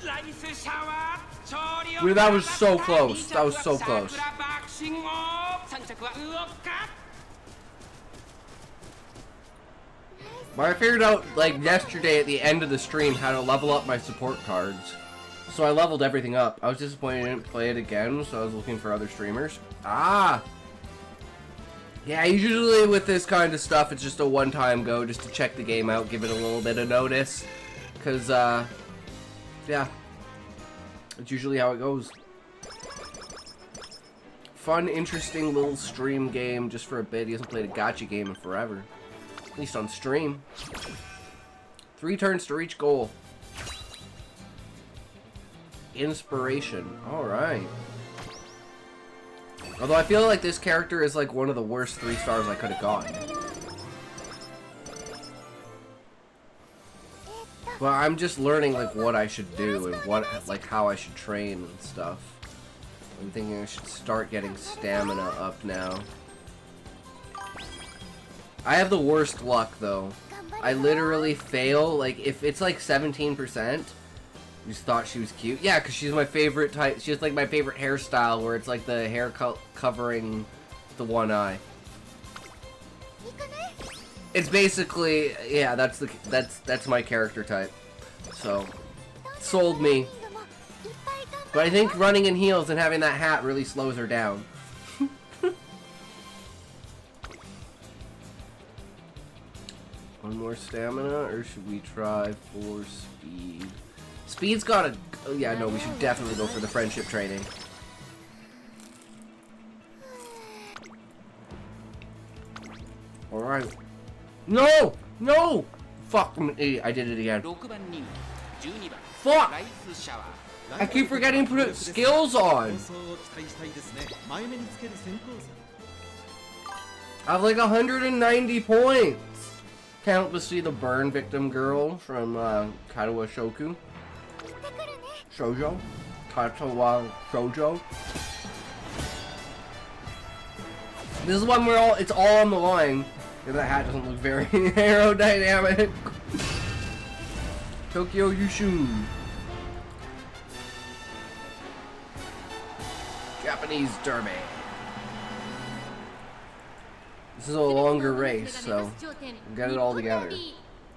ライズシャワー。 Dude, that was so close. That was so close. But I figured out, like, yesterday at the end of the stream how to level up my support cards. So I leveled everything up. I was disappointed I didn't play it again, so I was looking for other streamers. Ah! Yeah, usually with this kind of stuff, it's just a one-time go just to check the game out, give it a little bit of notice. Because, yeah. That's usually how it goes. Fun, interesting little stream game just for a bit. He hasn't played a gacha game in forever. At least on stream. 3 turns to reach goal. Inspiration. Alright. Although I feel like this character is like one of the worst 3 stars I could have gotten. But I'm just learning like what I should do and what like how I should train and stuff. I'm thinking I should start getting stamina up now. I have the worst luck though. I literally fail, like if it's like 17%, just thought she was cute. Yeah, because she's my favorite type. She's like my favorite hairstyle where it's like the hair covering the one eye. It's basically, yeah, that's my character type. So, sold me. But I think running in heels and having that hat really slows her down. One more stamina, or should we try for speed? Speed's gotta, oh yeah, no, we should definitely go for the friendship training. Alright. No! No! Fuck me. I did it again. Fuck! I keep forgetting to put skills on. I have like 190 points. Can't help but see the burn victim girl from Katawa Shoku. Shoujo? Katawa Shoujo. This is one where it's all on the line. Yeah, that hat doesn't look very aerodynamic. Tokyo Yushu. Japanese Derby. This is a longer race, so get it all together.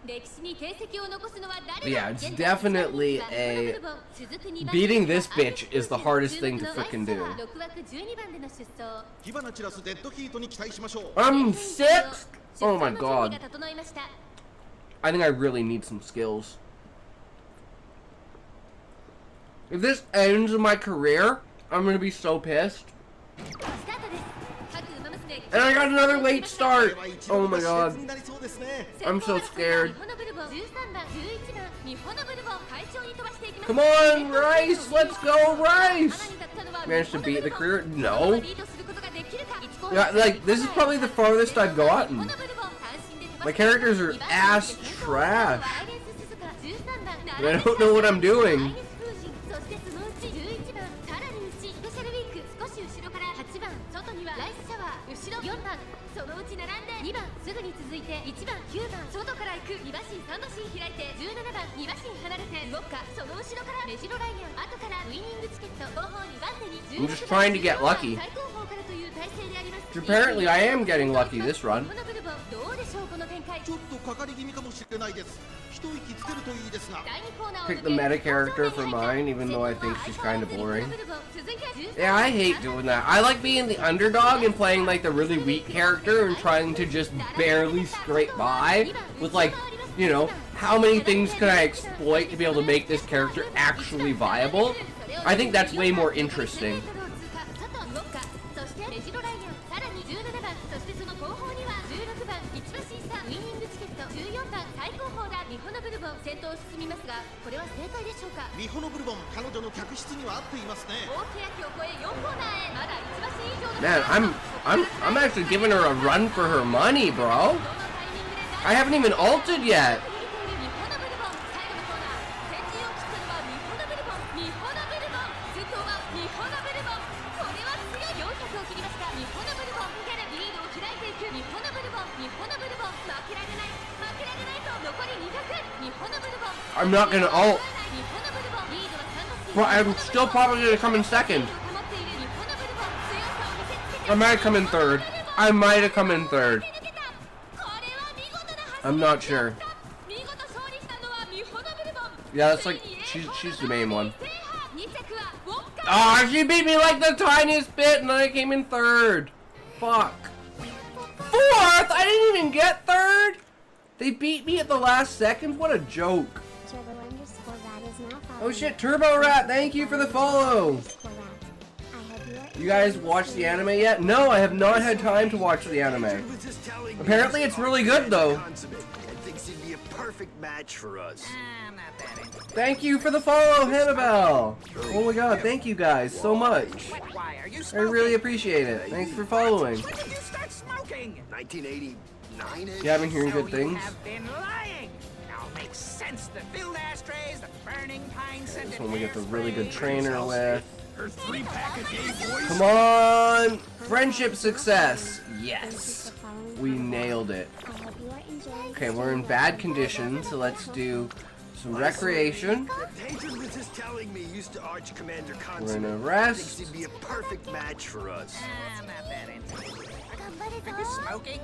But yeah, it's definitely a... Beating this bitch is the hardest thing to frickin' do. I'm 6th? Oh my god. I think I really need some skills. If this ends my career, I'm gonna be so pissed. And I got another late start! Oh my god. I'm so scared. Come on, Rice! Let's go, Rice! Managed to beat the career? No. Yeah, like, this is probably the farthest I've gotten. My characters are ass trash. And I don't know what I'm doing. I'm just trying to get lucky. Apparently I am getting lucky this run. Pick the meta character for mine, even though I think she's kind of boring. Yeah, I hate doing that. I like being the underdog and playing like the really weak character and trying to just barely scrape by with like, you know, how many things can I exploit to be able to make this character actually viable? I think that's way more interesting. Man, I'm actually giving her a run for her money, bro. I haven't even ulted yet. I'm not gonna ult. Well, I'm still probably gonna come in second. I might come in third. I might have come in third. I'm not sure. Yeah, that's like she's the main one. Ah, she beat me like the tiniest bit, and then I came in third. Fuck. 4th? I didn't even get third. They beat me at the last second. What a joke. Oh shit, Turbo Rat, thank you for the follow! You guys watch the anime yet? No, I have not had time to watch the anime. Apparently it's really good though. Thank you for the follow, Hannibal! Oh my god, thank you guys so much. I really appreciate it. Thanks for following. 1989-ish? Yeah, I've been hearing good things. Sense the filled ashtrays, the burning pine scent. This one we get the really good trainer with. Come on! Friendship success! Yes! We nailed it. Okay, we're in bad condition, so let's do some recreation. We're gonna rest. It'd be a perfect match for us. I'm not that into it. Are you smoking?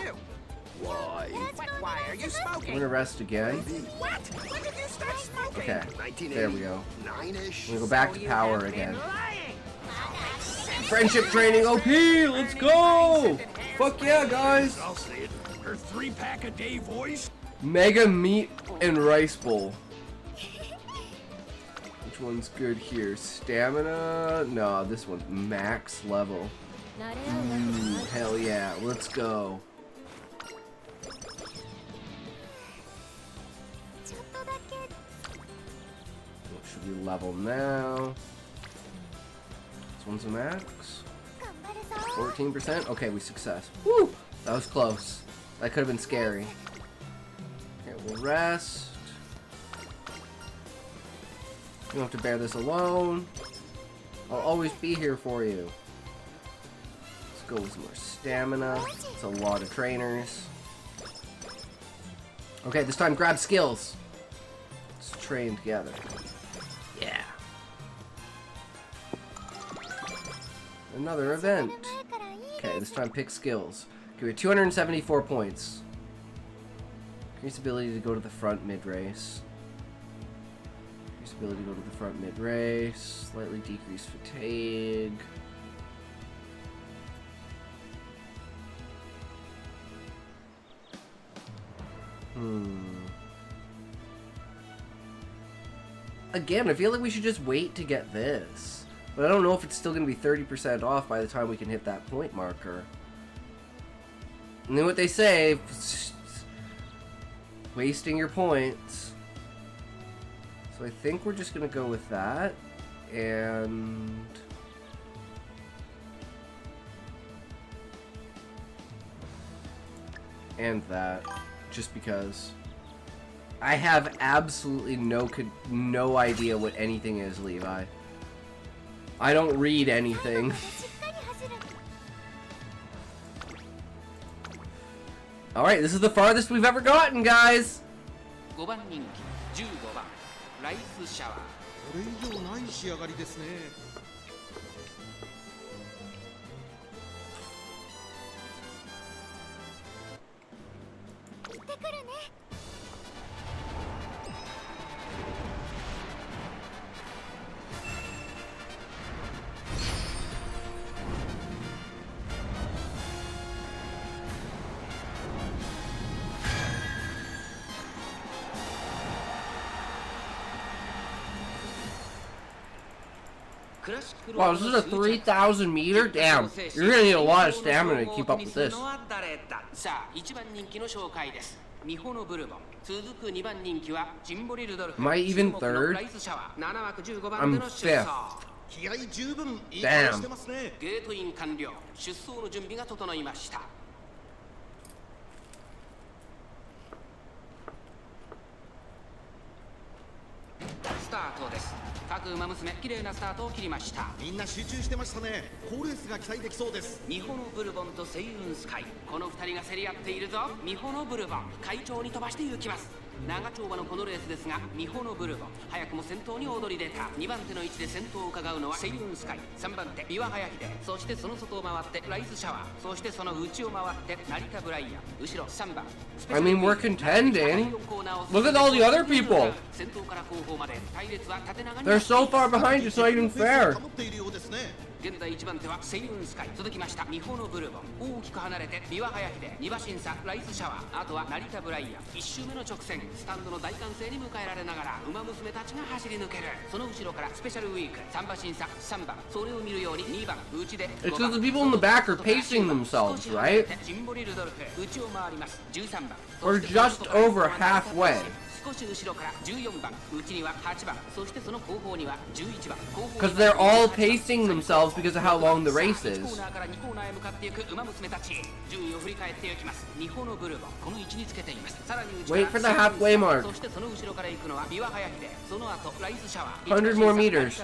You. Why? Why are you smoking? I'm gonna rest again. What? When did you start smoking? Okay, there we go. 9-ish? I'm gonna go back to power again. Friendship training OP! Let's go! Fuck yeah, guys! I'll say it. Her 3-pack a day voice. Mega meat and rice bowl. Which one's good here? Stamina? No, this one's max level. Hell yeah, let's go. What should we level now? This one's a max. 14%? Okay, we success. Woo! That was close. That could have been scary. Okay, we'll rest. You don't have to bear this alone. I'll always be here for you. Let's go with some more stamina. It's a lot of trainers. Okay, this time grab skills. Let's train together. Yeah. Another event. Okay, this time pick skills. Okay, we have 274 points. Increase ability to go to the front mid-race. Increase ability to go to the front mid-race. Slightly decrease fatigue. Again, I feel like we should just wait to get this. But I don't know if it's still going to be 30% off by the time we can hit that point marker. And then what they say, wasting your points. So I think we're just going to go with that. And that. Just because. I have absolutely no idea what anything is, Levi. I don't read anything. Alright, this is the farthest we've ever gotten, guys! 5番人気15番ライスシャワー。これ以上ない仕上がりですね。行ってくるね。Wow, this is a 3,000 meter? Damn, you're gonna need a lot of stamina to keep up with this. さあ、1番人気の紹介です。ミホノブルボン。続く2番人気はジンボリルドルフ。Am I even 注目の third? ライスシャワー7枠15番での I'm 出 fifth. 走。気合十分いい Damn. 顔してますね。ゲートイン完了。出走の準備が整いました。スタートです。各馬娘、綺麗なスタートを切りました。みんな集中してましたね。好レースが期待できそうです。ミホノブルボンとセイウンスカイ、この2人が競り合っているぞ。ミホノブルボン、快調に飛ばして行きます。長丁場のこのレースですが、ミホノブルボン早くも先頭に躍り出た。2番手の位置で先頭を伺うのはセイウンスカイ、3番手岩早秀、そしてその外を回ってライスシャワー、そしてその内を回って成田ブライアン、後ろ3番 I mean, we're contending. Look at all the other people. 先頭から後方まで隊列は縦長に They're so far behind, it's not even fair. 保っているようですね。現在1番手はセイウンスカイ、続きましたミホノブルボン、大きく離れてビワハヤヒデ、2馬審査ライスシャワー、あとは成田ブライアン。1周目の直線、スタンドの大歓声に迎えられながら馬娘たちが走り抜ける。その後ろからスペシャルウィーク、3馬審査3番、それを見るように2番内で It's because the people in the back are pacing themselves, right? ジンボリルドルフ、内を回ります。13番 We're just over halfway. 少し後ろから14番、内には8番、そしてその後方には11番。 Because they're all pacing themselves because of how long the race 1 is. コーナーから2コーナーへ向かっていく馬娘たち、順位を振り返っていきます。ミホノブルボン、この位置につけています。さらに内から Wait for the halfway mark. そしてその後ろから行くのはビワハヤヒデ、その後ライスシャワー、 100 more meters.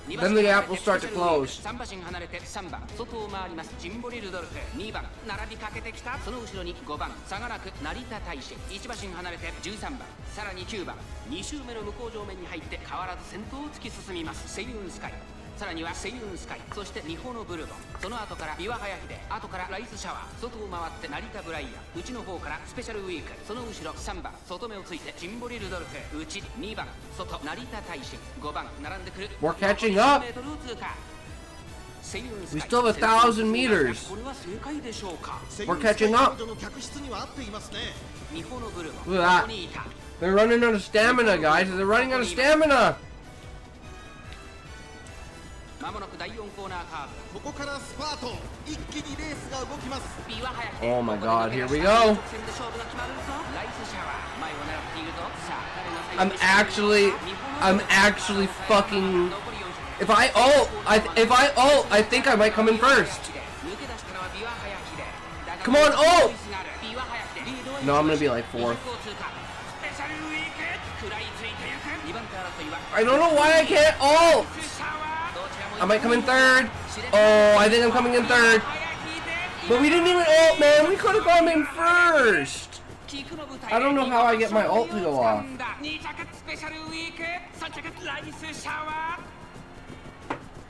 Then the gap will start to close. 3馬身離れて3番、外を回ります。ジンボリルドルフ、2番並びかけてきた。その後ろに5番差がなく成田大使、1馬身離れて13番、さらに9番、2周目の向こう上面に入って変わらず先頭を突き進みます。セイウンスカイ、さらにはセイウンスカイ、そしてミホノブルボン、その後からビワハヤヒデ、後からライスシャワー、外を回って成田ブライアン、内の方からスペシャルウィーク、その後ろ3番外目をついてジンボリルドルフ、内2番外成田大使、5番並んでくる。 We're catching up. メートルを通過。 We still have 1,000 meters. これは正解でしょうか。 We're catching up. 彼女の客室には合っていますね。ミホノブルボン、 Look at that. ここにいた。 They're running out of stamina, guys. They're running out of stamina. まもなく第4コーナーカーブ。ここからスパート、一気にレースが動きます。ビワハヤヒデ、 Oh my god, here we go. 直線で勝負が決まるぞ。ライスシャワー、前を狙っているぞ。さあ、彼の最後 I'm actually fucking. If I ult, I think I might come in first. Come on, ult! No, I'm gonna be like fourth. I don't know why I can't ult. I might come in third. Oh, I think I'm coming in third. But we didn't even ult, man. We could have gone in first. I don't know how I get my ult to go off.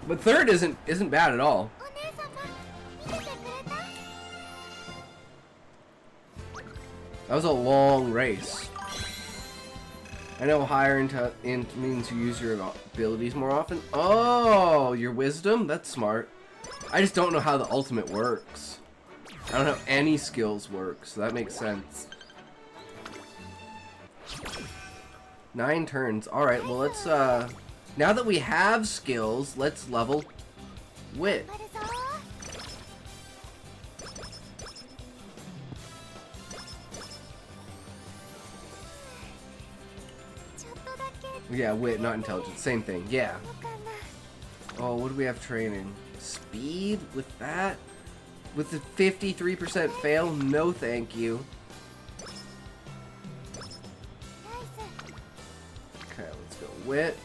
But third isn't bad at all. お姉様見ててくれた That was a long race. I know higher int means you use your abilities more often. Oh, your wisdom? That's smart. I just don't know how the ultimate works. I don't know how any skills work, so that makes sense. 9 turns. Alright, well let's, now that we have skills, let's level wit. Yeah, wit, not intelligence. Same thing. Yeah. Oh, what do we have training? Speed with that? With the 53% fail? No, thank you. Okay, let's go wit.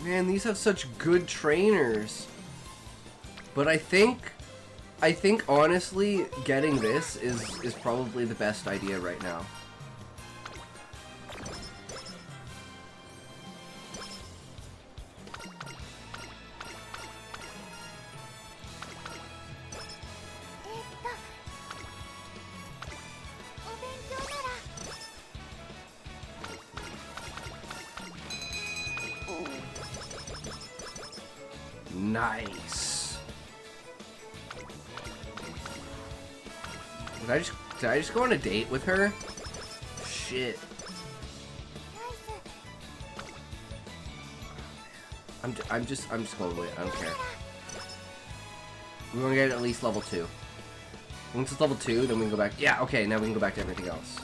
Man, these have such good trainers. But I think honestly getting this is probably the best idea right now. Nice. Did I just go on a date with her? Shit. I'm just going with it. I don't care. We want to get at least level 2. Once it's level 2, then we can go back. Yeah, okay, now we can go back to everything else.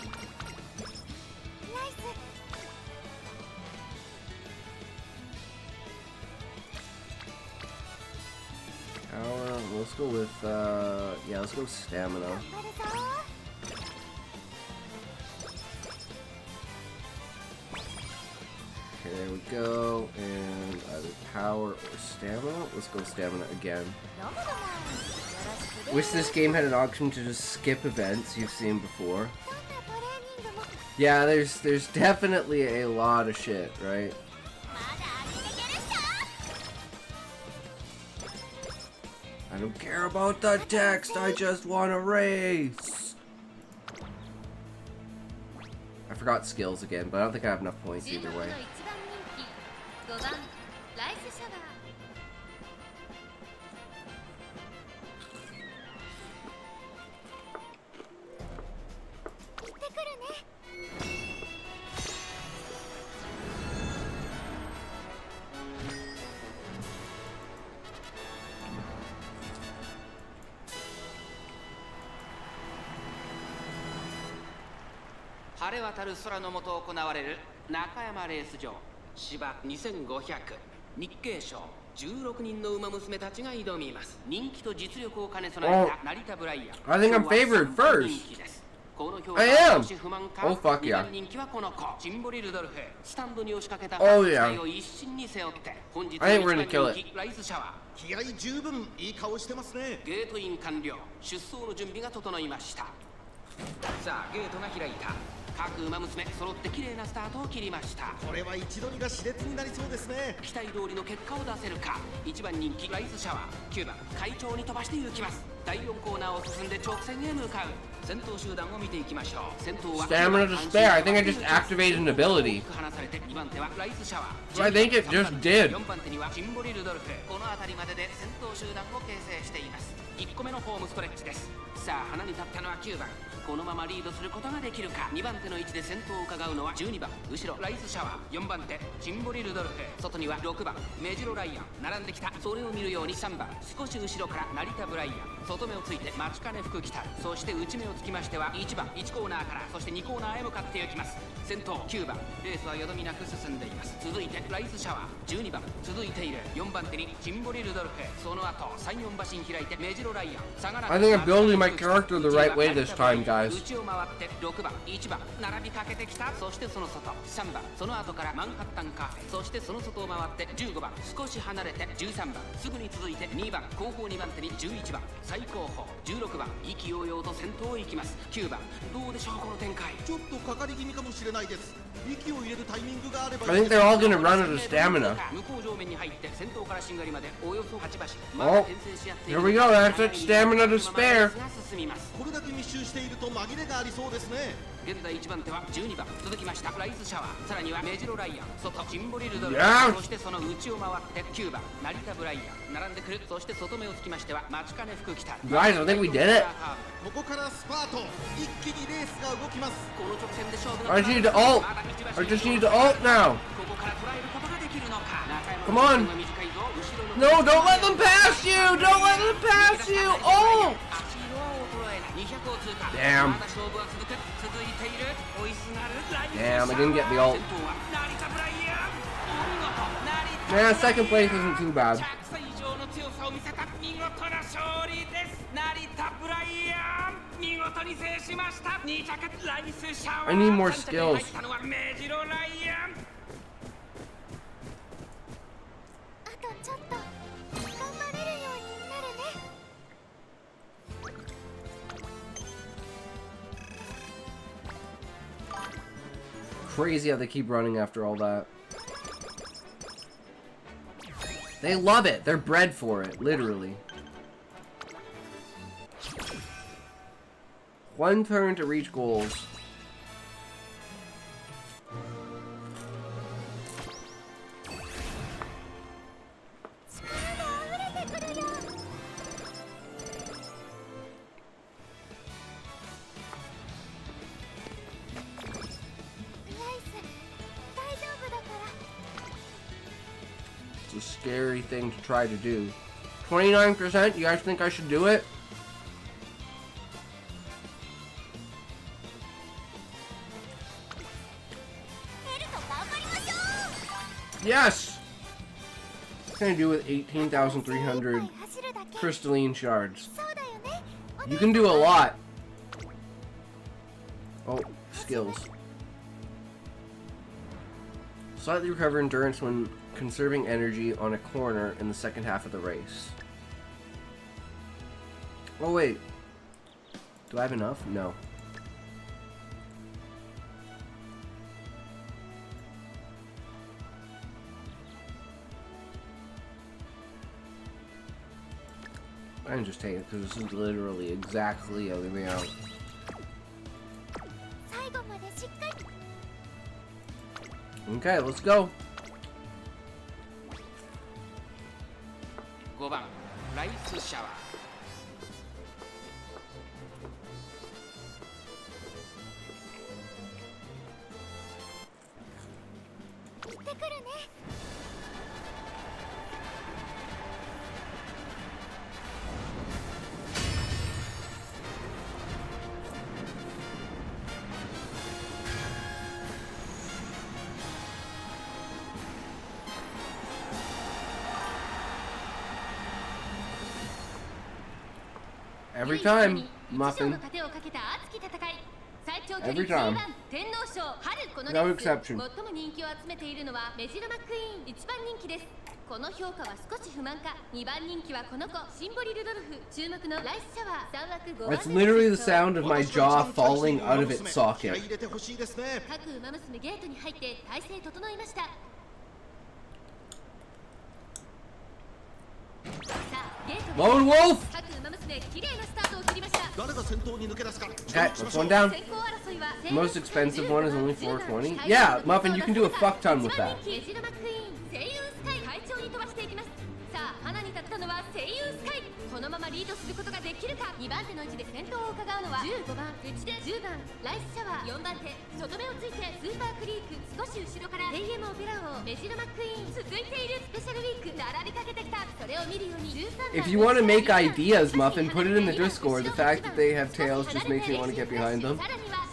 Let's go with, yeah, let's go with stamina. Okay, there we go. And either power or stamina. Let's go with stamina again. Wish this game had an option to just skip events you've seen before. Yeah, there's definitely a lot of shit, right? I don't care about the text, I just want to race! I forgot skills again, but I don't think I have enough points either way.晴れ渡る空の下行われる中山レース場芝2500日経賞16人の馬娘たちが挑みます。人気と実力を兼ね備えた成田ブライアン。 I think I'm favored first. I am. Oh fuck yeah. Oh yeah. I think we're gonna kill it. 気合十分いい顔してますね。ゲートイン完了。出走の準備が整いました。さあゲートが開いた。各馬娘揃って綺麗なスタートを切りました。これは一度にが熾烈になりそうですね。期待通りの結果を出せるか。1番人気ライスシャワー、9番会長に飛ばして行きます。第4コーナーを進んで直線へ向かう。先頭集団を見ていきましょう。先頭は Stamina to spare. I think I just activated an ability. 離されて2番手はライスシャワー。 I think it just did. 4番手にはシンボリルドルフ。この辺りまでで先頭集団を形成しています。1個目のホームストレッチです。さあ花に立ったのは9番。このままリードすることができるか。2番手の位置で先頭を伺うのは12番。後ろライスシャワー。4番手シンボリルドルフ。外には6番メジロライアン並んできた。それを見るように3番少し後ろから成田ブライアン。外目をついて待ちかね福来た。そして内目をつきましては1番1コーナーからそして2コーナーへ向かっていきます。先頭9番レースはよどみなく進んでいます。続いてライスシャワー12番続いている。4番手にシンボリルドルフ。その後3、4馬身開いてメジロライアン。差がなく I think I'm building my character the right way this time, guys. 内を回って6番1番並びかけてきた。そしてその外3番その後からマンハッタンカフェ、そしてその外を回って15番少し離れて13番すぐに続いて2番後方2番手に11番最後方16番意気揚々と先頭へ行きます。9番どうでしょうこの展開。ちょっとかかり気味かもしれないです。息を入れるタイミングがあれば。 I think they're all gonna run out of stamina. 向こう上面に入って先頭からしんがりまでおよそ8馬身。 Oh, here we go. That's that stamina to spare. これだけ密集していると紛れがありそうですね。現在1番手は12番続きましたライズシャワー、さらにはメジロライアン外シンボリルドル、 Yes! そしてその内を回って9番成田ブライアン並んでくる。そして外目をつきましては待ちかね福来た。 Guys, I think we did it. ここからスパート、一気にレースが動きます。この直線で勝負の I just need to ult. I just need to ult now. ここから捉えることができるのか。 Come on. No, don't let them pass you. Don't let them pass you. Oh. Damn. Damn, I didn't get the ult. Yeah, second place isn't too bad. I need more skills. あとちょっと頑張れるようになるね。 Crazy how they keep running after all that. They love it. They're bred for it, literally. One turn to reach goals. It's a scary thing to try to do. 29%? You guys think I should do it? Yes! What can I do with 18,300 crystalline shards? You can do a lot. Oh, skills. Slightly recover endurance when conserving energy on a corner in the second half of the race. Oh wait. Do I have enough? No. I can just take it because this is literally exactly the amount. Okay, let's go. 5番ライスシャワー。 Every time, Muffin. Every time. No exception. 最も人気を集めているのはメジロマックイーン1番人気です。この評価は少し不満か。2番人気はこの子シンボリルドルフ、注目のライスシャワー3枠5番。 That's literally the sound of my jaw falling out of its socket. 各馬娘ゲートに入って体勢整いました。 Lone Wolf! Okay, that's one down. The most expensive one is only 420. Yeah, Muffin, you can do a fuck ton with that. このままリードすることができるか。2番手の位置で先頭を伺うのは15番内で10番ライスシャワー、4番手外目をついてスーパークリーク、少し後ろから AM オペラ王メジロマックイーン、続いているスペシャルウィーク並びかけてきた。それを見るように13番 If you want to make ideas, Muffin, put it in the Discord. The fact that they have tails just makes me want to get behind them. さらには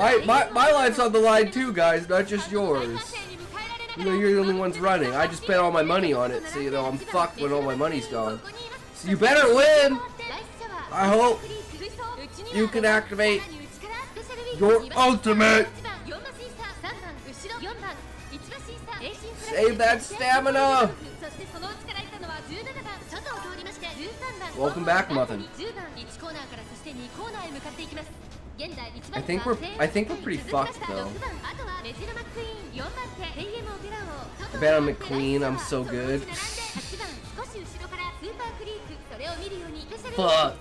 My life's on the line too, guys, not just yours. You know, you're the only ones running. I just spent all my money on it, so you know I'm fucked when all my money's gone. So you better win! I hope you can activate your ultimate! Save that stamina! Welcome back, Muffin. I think we're pretty fucked though. I bet on McQueen, I'm so good. Fuck.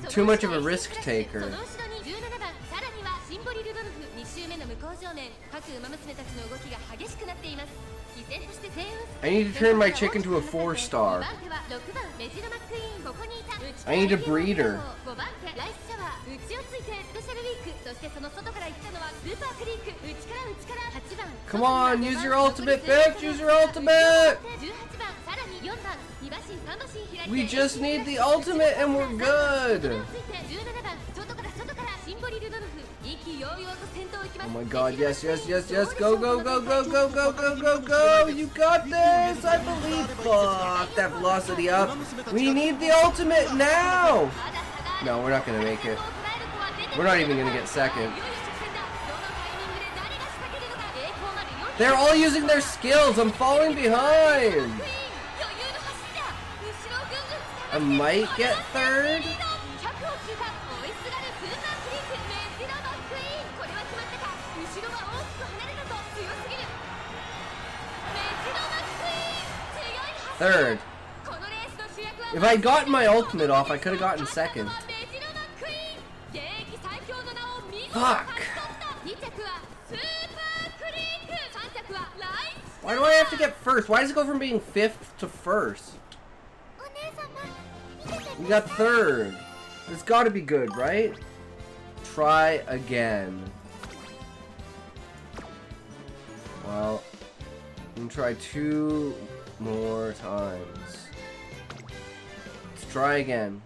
Too much of a risk taker. I need to turn my chicken to a 4-star. I need a breeder. Come on, use your ultimate, bitch! Use your ultimate! We just need the ultimate and we're good! Oh my god, yes, yes, yes, yes, go, go, go, go, go, go, go, go, go! You got this! I believe! Fuck, that velocity up! We need the ultimate now! No, we're not gonna make it. We're not even gonna get second. They're all using their skills! I'm falling behind! I might get third? Third. If I'd gotten my ultimate off, I could have gotten second. Fuck! Why do I have to get first? Why does it go from being 5th to 1st? We got 3rd. It's gotta be good, right? Try again. Well, I'm gonna try 2 more times. Let's try again.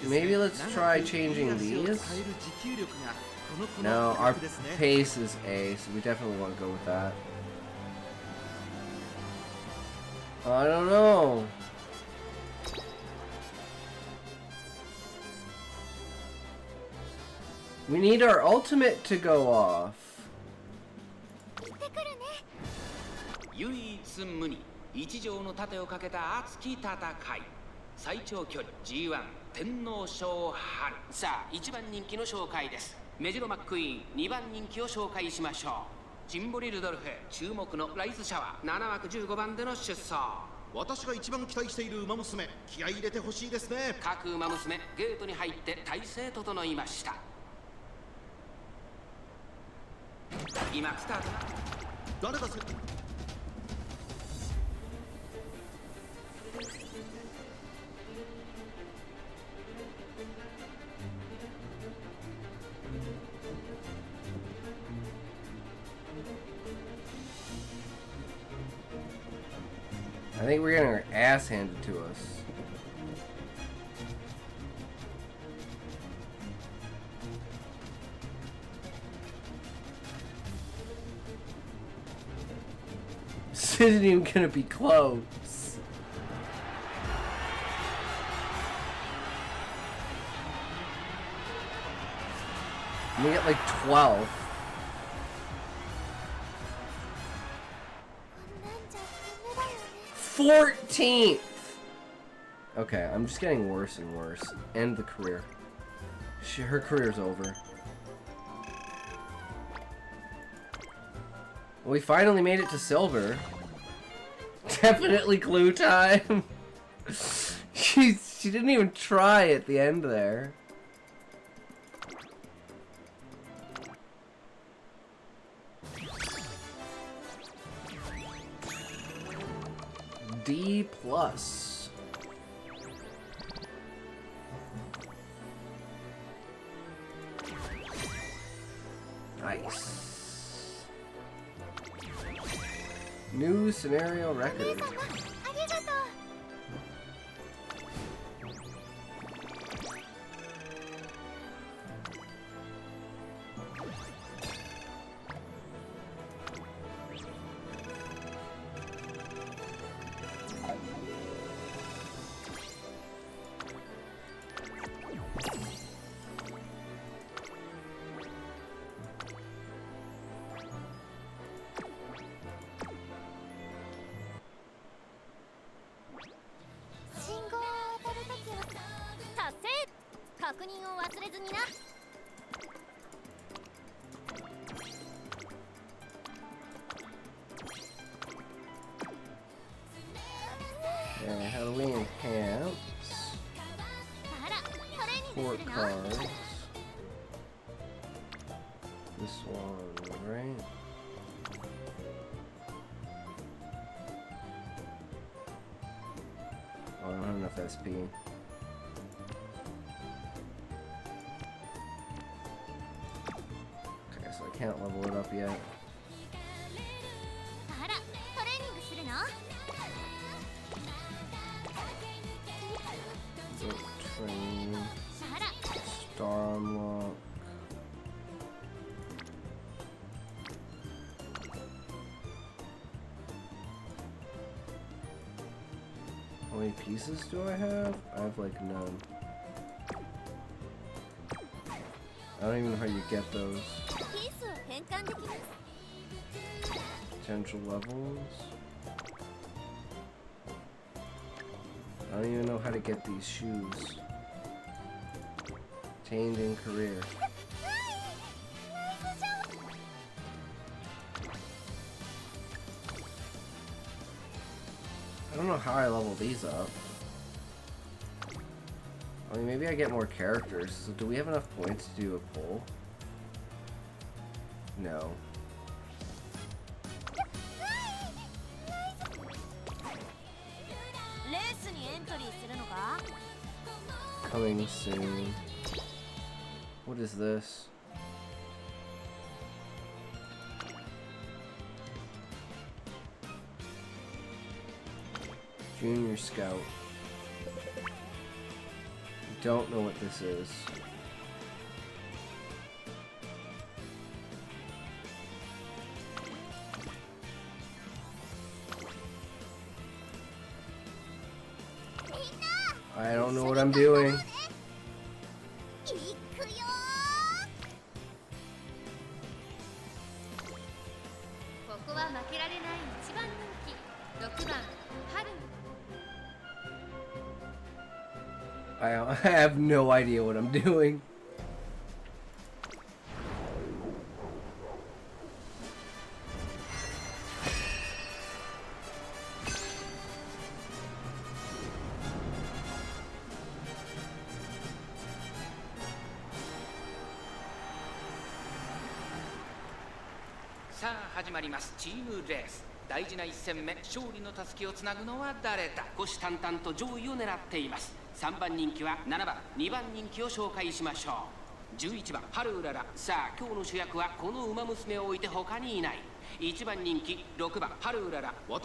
Maybe let's try changing these. No, our pace is A, so we definitely want to go with that. I don't know. We need our ultimate to go off. 唯一無二一条の盾をかけた熱き戦い最長距離 G1 天皇賞春さあ1番人気の紹介ですメジロマックイーン2番人気を紹介しましょうチンボリルドルフ注目のライスシャワー7枠15番での出走私が一番期待している馬娘気合い入れてほしいですね各馬娘ゲートに入って体勢整いました今スタート誰だせ I think we're getting our ass handed to us. This isn't even gonna be close. We get like 12. 14th! Okay, I'm just getting worse and worse. End the career. Her career's over. Well, we finally made it to silver. Definitely clue time. She didn't even try at the end there. D+. Nice. New scenario record. ありがとう。信号を渡るときは達成。確認を忘れずにな。Yeah, how do we enhance あら、トレーニング port するの？ cards? This one, right? Oh, I don't have enough SP. Okay, so I can't level it up yet. あら、トレーニングするの？ Boat train, あら、 star unlock. How many pieces do I have? I have like none. I don't even know how you get those. ピースを変換できます。 Potential levels. I don't even know how to get these shoes. Attained in career. ナイスジャンプ。 I don't know how I level these up. I mean, maybe I get more characters. So do we have enough points to do a poll? No. レースにエントリーするのか？ Coming soon. What is this? Junior Scout. Don't know what this is. I don't know what I'm doing. いくよー。ここは負けられない一番人気6番春。 I have no idea what I'm doing. Sa 始まりますチームレース大事な一戦目勝利のたすきをつなぐのは誰だ虎視眈々と上位を狙っています3番人気は7番2番人気を紹介しましょう11番春うららさあ今日の主役はこの馬娘を置いて他にいない1番人気6番春うらら Why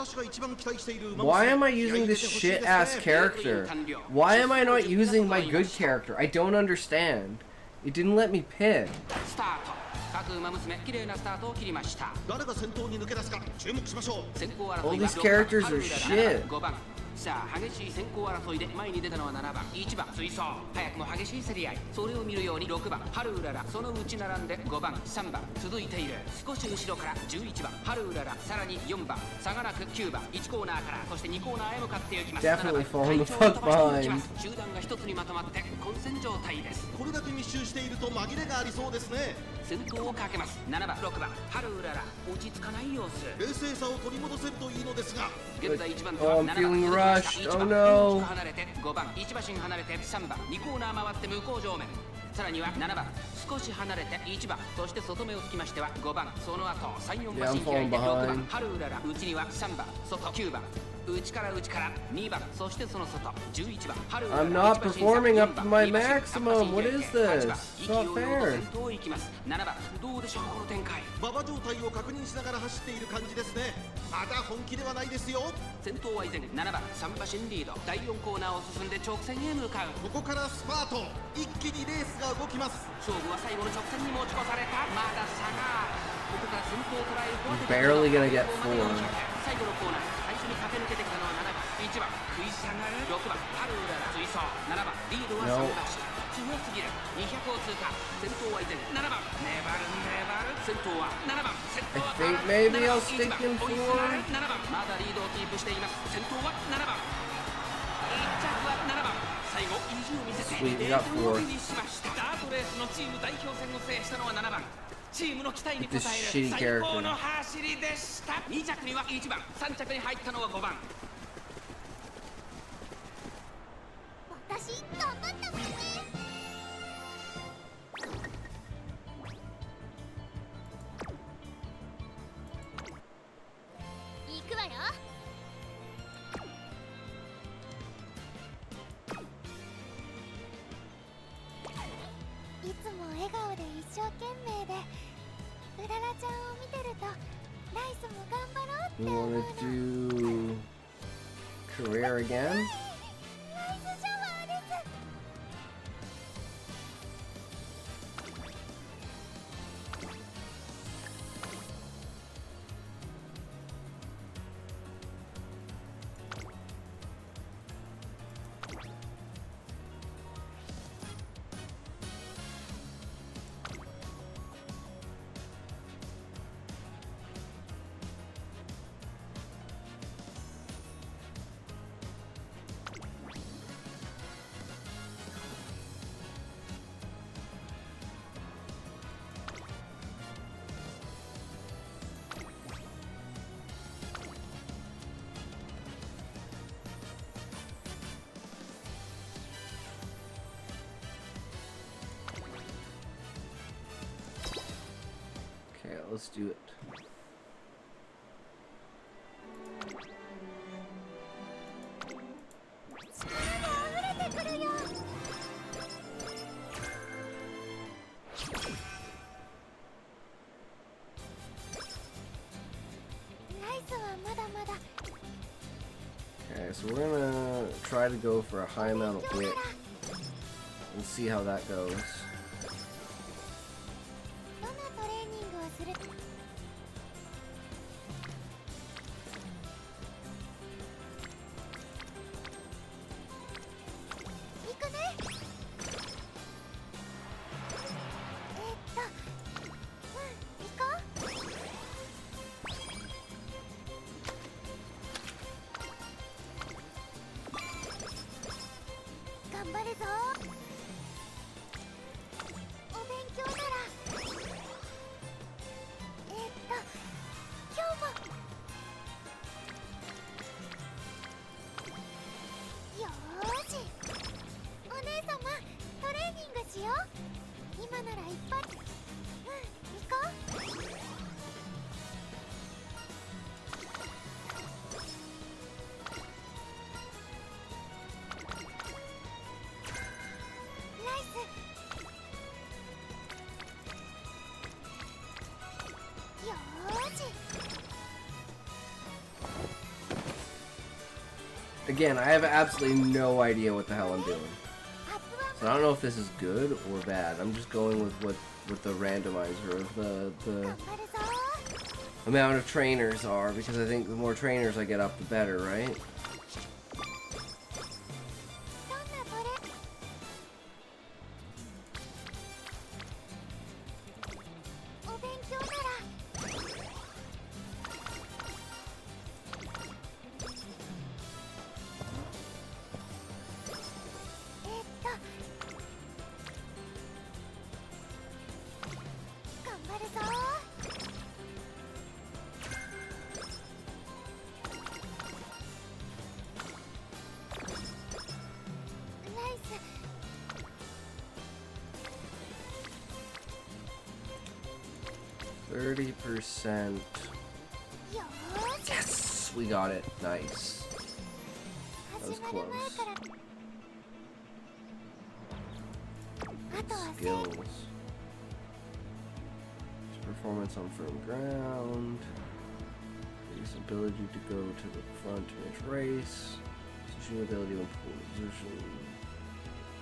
am I using this shit ass character? Why am I not using my good character? I don't understand. It didn't let me pick. スタート各馬娘綺麗なスタートを切りました誰が先頭に抜け出すか注目しましょう。先行争いは All these characters are shit. 5番さあ激しい先行争いで前に出たのは7番1番追走早くも激しい競り合いそれを見るように6番春うららそのうち並んで5番3番続いている少し後ろから11番春うららさらに4番差がなく9番1コーナーからそして2コーナーへ向かっていきます Definitely 7番 falling the 会長を fuck 飛ばしていき behind. ます集団が一つにまとまって混戦状態ですこれだけ密集していると紛れがありそうですね。先頭をかけます7番6番春うらら落ち着かない様子冷静さを取り戻せるといいのですが。現在1番手 Oh, は I'm 7 feeling 番 rushed. 1 Oh 番 no. 大きく離れて5番1馬身離れて3番2コーナー回って向こう上面さらには7番少し離れて1番そして外目をつきましては5番その後3、4馬身開いて6番春うらら内には3番外9番内から内から2番そしてその外11番春 I'm not performing up to my maximum. What is this? It's not fair. 先頭行きます7番どうでしょうこの展開馬場状態を確認しながら走っている感じですね。まだ本気ではないですよ。先頭は依然7番3馬身リード第4コーナーを進んで直線へ向かうここからスパート。一気にレースが動きます。勝負は最後の直線に持ち越されたまだ差があるここから先頭を捉えることが Barely gonna get 4. 最後のコーナー最初に駆け抜けてきたのは7番1番食い下がる6番春浦ら追走7番リードは3馬身強すぎる200を通過先頭は依然7番粘る先頭は7番先頭は I think maybe I'll stick in 4. 7番まだリードをキープしています先頭は7番1着は7番最後意地を見せて Sweet, we got を 4. 手にしましたスタートレースのチーム代表戦を制したのは7番チームの期待に応 This える shitty 最 character. 高の走りでした2着には1番3着に入ったのは5番私頑張ったわね。行くわよ。いつも笑顔で一生懸命でうららちゃんを見てるとライスも頑張ろうって You 思うの。 wanna do career again? ナイスシャワーです。Okay, let's do it. Okay, so we're gonna try to go for a high amount of width and see how that goes. どんなトレーニングをする？行くね。行こう。頑張るぞ。お勉強なら今日もよーしお姉様トレーニングしよう今ならいっぱい行こうナイスよーし Again, I have absolutely no idea what the hell I'm doing. So I don't know if this is good or bad. I'm just going with what the randomizer of the 頑張るぞ amount of trainers are, because I think the more trainers I get up, the better, right? どんなトレお勉強なら頑張るぞナイス 30%. よーし Yes, we got it. Nice. was 始まる前 close. からあとは Skills. Performance on firm ground. His ability to go to the front mid-race. Positioning ability when position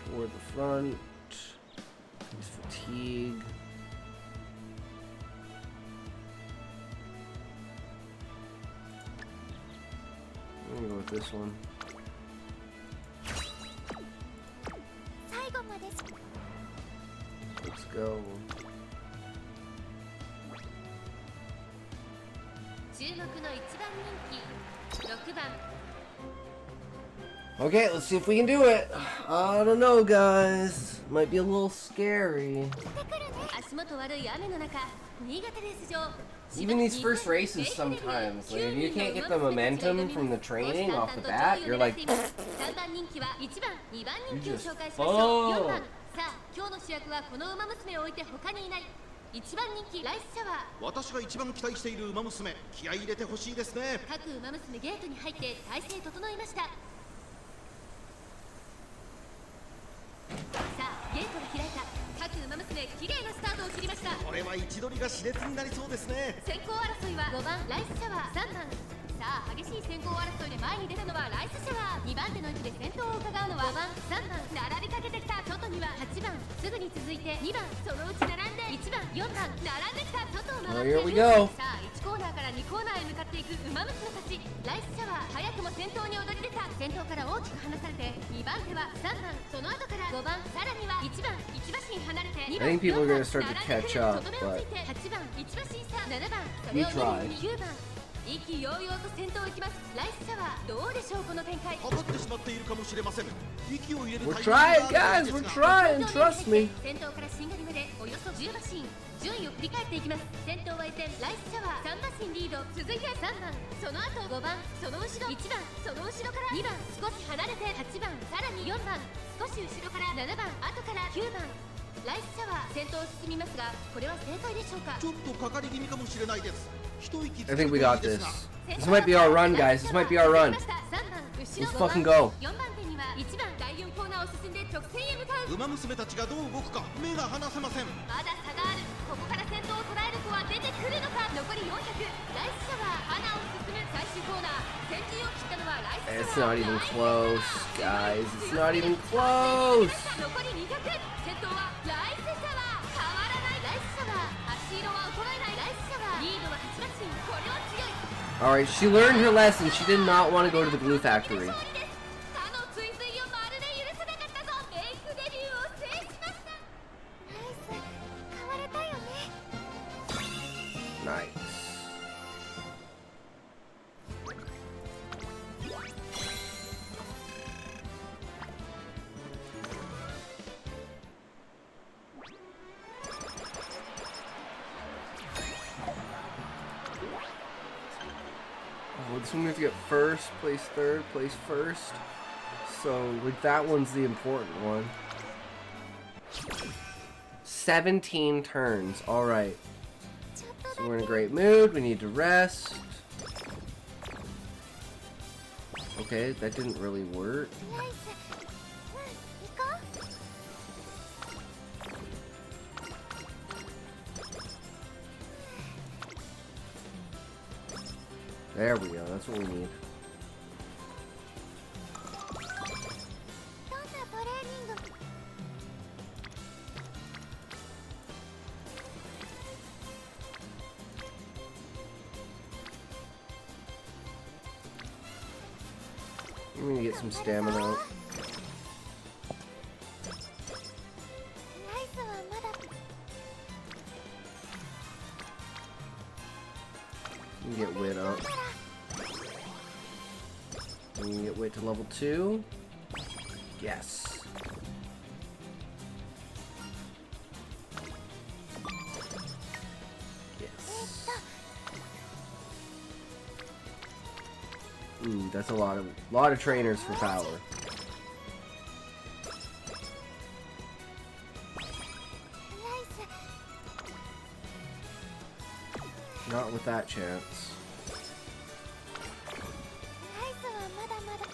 toward the front. His fatigue. I'm gonna go with this one. 最後まで Let's go. 注目の一番人気6番 Okay, let's see if we can do it. I don't know, guys. Might be a little scary. 足元悪い雨の中新潟レース場 Even these first races sometimes, like if you can't get the momentum from the training off the bat, you're like, 3番人気は1番2番人気を紹介しまし Oh. ょう4番さあ今日の主役はこの馬娘を置いて他にいない1番人気ライスシャワー私が一番期待している馬娘、気合い入れてほしいですね。各馬娘ゲートに入って体勢整いましたさあゲートが開いた各馬娘綺麗なスタートを切りました。これは位置取りが熾烈になりそうですね。先行争いは5番ライスシャワー、3番さあ激しい先行争いで前に出たのはライスシャワー、2番手の位置で先頭を伺うのは5番3番並びかけてきた外には8番すぐに続いて2番そのうち並んで1番4番並んできた外を回って Here we go. さあ1コーナーから2コーナーへ向かっていく馬娘たち。ライスシャワー早くも先頭に躍り出た。先頭から大きく離されて2番手は3番その後から5番さらには1番1馬身離れて2 I 番 think people are 4 gonna start to catch up, とどめをつい but て8番1馬身差7番そ We れを見 tried. る9番意気揚々と先頭を行きます。ライスシャワーどうでしょうこの展開。かかってしまっているかもしれません。息を入れる We're タイミング trying, が guys. We're あるんですが trying. Trust me. 先頭からしんがりまでおよそ10馬身順位を振り返っていきます。先頭は依然ライスシャワー3馬身リード、続いて3番その後5番その後ろ1番その後ろから2番少し離れて8番さらに4番少し後ろから7番後から9番ライスシャワー先頭を進みますがこれは正解でしょうか。ちょっとかかり気味かもしれないです。一息つ I く think と we いい got で this. すが This might be our run, guys. This might be our run. Let's fucking go. 4番手には1番第4コーナーを進んで直線へ向かう。馬娘たちがどう動くか目が離せません。まだ差がある。ここから先頭を捉える子は出てくるのか。残り400ライスシャワー花を進む最終コーナー先陣を切ったのはライスシ It's ャワ not ー even close, guys. It's not even close. 残り200先頭はライスシャワー変わらないライスシャワー足色は衰えないライスシャワーリードは8馬身これは強い。 Alright, she learned her lesson. She did not want to go to the glue factory. 他の追随をまるで許せなかったぞ。メイクデビューを制しました。ライス変われたよね。 Nice. Oh, this one we have to get first, place third, place first. So, like, that one's the important one. 17 turns. Alright. ちょっと So だ we're in a け great mood. We need to rest. Okay, that didn't really work. ライス行こう。 There we go. That's what we need. どんなトレーニング I'm gonna get some stamina. ライスはまだ We can get wit up. We can get wit to level 2. Yes. Yes. Ooh, that's a lot of trainers for power. ライス Not with that chance. ライスはまだまだ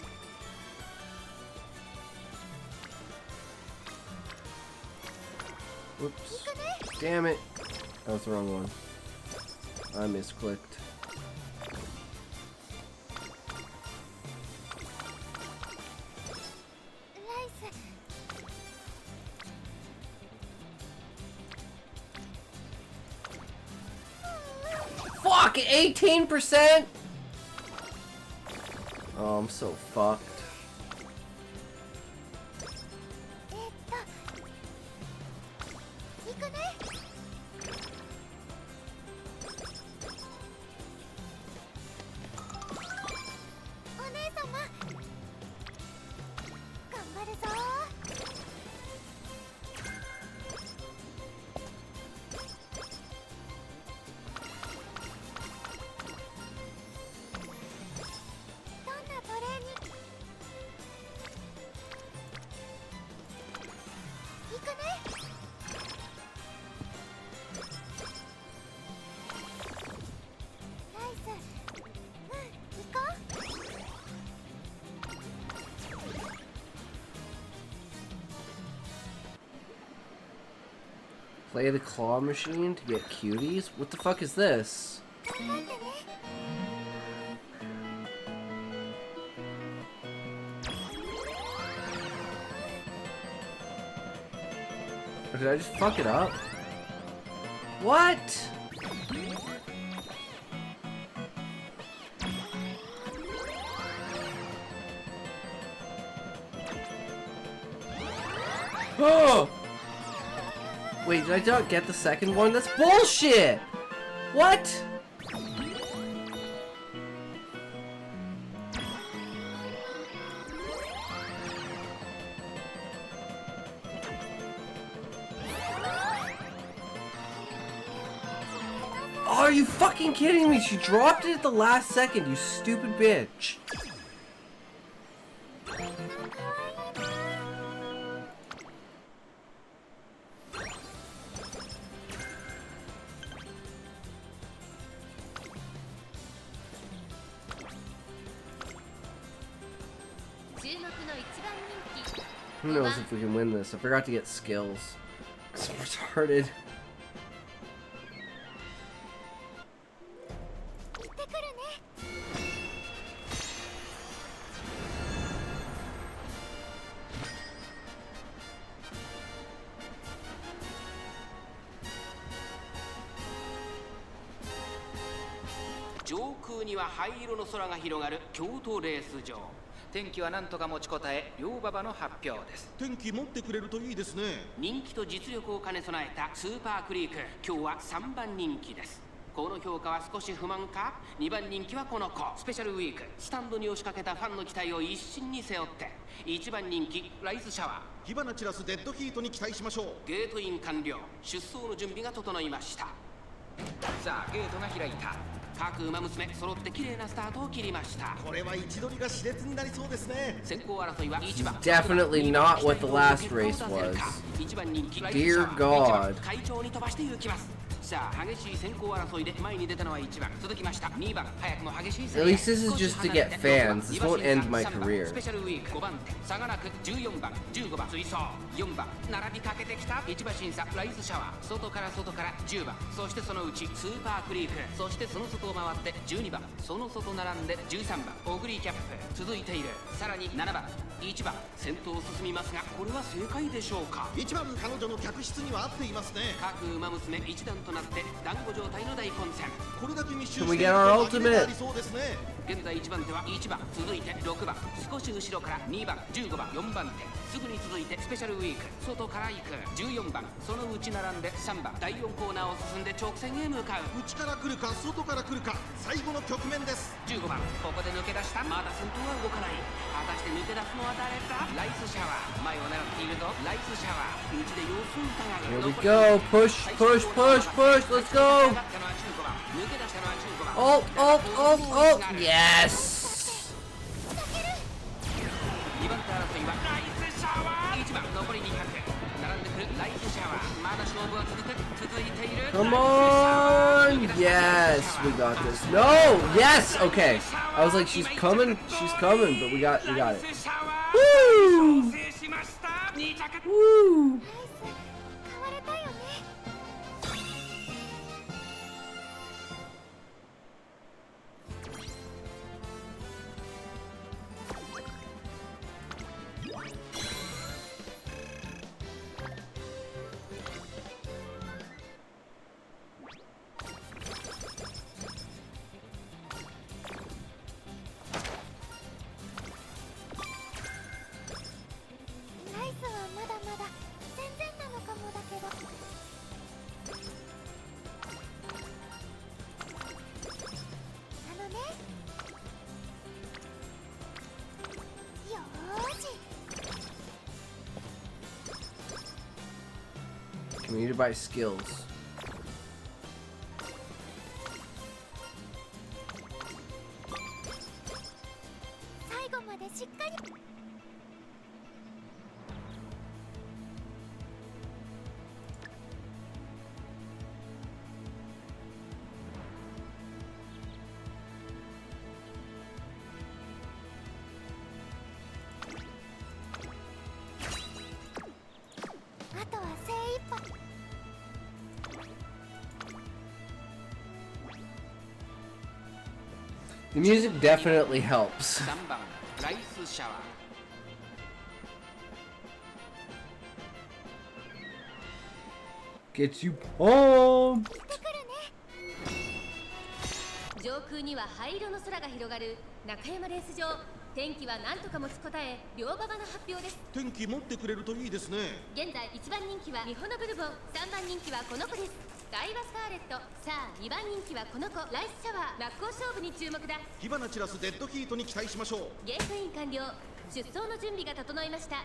Whoops. Damn it. That was the wrong one. I misclicked. Fuck! 18%? Oh, I'm so fucked. Play the claw machine to get cuties? What the fuck is this? Or did I just fuck it up? What? Oh! Wait, did I not get the second one? That's bullshit! What? Oh, are you fucking kidding me? She dropped it at the last second, you stupid bitch. Who knows if we can win this? I forgot to get skills. It's retarded.天気はなんとか持ちこたえ、両馬場の発表です。天気持ってくれるといいですね。人気と実力を兼ね備えたスーパークリーク、今日は3番人気です。この評価は少し不満か？ 2 番人気はこの子。スペシャルウィーク、スタンドに押しかけたファンの期待を一身に背負って、1番人気ライスシャワー、火花散らすデッドヒートに期待しましょう。ゲートイン完了、出走の準備が整いました。さあゲートが開いた。各馬娘揃って綺麗なスタートを切りました。これは位置取りが熾烈になりそうですね。先行争いは1番。Definitely not what the last race was. Dear God. 会長に飛ばして行きます。さあ激しい先行争いで前に出たのは1番、続きました2番、早くも激しい At least this is just to get fans. This won't end my career. スペシャルウィーク5番手、差がなく14番、15番追走、4番並びかけてきた1馬審査ライスシャワー、外から10番、そしてそのうちスーパークリーク、そしてその外を回って12番、その外並んで13番オグリーキャップ続いている。さらに7番、1番先頭を進みますが、これは正解でしょうか。1番彼女の客室には合っていますね。各馬娘一段となって団子状態の大混戦。これだけ密集 Can し we てい get る our と紛れがあ ultimate? りそうですね。現在1番手は1番、続いて6番、少し後ろから2番、15番、4番手、すぐに続いてスペシャルウィーク、外から行く14番、その内並んで3番、第4コーナーを進んで直線へ向かう。内から来るか外から来るか、最後の局面です。15番、ここで抜け出した。まだ先頭は動かない。果たして抜け出すのは誰だ。ライスシャワー、前を狙っているぞ。ライスシャワー、内で様子を伺う。 Here we go. Push, push, push, push. Let's go. 抜け出したのは15番。Oh, oh, oh, oh. Yes. 2番手争いはライスシャワー。1番、残り200。並んでくるライスシャワー。まだ勝負は続いている。 Come on. Yes, we got this. No. Yes. Okay. I was like, she's coming, but we got it. Woo. Woo. We need to buy skills. 最後までしっかり。あとは精一杯。 The music definitely helps. 3番ライスシャワー Gets you pumped. 上空には灰色の空が広がる中山レース場。天気は何とか持ちこたえ、両馬場の発表です。天気持ってくれるといいですね。現在1番人気はミホノブルボン、3番人気はこの子です。ダイワスカーレット。さあ2番人気はこの子、ライスシャワー。真っ向勝負に注目だ。火花散らすデッドヒートに期待しましょう。ゲートイン完了。出走の準備が整いました。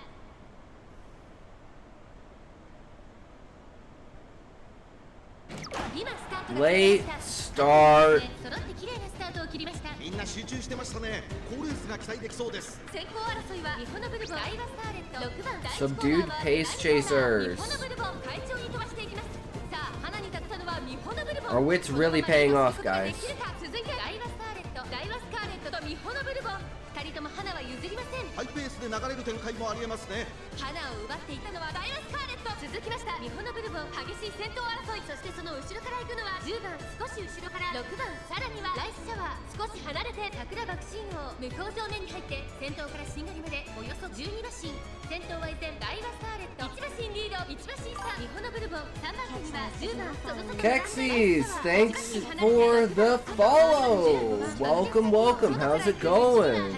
今スタートが Late 揃 start. って綺麗なスタートを切りました。みんな集中してましたね。好レースが期待できそうです。先行争いはミホノブルボン、ダイワスカーレット。6番第1 Subdued コーナーは pace ライスシャワー。 chasers. ミホノブルボン快調に飛ばしていきます。さあ花に立ったのはミホノブルボン。 Our wits really paying off, guys. 続いてダイワスカーレット、ダイワスカーレットとミホノブルボン。2人とも花は譲りません。ハイペースで流れる展開もありえますね。花を奪っていたのはダイワスカーレット。続きましたミホノブルボン、激しい先頭争い。そしてその後ろから行くのは10番、少し後ろから6番、さらにはライスシャワー。少し離れて桜爆心王。向こう正面に入って先頭からしんがりまでおよそ12馬身。先頭は依然ダイワスカーレット。1馬身リード、1馬身差。ミホノブルボン、3番手には10番、その外 Kexies, thanks for the follow. Welcome, welcome. How's it going?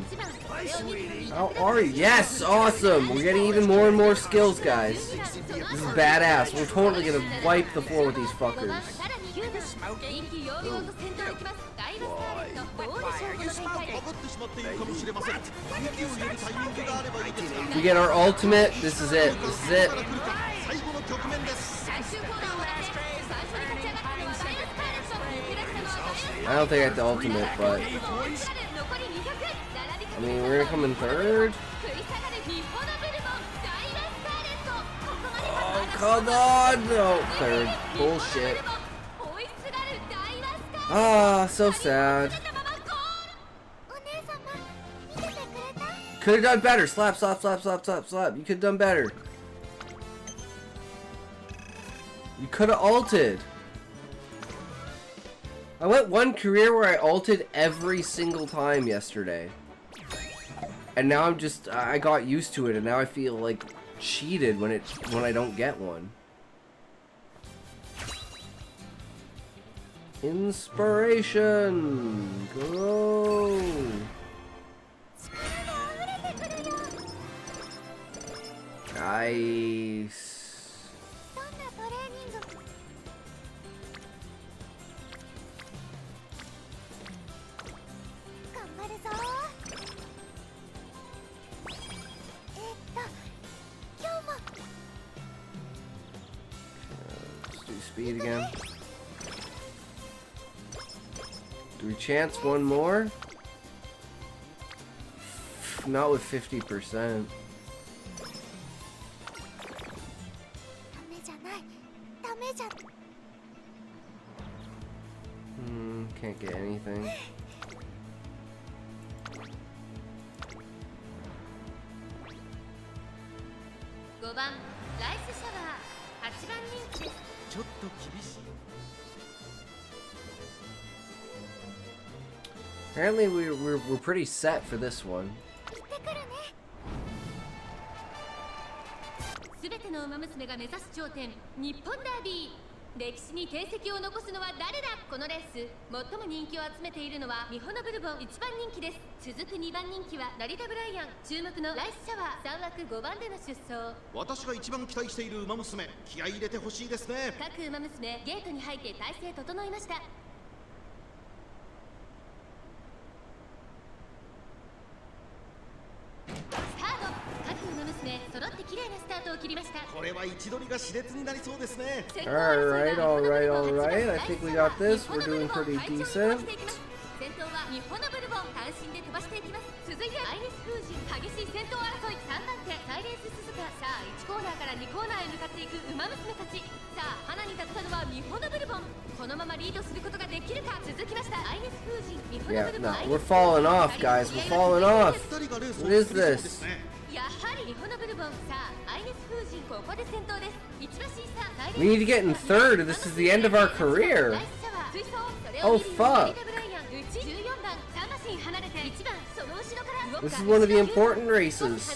How are you? Yes, awesome. We're getting even more and more skills, guys. This is badass. We're totally gonna wipe the floor with these fuckers. かかってしまっているかもしれません。息を入れるタイミングがあればいいですが。 We get our ultimate. This is it. This is it. 最後の局面です。 I don't think I have the ultimate, but I mean, we're gonna come in third. Oh, come on! No, third. Bullshit. Ah, so sad. お姉様見ててくれた？ Could have done better. Slap, slap, slap, slap, slap, slap. You could have done better. You could have ulted. I went one career where I ulted every single time yesterday. And now I'm just, I got used to it, and now I feel like cheated when I don't get one. Inspiration! Go! Nice. どんなトレーニング？頑張るぞ。今日も。 Let's do speed again. Do we chance one more? Not with 50%. ダメじゃない。ダメじゃ。 Can't get anything. 5番ライスシャワー、8番人気です。ちょっと厳しい。 Apparently we're pretty set for this one. 行ってくるね。すべての馬娘が目指す頂点、日本ダービー。歴史に定石を残すのは誰だ。このレース最も人気を集めているのはミホノブルボン、1番人気です。続く2番人気は成田ブライアン。注目のライスシャワー、3枠5番での出走。私が一番期待している馬娘、気合い入れてほしいですね。各馬娘ゲートに入って体勢整いました。スタート。各馬娘揃って綺綺麗なスタートを切りました。これは位置取りが熾烈になりそうですね。 Alright, alright, alright. I think we got this. We're doing pretty decent. 先頭は日本のブルボン、単身で飛ばしていきます。続いてアイネス風神、激しい戦闘争い。3番手サイレンス鈴鹿。さあ1コーナーから2コーナーへ向かっていく馬娘たち。さあ花に立ったのは日本のブルボン。このままリードすることができるか。続きましたアイネス風神、日本の Yeah, ブルボ no, ン。we're falling off, guys. We're falling off. 2人がレース What を is 進めそうで this? すね。やはり日本のブルボン。さあアイネス風神、ここで先頭です。一馬審査。 We need to get in third. This is the end of our career. Oh, fuck. This is one of the important races.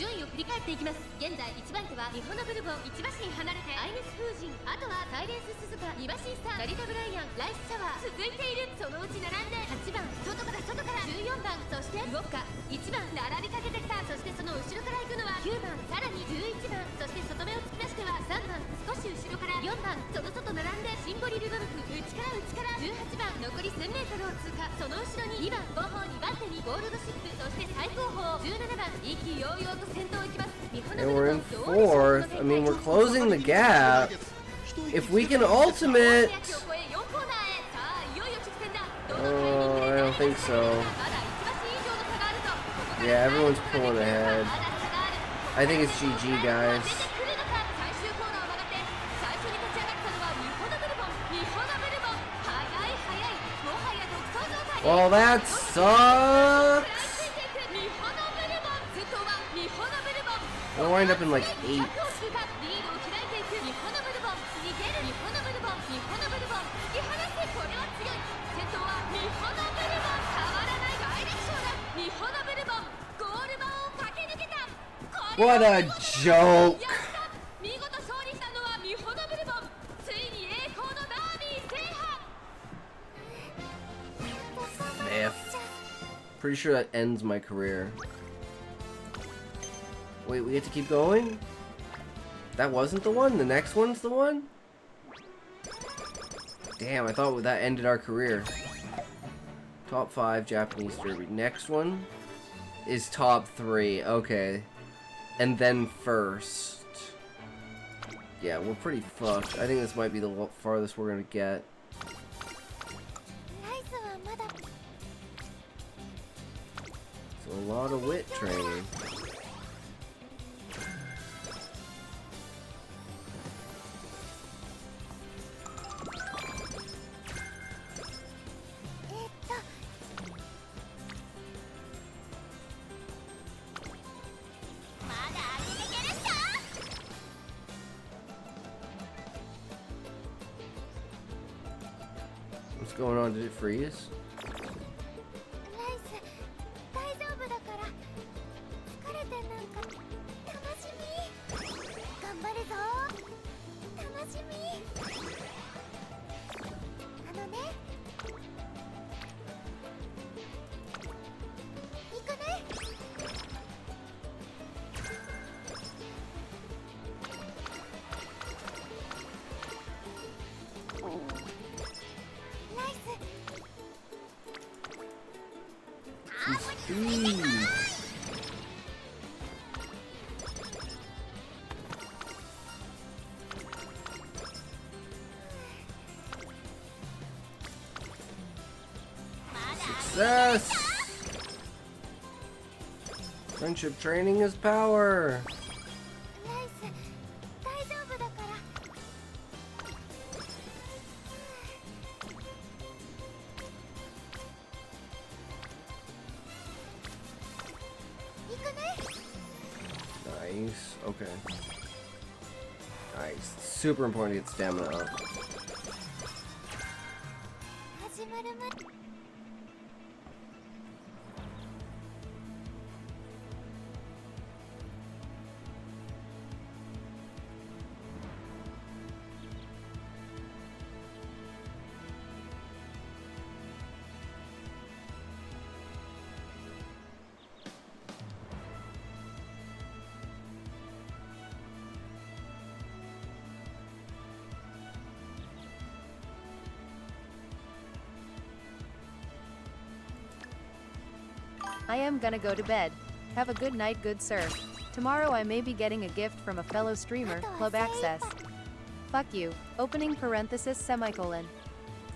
順位を振り返っていきます。現在1番手は日本のブルボン、1馬身離れてアイネス風神、あとはサイレンス鈴鹿、2馬身差成田ブライアン、ライスシャワー続いている。そのうち並んで8番外から14番、そしてウォッカ1番並びかけてきた。そしてその後ろから行くのは9番、さらに11番、そして外目を突き出しては3番、少し後ろから4番、その外並んでシンボリルドルフ、内から18番、残り 1000m を通過。その後ろに2番後方2番手にゴールドシップ、そして最後方17番、意気揚々と先頭を行きます。 And we're in fourth. I mean, we're closing the gap. If we can ultimate... Oh, I don't think so. Yeah, everyone's pulling ahead. I think it's GG, guys. Well, that sucks. We'll wind up in like 8th. What a joke! Fifth. Pretty sure that ends my career. Wait, we get to keep going? That wasn't the one? The next one's the one? Damn, I thought that ended our career. Top 5 Japanese Derby. Next one is top 3. Okay. And then first. Yeah, we're pretty fucked. I think this might be the farthest we're gonna get. So a lot of wit training. What's going on? Did it freeze? Success! Friendship training is power! Nice. Okay. Nice. Super important to get stamina up. I am gonna go to bed. Have a good night, good sir. Tomorrow I may be getting a gift from a fellow streamer, club access. Fuck you. Opening parenthesis semicolon.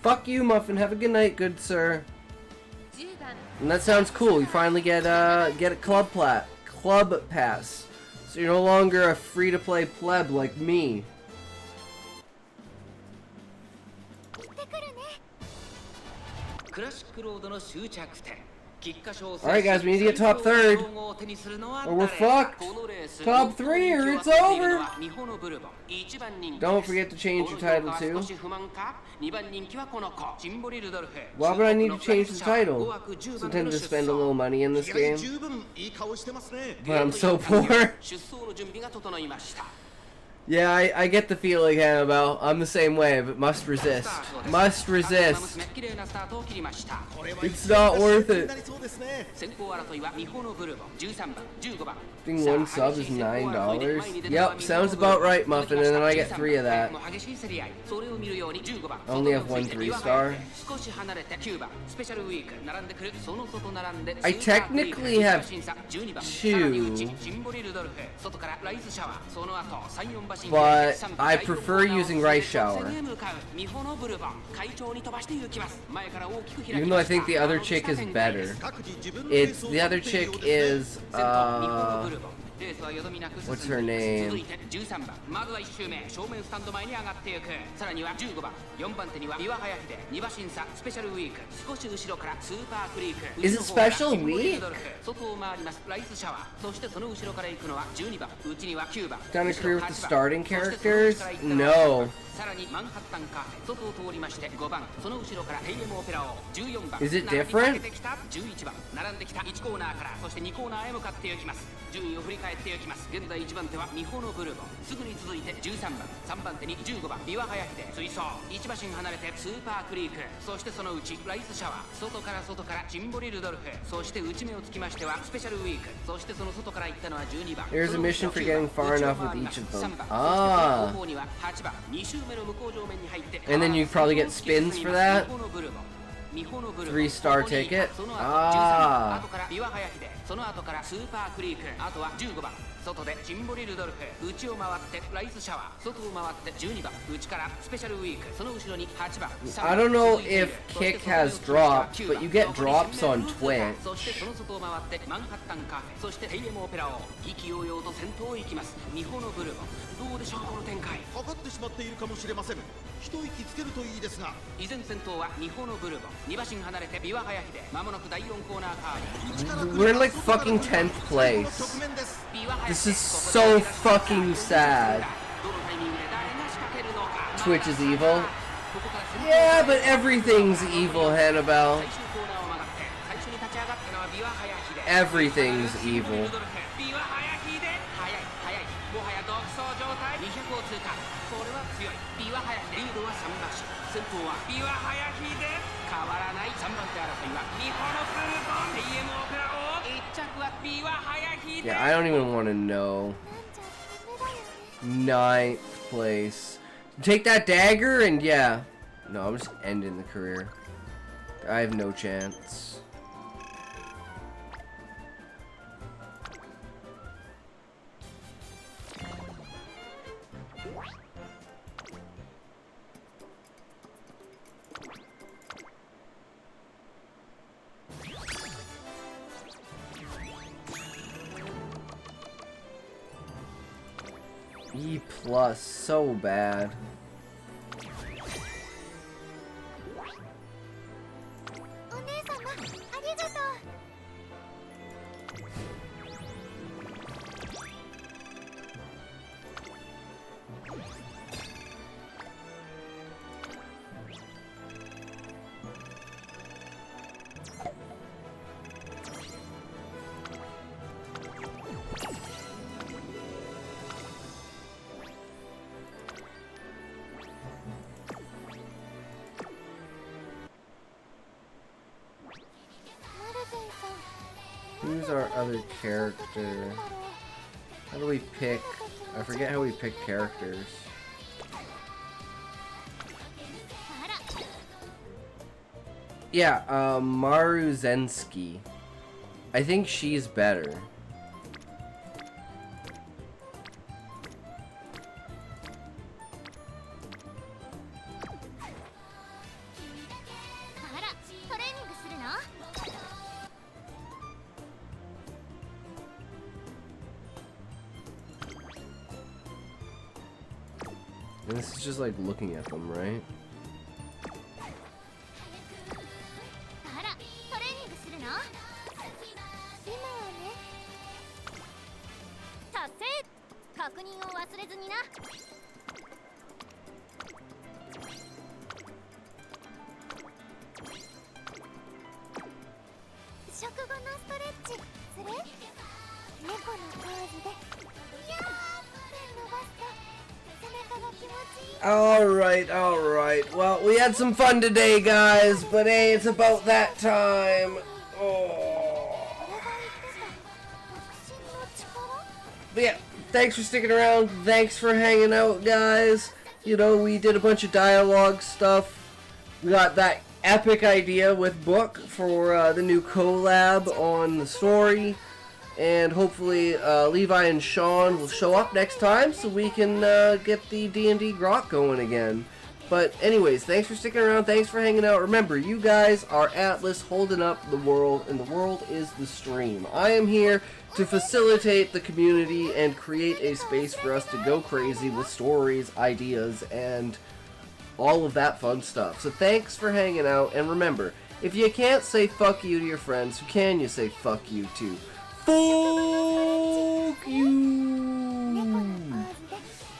Fuck you, Muffin. Have a good night, good sir. And that sounds cool. You finally get a club pass. So you're no longer a free-to-play pleb like me. Alright guys, we need to get top third, or we're fucked. Top three, or it's over. Don't forget to change your title too. Why would I need to change the title? So tend to spend a little money in this game. But I'm so poor. Yeah, I get the feeling, Annabelle. I'm the same way, but must resist. Must resist. It's not worth it. I think one sub is $9. Yep, sounds about right, Muffin, and then I get 3 of that. I only have 1 3-star. I technically have 2. But I prefer using Rice Shower. Even though I think the other chick is better. The other chick is what's her name? Is it special week? Done a career with the starting characters? No. Is it different? There's a mission for getting far enough with each of them. Ah. And then you probably get spins for that? 3-star ticket? Ah. I don't know if Kick has drops, but you get drops on Twitch. We're in like fucking 10th place. This is so fucking sad. Twitch is evil. Yeah, but everything's evil, Hannibal. Everything's evil. Yeah, I don't even want to know. 9th place. Take that dagger and yeah. No, I'm just ending the career. I have no chance. E+, so bad. Who's our other character? How do we pick? I forget how we pick characters. Yeah, Maruzensky. I think she's better. And this is just like looking at them, right? Alright. Well, we had some fun today, guys, but hey, it's about that time. Oh. But yeah, thanks for sticking around. Thanks for hanging out, guys. You know, we did a bunch of dialogue stuff. We got that epic idea with Book for the new collab on the story. And hopefully Levi and Sean will show up next time so we can get the D&D grok going again. But anyways, thanks for sticking around. Thanks for hanging out. Remember, you guys are Atlas holding up the world, and the world is the stream. I am here to facilitate the community and create a space for us to go crazy with stories, ideas, and all of that fun stuff. So thanks for hanging out, and remember, if you can't say fuck you to your friends, who can you say fuck you to? Fuck you!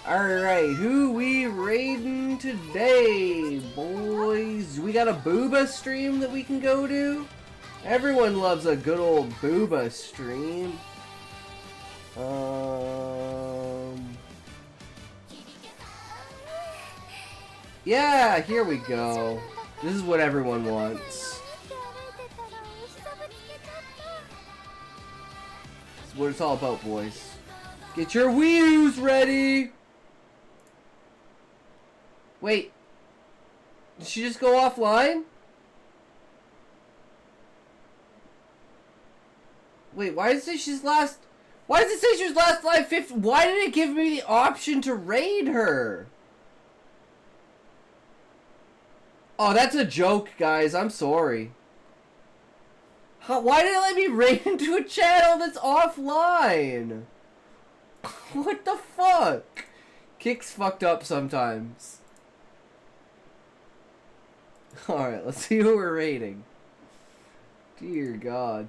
Alright, who we raiding today, boys? We got a booba stream that we can go to? Everyone loves a good old booba stream. Yeah, here we go. This is what everyone wants. This is what it's all about, boys. Get your wheels ready! Wait. Did she just go offline? Wait, why does it say she's last... Why does it say she was last live 50? Why did it give me the option to raid her? Oh, that's a joke, guys. I'm sorry. Why did it let me raid into a channel that's offline? What the fuck? Kick's fucked up sometimes. Alright, let's see who we're raiding. Dear God.